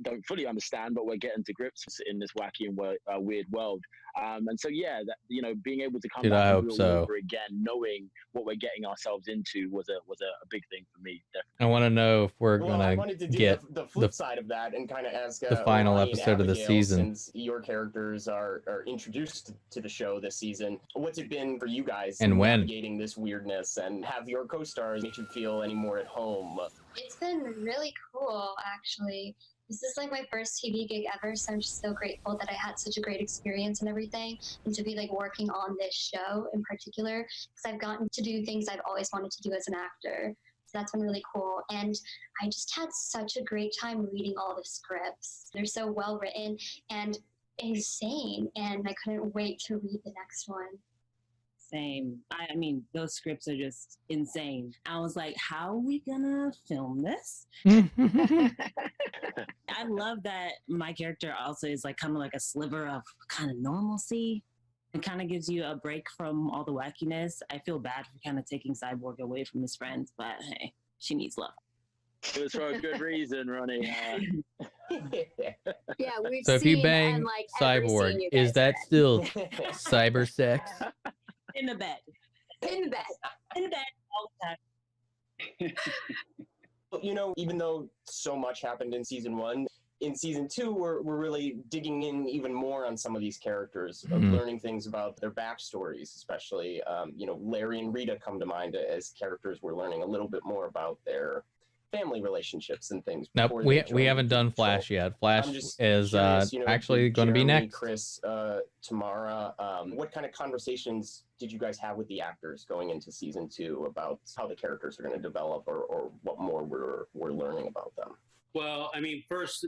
don't fully understand, but we're getting to grips in this wacky and weird world. And so, yeah, that, you know, being able to come Dude, I back hope and do it so. all over again, knowing what we're getting ourselves into was a big thing for me. Definitely. I want to know if we're Well, I gonna wanted to do get the flip side of that and kind of ask the final Ronnie and episode of the Abigail, season. since your characters are introduced to the show this season. What's it been for you guys And when? navigating this weirdness, and have your co-stars make you feel any more at home? It's been really cool, actually. This is like my first TV gig ever, so I'm just so grateful that I had such a great experience and everything, and to be like working on this show in particular, because I've gotten to do things I've always wanted to do as an actor. So that's been really cool. And I just had such a great time reading all the scripts. They're so well written and insane, and I couldn't wait to read the next one. Same. I mean, those scripts are just insane. I was like, how are we gonna film this? I love that my character also is like kind of like a sliver of kind of normalcy. It kind of gives you a break from all the wackiness. I feel bad for kind of taking Cyborg away from his friends, but hey, she needs love. It was for a good reason, Ronnie. Yeah, we've So if you seen bang and, like, every Cyborg, scene you is guys that are in. still cyber sex? In the bed. In the bed. In the bed all the time. You know, even though so much happened in season 1, in season 2, we're really digging in even more on some of these characters, learning things about their backstories, especially, you know, Larry and Rita come to mind as characters. We're learning a little bit more about their family relationships and things. Nope, before we they join haven't done Doom Patrol. Flash yet. Flash I'm just is curious, you know, actually with going to be Jeremy, next. Chris, Tamara, what kind of conversations did you guys have with the actors going into season 2 about how the characters are going to develop, or what more we're learning about them? Well, I mean, first,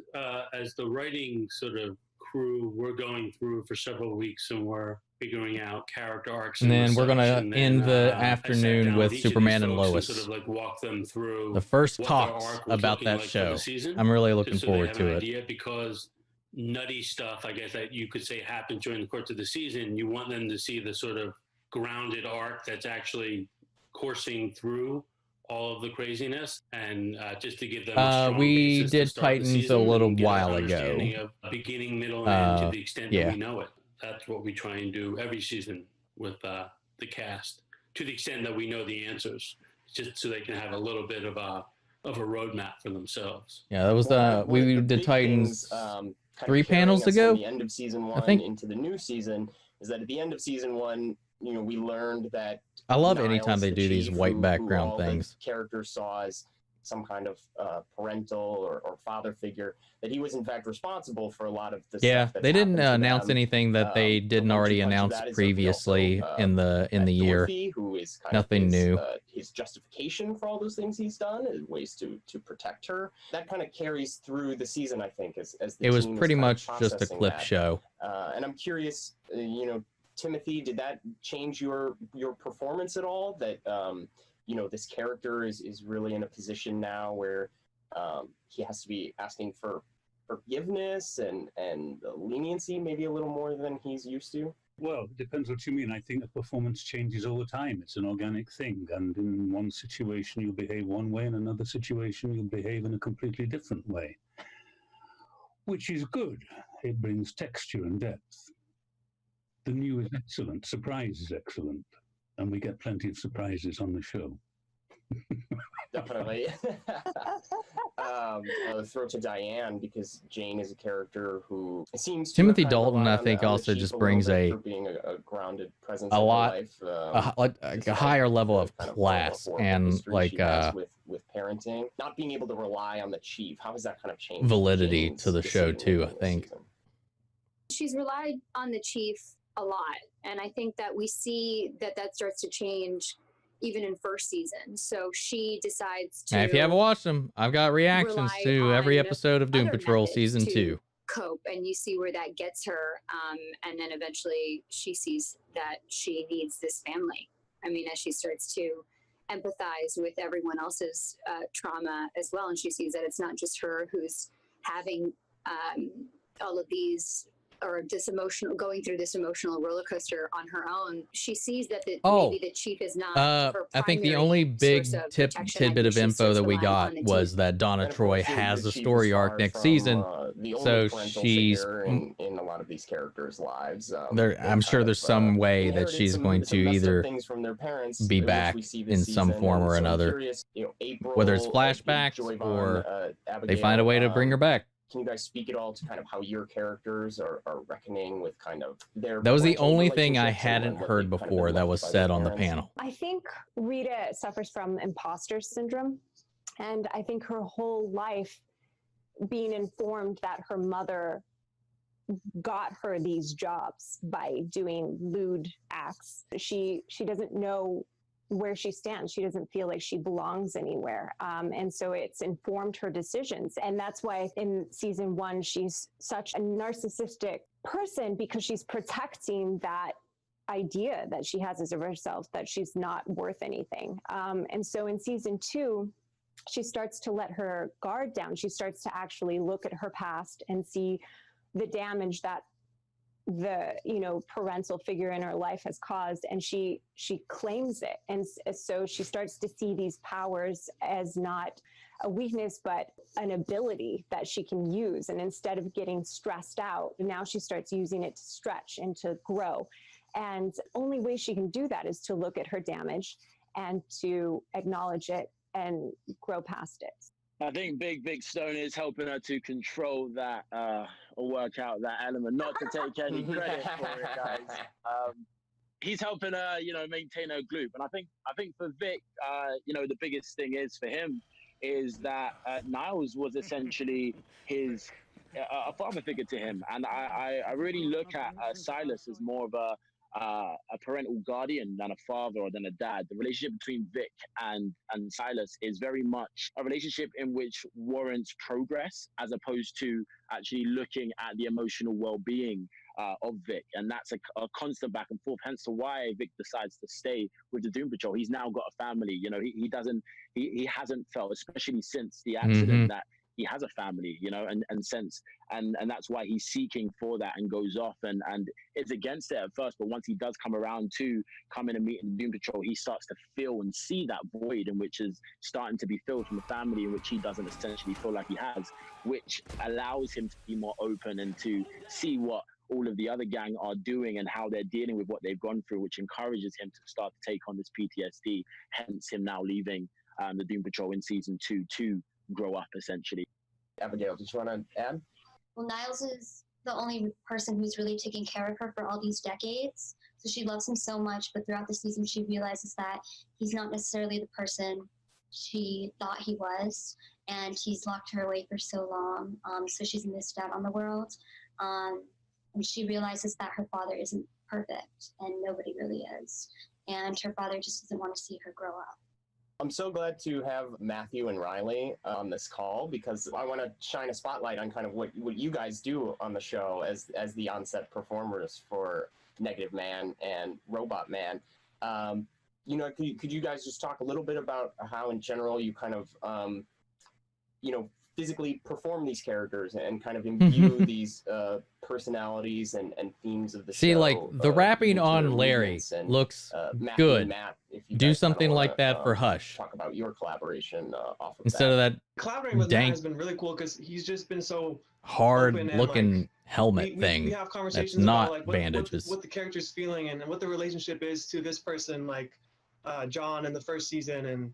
as the writing sort of crew, we're going through for several weeks and we're figuring out character arcs. And then we're gonna such, and end then, the I sat afternoon down with each of these Superman and folks Lois. sort of like walk them through The first what their talks arc was about looking that like for show. the season, I'm really looking just so they forward have to an it. idea, because nutty stuff, I guess, that you could say happened during the course of the season, you want them to see the sort of grounded arc that's actually coursing through all of the craziness, and just to give them a strong We basis to did start the Titans a season little and get an while ago. understanding of beginning, middle, and end to the extent that Yeah. we know it. That's what we try and do every season with the cast, to the extent that we know the answers, just so they can have a little bit of a roadmap for themselves. Yeah, that was we did Titans kind of 3 carrying panels us ago. from the end of season I one think. into the new season is that at the end of season one, you know, we learned that I love Niles, anytime they the do these chief, white who background all things. the characters saw as some kind of parental or father figure, that he was in fact responsible for a lot of the Yeah, stuff that's they didn't happened to announce them. anything that they didn't already announce previously in the year. Dorothy, who is kind Nothing of his, new. His justification for all those things he's done, is ways to protect her. That kind of carries through the season, I think, as the It was team is pretty kind of much just a processing clip that. show. And I'm curious, you know, Timothy, did that change your performance at all? That you know, this character is really in a position now where he has to be asking for forgiveness and leniency, maybe a little more than he's used to. Well, it depends what you mean. I think the performance changes all the time. It's an organic thing. And in one situation, you'll behave one way. In another situation, you'll behave in a completely different way, which is good. It brings texture and depth. The new is excellent. Surprise is excellent. And we get plenty of surprises on the show. Definitely. I'll throw to Diane, because Jane is a character who seems to Timothy have kind of Dalton, relied I on think, the also chief just little brings bit a for being a grounded presence a in her lot life, like a higher level of class and history like she has with parenting, not being able to rely on the chief. How has that kind of changed validity Jane's to the show decision too, I making this think. season? She's relied on the chief a lot, and I think that we see that starts to change even in first season. So she decides to And if you haven't watched them, I've got reactions rely to every on episode of Doom other Patrol methods season to 2. cope, and you see where that gets her, and then eventually she sees that she needs this family. I mean, as she starts to empathize with everyone else's trauma as well, and she sees that it's not just her who's having all of these, or going through this emotional roller coaster on her own. She sees that maybe the chief is not her I think the primary only big source of protection. I tidbit think of she info starts that we relying on got the was chief. that Donna Troy has a story arc next season, The only so parental she's figure in a lot of these characters' lives. I'm sure there's some way that inherited she's some going to messed up either things from their parents, be which back we see in this some season. form And or so I'm another, curious, you know, April, whether it's Big flashbacks Joy Von, or they Abigail, find a way to bring her back. Can you guys speak at all to kind of how your characters are reckoning with kind of their That was the parental only thing I relationships and hadn't what heard they've kind of before been that left was by said their on the parents? panel. I think Rita suffers from imposter syndrome. And I think her whole life being informed that her mother got her these jobs by doing lewd acts. She doesn't know where she stands. She doesn't feel like she belongs anywhere. And so it's informed her decisions. And that's why in season 1, she's such a narcissistic person, because she's protecting that idea that she has of herself, that she's not worth anything. And so in season 2, she starts to let her guard down. She starts to actually look at her past and see the damage that the parental figure in her life has caused, and she claims it. And so she starts to see these powers as not a weakness but an ability that she can use. And instead of getting stressed out, now she starts using it to stretch and to grow. And the only way she can do that is to look at her damage and to acknowledge it and grow past it. I think Big Stone is helping her to control that or work out that element. Not to take any credit for it, guys. He's helping her, maintain her gloop. And I think for Vic, the biggest thing is for him is that Niles was essentially his a father figure to him, and I really look at Silas as more of a parental guardian than a father or than a dad. The relationship between Vic and Silas is very much a relationship in which warrants progress as opposed to actually looking at the emotional well-being of Vic. And that's a constant back and forth, hence to why Vic decides to stay with the Doom Patrol. He's now got a family. He hasn't felt, especially since the accident, that he has a family, you know, and that's why he's seeking for that and goes off and is against it at first. But once he does come around to come in and meet in Doom Patrol, he starts to feel and see that void in which is starting to be filled from the family, in which he doesn't essentially feel like he has, which allows him to be more open and to see what all of the other gang are doing and how they're dealing with what they've gone through, which encourages him to start to take on this PTSD, hence him now leaving the Doom Patrol in season 2 to grow up, essentially. Abigail, did you want to add? Well, Niles is the only person who's really taken care of her for all these decades. So she loves him so much, but throughout the season, she realizes that he's not necessarily the person she thought he was, and he's locked her away for so long. So she's missed out on the world. And she realizes that her father isn't perfect, and nobody really is. And her father just doesn't want to see her grow up. I'm so glad to have Matthew and Riley on this call, because I want to shine a spotlight on kind of what you guys do on the show as the on-set performers for Negative Man and Robot Man. You know, could you guys just talk a little bit about how in general you kind of, you know, physically perform these characters and kind of imbue these personalities and themes of the show? See, like the rapping on Larry looks good. Matt, if you do guys something wanna, like that for Hush. Talk about your collaboration off of Instead of that Collaborating with Matt dank, has been really cool because he's just been so hard open and, looking like, helmet we thing have conversations that's not about like bandages. what the character's feeling and what the relationship is to this person, like John in the first season, and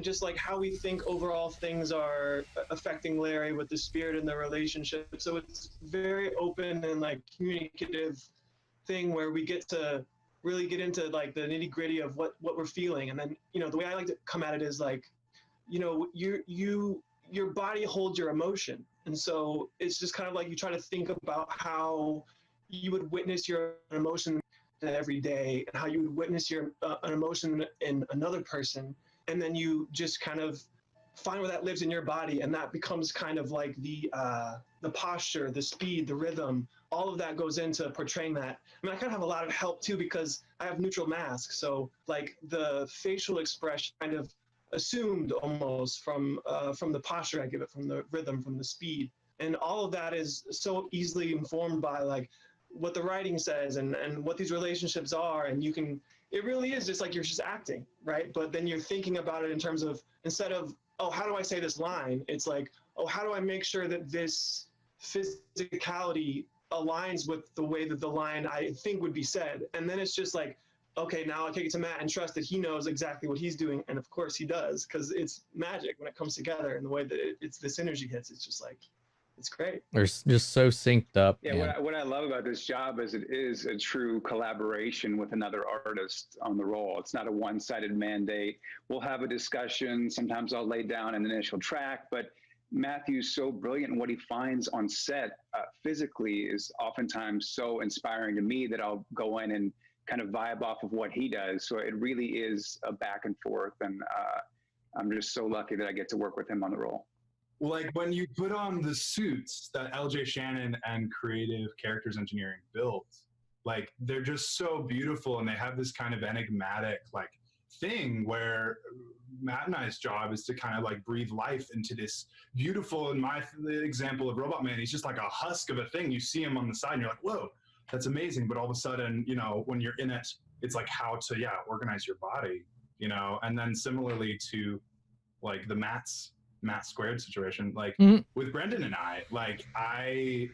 just like how we think overall things are affecting Larry with the spirit in the relationship. So it's very open and like communicative thing where we get to really get into like the nitty gritty of what we're feeling. And then, you know, the way I like to come at it is like, you know, your body holds your emotion. And so it's just kind of like you try to think about how you would witness your emotion every day and how you would witness your an emotion in another person. And then you just kind of find where that lives in your body, and that becomes kind of like the posture, the speed, the rhythm. All of that goes into portraying that. I mean, I kind of have a lot of help too because I have neutral mask, so like the facial expression kind of assumed almost from the posture I give it, from the rhythm, from the speed, and all of that is so easily informed by like what the writing says and what these relationships are, and you can. It really is just like you're just acting, right? But then you're thinking about it in terms of, instead of, oh, how do I say this line? It's like, oh, how do I make sure that this physicality aligns with the way that the line I think would be said? And then it's just like, okay, now I take it to Matt and trust that he knows exactly what he's doing. And of course he does, because it's magic when it comes together, and the way that it's the synergy hits, it's just like, it's great. They're just so synced up. Yeah, man. what I love about this job is it is a true collaboration with another artist on the role. It's not a one-sided mandate. We'll have a discussion. Sometimes I'll lay down an initial track, but Matthew's so brilliant, and what he finds on set physically is oftentimes so inspiring to me that I'll go in and kind of vibe off of what he does. So it really is a back and forth, and I'm just so lucky that I get to work with him on the role. Like when you put on the suits that LJ Shannon and creative characters engineering built, like they're just so beautiful, and they have this kind of enigmatic like thing where Matt and I's job is to kind of like breathe life into this beautiful, in my example of Robot Man, he's just like a husk of a thing. You see him on the side and you're like, whoa, that's amazing. But all of a sudden, you know, when you're in it, it's like how to, organize your body, you know? And then similarly to like the Matt Squared situation, like with Brendan and I, like I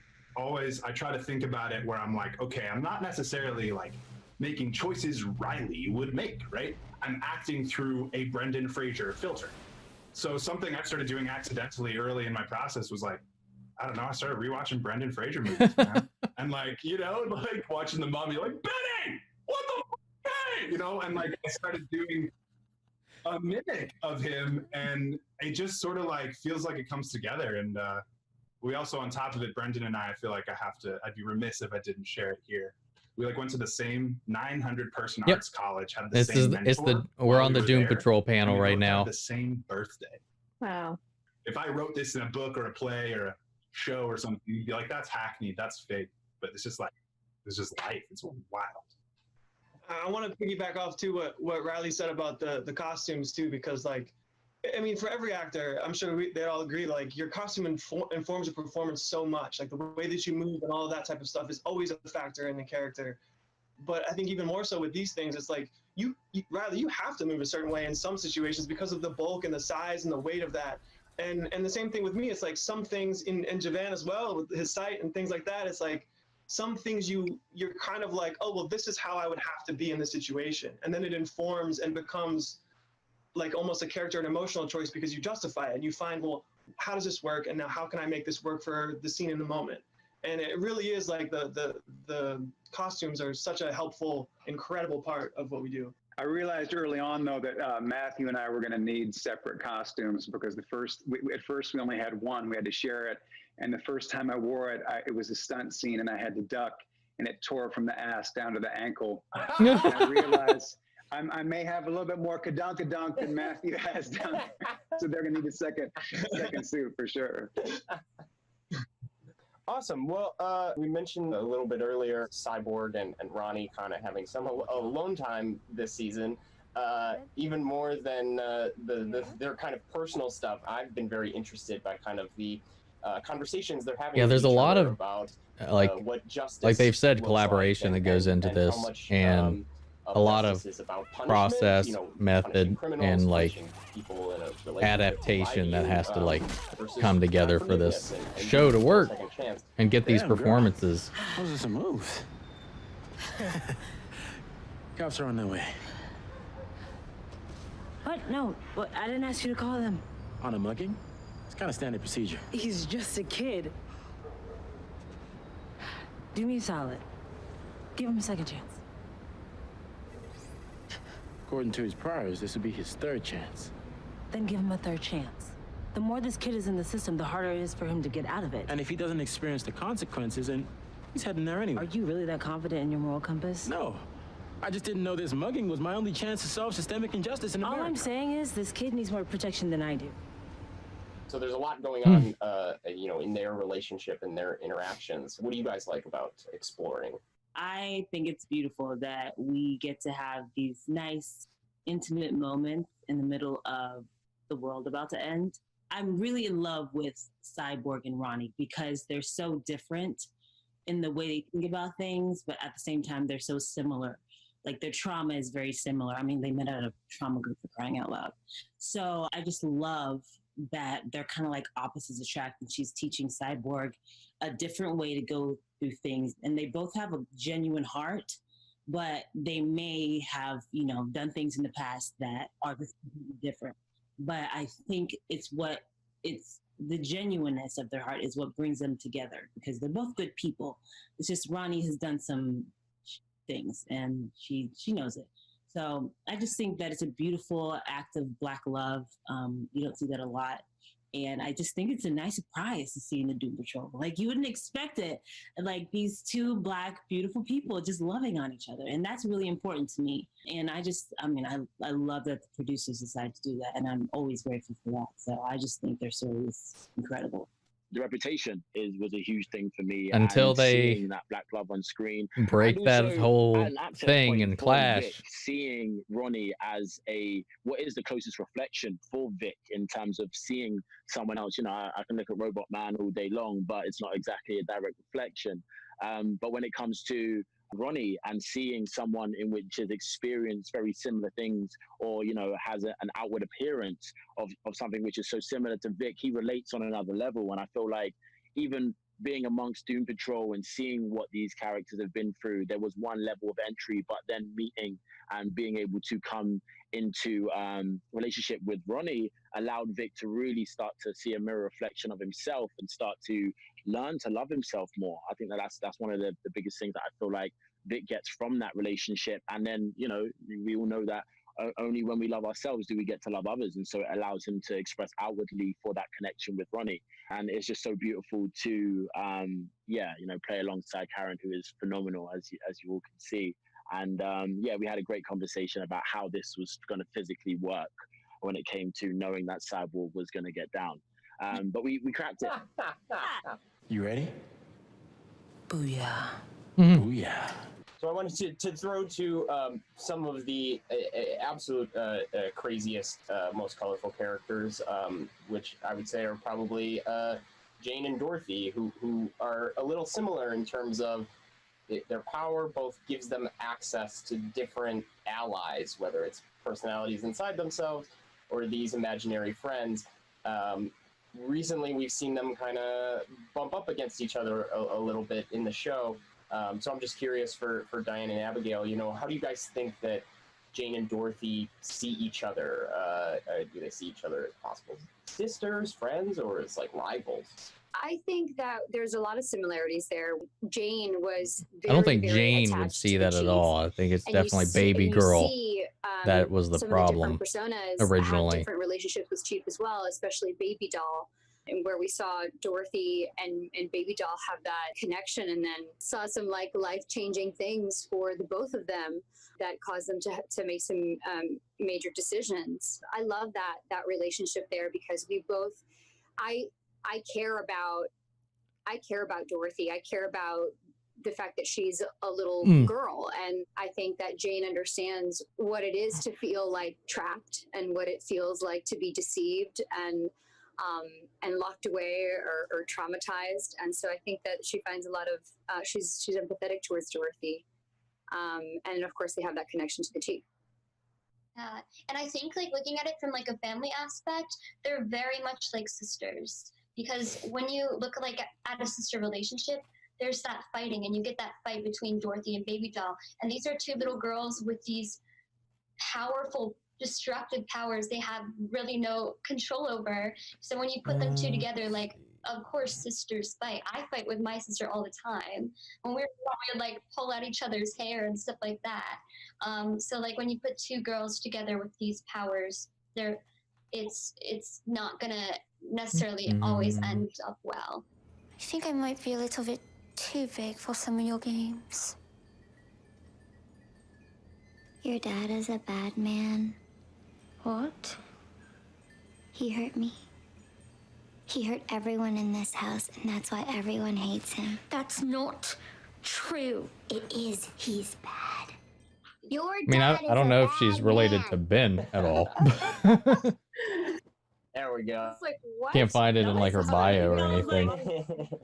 try to think about it where I'm like, okay, I'm not necessarily like making choices Riley would make, right? I'm acting through a Brendan Fraser filter. So something I started doing accidentally early in my process was like, I don't know, I started rewatching Brendan Fraser movies, man. And like, you know, like watching The Mummy, like, Benny, what the f***, hey? You know, and like I started doing a mimic of him, and it just sort of like feels like it comes together. And we also, on top of it, Brendan and I feel like I'd be remiss if I didn't share it here. We like went to the same 900 person arts college, had the same mentor. We're on the Doom there, Patrol panel right now. The same birthday. Wow. If I wrote this in a book or a play or a show or something, you'd be like, that's hackneyed, that's fake. But it's just like, it's just life. It's wild. I want to piggyback off too what Riley said about the costumes too, because like I mean, for every actor, I'm sure they all agree, like, your costume informs your performance so much. Like, the way that you move and all of that type of stuff is always a factor in the character. But I think even more so with these things, it's like, you have to move a certain way in some situations because of the bulk and the size and the weight of that. And the same thing with me, it's like some things in Javan as well, with his sight and things like that, it's like, some things you're kind of like, oh, well, this is how I would have to be in this situation. And then it informs and becomes like almost a character and emotional choice because you justify it and you find, well, how does this work? And now how can I make this work for the scene in the moment? And it really is like the costumes are such a helpful, incredible part of what we do. I realized early on, though, that Matthew and I were going to need separate costumes because at first we only had one. We had to share it. And the first time I wore it, it was a stunt scene and I had to duck and it tore from the ass down to the ankle. And I realized I may have a little bit more kadunk than Matthew has down there. So they're going to need a second suit for sure. Awesome. Well, we mentioned a little bit earlier Cyborg and Ronnie kind of having some alone time this season. Even more than their kind of personal stuff, I've been very interested by kind of the conversations they're having. Yeah, there's a lot of about, what justice like they've said, looks collaboration like that goes into and this, how much, and a lot of justice is about punishment, process, you know, method, criminals, and like punishing people in a relationship adaptation who that lie has to to you, like versus come together for this forgiveness and show to giving people a work second chance. and get these Damn, girl. performances. Those are some moves. Cops are on their way. What? No, what? I didn't ask you to call them. On a mugging? It's kind of standard procedure. He's just a kid. Do me a solid. Give him a second chance. According to his priors, this would be his third chance. Then give him a third chance. The more this kid is in the system, the harder it is for him to get out of it. And if he doesn't experience the consequences, and he's heading there anyway. Are you really that confident in your moral compass? No. I just didn't know this mugging was my only chance to solve systemic injustice in America. All I'm saying is this kid needs more protection than I do. So there's a lot going on, you know, in their relationship and their interactions. What do you guys like about exploring? I think it's beautiful that we get to have these nice, intimate moments in the middle of the world about to end. I'm really in love with Cyborg and Ronnie because they're so different in the way they think about things, but at the same time, they're so similar. Like their trauma is very similar. I mean, they met at a trauma group, for crying out loud. So I just love that they're kind of like opposites attract, and she's teaching Cyborg a different way to go through things. And they both have a genuine heart, but they may have, you know, done things in the past that are different. But I think it's the genuineness of their heart is what brings them together because they're both good people. It's just Ronnie has done some things and she knows it. So I just think that it's a beautiful act of Black love. You don't see that a lot. And I just think it's a nice surprise to see in the Doom Patrol. Like you wouldn't expect it. Like these two Black, beautiful people just loving on each other. And that's really important to me. And I love that the producers decided to do that. And I'm always grateful for that. So I just think their service is incredible. The reputation was a huge thing for me. Until and they seeing that Black love on screen, break and that also whole at an access thing point and for clash. Vic, seeing Ronnie as what is the closest reflection for Vic in terms of seeing someone else. You know, I can look at Robot Man all day long, but it's not exactly a direct reflection. But when it comes to Ronnie and seeing someone in which has experienced very similar things, or you know has an outward appearance of something which is so similar to Vic, he relates on another level. And I feel like even being amongst Doom Patrol and seeing what these characters have been through, there was one level of entry, but then meeting and being able to come into relationship with Ronnie allowed Vic to really start to see a mirror reflection of himself and start to learn to love himself more. I think that's one of the biggest things that I feel like Vic gets from that relationship. And then, you know, we all know that only when we love ourselves do we get to love others. And so it allows him to express outwardly for that connection with Ronnie. And it's just so beautiful to, play alongside Karen, who is phenomenal, as you all can see. And we had a great conversation about how this was going to physically work when it came to knowing that Cyborg was going to get down. But we cracked it. You ready? Booyah. Booyah. So I wanted to throw to some of the absolute craziest, most colorful characters, which I would say are probably Jane and Dorothy, who are a little similar in terms of their power both gives them access to different allies, whether it's personalities inside themselves or these imaginary friends. Recently, we've seen them kind of bump up against each other a little bit in the show. So I'm just curious for Diane and Abigail, how do you guys think that Jane and Dorothy see each other? Do they see each other as possible sisters, friends, or as like rivals? I think that there's a lot of similarities there. Jane was I don't think very Jane would attached see to the that at chief. all. I think it's And you definitely see- baby and you girl. see, That was the some problem of the different personas have originally. different relationships with Chief as well, especially Baby Doll, and where we saw Dorothy and Baby Doll have that connection, and then saw some like life-changing things for the both of them that caused them to make some major decisions. I love that relationship there because we both, I care about Dorothy. I care about the fact that she's a little girl, and I think that Jane understands what it is to feel like trapped and what it feels like to be deceived and locked away or traumatized. And so I think that she finds a lot of she's empathetic towards Dorothy, and of course they have that connection to the chief. And I think like looking at it from like a family aspect, they're very much like sisters, because when you look like at a sister relationship, there's that fighting, and you get that fight between Dorothy and Baby Doll. And these are two little girls with these powerful, destructive powers they have really no control over. So when you put them two together, like, of course sisters fight. I fight with my sister all the time. When we would like pull out each other's hair and stuff like that. So like when you put two girls together with these powers, it's not gonna necessarily always end up well. I think I might be a little bit too big for some of your games. Your dad is a bad man. What? He hurt me. He hurt everyone in this house, and that's why everyone hates him. That's not true. It is. He's bad. Your I mean, I don't know if she's related to Ben at all. There we go. It's like, what? Can't find it in like her bio or anything.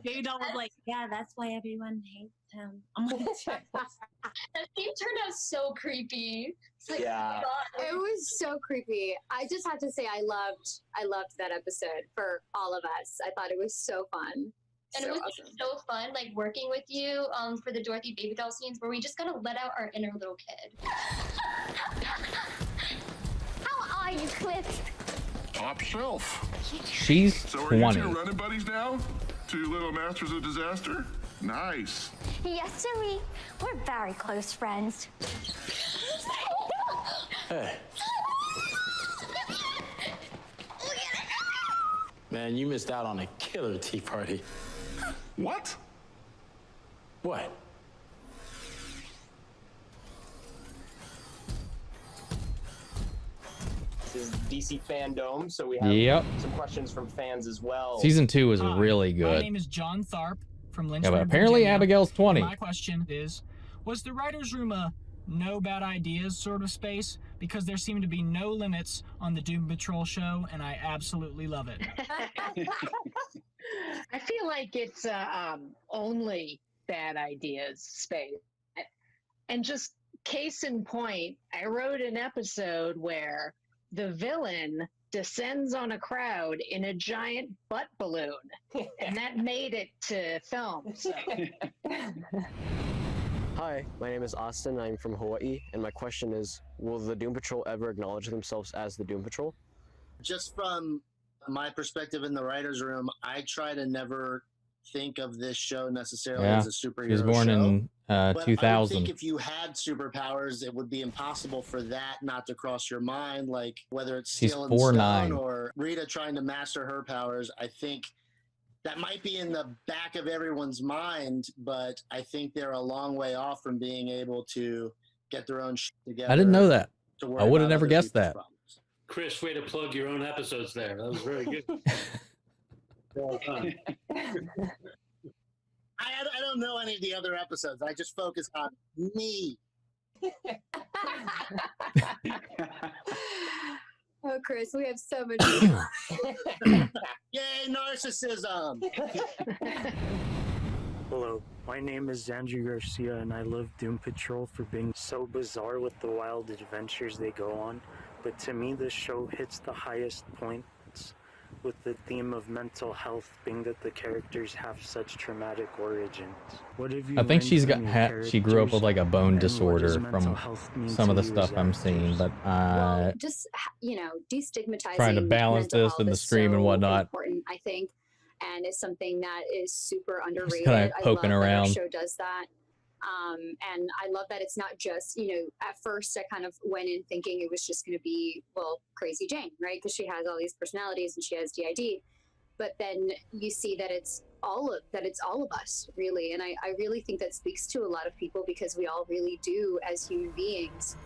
Baby Doll was like, yeah, that's why everyone hates him. I'm like, That scene turned out so creepy. It's like, Yeah. God. It was so creepy. I just have to say I loved that episode for all of us. I thought it was so fun. And So it was awesome. so fun, like working with you for the Dorothy Baby Doll scenes where we just gotta let out our inner little kid. how are you, Cliff? Top shelf. She's So are you 20. two running buddies now? Two little masters of disaster? Nice. Yes, sir. We're very close friends. Hey. Man, you missed out on a killer tea party. What? What? This is DC FanDome, so we have Yep. some questions from fans as well. Season 2 was Hi, really My good. name is John Tharp from Yeah, Lynchburg, but apparently Virginia. Abigail's 20. My question is, was the writer's room a no bad ideas sort of space? Because there seem to be no limits on the Doom Patrol show, and I absolutely love it. I feel like it's only bad ideas space. And just case in point, I wrote an episode where the villain descends on a crowd in a giant butt balloon, and that made it to film. So. Hi, my name is Austin. I'm from Hawaii, and my question is, will the Doom Patrol ever acknowledge themselves as the Doom Patrol? Just from my perspective in the writer's room, I try to never think of this show necessarily Yeah, as a superhero he was born show. in But I would 2000. think if you had superpowers, it would be impossible for that not to cross your mind. Like whether it's He's Steel and 4'9". Stone or Rita trying to master her powers, I think that might be in the back of everyone's mind. But I think they're a long way off from being able to get their own shit together. I didn't know that. to worry I would have about never other guessed people's that. problems. Chris, way to plug your own episodes there. That was very good. Well done. I don't know any of the other episodes. I just focus on me. Oh, Chris, we have so much. Yay, narcissism! Hello, my name is Andrew Garcia, and I love Doom Patrol for being so bizarre with the wild adventures they go on. But to me, this show hits the highest points with the theme of mental health, being that the characters have such traumatic origins. What have you I think learned she's from got your she grew up with characters, like a bone and what disorder does mental from health mean some to of the you stuff as I'm seeing, but Just destigmatizing trying to balance mental this health in the is stream and so whatnot. important, I think, and it's something that is super underrated. kinda I poking love that our around. show does that. And I love that it's not just, at first I kind of went in thinking it was just going to be, well, Crazy Jane, right? Because she has all these personalities and she has DID. But then you see that it's all of us, really. And I really think that speaks to a lot of people because we all really do, as human beings,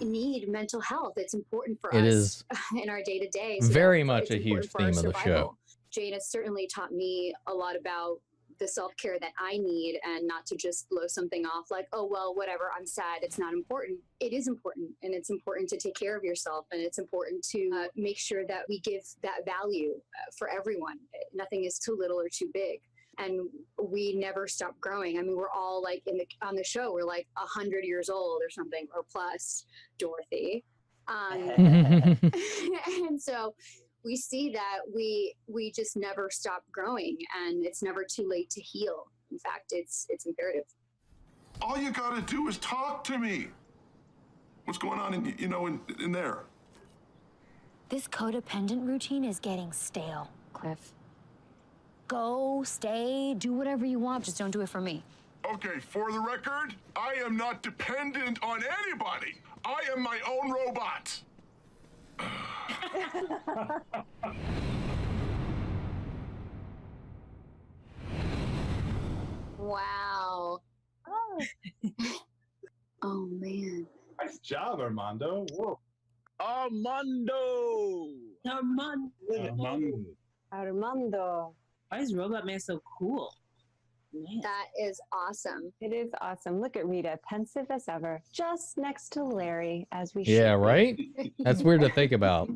need mental health. It's important for It us is in our day to day. very much a huge theme of the show. Jane has certainly taught me a lot about the self-care that I need, and not to just blow something off like, oh, well, whatever, I'm sad, it's not important. It is important, and it's important to take care of yourself, and it's important to make sure that we give that value for everyone. Nothing is too little or too big. And we never stop growing. I mean, we're all like on the show, we're like 100 years old or something, or plus, Dorothy. And so we see that we just never stop growing, and it's never too late to heal. In fact, it's imperative. All you gotta do is talk to me. What's going on in there? This codependent routine is getting stale, Cliff. Go, stay, do whatever you want, just don't do it for me. Okay, for the record, I am not dependent on anybody. I am my own robot. Wow. Oh man. Nice job, Armando. Whoa. Armando. Armando. Why is Robot Man so cool? Man. That is awesome. It is awesome. Look at Rita, pensive as ever, just next to Larry as we Yeah, should be. right? That's weird to think about.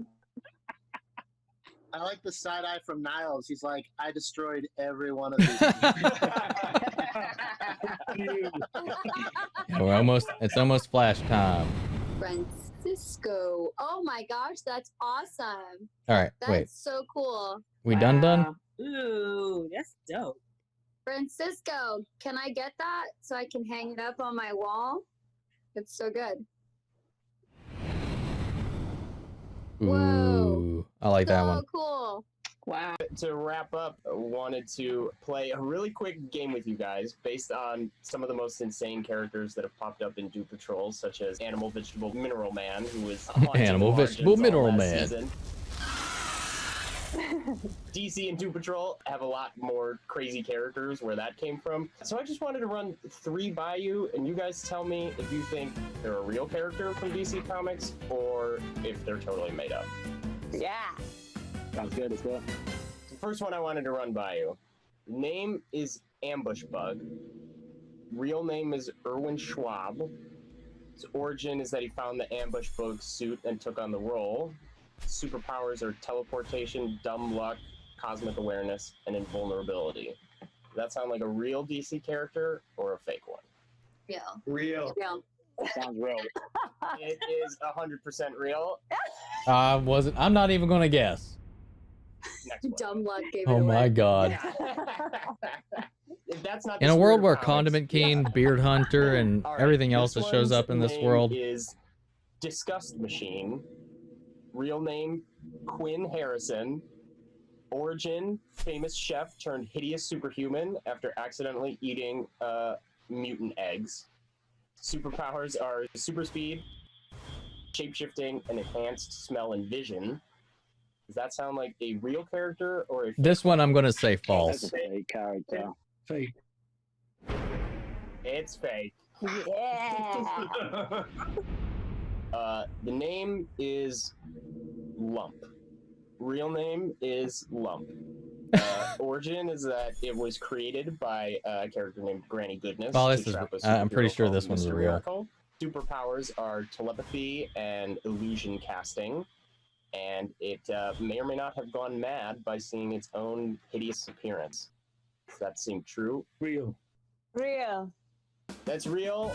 I like the side eye from Niles. He's like, I destroyed every one of these. Yeah, it's almost flash time. Francisco. Oh my gosh, that's awesome. All right, That's wait. so cool. We done? Ooh, that's dope. Francisco, can I get that so I can hang it up on my wall? It's so good. Ooh, I like that one. So cool. Wow. To wrap up, I wanted to play a really quick game with you guys based on some of the most insane characters that have popped up in Doom Patrol, such as Animal Vegetable Mineral Man, who was Animal Vegetable Mineral Man. Season. DC and Doom Patrol have a lot more crazy characters where that came from. So I just wanted to run 3 by you, and you guys tell me if you think they're a real character from DC Comics or if they're totally made up. Yeah. Sounds good, let's go. The first one I wanted to run by you. Name is Ambush Bug. Real name is Erwin Schwab. His origin is that he found the Ambush Bug suit and took on the role. Superpowers are teleportation, dumb luck, cosmic awareness, and invulnerability. Does that sound like a real DC character or a fake one? Real. Sounds real. It is 100% real. I'm not even gonna guess. Next one. Dumb luck gave Oh it away. my god. If that's not In the a world spirit where of comics, Condiment King, Beard Hunter, and All right, everything else that this shows one's up in this name world. is Disgust Machine. Real name Quinn Harrison. Origin famous chef turned hideous superhuman after accidentally eating mutant eggs. Superpowers are super speed, shapeshifting, and enhanced smell and vision. Does that sound like a real character or a This one I'm gonna say false. That's a fake character. Fake. It's fake. Yeah. The name is Lump. Real name is Lump. origin is that it was created by a character named Granny Goodness. Oh, to this is. trap a I'm pretty superhero sure called this one's Mr. real. Miracle. Superpowers are telepathy and illusion casting, and it may or may not have gone mad by seeing its own hideous appearance. Does that seem true? Real. Real. That's real.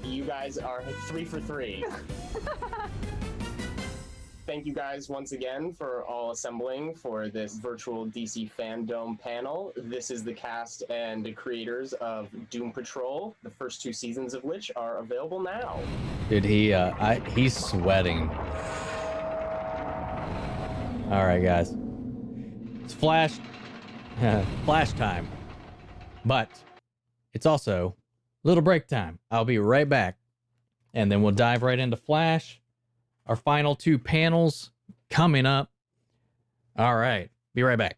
You guys are 3 for 3. Thank you guys once again for all assembling for this virtual DC FanDome panel. This is the cast and the creators of Doom Patrol, the first 2 seasons of which are available now. Dude, he's sweating. All right, guys. It's flash time. But it's also little break time. I'll be right back. And then we'll dive right into Flash. Our final 2 panels coming up. All right. Be right back.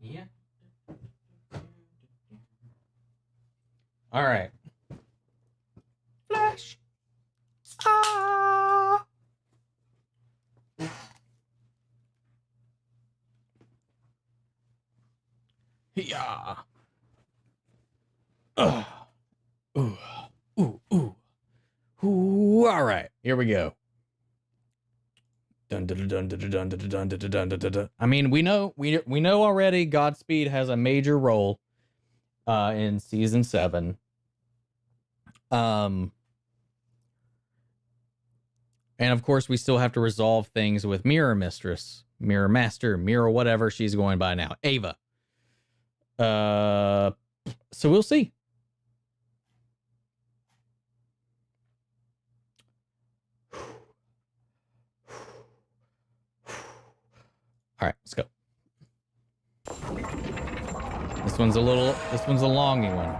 Yeah. All right. Flash. Ah. Yeah. Ooh. Ooh. Ooh. Ooh. All right. Here we go. Dun, dun, dun, dun, dun, dun, dun, dun, dun, dun, dun, dun. I mean, we know already Godspeed has a major role in season 7. And of course, we still have to resolve things with Mirror Mistress, Mirror Master, Mirror whatever she's going by now, Ava. So we'll see. All right, let's go. This one's a longy one.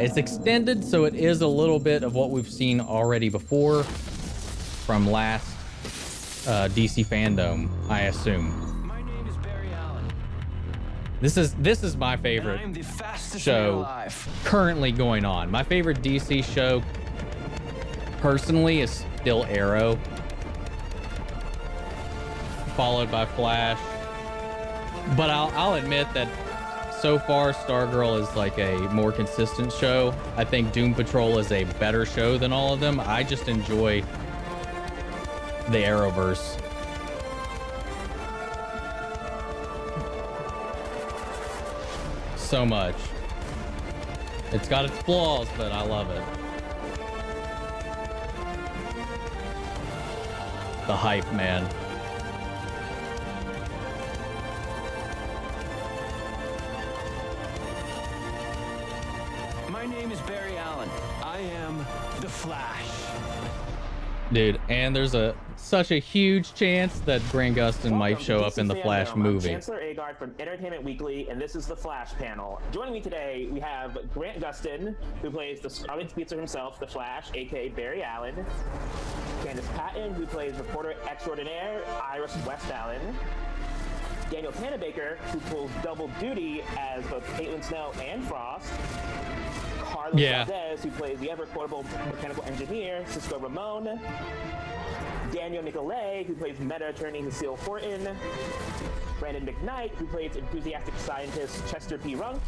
It's extended, so it is a little bit of what we've seen already before from last DC FanDome, I assume. My name is Barry Allen. This is my favorite I'm the fastest show man alive. currently going on. My favorite DC show personally is still Arrow, followed by Flash. But I'll admit that so far Stargirl is like a more consistent show. I think Doom Patrol is a better show than all of them. I just enjoy the Arrowverse. So much. It's got its flaws, but I love it. The hype, man. My name is Barry Allen. I am the Flash. Dude, and there's such a huge chance that Grant Gustin might show up in the Flash FanDome. I'm movie. Chancellor Agard from Entertainment Weekly, and this is the Flash panel. Joining me today, we have Grant Gustin, who plays the Scarlet Speedster himself, the Flash, aka Barry Allen. Candace Patton, who plays reporter extraordinaire Iris West Allen. Daniel Panabaker, who pulls double duty as both Caitlin Snow and Frost. Carlos Valdez, who plays the ever-quotable mechanical engineer Cisco Ramon. Daniel Nicolay, who plays meta attorney Cecile Horton. Brandon McKnight, who plays enthusiastic scientist Chester P. Runk.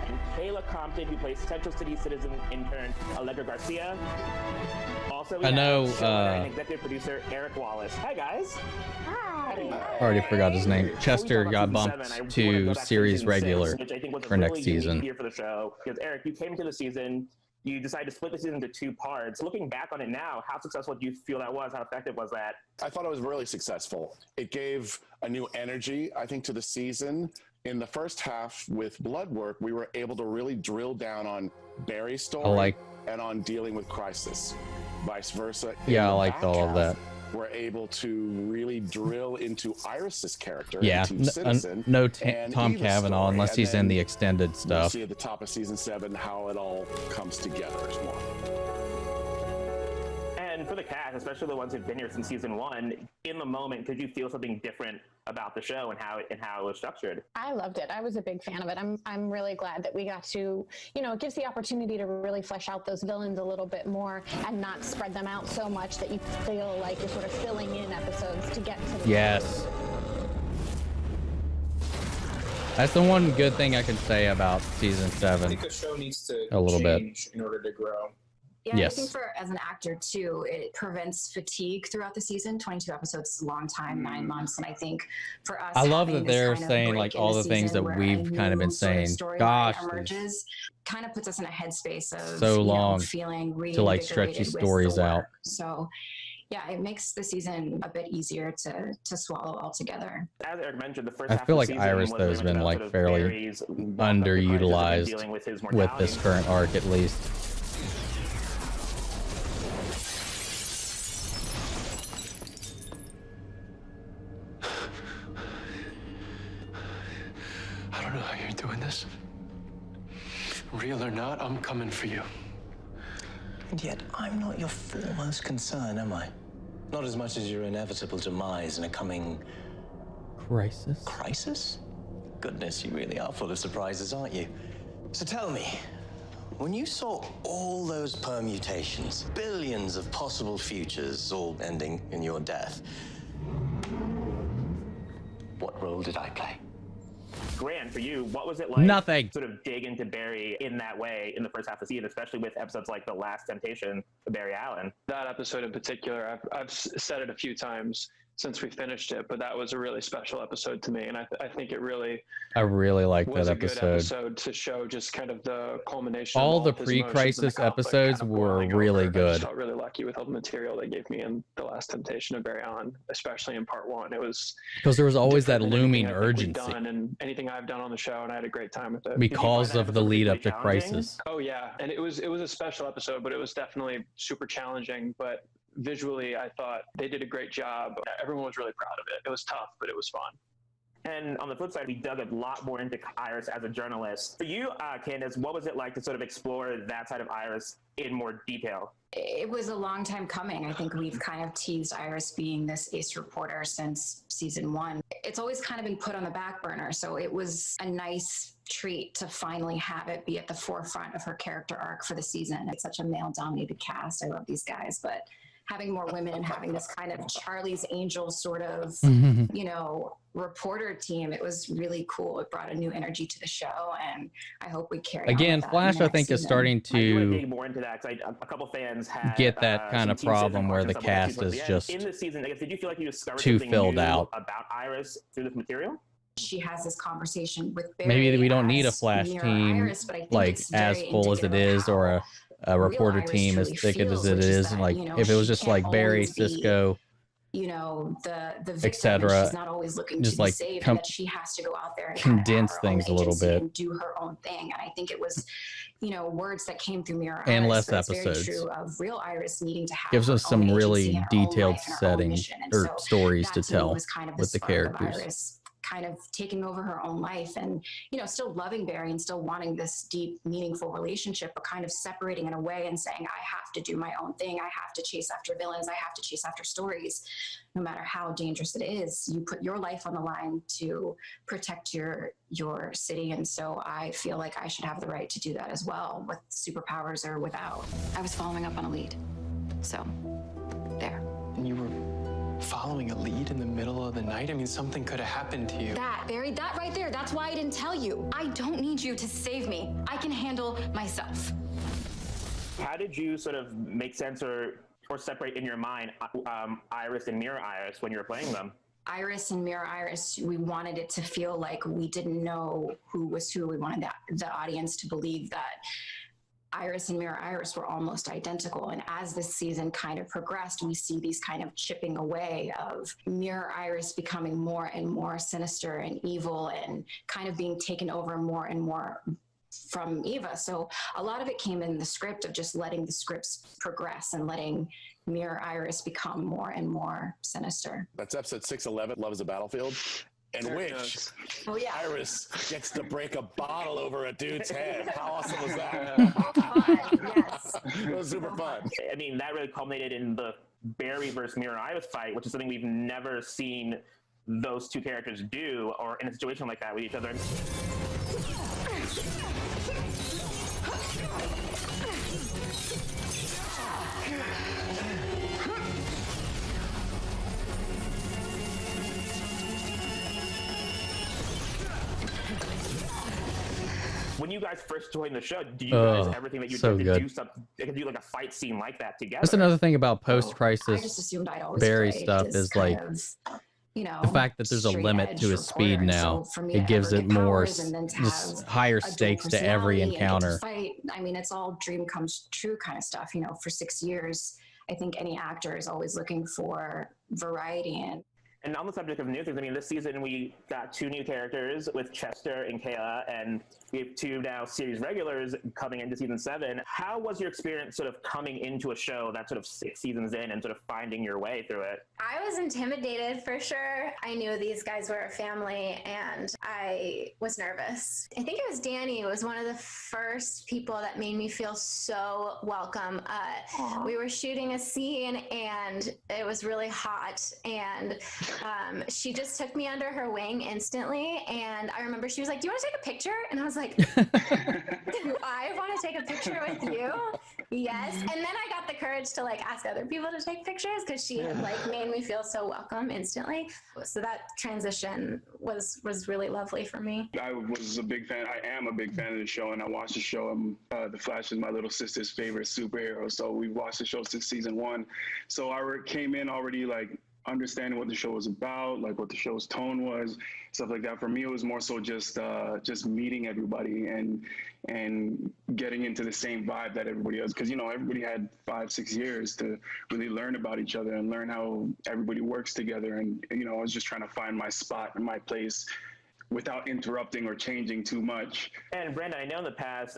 And Kayla Compton, who plays Central City citizen intern Allegra Garcia. Also, we have showrunner and executive producer Eric Wallace. Hi, guys. I already forgot his name. Chester got bumped to series regular for next season. Here for the show, because Eric, you came into the season, you decided to split the season into 2 parts. Looking back on it now, how successful do you feel that was? How effective was that? I thought it was really successful. It gave a new energy, I think, to the season. In the first half with Bloodwork, we were able to really drill down on Barry's story and on dealing with Crisis. Vice versa. Yeah, I liked all of that. We're able to really drill into Iris's character. Yeah, Citizen, no and Tom Eva's Cavanaugh story, unless and he's in then the extended We'll stuff. see at the top of season 7 how it all comes together as well. And for the cast, especially the ones who've been here since season 1, in the moment, could you feel something different about the show and how it was structured? I loved it. I was a big fan of it. I'm really glad that we got to, it gives the opportunity to really flesh out those villains a little bit more and not spread them out so much that you feel like you're sort of filling in episodes to get to the Yes. That's the one good thing I can say about season 7. I think a show needs to a little bit change in order to grow. Yeah, Yes. I think as an actor too, it prevents fatigue throughout the season. 22 episodes is a long time, 9 months, and I think for us, I love having that this they're kind of saying break like in all the things season that where we've a kind of been new sort of saying. storyline Gosh, emerges, kind of puts us in a headspace of so long feeling to like stretch these reinvigorated with stories the out. work. So yeah, it makes the season a bit easier to swallow altogether. As Eric mentioned, the first I half feel of like the season Iris was though very has much been about like sort of fairly Barry's walk up the crisis and underutilized dealing with his with mortality. this current arc at least. I don't know how you're doing this. Real or not, I'm coming for you. And yet, I'm not your foremost concern, am I? Not as much as your inevitable demise in a coming... Crisis? Crisis? Goodness, you really are full of surprises, aren't you? So tell me, when you saw all those permutations, billions of possible futures all ending in your death, what role did I play? Grant, for you, what was it like Nothing. to sort of dig into Barry in that way in the first half of the season, especially with episodes like The Last Temptation of Barry Allen? That episode in particular, I've said it a few times since we finished it, but that was a really special episode to me, and I think it really I really liked was that a good episode. episode to show just kind of the culmination All of the of his emotions and pre-crisis the conflict episodes kind of were boiling really over. I good. just felt really lucky with all the material they gave me in The Last Temptation of Barry Allen, especially in part 1. It was Because there was always that different than anything looming I think we've urgency done and anything I've done on the show, and I had a great time with it. because of the lead up to Crisis. Oh yeah, and it was a special episode, but it was definitely super challenging. But visually, I thought they did a great job. Everyone was really proud of it. It was tough, but it was fun. And on the flip side, we dug a lot more into Iris as a journalist. For you, Candace, what was it like to sort of explore that side of Iris in more detail? It was a long time coming. I think we've kind of teased Iris being this ace reporter since season 1. It's always kind of been put on the back burner, so it was a nice treat to finally have it be at the forefront of her character arc for the season. It's such a male-dominated cast. I love these guys, but having more women and having this kind of Charlie's Angels sort of, you know, reporter team, it was really cool. It brought a new energy to the show, and I hope we carry Again, on with that Flash, in the I next think, is season. starting I do want to to dig more into that because a couple fans had get that kind some of team says problem and where the watching some of cast towards is the end. just in this season. I guess, did you feel like you discovered too something filled new out. about Iris through this material? She has this conversation with Barry. Maybe we don't need a as Flash Mirror team Iris, but I think like it's as very full as it indicative of is, or a real reporter Iris team as truly thick as feels, it which is is. that, Like you know, if it was she just can't like Barry, always be, Cisco, you know, the victim, and etc. she's not always looking Just to like be saved, and that she has to go out there and condense kind of have her own things a little agency bit. and do her own thing. And I think it was, you know, words that came through Mirror And Iris, less but it's very episodes. true of real Iris needing to have Gives her us own some agency really and her own detailed life and her own settings mission. And or so stories to that to me tell was kind of the with the spark of characters. Iris kind of taking over her own life and, you know, still loving Barry and still wanting this deep, meaningful relationship, but kind of separating in a way and saying, I have to do my own thing. I have to chase after villains. I have to chase after stories, no matter how dangerous it is. You put your life on the line to protect your city. And so I feel like I should have the right to do that as well, with superpowers or without. I was following up on a lead. So, there. And you were following a lead in the middle of the night? I mean, something could have happened to you. That, Barry, that right there, that's why I didn't tell you. I don't need you to save me. I can handle myself. How did you sort of make sense or separate in your mind Iris and Mirror Iris when you were playing them? Iris and Mirror Iris, we wanted it to feel like we didn't know who was who. We wanted the audience to believe that Iris and Mirror Iris were almost identical. And as this season kind of progressed, we see these kind of chipping away of Mirror Iris becoming more and more sinister and evil and kind of being taken over more and more from Eva. So a lot of it came in the script of just letting the scripts progress and letting Mirror Iris become more and more sinister. That's episode 611, Love is a Battlefield, in which Iris gets to break a bottle over a dude's head. How awesome was that? Yes. It was super fun. I mean, that really culminated in the Barry versus Mirror Iris fight, which is something we've never seen those two characters do, or in a situation like that with each other. When you guys first joined the show, do you guys ever think that you'd so get to good. do something, do like a fight scene like that together? That's another thing about I post-crisis just assumed I'd always Barry played stuff this is kind like of, you know, the fact that there's a straight limit edge to his speed reporter. And now. so for me It to gives ever it get more powers and then to just have higher a dual stakes to every personality and get to encounter. fight, I mean, it's all dream comes true kind of stuff. You know, for 6 years, I think any actor is always looking for variety. And on the subject of new things, I mean, this season we got 2 new characters with Chester and Kayla, and we have 2 now series regulars coming into season 7. How was your experience sort of coming into a show that's sort of 6 seasons in and sort of finding your way through it? I was intimidated for sure. I knew these guys were a family and I was nervous. I think it was Danny was one of the first people that made me feel so welcome. We were shooting a scene and it was really hot, and she just took me under her wing instantly. And I remember she was like, "Do you want to take a picture?" And I was like, "Do I want to take a picture with you?" Yes. And then I got the courage to like ask other people to take pictures because she like made me feel so welcome instantly. So that transition was really lovely for me. I was a big fan. I am a big fan of the show, and I watched the show. The Flash is my little sister's favorite superhero, so we watched the show since season 1. So I came in already like understanding what the show was about, like what the show's tone was, stuff like that. For me, it was more so just meeting everybody and getting into the same vibe that everybody else, because, you know, everybody had 5-6 years to really learn about each other and learn how everybody works together. And, you know, I was just trying to find my spot and my place without interrupting or changing too much. And Brandon, I know in the past,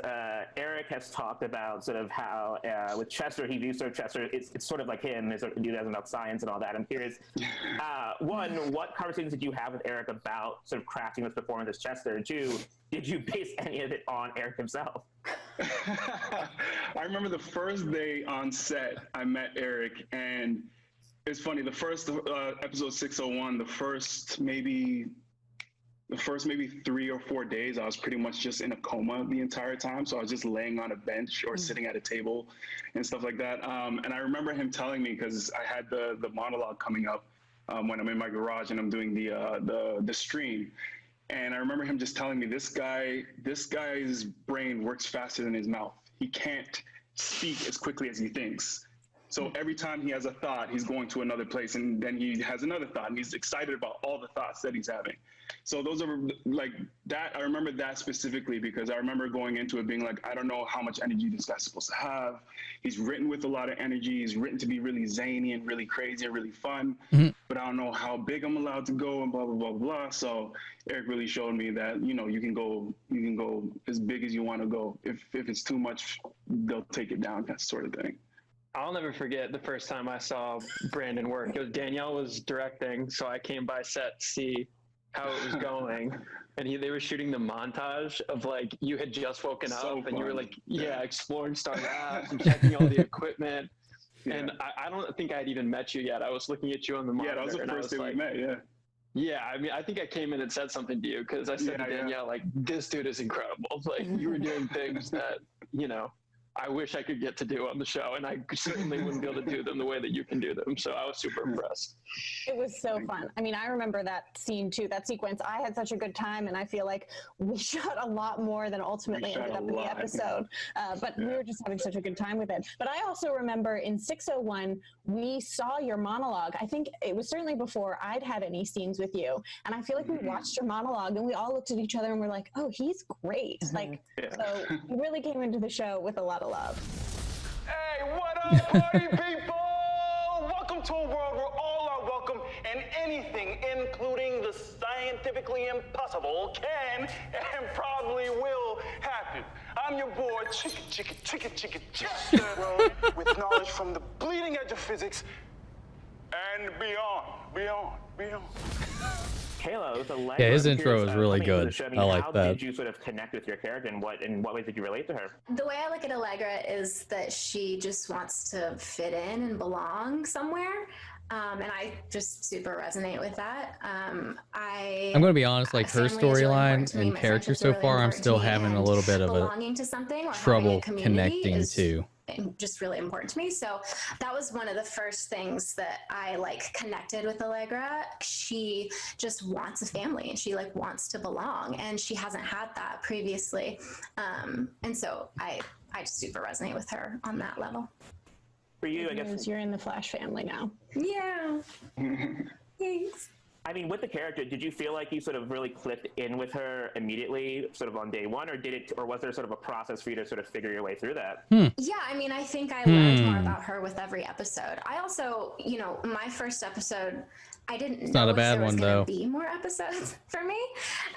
Eric has talked about sort of how with Chester, he views sort of Chester, it's sort of like him, is enthusiasm about science and all that. I'm curious, one, what conversations did you have with Eric about sort of crafting this performance as Chester? 2, did you base any of it on Eric himself? I remember the first day on set, I met Eric, and it's funny, the first episode 601, the first maybe the first maybe 3 or 4 days, I was pretty much just in a coma the entire time. So I was just laying on a bench or sitting at a table and stuff like that. And I remember him telling me, because I had the monologue coming up when I'm in my garage and I'm doing the stream. And I remember him just telling me, this guy's brain works faster than his mouth. He can't speak as quickly as he thinks. So every time he has a thought, he's going to another place, and then he has another thought, and he's excited about all the thoughts that he's having. So those are like that. I remember that specifically because I remember going into it being like, I don't know how much energy this guy's supposed to have. He's written with a lot of energy. He's written to be really zany and really crazy and really fun, but I don't know how big I'm allowed to go and blah, blah, blah, blah. So Eric really showed me that, you know, you can go as big as you want to go. If it's too much, they'll take it down, that sort of thing. I'll never forget the first time I saw Brandon work. It was Danielle was directing, so I came by set to see how it was going. And they were shooting the montage of like, you had just woken up and you were like, exploring Star Labs and checking all the equipment. Yeah. And I don't think I'd even met you yet. I was looking at you on the monitor. Yeah, that was the first day we met, yeah. Yeah, I mean, I think I came in and said something to you because I said to Danielle, like, this dude is incredible. Like, you were doing things that, you know, I wish I could get to do on the show, and I certainly wouldn't be able to do them the way that you can do them. So I was super impressed. It was so fun. I mean, I remember that scene too, that sequence. I had such a good time, and I feel like we shot a lot more than ultimately ended up in the episode. But we were just having such a good time with it. But I also remember in 601, we saw your monologue. I think it was certainly before I'd had any scenes with you. And I feel like we watched your monologue, and we all looked at each other and we're like, oh, he's great. Like, so you really came into the show with a lot of love. Hey, what up, party people? Welcome to a world where all are welcome and anything, including the scientifically impossible, can and probably will happen. I'm your boy, Chicka Chapter, with knowledge from the bleeding edge of physics and beyond. Kayla, with Allegra, yeah, his intro is really good. Show, I like how that. Did you sort of connect with your character, and in what ways did you relate to her? The way I look at Allegra is that she just wants to fit in and belong somewhere. And I just super resonate with that. I'm going to be honest, like her storyline and character so far, I'm still having a little bit of belonging to something or trouble connecting to. Just really important to me. So that was one of the first things that I like connected with Allegra. She just wants a family and she like wants to belong, and she hasn't had that previously. And so I just super resonate with her on that level. For you, I guess you're in the Flash family now. Yeah. Thanks. I mean, with the character, did you feel like you sort of really clicked in with her immediately, sort of on day one, or was there sort of a process for you to sort of figure your way through that? Yeah, I mean, I think I learned more about her with every episode. I also, you know, my first episode, I didn't it's know not a if bad there was one gonna though. be more episodes for me,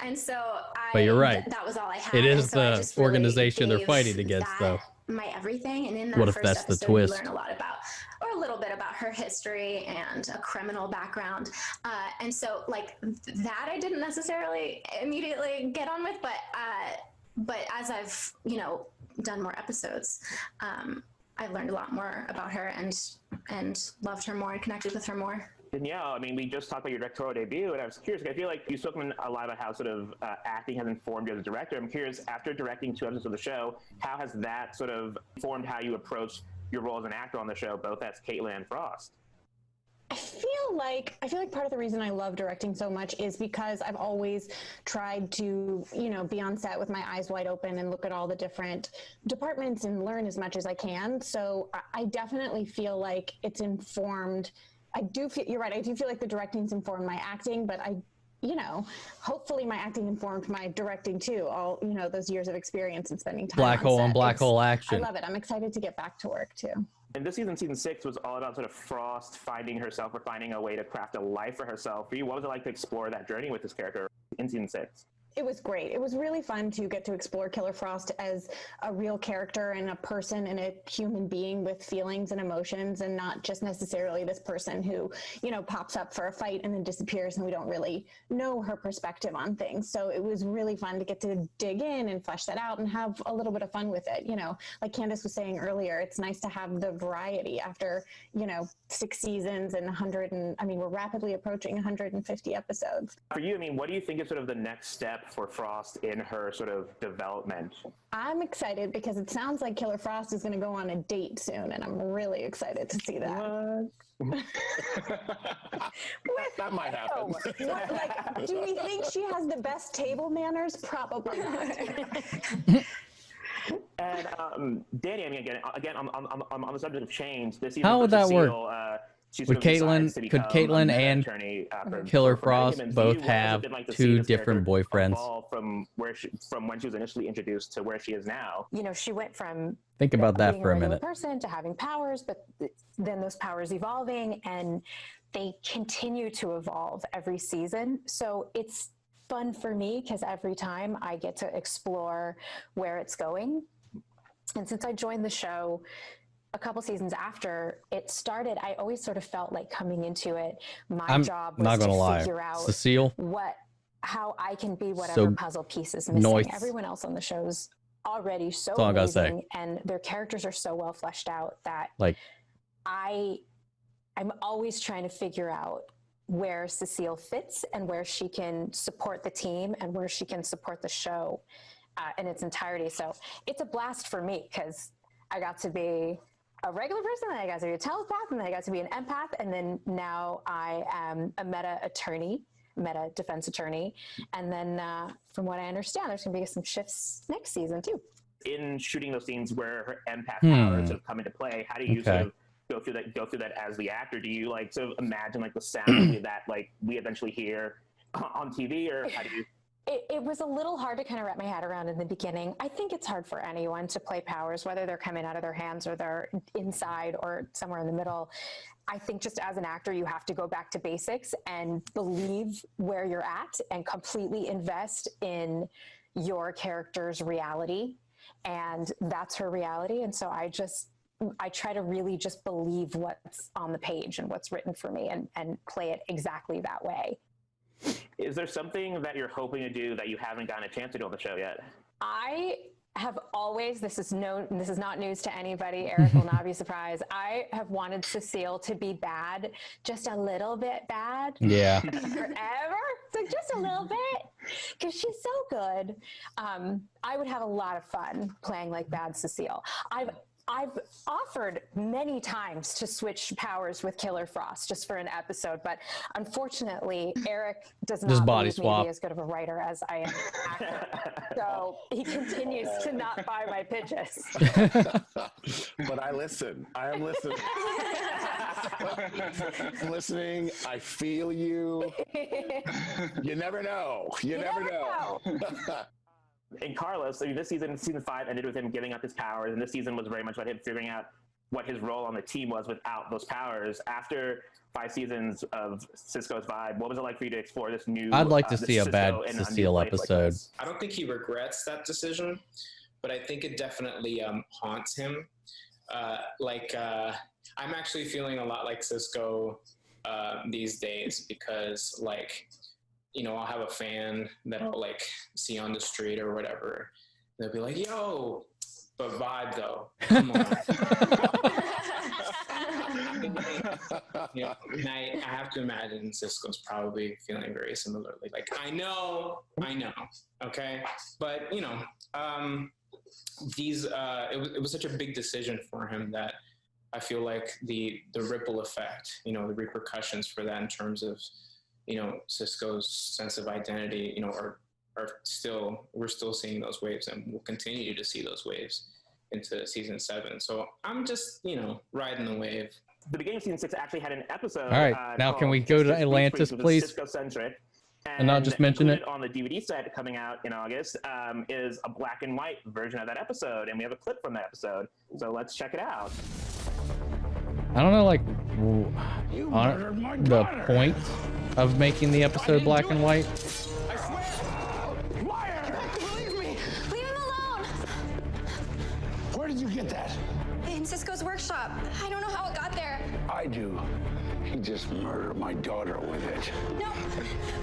and so but you're right. That was all I had. It is so the organization they're fighting against, though. My everything, and in that what if first that's episode, the twist? We learn a lot about, or a little bit about her history and a criminal background, and so like that I didn't necessarily immediately get on with, but as I've done more episodes, I've learned a lot more about her and loved her more and connected with her more. Danielle, I mean, we just talked about your directorial debut, and I was curious. I feel like you've spoken a lot about how sort of acting has informed you as a director. I'm curious, after directing 2 episodes of the show, how has that sort of informed how you approach your role as an actor on the show, both as Caitlin and Frost? I feel like part of the reason I love directing so much is because I've always tried to, be on set with my eyes wide open and look at all the different departments and learn as much as I can. So I definitely feel like it's informed. You're right. I do feel like the directing's informed my acting, but hopefully my acting informed my directing too. All, those years of experience and spending time black on hole set. and black hole action. I love it. I'm excited to get back to work too. And this season 6, was all about sort of Frost finding herself or finding a way to craft a life for herself. For you, what was it like to explore that journey with this character in season 6? It was great. It was really fun to get to explore Killer Frost as a real character and a person and a human being with feelings and emotions, and not just necessarily this person who, you know, pops up for a fight and then disappears and we don't really know her perspective on things. So it was really fun to get to dig in and flesh that out and have a little bit of fun with it. You know, like Candace was saying earlier, it's nice to have the variety after, you know, 6 seasons and we're rapidly approaching 150 episodes. For you, I mean, what do you think is sort of the next step for Frost in her sort of development? I'm excited because it sounds like Killer Frost is going to go on a date soon, and I'm really excited to see that. That might happen. Like, do we think she has the best table manners? Probably not. And Danny, I mean, again, on the subject of change, this season How would that work? Would Caitlin and attorney, Killer Frost both have two different boyfriends? From when she was initially introduced to where she is now. You know, she went from Think about that being for a regular minute. person to having powers, but then those powers evolving, and they continue to evolve every season. So it's fun for me because every time I get to explore where it's going. And since I joined the show a couple seasons after it started, I always sort of felt like coming into it, my job was to figure out Cecile, how I can be whatever puzzle piece is missing. Noise. Everyone else on the show's already so That's all I gotta say. amazing, and their characters are so well fleshed out that like I'm always trying to figure out where Cecile fits and where she can support the team and where she can support the show in its entirety. So it's a blast for me because I got to be a regular person, and I got to be a telepath, and then I got to be an empath, and then now I am a meta defense attorney. And then from what I understand, there's going to be some shifts next season too. In shooting those scenes where her empath powers sort of come into play, how do you sort of go through that as the actor? Do you like sort of imagine like the sound that like we eventually hear on TV, or how do you? It was a little hard to kind of wrap my head around in the beginning. I think it's hard for anyone to play powers, whether they're coming out of their hands or they're inside or somewhere in the middle. I think just as an actor, you have to go back to basics and believe where you're at and completely invest in your character's reality. And that's her reality. And so I try to really just believe what's on the page and what's written for me and play it exactly that way. Is there something that you're hoping to do that you haven't gotten a chance to do on the show yet? I have always, this is not news to anybody, Eric will not be surprised, I have wanted Cecile to be bad, just a little bit bad. Yeah. Forever. So just a little bit, because she's so good. I would have a lot of fun playing like bad Cecile. I've offered many times to switch powers with Killer Frost just for an episode, but unfortunately, Eric does not believe me to be as good of a writer as I am an actor. So he continues to not buy my pitches. But I listen. I am listening. I'm listening. I feel you. You never know. You never know. And Carlos, I mean, this season 5 ended with him giving up his powers, and this season was very much about him figuring out what his role on the team was without those powers. After 5 seasons of Cisco's vibe, what was it like for you to explore this new? I'd like to see a bad Cecile episode. I don't think he regrets that decision, but I think it definitely haunts him. I'm actually feeling a lot like Cisco these days because, like, you know, I'll have a fan that I'll like see on the street or whatever. They'll be like, "Yo, but vibe though, come on." You know, and I have to imagine Cisco's probably feeling very similarly. Like, I know, okay, but you know, it was such a big decision for him that I feel like the ripple effect, you know, the repercussions for that in terms of, you know, Cisco's sense of identity, you know, we're still seeing those waves, and we'll continue to see those waves into season 7. So I'm just, you know, riding the wave. The beginning of season 6 actually had an episode. All right, now can we go to Atlantis, please? Cisco-centric. And not just mention it. On the DVD set coming out in August is a black and white version of that episode, and we have a clip from that episode. So let's check it out. I don't know, like, the point of making the episode black and white. get that? In Cisco's workshop. I don't know how it got there. I do. He just murdered my daughter with it. No,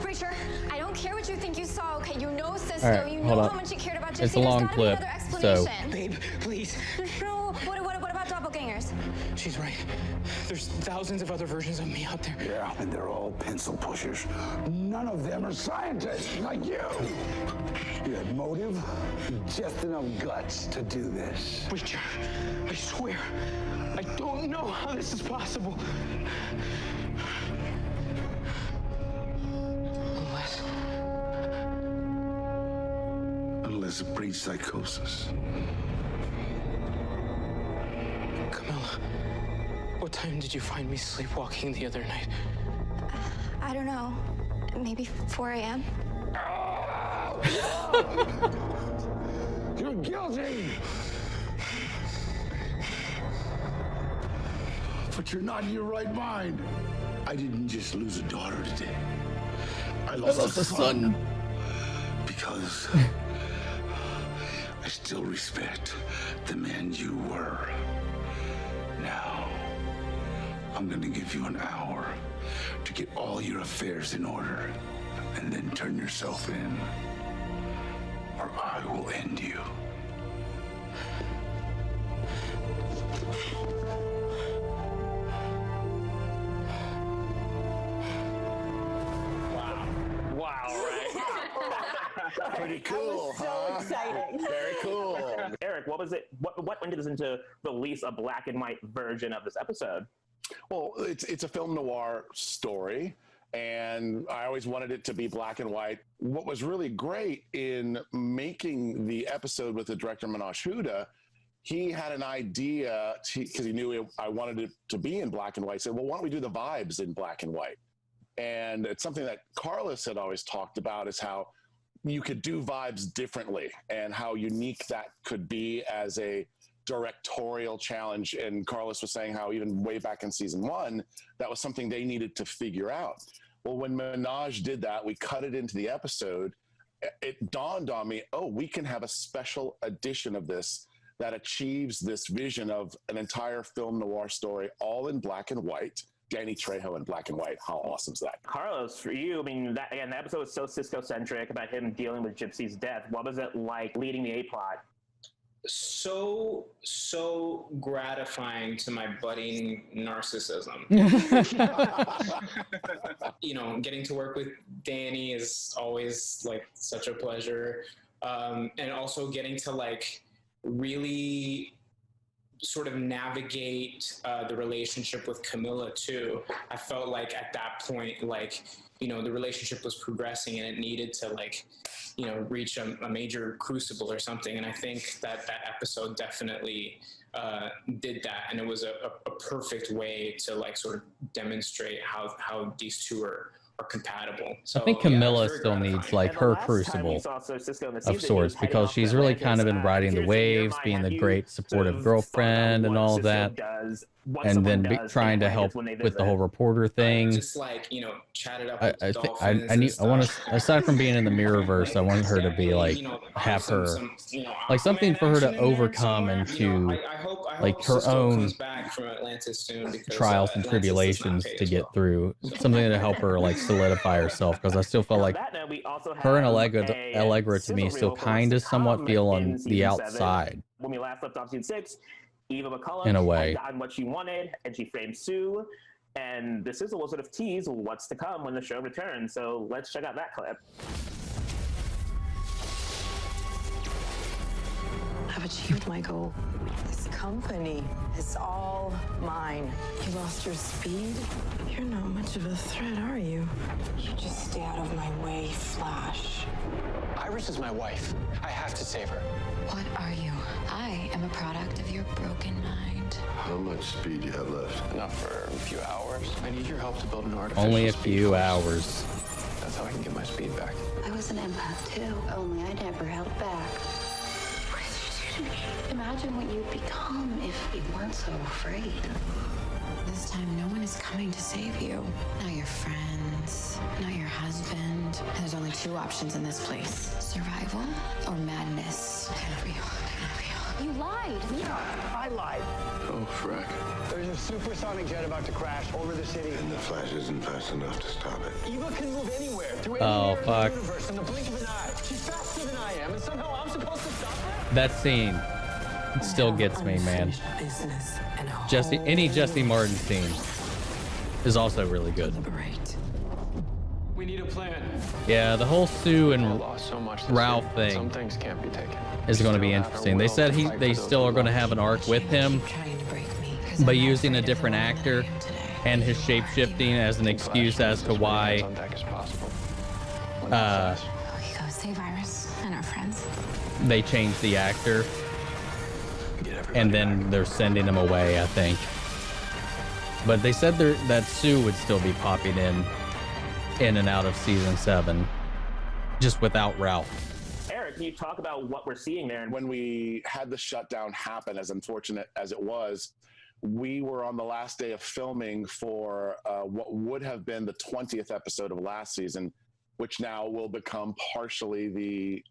Preacher, I don't care what you think you saw, okay? You know Cisco, All right, you hold know up. how much he cared about Gypsy. It's a long There's gotta clip, be another so- explanation. Babe, please. No, what about doppelgangers? She's right. There's thousands of other versions of me out there. Yeah, and they're all pencil pushers. None of them are scientists like you. You had motive, just enough guts to do this. Preacher, I swear, I don't know how this is possible. Unless it breeds psychosis. Camilla, what time did you find me sleepwalking the other night? I don't know. Maybe 4 a.m.? You're guilty! But you're not in your right mind. I didn't just lose a daughter today. I lost a son. Because I still respect the man you were. Now, I'm gonna give you an hour to get all your affairs in order and then turn yourself in, or I will end you. Pretty cool, so exciting. Very cool. Eric, what was it? What went into release a black and white version of this episode? Well, it's a film noir story, and I always wanted it to be black and white. What was really great in making the episode with the director Manoj Huda, he had an idea because he knew I wanted it to be in black and white. He said, well, why don't we do the vibes in black and white? And it's something that Carlos had always talked about, is how you could do vibes differently and how unique that could be as a directorial challenge. And Carlos was saying how even way back in season 1, that was something they needed to figure out. Well, when Manoj did that, we cut it into the episode. It dawned on me, oh, we can have a special edition of this that achieves this vision of an entire film noir story, all in black and white. Danny Trejo in black and white. How awesome is that? Carlos, for you, I mean, the episode was so Cisco-centric about him dealing with Gypsy's death. What was it like leading the A-plot? So gratifying to my budding narcissism. You know, getting to work with Danny is always like such a pleasure. And also getting to like really sort of navigate the relationship with Camilla too. I felt like at that point, like, you know, the relationship was progressing and it needed to like, you know, reach a major crucible or something. And I think that episode definitely did that. And it was a perfect way to like sort of demonstrate how these two are compatible. So, I think Camilla still needs like her crucible of sorts, because she's really kind of been riding the waves, being the great supportive girlfriend and all of that, and then trying to help with the whole reporter thing. Just like, you know, chatted up. I want to, aside from being in the Mirrorverse, I want her to be like, have her like something for her to overcome and to like her own trials and tribulations to get through, something to help her like solidify herself, because I still felt like her and Allegra to me still kind of somewhat feel on the outside. When we last left off season 6, Eva McCullough in a way had gotten what she wanted, and she framed Sue. And the sizzle will sort of tease what's to come when the show returns. So let's check out that clip. I've achieved my goal. This company is all mine. You lost your speed? You're not much of a threat, are you? You just stay out of my way, Flash. Iris is my wife. I have to save her. What are you? I am a product of your broken mind. How much speed do you have left? Enough for a few hours. I need your help to build an artificial only a speed few force. hours. That's how I can get my speed back. I was an empath too, only I never held back. What did you do to me? Imagine what you'd become if you weren't so afraid. This time, no one is coming to save you. Not your friends, not your husband. And there's only two options in this place. Survival or madness. You lied. Yeah, I lied. Oh, frack. There's a supersonic jet about to crash over the city. And the Flash isn't fast enough to stop it. Eva can move anywhere through any Oh, area of fuck. the universe in the blink of an eye. She's faster than I am, and somehow I'm supposed to stop her? That scene still gets me, man. Any Jesse Martin scene is also really good. We need a plan. Yeah, the whole Sue and Lost so much this Ralph year. thing Some things can't be taken. is going to be Still have interesting. our They will said to fight they for those still we are going to love. have an arc with him, but using a different actor and his shape-shifting as an excuse as to why We go save Iris and our friends. they changed the actor, and then they're sending him away, I think. But they said that Sue would still be popping in and out of season 7, just without Ralph. Eric, can you talk about what we're seeing there? When we had the shutdown happen, as unfortunate as it was, we were on the last day of filming for what would have been the 20th episode of last season, which now will become partially the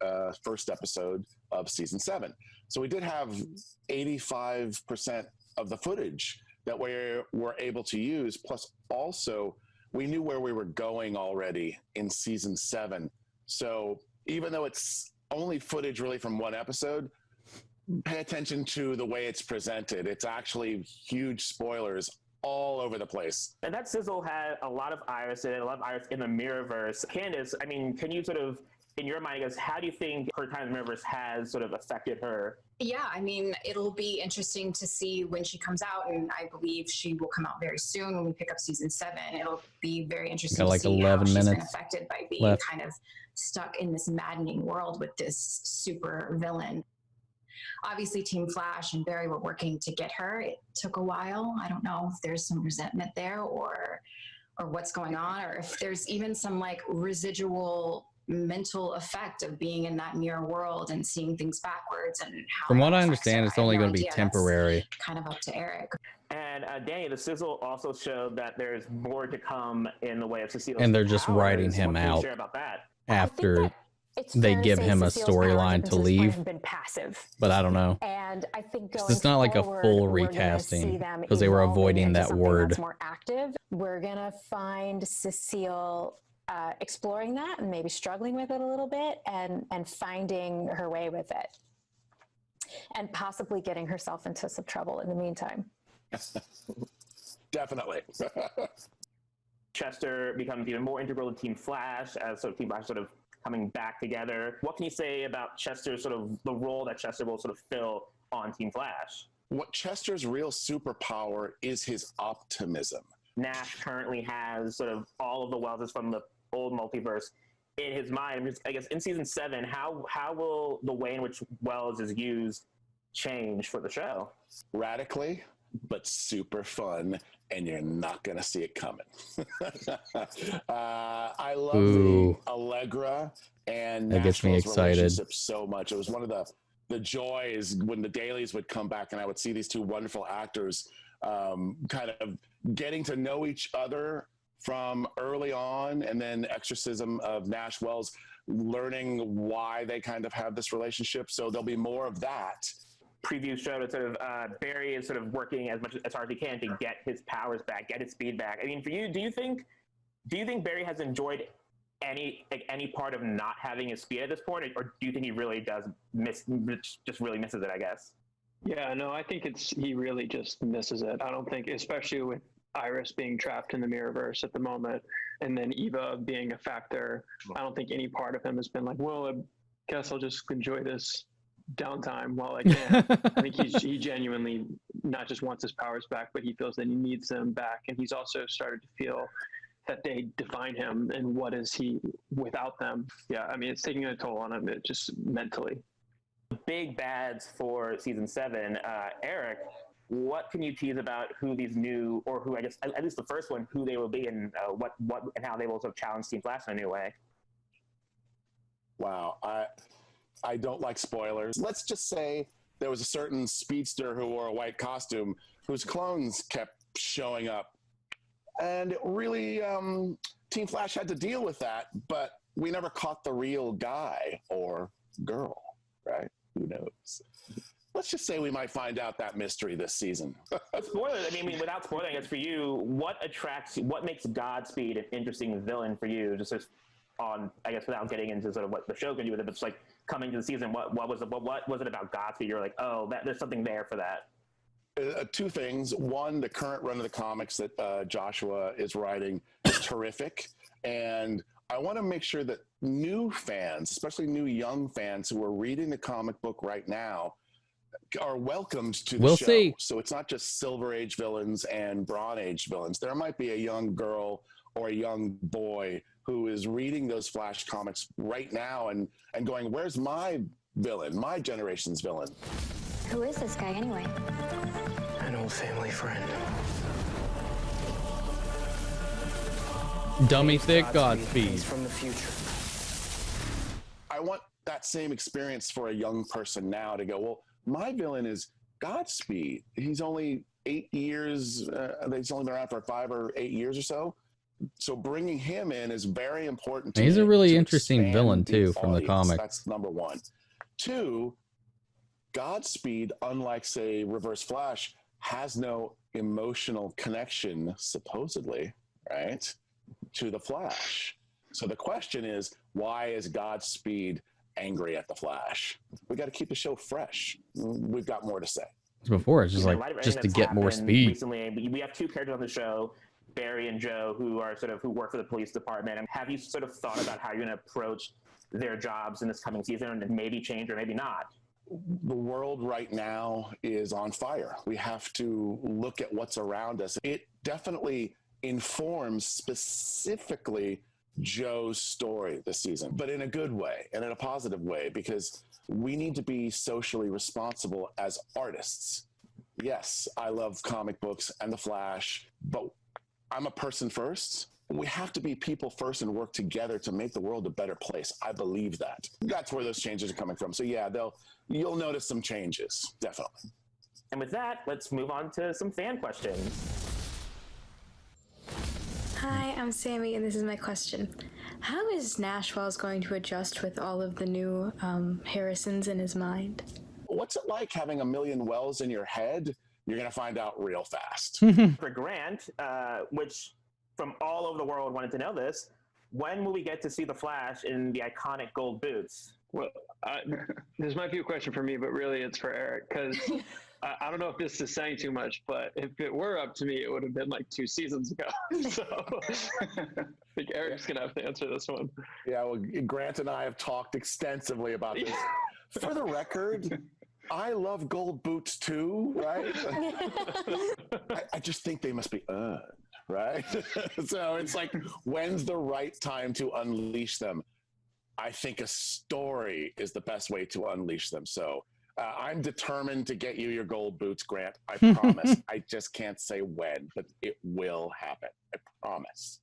first episode of season 7. So we did have 85% of the footage that we were able to use. Plus, also, we knew where we were going already in season 7. So even though it's only footage really from one episode, pay attention to the way it's presented. It's actually huge spoilers all over the place. And that sizzle had a lot of Iris in it, a lot of Iris in the Mirrorverse. Candace, I mean, can you sort of, in your mind, I guess, how do you think her time in the Mirrorverse has sort of affected her? Yeah, I mean, it'll be interesting to see when she comes out, and I believe she will come out very soon when we pick up season 7. It'll be very interesting Got like to see 11 how she's been minutes affected by being left. kind of stuck in this maddening world with this super villain. Obviously, Team Flash and Barry were working to get her. It took a while. I don't know if there's some resentment there or what's going on, or if there's even some like residual mental effect of being in that mirror world and seeing things backwards and how. From what that I affects understand, her. it's I have only no going to be idea. That's temporary. kind of up to Eric. And Danny, the sizzle also showed that there's more to come in the way of Cecile's And they're just powers. writing him What can you out share about that? after It's they fair to give say him a Cecile's powers storyline up to until this point leave. have been passive. But I don't know. And I think going It's not like a forward, full we're gonna see recasting them because they were evolving avoiding into that something word. that's more active. We're gonna find Cecile exploring that and maybe struggling with it a little bit and finding her way with it, and possibly getting herself into some trouble in the meantime. Definitely. Chester becomes even more integral to Team Flash as sort of Team Flash sort of coming back together. What can you say about Chester's sort of the role that Chester will sort of fill on Team Flash? What Chester's real superpower is his optimism. Nash currently has sort of all of the Welleses from the old multiverse in his mind. I guess in season 7, how will the way in which Wells is used change for the show? Radically, but super fun, and you're not going to see it coming. I love the Allegra and That gets me Nashville's excited. relationship so much. It was one of the joys when the dailies would come back and I would see these two wonderful actors kind of getting to know each other from early on, and then exorcism of Nash Wells, learning why they kind of have this relationship. So there'll be more of that. Preview showed that sort of Barry is sort of working as hard as he can to get his powers back, get his speed back. I mean, for you, do you think Barry has enjoyed any part of not having his speed at this point, or do you think he really does just really misses it, I guess? Yeah, no, I think he really just misses it. I don't think, especially with Iris being trapped in the Mirrorverse at the moment, and then Eva being a factor, I don't think any part of him has been like, well, I guess I'll just enjoy this downtime while I can. I think he genuinely not just wants his powers back, but he feels that he needs them back, and he's also started to feel that they define him, and what is he without them? Yeah, I mean, it's taking a toll on him, just mentally. Big bads for season 7. Eric, what can you tease about who these new, or who I guess at least the first one, who they will be, and what and how they will sort of challenge Team Flash in a new way? Wow, I don't like spoilers. Let's just say there was a certain speedster who wore a white costume whose clones kept showing up. And it really, Team Flash had to deal with that, but we never caught the real guy or girl, right? Who knows? let's just say we might find out that mystery this season. Spoilers. I mean, without spoiling it for you, what makes Godspeed an interesting villain for you? Just on, I guess, without getting into sort of what the show can do with it, but just like coming to the season, what was it about Godspeed? You're like, oh, there's something there for that. Two things. One, the current run of the comics that Joshua is writing is terrific. And I want to make sure that new fans, especially new young fans who are reading the comic book right now, are welcomed to the show. See. So it's not just Silver Age villains and Bronze Age villains. There might be a young girl or a young boy who is reading those Flash comics right now and going, where's my villain, my generation's villain? Who is this guy anyway? An old family friend. Dummy thick Godspeed. He's from the future. I want that same experience for a young person now to go, well, my villain is Godspeed. He's only 8 years, he's only been around for 5 or 8 years or so. So bringing him in is very important to He's me a really to interesting expand villain the too from the audience. comic. That's number one. Two, Godspeed, unlike say Reverse Flash, has no emotional connection, supposedly, right, to the Flash. So the question is, why is Godspeed angry at the Flash? We got to keep the show fresh. We've got more to say. Before it's just like just to get more speed. Recently, we have two characters on the show, Barry and Joe, who work for the police department. And have you sort of thought about how you're going to approach their jobs in this coming season, and maybe change or maybe not? The world right now is on fire. We have to look at what's around us. It definitely informs specifically Joe's story this season, but in a good way and in a positive way, because we need to be socially responsible as artists. Yes, I love comic books and the Flash, but I'm a person first. We have to be people first and work together to make the world a better place. I believe that. That's where those changes are coming from. So yeah, you'll notice some changes, definitely. And with that, let's move on to some fan questions. Hi, I'm Sammy, and this is my question. How is Nashwell's going to adjust with all of the new Harrisons in his mind? What's it like having a million wells in your head? You're going to find out real fast. For Grant, which from all over the world wanted to know this, when will we get to see the Flash in the iconic gold boots? Well, this might be a question for me, but really it's for Eric, because I don't know if this is saying too much, but if it were up to me, it would have been like 2 seasons ago. So I think Eric's going to have to answer this one. Yeah, well, Grant and I have talked extensively about this. For the record, I love gold boots too, right? I just think they must be earned, right? So it's like, when's the right time to unleash them? I think a story is the best way to unleash them. So I'm determined to get you your gold boots, Grant. I promise. I just can't say when, but it will happen. I promise.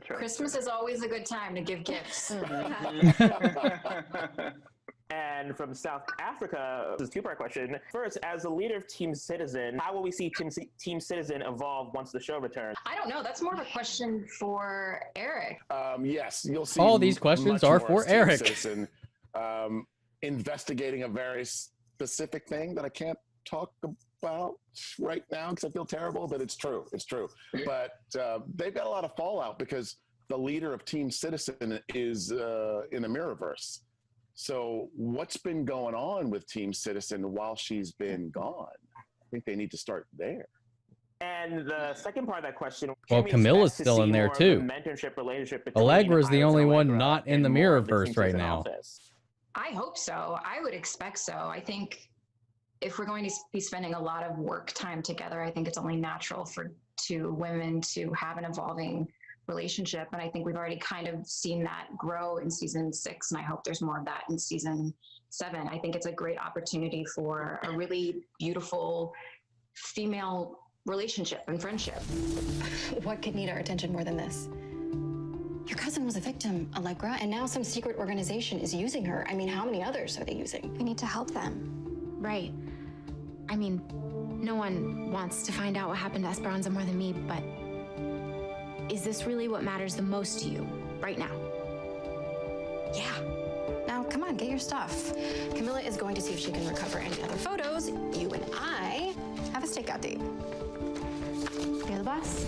Christmas is always a good time to give gifts. And from South Africa, this is a two-part question. First, as the leader of Team Citizen, how will we see Team Citizen evolve once the show returns? I don't know. That's more of a question for Eric. Yes, you'll see. All these questions are for Eric. Citizen, investigating a very specific thing that I can't talk about right now because I feel terrible, but it's true. It's true. But they've got a lot of fallout because the leader of Team Citizen is in the Mirrorverse. So what's been going on with Team Citizen while she's been gone? I think they need to start there. And the second part of that question, well, Camilla's still in there too. Mentorship relationship between Allegra's the only one Allegra not in the Mirrorverse right now. Office. I hope so. I would expect so. I think if we're going to be spending a lot of work time together, I think it's only natural for two women to have an evolving relationship. And I think we've already kind of seen that grow in season 6. And I hope there's more of that in season 7. I think it's a great opportunity for a really beautiful female relationship and friendship. What could need our attention more than this? Your cousin was a victim, Allegra, and now some secret organization is using her. I mean, how many others are they using? We need to help them. Right. I mean, no one wants to find out what happened to Esperanza more than me, but is this really what matters the most to you right now? Yeah. Now, come on, get your stuff. Camilla is going to see if she can recover any other photos. You and I have a stakeout date. You're the boss.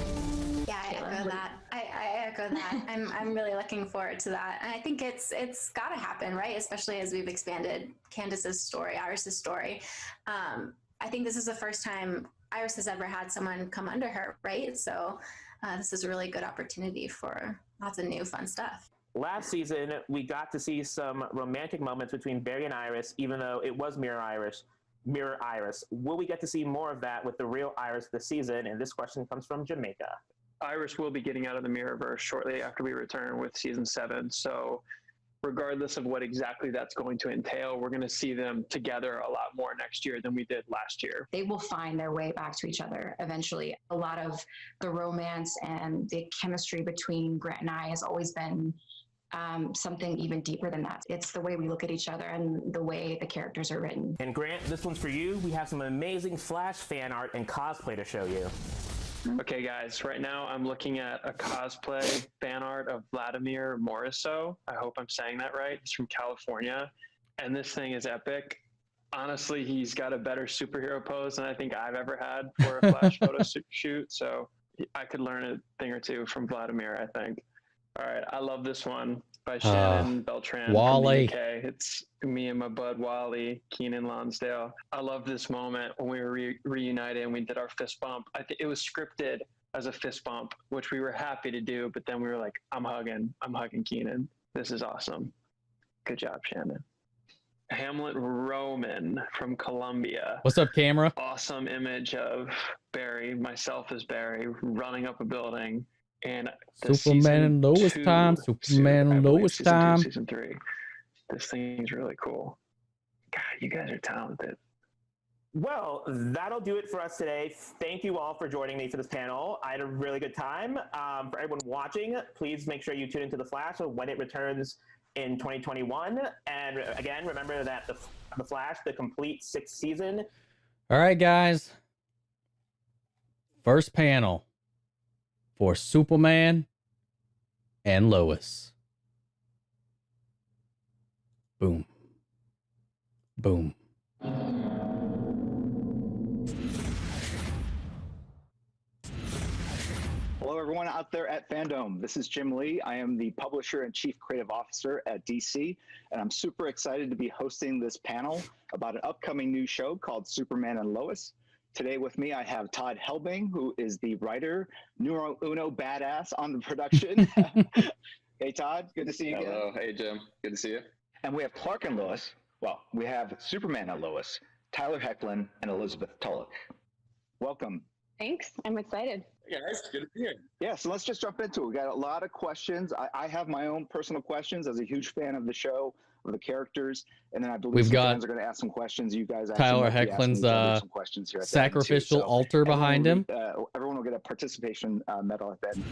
Yeah, I echo that. I echo that. I'm really looking forward to that. And I think it's got to happen, right? Especially as we've expanded Candace's story, Iris's story. I think this is the first time Iris has ever had someone come under her, right? So this is a really good opportunity for lots of new fun stuff. Last season, we got to see some romantic moments between Barry and Iris, even though it was Mirror Iris. Will we get to see more of that with the real Iris this season? And this question comes from Jamaica. Iris will be getting out of the Mirrorverse shortly after we return with season 7. So regardless of what exactly that's going to entail, we're going to see them together a lot more next year than we did last year. They will find their way back to each other eventually. A lot of the romance and the chemistry between Grant and I has always been something even deeper than that. It's the way we look at each other and the way the characters are written. And Grant, this one's for you. We have some amazing Flash fan art and cosplay to show you. Okay, guys, right now I'm looking at a cosplay fan art of Vladimir Moriso. I hope I'm saying that right. He's from California, and this thing is epic. Honestly, he's got a better superhero pose than I think I've ever had for a Flash photo shoot, so I could learn a thing or two from Vladimir, I think. All right, I love this one by Shannon Beltran Wally. from the UK. It's me and my bud Wally, Keenan Lonsdale. I love this moment when we were reunited and we did our fist bump. I think it was scripted as a fist bump, which we were happy to do, but then we were like, I'm hugging Keenan. This is awesome. Good job, Shannon. Hamlet Roman from Colombia. What's up, camera? Awesome image of Barry, myself as Barry, running up a building. And Superman and Lois time. Superman and Lois time. Season 3. This thing's really cool. God, you guys are talented. Well, that'll do it for us today. Thank you all for joining me for this panel. I had a really good time. For everyone watching, please make sure you tune into The Flash when it returns in 2021. And again, remember that The Flash, the complete 6th season. All right, guys. First panel for Superman and Lois. Boom. Boom. Hello, everyone out there at FanDome. This is Jim Lee. I am the publisher and chief creative officer at DC, and I'm super excited to be hosting this panel about an upcoming new show called Superman and Lois. Today with me, I have Todd Helbing, who is the writer, numero uno badass on the production. Hey, Todd, good to see you again. Hello, hey, Jim, good to see you. And we have Clark and Lois. Well, we have Superman and Lois, Tyler Hoechlin, and Elizabeth Tulloch. Welcome. Thanks, I'm excited. Hey guys, good to be here. Yeah, so let's just jump into it. We got a lot of questions. I have my own personal questions as a huge fan of the show, of the characters, and then I believe We've some got fans are going to ask some questions. You guys, Tyler Hoechlin's some questions here at the end, too. sacrificial So altar behind him. Everyone will get a participation medal at the end.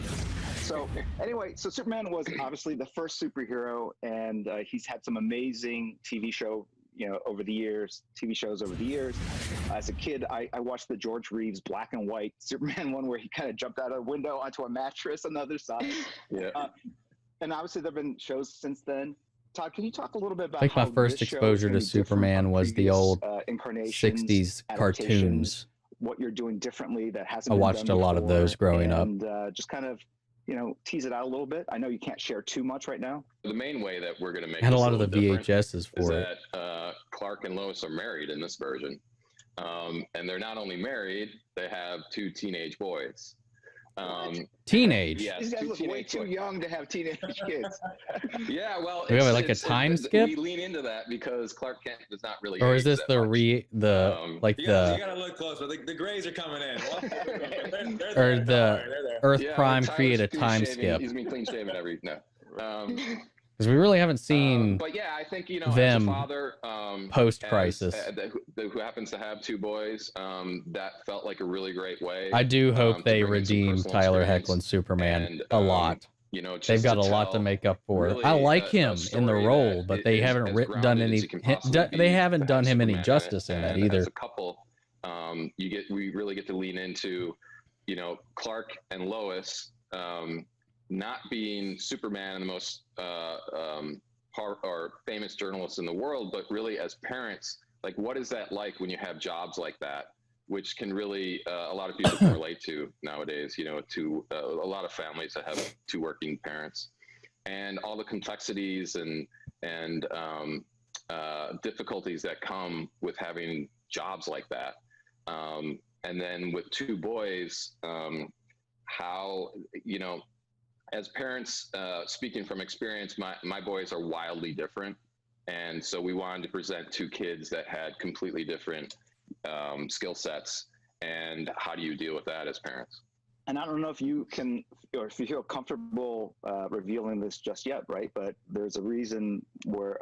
So anyway, so Superman was obviously the first superhero, and he's had some amazing TV shows over the years. As a kid, I watched the George Reeves black and white Superman one where he kind of jumped out of a window onto a mattress on the other side. Yeah. And obviously there have been shows since then. Todd, can you talk a little bit about I think my how first this show exposure to is gonna be different Superman from was the previous, old incarnations, 60s cartoons. adaptations, what you're doing differently that hasn't I been watched done a lot of before, those growing up. and just kind of tease it out a little bit. I know you can't share too much right now. The main way that we're going to make I had a this lot of the little different VHSs is for it. that Clark and Lois are married in this version. And they're not only married, they have 2 teenage boys. Teenage? Yes, These guys 2 look way teenage too boys. young to have teenage kids. Yeah, well, We have like a time skip? We lean into that because Clark Kent does not really. Or is age this that the much. you gotta look closer. The grays are coming in. or the Earth Yeah, Prime Tyler's create a clean time shaven. skip? He's been clean shaven every no. Because we really haven't seen But yeah, I think them as a father, post-crisis. who happens to have 2 boys, that felt like a really great way. I do hope to they bring in some redeem personal Tyler experience. Hoechlin's Superman And, a lot. just They've got to a lot to tell make up for. really I like a him in the story role, that but they is haven't as done grounded any. as you can possibly be They haven't to done have him any Superman in it. justice in that And either. As a couple, we really get to lean into, Clark and Lois not being Superman in the most or famous journalists in the world, but really as parents, like what is that like when you have jobs like that, which can really a lot of people can relate to nowadays, you know, to a lot of families that have two working parents, and all the complexities and difficulties that come with having jobs like that. And then with two boys, how, you know, as parents, speaking from experience, my boys are wildly different. And so we wanted to present two kids that had completely different skill sets. And how do you deal with that as parents? And I don't know if you can, or if you feel comfortable revealing this just yet, right? But there's a reason where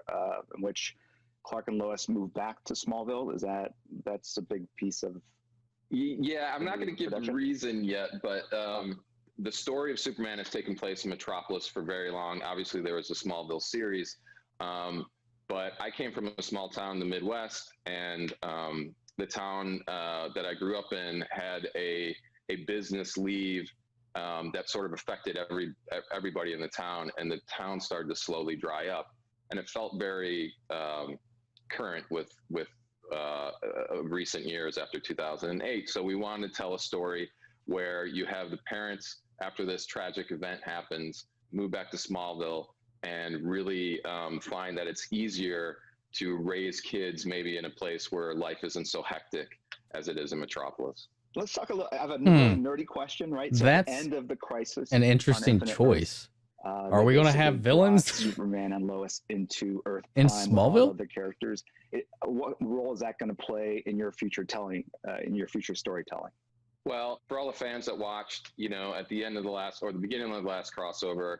in which Clark and Lois moved back to Smallville. That's a big piece of. Yeah, I'm not going to give the reason yet, but the story of Superman has taken place in Metropolis for very long. Obviously, there was a Smallville series, but I came from a small town in the Midwest, and the town that I grew up in had a business leave that sort of affected everybody in the town, and the town started to slowly dry up, and it felt very current with recent years after 2008. So we wanted to tell a story where you have the parents, after this tragic event happens, move back to Smallville and really find that it's easier to raise kids maybe in a place where life isn't so hectic as it is in Metropolis. Let's talk a little. I have a nerdy question, right? So That's at the end of the Crisis, an interesting choice. Are we going to have villains? Superman and Lois into Earth in Prime Smallville? with all other characters. What role is that going to play in your future telling, in your future storytelling? Well, for all the fans that watched, you know, at the end of the last, or the beginning of the last crossover,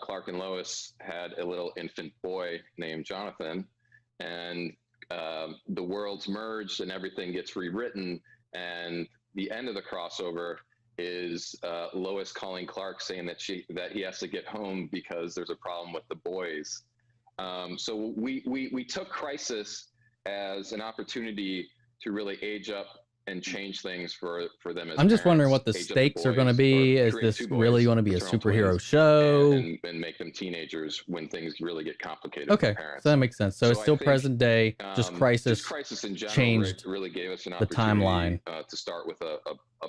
Clark and Lois had a little infant boy named Jonathan, and the worlds merged and everything gets rewritten. And the end of the crossover is Lois calling Clark saying that he has to get home because there's a problem with the boys. So we took Crisis as an opportunity to really age up and change things for them as I'm just parents. wondering what the stakes are going to be. Is this really going to be a superhero show? And make them teenagers when things really get complicated Okay, for parents. so that makes sense. So it's I still think, present day, just Crisis in general changed really gave us an the opportunity timeline to start with a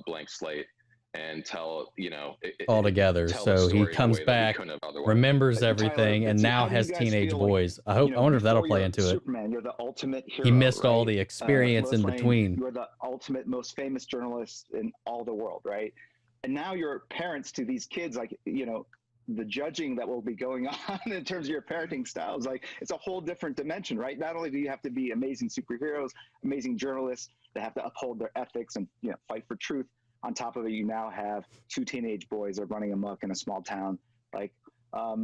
blank slate and tell, you know, all together. tell the So he story in a comes way that we back, couldn't have otherwise. remembers Tyler, everything, and now how do you has guys teenage feel like, boys. I you know, wonder if that'll before play you're into it. Superman, you're the ultimate hero. He missed all right? the experience in Lois Lane, between. You're the ultimate, most famous journalist in all the world, right? And now you're parents to these kids, like, you know, the judging that will be going on in terms of your parenting styles, like it's a whole different dimension, right? Not only do you have to be amazing superheroes, amazing journalists that have to uphold their ethics and, you know, fight for truth. On top of it, you now have two teenage boys that are running amok in a small town. Like, I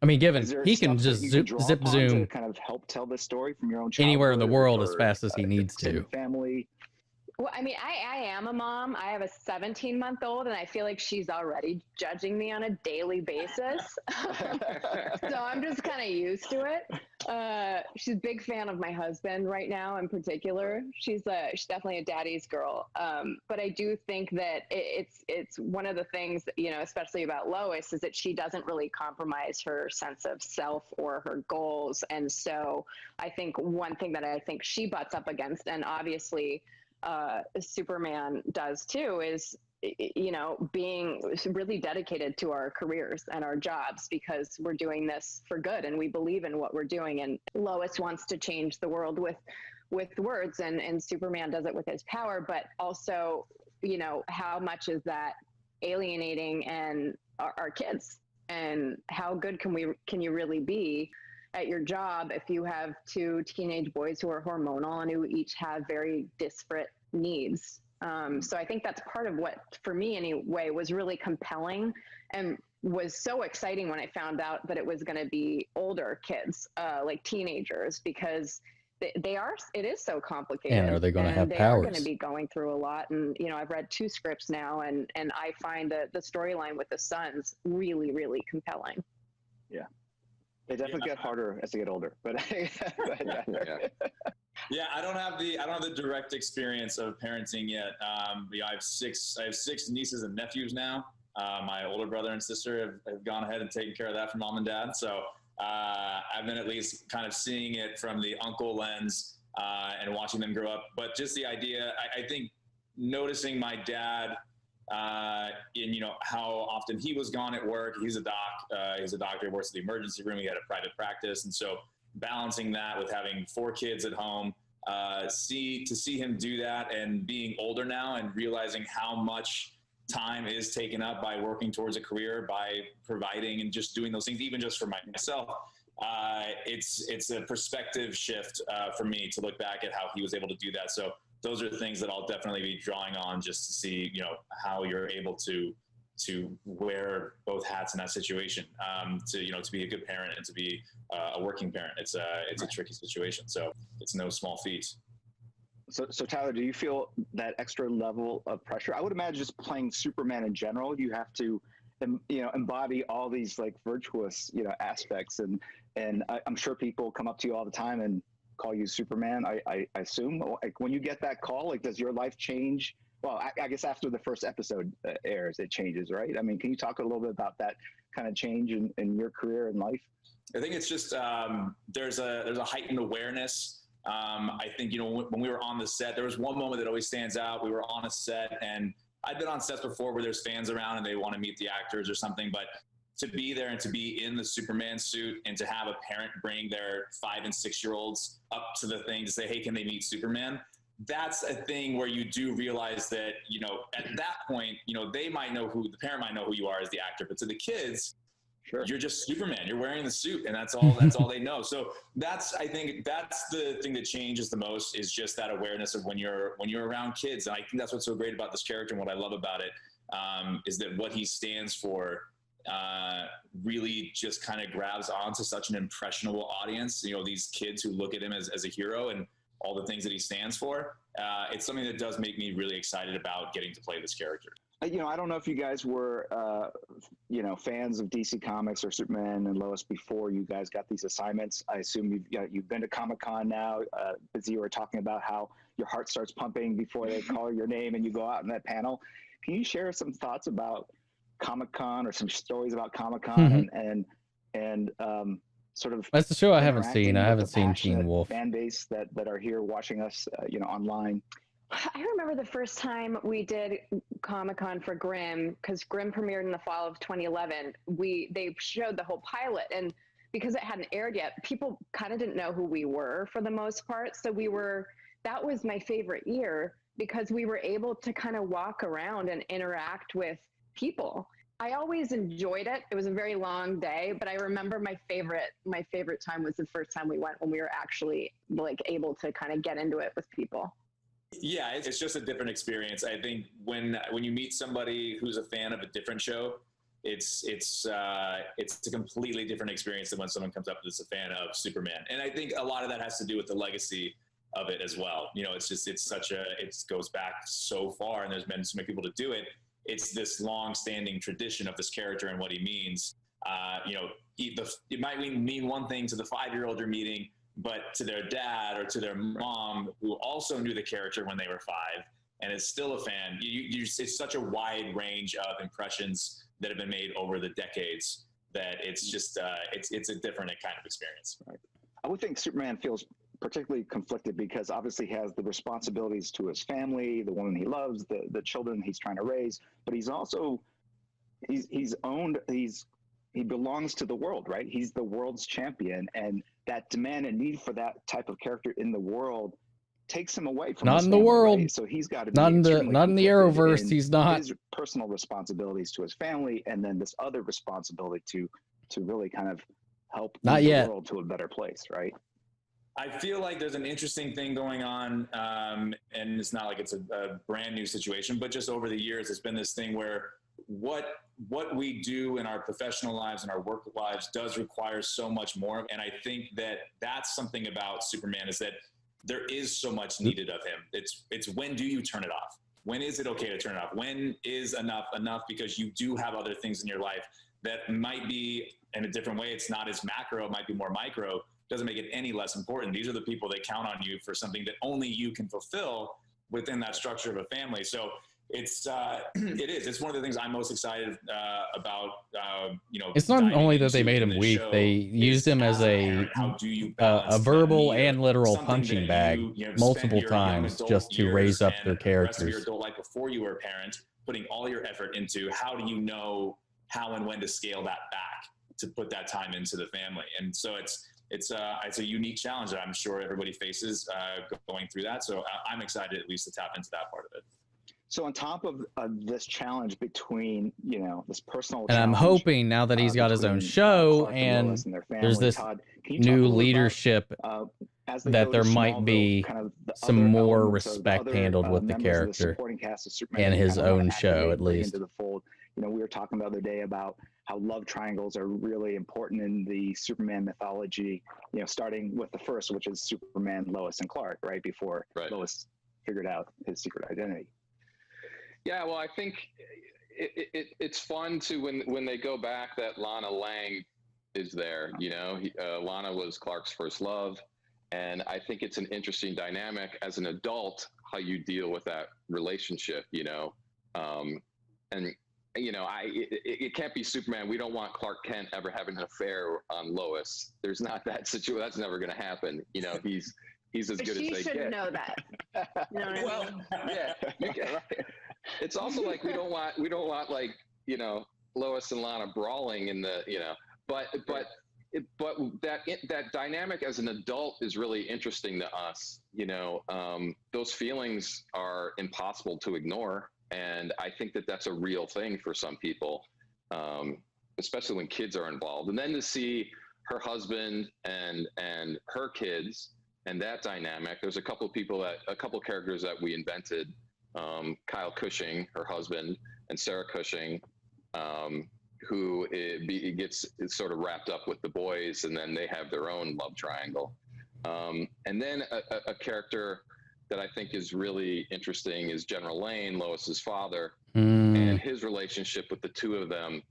mean, given he can stuff just that you can draw zip upon zoom to kind of help tell this story from your own anywhere in the childhood world as or, fast as he needs to. extended family. Well, I mean, I am a mom. I have a 17-month-old, and I feel like she's already judging me on a daily basis. So I'm just kind of used to it. She's a big fan of my husband right now in particular. She's definitely a daddy's girl. But I do think that it's one of the things, you know, especially about Lois, is that she doesn't really compromise her sense of self or her goals. And so I think one thing that I think she butts up against, and obviously Superman does too, is, you know, being really dedicated to our careers and our jobs because we're doing this for good and we believe in what we're doing. And Lois wants to change the world with words, and Superman does it with his power. But also, you know, how much is that alienating and our kids, and how good can you really be at your job if you have two teenage boys who are hormonal and who each have very disparate needs. So I think that's part of what, for me anyway, was really compelling and was so exciting when I found out that it was going to be older kids, like teenagers, because it is so complicated. And are they going to have they powers? are going to be going through a lot. And, you know, I've read 2 scripts now, and I find the storyline with the sons really, really compelling. Yeah. They definitely get harder as they get older, but yeah, I don't have the direct experience of parenting yet. I have six nieces and nephews now. My older brother and sister have gone ahead and taken care of that for mom and dad. So I've been at least kind of seeing it from the uncle lens and watching them grow up. But just the idea, I think noticing my dad in, how often he was gone at work. He's a doctor, works at the emergency room. He had a private practice. And so balancing that with having 4 kids at home, to see him do that and being older now and realizing how much time is taken up by working towards a career, by providing and just doing those things, even just for myself. It's a perspective shift for me to look back at how he was able to do that. So those are the things that I'll definitely be drawing on, just to see, how you're able to wear both hats in that situation, to be a good parent and to be a working parent. It's a tricky situation. So it's no small feat. So Tyler, do you feel that extra level of pressure? I would imagine just playing Superman in general, you have to, embody all these like virtuous, aspects. And I'm sure people come up to you all the time and call you Superman. I assume, like, when you get that call, like, does your life change? Well, I guess after the first episode airs, it changes, right? I mean, can you talk a little bit about that kind of change in your career and life? I think it's just there's a heightened awareness. I think, when we were on the set, there was one moment that always stands out. We were on a set, and I'd been on sets before where there's fans around and they want to meet the actors or something, but to be there and to be in the Superman suit and to have a parent bring their 5 and 6-year-olds up to the thing to say, hey, can they meet Superman? That's a thing where you do realize that, at that point, the parent might know who you are as the actor, but to the kids, sure, you're just Superman. You're wearing the suit, and that's all they know. So I think that's the thing that changes the most, is just that awareness of when you're around kids. And I think that's what's so great about this character, and what I love about it, is that what he stands for really just kind of grabs onto such an impressionable audience. These kids who look at him as a hero and all the things that he stands for. It's something that does make me really excited about getting to play this character. I don't know if you guys were, fans of DC Comics or Superman and Lois before you guys got these assignments. I assume you've been to Comic-Con now. Busy, you were talking about how your heart starts pumping before they call your name and you go out in that panel. Can you share some thoughts about Comic-Con or some stories about Comic-Con and sort of? That's the show I haven't seen. I haven't seen Teen Wolf. Fan base that are here watching us, online. I remember the first time we did Comic-Con for Grimm, because Grimm premiered in the fall of 2011. They showed the whole pilot, and because it hadn't aired yet, people kind of didn't know who we were for the most part. So that was my favorite year, because we were able to kind of walk around and interact with people. I always enjoyed it. It was a very long day, but I remember my favorite time was the first time we went, when we were actually like able to kind of get into it with people. Yeah, it's just a different experience. I think when you meet somebody who's a fan of a different show, it's a completely different experience than when someone comes up that's a fan of Superman. And I think a lot of that has to do with the legacy of it as well. It goes back so far, and there's been so many people to do it. It's this long-standing tradition of this character and what he means. It might mean one thing to the 5-year-old you're meeting, but to their dad or to their mom, who also knew the character when they were 5 and is still a fan, it's such a wide range of impressions that have been made over the decades that it's just it's a different kind of experience. Right. I would think Superman feels particularly conflicted, because obviously he has the responsibilities to his family, the woman he loves, the children he's trying to raise, but he's also he belongs to the world, right? He's the world's champion, and that demand and need for that type of character in the world takes him away from not in the world. Right? So he's got to be not in the Arrowverse. He's not. His personal responsibilities to his family, and then this other responsibility to really kind of help not the yet. world to a better place, right? I feel like there's an interesting thing going on, and it's not like it's a brand new situation, but just over the years, it's been this thing where what we do in our professional lives and our work lives does require so much more. And I think that's something about Superman, is that there is so much needed of him. It's when do you turn it off? When is it okay to turn it off? When is enough? Because you do have other things in your life that might be in a different way. It's not as macro, it might be more micro. Doesn't make it any less important. These are the people that count on you for something that only you can fulfill within that structure of a family. So It's one of the things I'm most excited about. It's not only that they made him weak; they used him as a verbal and literal punching bag multiple times just to raise up their the rest of your characters. adult life before you were a parent, putting all your effort into how do you know how and when to scale that back to put that time into the family. And so it's a unique challenge that I'm sure everybody faces going through that. So I'm excited at least to tap into that part of it. So on top of this challenge between, this personal And I'm challenge, hoping now that he's got his own between, show Clark and Lois and their there's family, this Todd, can you talk a new little leadership about, as they that go there to might be Smallville, kind of the some other more elements or the respect other, handled with the members of the character supporting cast of Superman and that you his kinda wanna own show, activate, at bring least. into the fold? We were talking the other day about how love triangles are really important in the Superman mythology, starting with the first, which is Superman, Lois, and Clark, right before Lois figured out his secret identity. Yeah, well, I think it's fun to when they go back that Lana Lang is there. Lana was Clark's first love, and I think it's an interesting dynamic as an adult how you deal with that relationship. It can't be Superman. We don't want Clark Kent ever having an affair on Lois. There's not that situation. That's never going to happen. He's as But good as she they should get. know that. You know what I mean? Yeah. It's also like we don't want Lois and Lana brawling in the but that dynamic as an adult is really interesting to us. Those feelings are impossible to ignore, and I think that that's a real thing for some people, especially when kids are involved. And then to see her husband and her kids and that dynamic, there's a couple of characters that we invented. Kyle Cushing, her husband, and Sarah Cushing, who gets sort of wrapped up with the boys, and then they have their own love triangle. And then a character that I think is really interesting is General Lane, Lois's father, and his relationship with the two of them.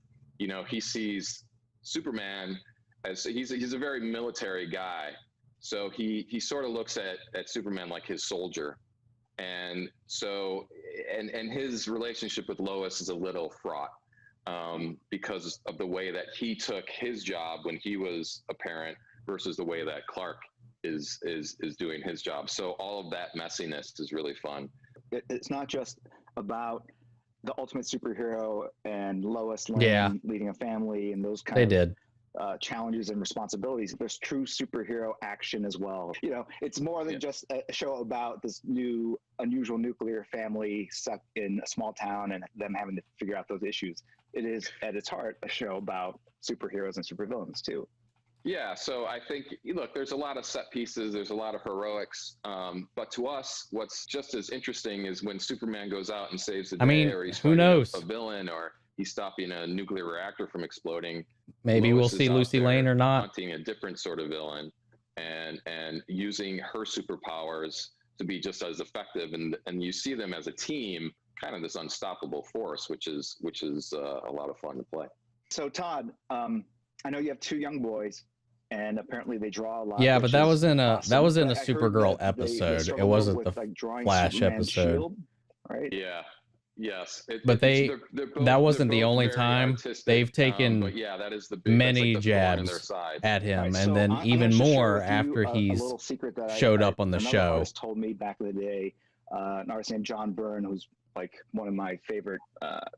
He sees Superman as he's a very military guy, so he sort of looks at Superman like his soldier. And so, and his relationship with Lois is a little fraught because of the way that he took his job when he was a parent versus the way that Clark is doing his job. So all of that messiness is really fun. It's not just about the ultimate superhero and Lois Lane leading a family and those kind of challenges and responsibilities. There's true superhero action as well. It's more than just a show about this new unusual nuclear family stuck in a small town and them having to figure out those issues. It is at its heart a show about superheroes and supervillains too. Yeah, so I think, look, there's a lot of set pieces, there's a lot of heroics, but to us, what's just as interesting is when Superman goes out and saves the day, or he's who knows? A villain, or he's stopping a nuclear reactor from exploding. Maybe Lois we'll see is out Lucy there Lane or not. hunting a different sort of villain, and using her superpowers to be just as effective, and you see them as a team, kind of this unstoppable force, which is a lot of fun to play. So Todd, I know you have two young boys, and apparently they draw a lot. Yeah, but that was in a awesome. a Supergirl episode. It wasn't with, the drawing Flash Superman's episode. shield, right? Yeah. Yes. But they're both, that wasn't they're the both only very time. artistic, They've taken but yeah, that is the big, many that's like the thorn in their jabs side. at him, Right, and so then I'm even gonna share more with you after a he's little secret that showed up on the another show. artist told me back in the day. An artist named John Byrne, who's like one of my favorite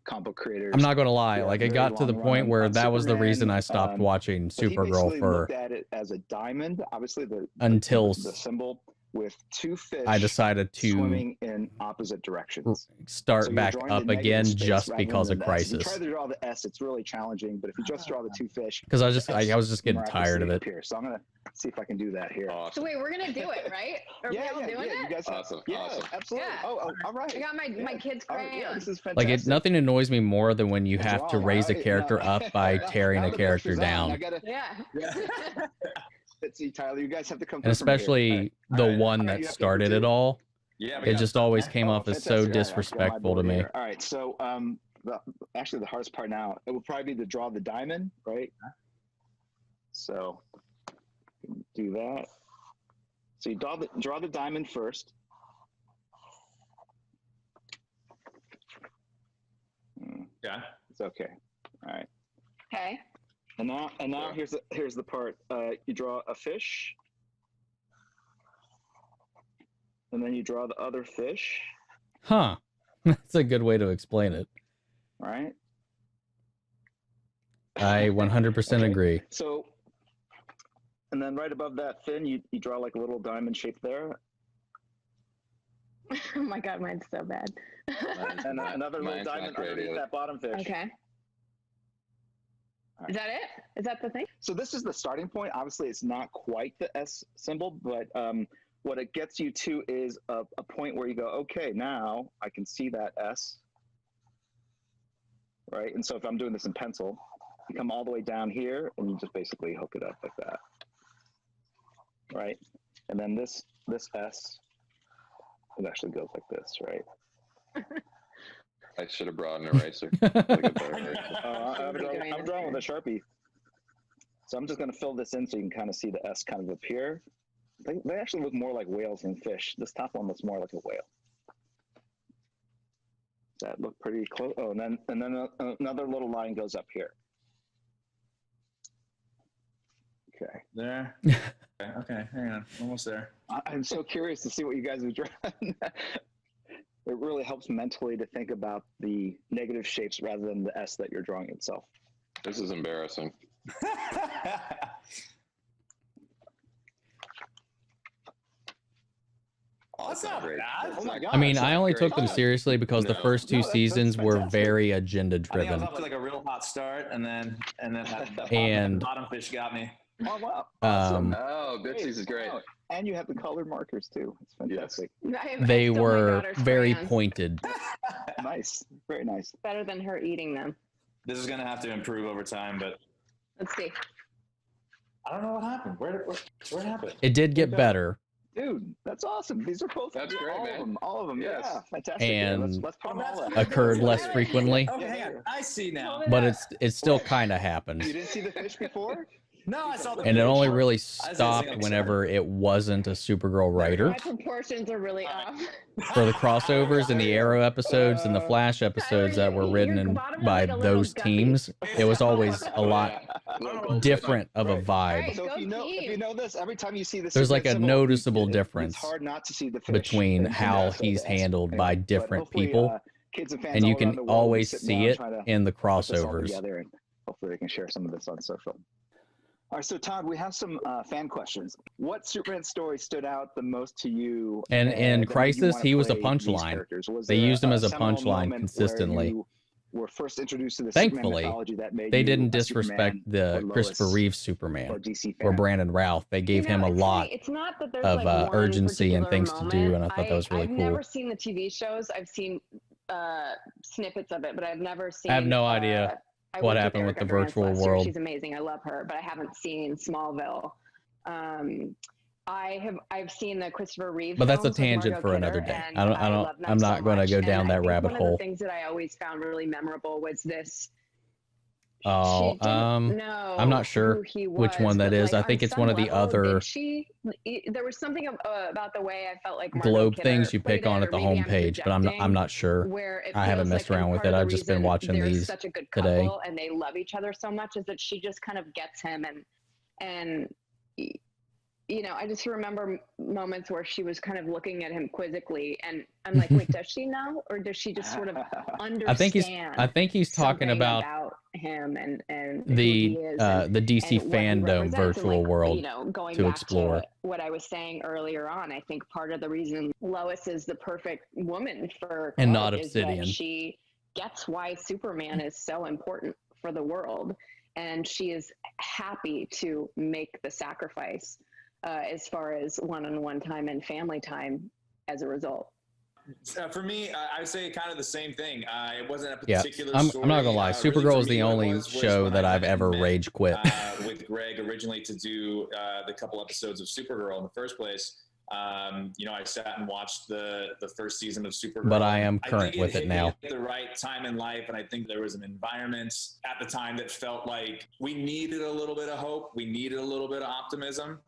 comic book creators. I'm not gonna lie, Yeah, like it very got to the long point run where on that was the reason I Superman, stopped watching but he Supergirl basically for looked at it as a diamond, obviously the until symbol with two fish I decided to swimming in opposite directions. start So you're back drawing the up negative again space just rather because than of the S. If you Crisis. try to draw the S, it's really challenging, but if you just draw the two fish, Because I the was just getting S tired of miraculously it. appears. So I'm gonna see if I can do that here. So wait, we're gonna do it, right? Are we all doing it? You guys awesome. absolutely. Yeah. Oh, all right. I got my kid's All right, crayon. this is Like fantastic. nothing annoys me more than when you have to Drawing, raise a right? character No. up by tearing Now a the character pressure's on. I down, gotta, Yeah. let's see, Tyler, you guys have to come and through from here. especially the one All right, that you have started paper it too? all. Yeah, It just always came off as so fantastic. All right, I've got my disrespectful to board me. here. All right, so actually the hardest part now, it will probably be to draw the diamond, right? So do that. So you draw the diamond first. Yeah. It's okay. All right. Okay. And now here's the part. You draw a fish, and then you draw the other fish. Huh. That's a good way to explain it. Right. I 100% agree. So, and then right above that fin, you draw like a little diamond shape there. Oh my God, mine's so bad. And another little diamond underneath that bottom fish. Okay. Right. Is that it? Is that the thing? So this is the starting point. Obviously, it's not quite the S symbol, but what it gets you to is a point where you go, okay, now I can see that S. Right. And so if I'm doing this in pencil, you come all the way down here and you just basically hook it up like that. Right. And then this S, it actually goes like this, right? I should have brought an eraser. I'm drawing with a Sharpie. So I'm just going to fill this in so you can kind of see the S kind of appear. They actually look more like whales than fish. This top one looks more like a whale. Does that look pretty close? Oh, and then another little line goes up here. Okay. There. Okay, hang on. Almost there. I'm so curious to see what you guys have drawn. It really helps mentally to think about the negative shapes rather than the S that you're drawing itself. This is embarrassing. Oh, that's not bad. Oh my God. I mean, I only took them seriously because the first two seasons were very agenda I think I was driven. off to like a real hot start, and then that And- bottom fish got me. Oh wow! Oh, Bitsy's is great. And you have the colored markers too. It's fantastic. They were very pointed. Nice, very nice. Better than her eating them. This is gonna have to improve over time, but Let's see. I don't know what happened. Where happened? It did get better, Dude, that's awesome. These are both. That's great, all man. Of them, all of them. Yes. Yeah, fantastic. And let's put them all up. occurred less frequently, Okay, hang on. I see now. but it still kind of happened. You didn't see the fish before? No, I saw the And it fish. only really I was gonna stopped say, I'm whenever it wasn't a Supergirl writer. My proportions are really off. For the crossovers and the Arrow episodes and the Flash episodes that were written by those teams, it was always a lot different of a vibe. So if you know this, every time you see this, There's like a noticeable difference It's hard not to see the fish between and how so he's that's- handled anyway, by but different hopefully, people, kids and fans and you all around can the world will always sit see down it and try to in the put this all crossovers. together, and hopefully they can share some of this on social. All right, so Todd, we have some fan questions. What Superman story stood out the most to you? And that in made you Crisis, wanna he was a play these punchline. characters? Was They there used him as a seminal punchline moment where consistently. you were first introduced to the Superman Thankfully, mythology that made they you didn't a disrespect Superman or the Lois Christopher Reeve or Superman DC or fan? Brandon Routh. They gave him a it's lot funny. It's not that there's of like one urgency and particular things to do, moment. and I thought that was really I've cool. never seen the TV shows. I've seen snippets of it, but I've never seen. I have no idea I what worked happened with Erica the Grant virtual last year. world. She's amazing. I love her, but I haven't seen Smallville. I've seen the Christopher Reeve. But that's a films with tangent Margot for another Kidder, day. and I love them I'm so not going to much. go And down I that think rabbit one hole. of the things that I always found really memorable was this. Oh, She didn't know I'm not sure who he which one was, that but, is. like, I think on it's one of some the level, other there was something about the way I felt like Margot globe Kidder things you pick played on it, at the or maybe I'm homepage, but I'm projecting, not sure. where it I haven't feels messed like, around and with part it. of I've the just been reason watching they're these such a good today. couple and they love each other so much is that she just kind of gets him, and you know, I just remember moments where she was kind of looking at him quizzically, and I'm like, wait, does she know, or does she just sort of understand? I think he's talking something about him and the who he is the DC and what he FanDome represents. And, virtual like, world you know, going to back explore. to what I was saying earlier on, I think part of the reason Lois is the perfect woman for And Clark not is that Obsidian. she gets why Superman is so important for the world, and she is happy to make the sacrifice as far as one-on-one time and family time as a result. For me, I would say kind of the same thing. It wasn't a Yeah, particular I'm story. not gonna lie. Really, Supergirl for is me, the what it only was show when that I I've met ever rage quit. with Greg originally to do the couple episodes of Supergirl in the first place. You know, I sat and watched the first season of Supergirl. But I am think current with it hit now. me at the right time in life, and I think there was an environment at the time that felt like we needed a little bit of hope. We needed a little bit of optimism.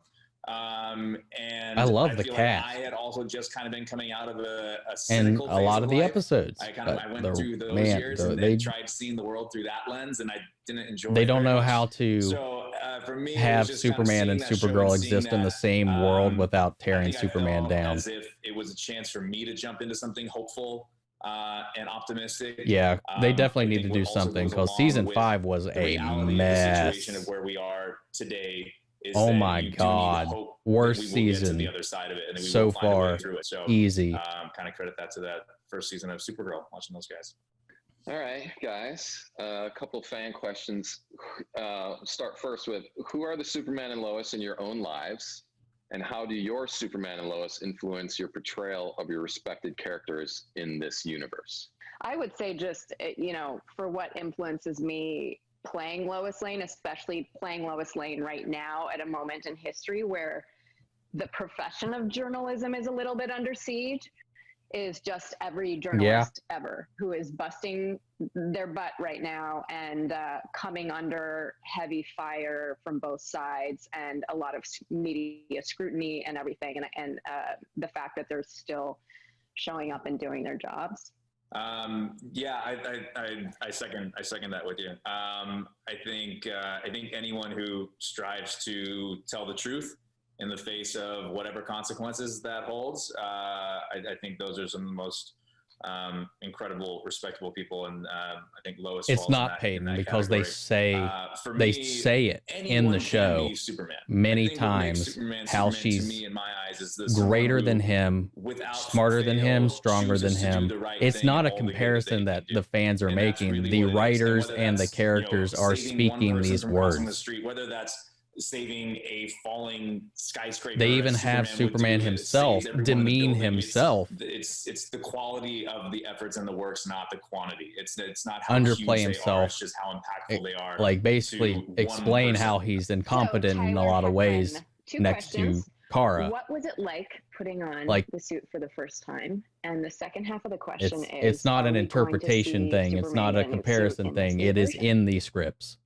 And I love the feel cast. Like I had also just kind of been coming out of a And cynical a lot phase of the life. episodes. I went through those years and tried seeing the world through that lens, and I didn't enjoy. They it don't very know much. how to So for me, it was have just kind of Superman seeing and that show Supergirl and seeing exist in the that, same world without I tearing think I Superman felt down. as if it was a chance for me to jump into something hopeful and optimistic. Yeah, they definitely I need to think do what also something goes because along season with 5 was the a reality of the situation of mess. where we are today. Is Oh that my you do need to God, hope worst that we will get to season the other side of it, and we so will find a way far. through it. So Easy. kind of credit that to that first season of Supergirl. Watching those guys. All right, guys. A couple of fan questions. Start first with, who are the Superman and Lois in your own lives? And how do your Superman and Lois influence your portrayal of your respected characters in this universe? I would say just, for what influences me playing Lois Lane, especially playing Lois Lane right now at a moment in history where the profession of journalism is a little bit under siege, is just every journalist ever who is busting their butt right now and coming under heavy fire from both sides and a lot of media scrutiny and everything. And the fact that they're still showing up and doing their jobs. Yeah, I second that with you. I think anyone who strives to tell the truth in the face of whatever consequences that holds, I think those are some of the most incredible, respectable people, and I think Lois. It's not Peyton because they say it in the show many times how she's greater than him, smarter than him, stronger than him. It's not a comparison that the fans are making. The writers and the characters are speaking these words. Whether that's saving a falling skyscraper. They even have Superman himself demean himself. It's the quality of the efforts and the works, not the quantity. It's not how underplay huge himself. They are, it's just how impactful they are. Like basically explain how he's incompetent in a lot of ways next to Kara. What was it like putting on the suit for the first time? And the second half of the question is, it's not an interpretation thing. It's not a comparison thing. It is in the scripts.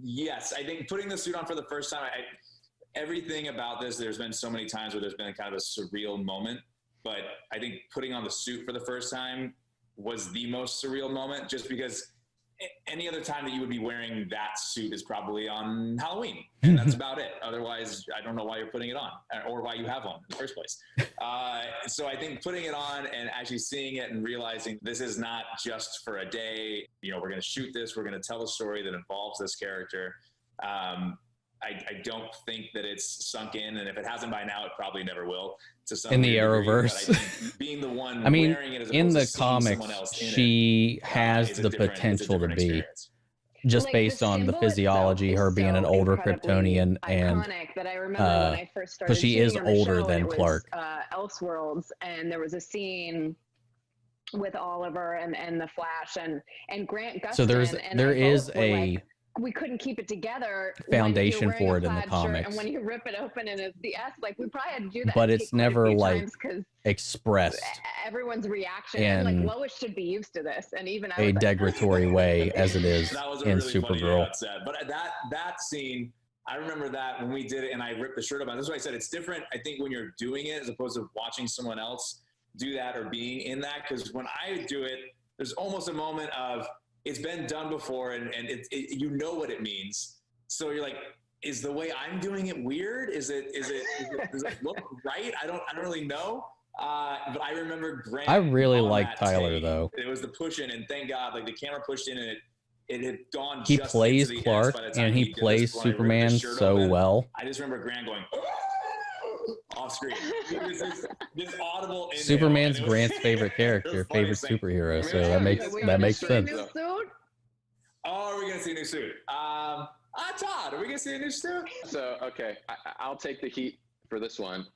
Yes, I think putting the suit on for the first time, everything about this, there's been so many times where there's been kind of a surreal moment, but I think putting on the suit for the first time was the most surreal moment, just because any other time that you would be wearing that suit is probably on Halloween, and that's about it. Otherwise, I don't know why you're putting it on or why you have one in the first place. So I think putting it on and actually seeing it and realizing this is not just for a day, we're going to shoot this, we're going to tell a story that involves this character. I don't think that it's sunk in, and if it hasn't by now, it probably never will. To some in the degree, Arrowverse, being the one I mean, wearing it as in opposed the to seeing comics, someone else in she has the potential to be, just based on the physiology, her being an older Kryptonian, and that I remember when I first started because she is shooting on the older show, than and it Clark. was, Elseworlds, and there was a scene with Oliver and the Flash and Grant Gustin. So there is a we couldn't keep it together. Foundation for it in the comics. And when you rip it open and it's the S, we probably had to do that. But it's never expressed. Everyone's reaction, and Lois should be used to this, and even a degradatory way as it is in really Supergirl. But that scene, I remember that when we did it, and I ripped the shirt up. That's why I said it's different. I think when you're doing it as opposed to watching someone else do that or being in that, because when I do it, there's almost a moment of, it's been done before, and you know what it means. So you're like, is the way I'm doing it weird? Does it look right? I don't really know. But I remember Grant. I really like Tyler though. It was the push in, and thank God, the camera pushed in, and it had gone. He plays Clark, and he plays Superman so well. I just remember Grant going off screen. It was this audible. Superman's Grant's favorite character, favorite superhero. So that makes sense. Oh, are we gonna see a new suit? Todd, are we gonna see a new suit? So okay, I'll take the heat for this one.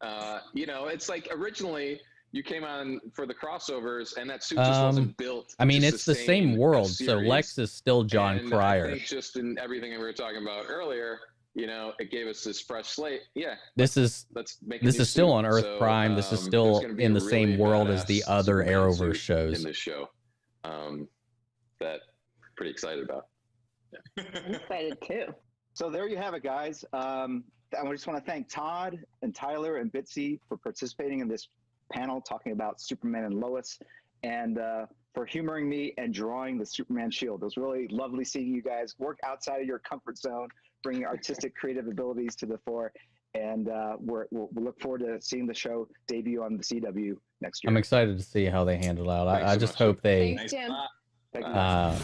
It's like originally you came on for the crossovers, and that suit just wasn't built. I mean, it's the same world, so Lex is still John Cryer. I think just in everything that we were talking about earlier, it gave us this fresh slate. Yeah. This is still on Earth Prime. This is still in the same world as the other Arrowverse shows. In this show, that pretty excited about. Yeah. I'm excited too. So there you have it, guys. just want to thank Todd and Tyler and Bitsy for participating in this panel talking about Superman and Lois, and for humoring me and drawing the Superman shield. It was really lovely seeing you guys work outside of your comfort zone, bringing artistic, creative abilities to the fore. And we'll look forward to seeing the show debut on the CW next year. I'm excited to see how they handle out. I just hope they. Thanks, Jim. I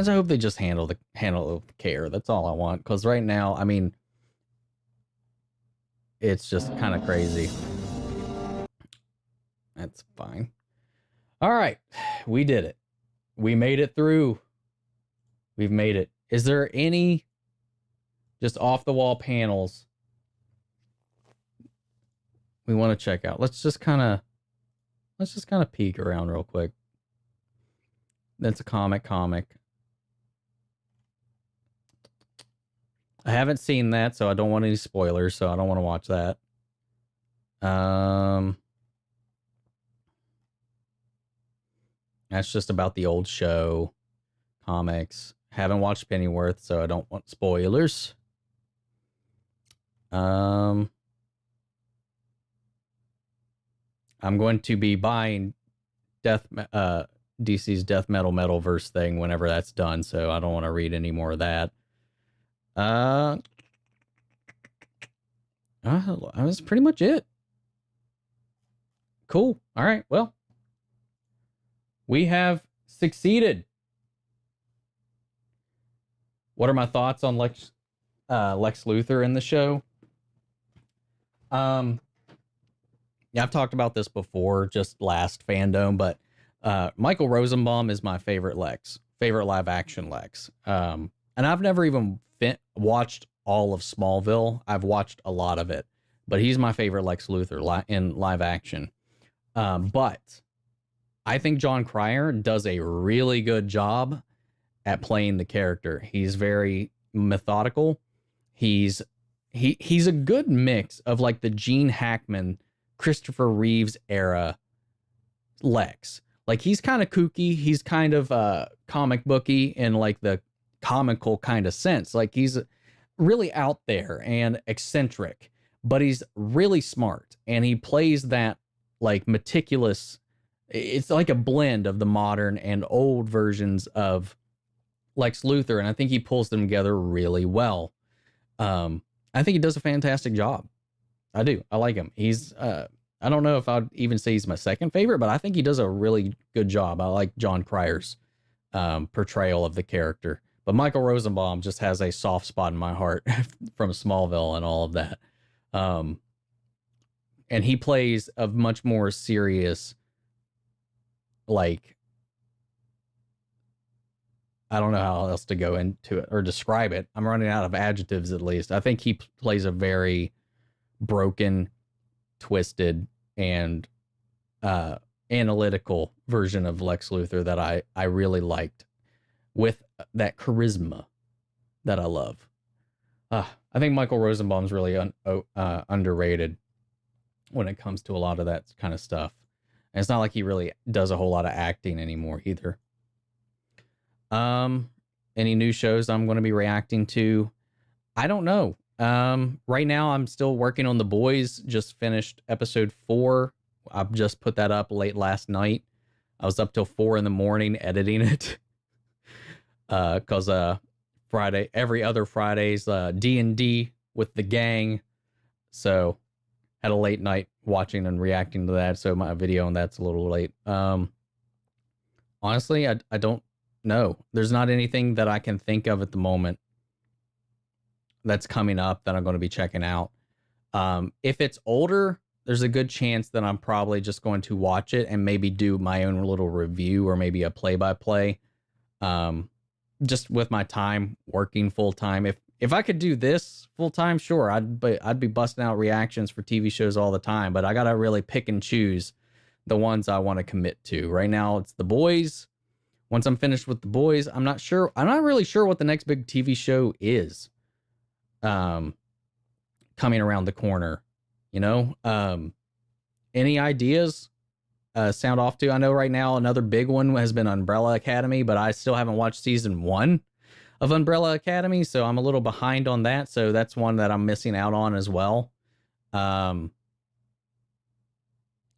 hope they just handle it with care. That's all I want. Because right now, I mean, it's just kind of crazy. That's fine. All right, we did it. We made it through. We've made it. Is there any just off the wall panels we want to check out? Let's just kind of peek around real quick. That's a comic. I haven't seen that, so I don't want any spoilers, so I don't want to watch that. That's just about the old show. Comics. Haven't watched Pennyworth, so I don't want spoilers. I'm going to be buying DC's Death Metal Metalverse thing whenever that's done, so I don't want to read any more of that. That was pretty much it. Cool. All right. Well, we have succeeded. What are my thoughts on Lex Luthor in the show? Yeah, I've talked about this before, just last FanDome, but Michael Rosenbaum is my favorite live action Lex. And I've never even watched all of Smallville. I've watched a lot of it, but he's my favorite Lex Luthor in live action. But I think John Cryer does a really good job at playing the character. He's very methodical. He's a good mix of like the Gene Hackman, Christopher Reeves era Lex. Like he's kind of kooky. He's kind of comic booky in like the comical kind of sense. Like he's really out there and eccentric, but he's really smart, and he plays that like meticulous. It's like a blend of the modern and old versions of Lex Luthor, and I think he pulls them together really well. I think he does a fantastic job. I do. I like him. He's I don't know if I'd even say he's my second favorite, but I think he does a really good job. I like John Cryer's portrayal of the character. But Michael Rosenbaum just has a soft spot in my heart from Smallville and all of that. And he plays a much more serious, like, I don't know how else to go into it or describe it. I'm running out of adjectives, at least. I think he plays a very broken, twisted, and analytical version of Lex Luthor that I really liked, with that charisma that I love. I think Michael Rosenbaum's really underrated when it comes to a lot of that kind of stuff. And it's not like he really does a whole lot of acting anymore either. Any new shows I'm going to be reacting to? I don't know. Right now I'm still working on The Boys. Just finished episode 4. I've just put that up late last night. I was up till 4 a.m. editing it. Cause Friday, every other Friday's D&D with the gang. So had a late night watching and reacting to that. So my video on that's a little late. Honestly, I don't know. There's not anything that I can think of at the moment that's coming up that I'm going to be checking out. If it's older, there's a good chance that I'm probably just going to watch it and maybe do my own little review or maybe a play-by-play. Just with my time working full time. If I could do this full time, sure, I'd be busting out reactions for TV shows all the time, but I got to really pick and choose the ones I want to commit to. Right now it's The Boys. Once I'm finished with The Boys, I'm not really sure what the next big TV show is. Coming around the corner, you know. Any ideas? Sound off to? I know right now another big one has been Umbrella Academy, but I still haven't watched season 1. of Umbrella Academy, so I'm a little behind on that. So that's one that I'm missing out on as well.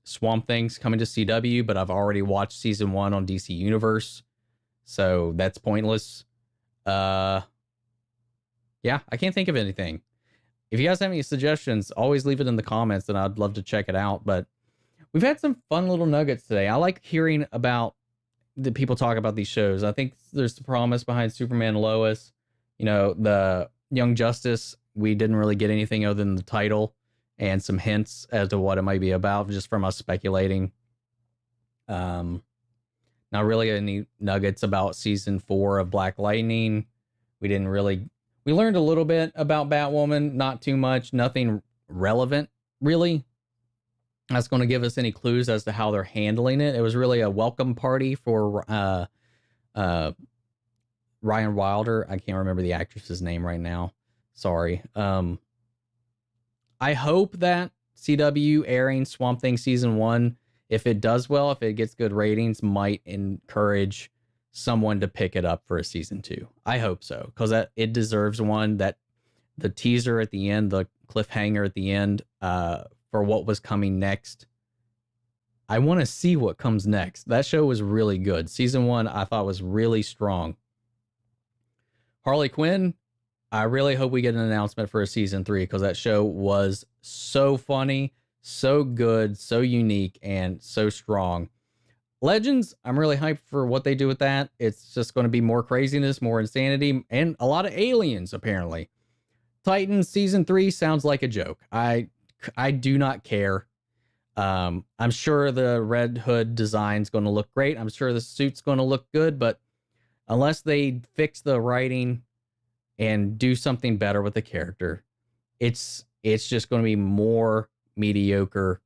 Swamp Thing's coming to CW, but I've already watched season 1 on DC Universe, so that's pointless. Yeah, I can't think of anything. If you guys have any suggestions, always leave it in the comments, and I'd love to check it out. But we've had some fun little nuggets today. I like hearing about the people talk about these shows. I think there's the promise behind Superman and Lois. You know, the Young Justice, we didn't really get anything other than the title and some hints as to what it might be about, just from us speculating. Not really any nuggets about season 4 of Black Lightning. We learned a little bit about Batwoman, not too much, nothing relevant, really. That's going to give us any clues as to how they're handling it. It was really a welcome party for Ryan Wilder. I can't remember the actress's name right now. Sorry. I hope that CW airing Swamp Thing season 1, if it does well, if it gets good ratings, might encourage someone to pick it up for a season 2. I hope so, because it deserves one. That the teaser at the end, the cliffhanger at the end, for what was coming next. I want to see what comes next. That show was really good. Season 1, I thought, was really strong. Harley Quinn, I really hope we get an announcement for a season 3, because that show was so funny, so good, so unique, and so strong. Legends, I'm really hyped for what they do with that. It's just going to be more craziness, more insanity, and a lot of aliens, apparently. Titans season 3 sounds like a joke. I do not care. I'm sure the Red Hood design's going to look great. I'm sure the suit's going to look good, but unless they fix the writing and do something better with the character, it's just going to be more mediocre,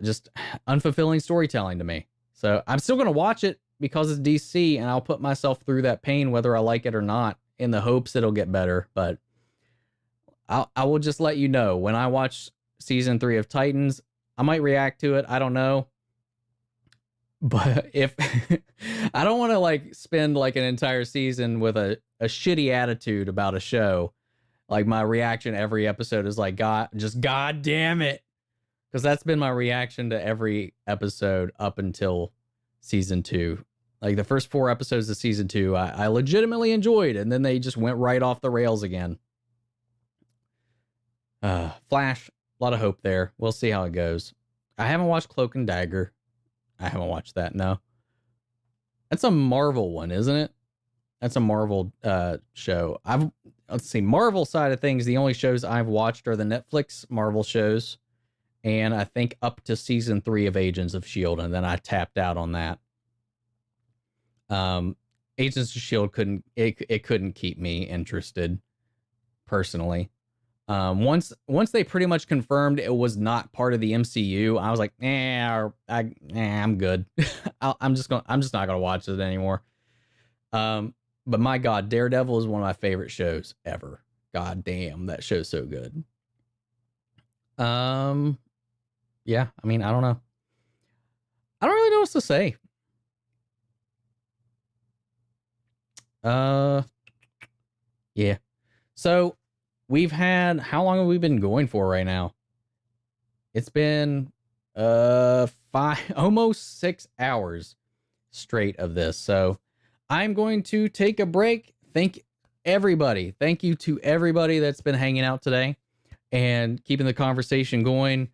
just unfulfilling storytelling to me. So I'm still going to watch it because it's DC, and I'll put myself through that pain whether I like it or not, in the hopes it'll get better. But I will just let you know when I watch season 3 of Titans. I might react to it. I don't know. But if I don't want to like spend like an entire season with a shitty attitude about a show, like my reaction every episode is like, God damn it. Because that's been my reaction to every episode up until season 2. Like the first 4 episodes of season 2, I legitimately enjoyed, and then they just went right off the rails again. Flash, a lot of hope there. We'll see how it goes. I haven't watched Cloak and Dagger. I haven't watched that, no. That's a Marvel one, isn't it? That's a Marvel show. Let's see, Marvel side of things, the only shows I've watched are the Netflix Marvel shows, and I think up to season 3 of Agents of S.H.I.E.L.D., and then I tapped out on that. Agents of S.H.I.E.L.D. couldn't keep me interested, personally. Once they pretty much confirmed it was not part of the MCU, I was like, I'm good. I'm just not gonna watch it anymore. But my God, Daredevil is one of my favorite shows ever. God damn, that show's so good. Yeah, I mean, I don't know. I don't really know what to say. Yeah. So we've had, how long have we been going for right now? It's been almost 6 hours straight of this. So I'm going to take a break. Thank you to everybody that's been hanging out today and keeping the conversation going.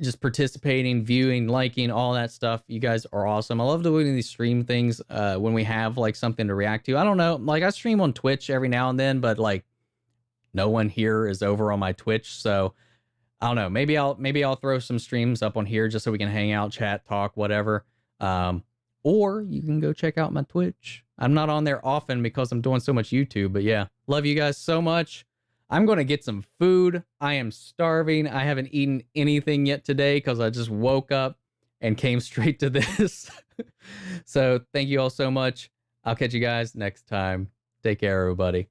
Just participating, viewing, liking, all that stuff. You guys are awesome. I love doing these stream things when we have like something to react to. I don't know, like I stream on Twitch every now and then, but like no one here is over on my Twitch, so I don't know. Maybe I'll throw some streams up on here just so we can hang out, chat, talk, whatever. Or you can go check out my Twitch. I'm not on there often because I'm doing so much YouTube, but yeah, love you guys so much. I'm going to get some food. I am starving. I haven't eaten anything yet today because I just woke up and came straight to this. So thank you all so much. I'll catch you guys next time. Take care, everybody.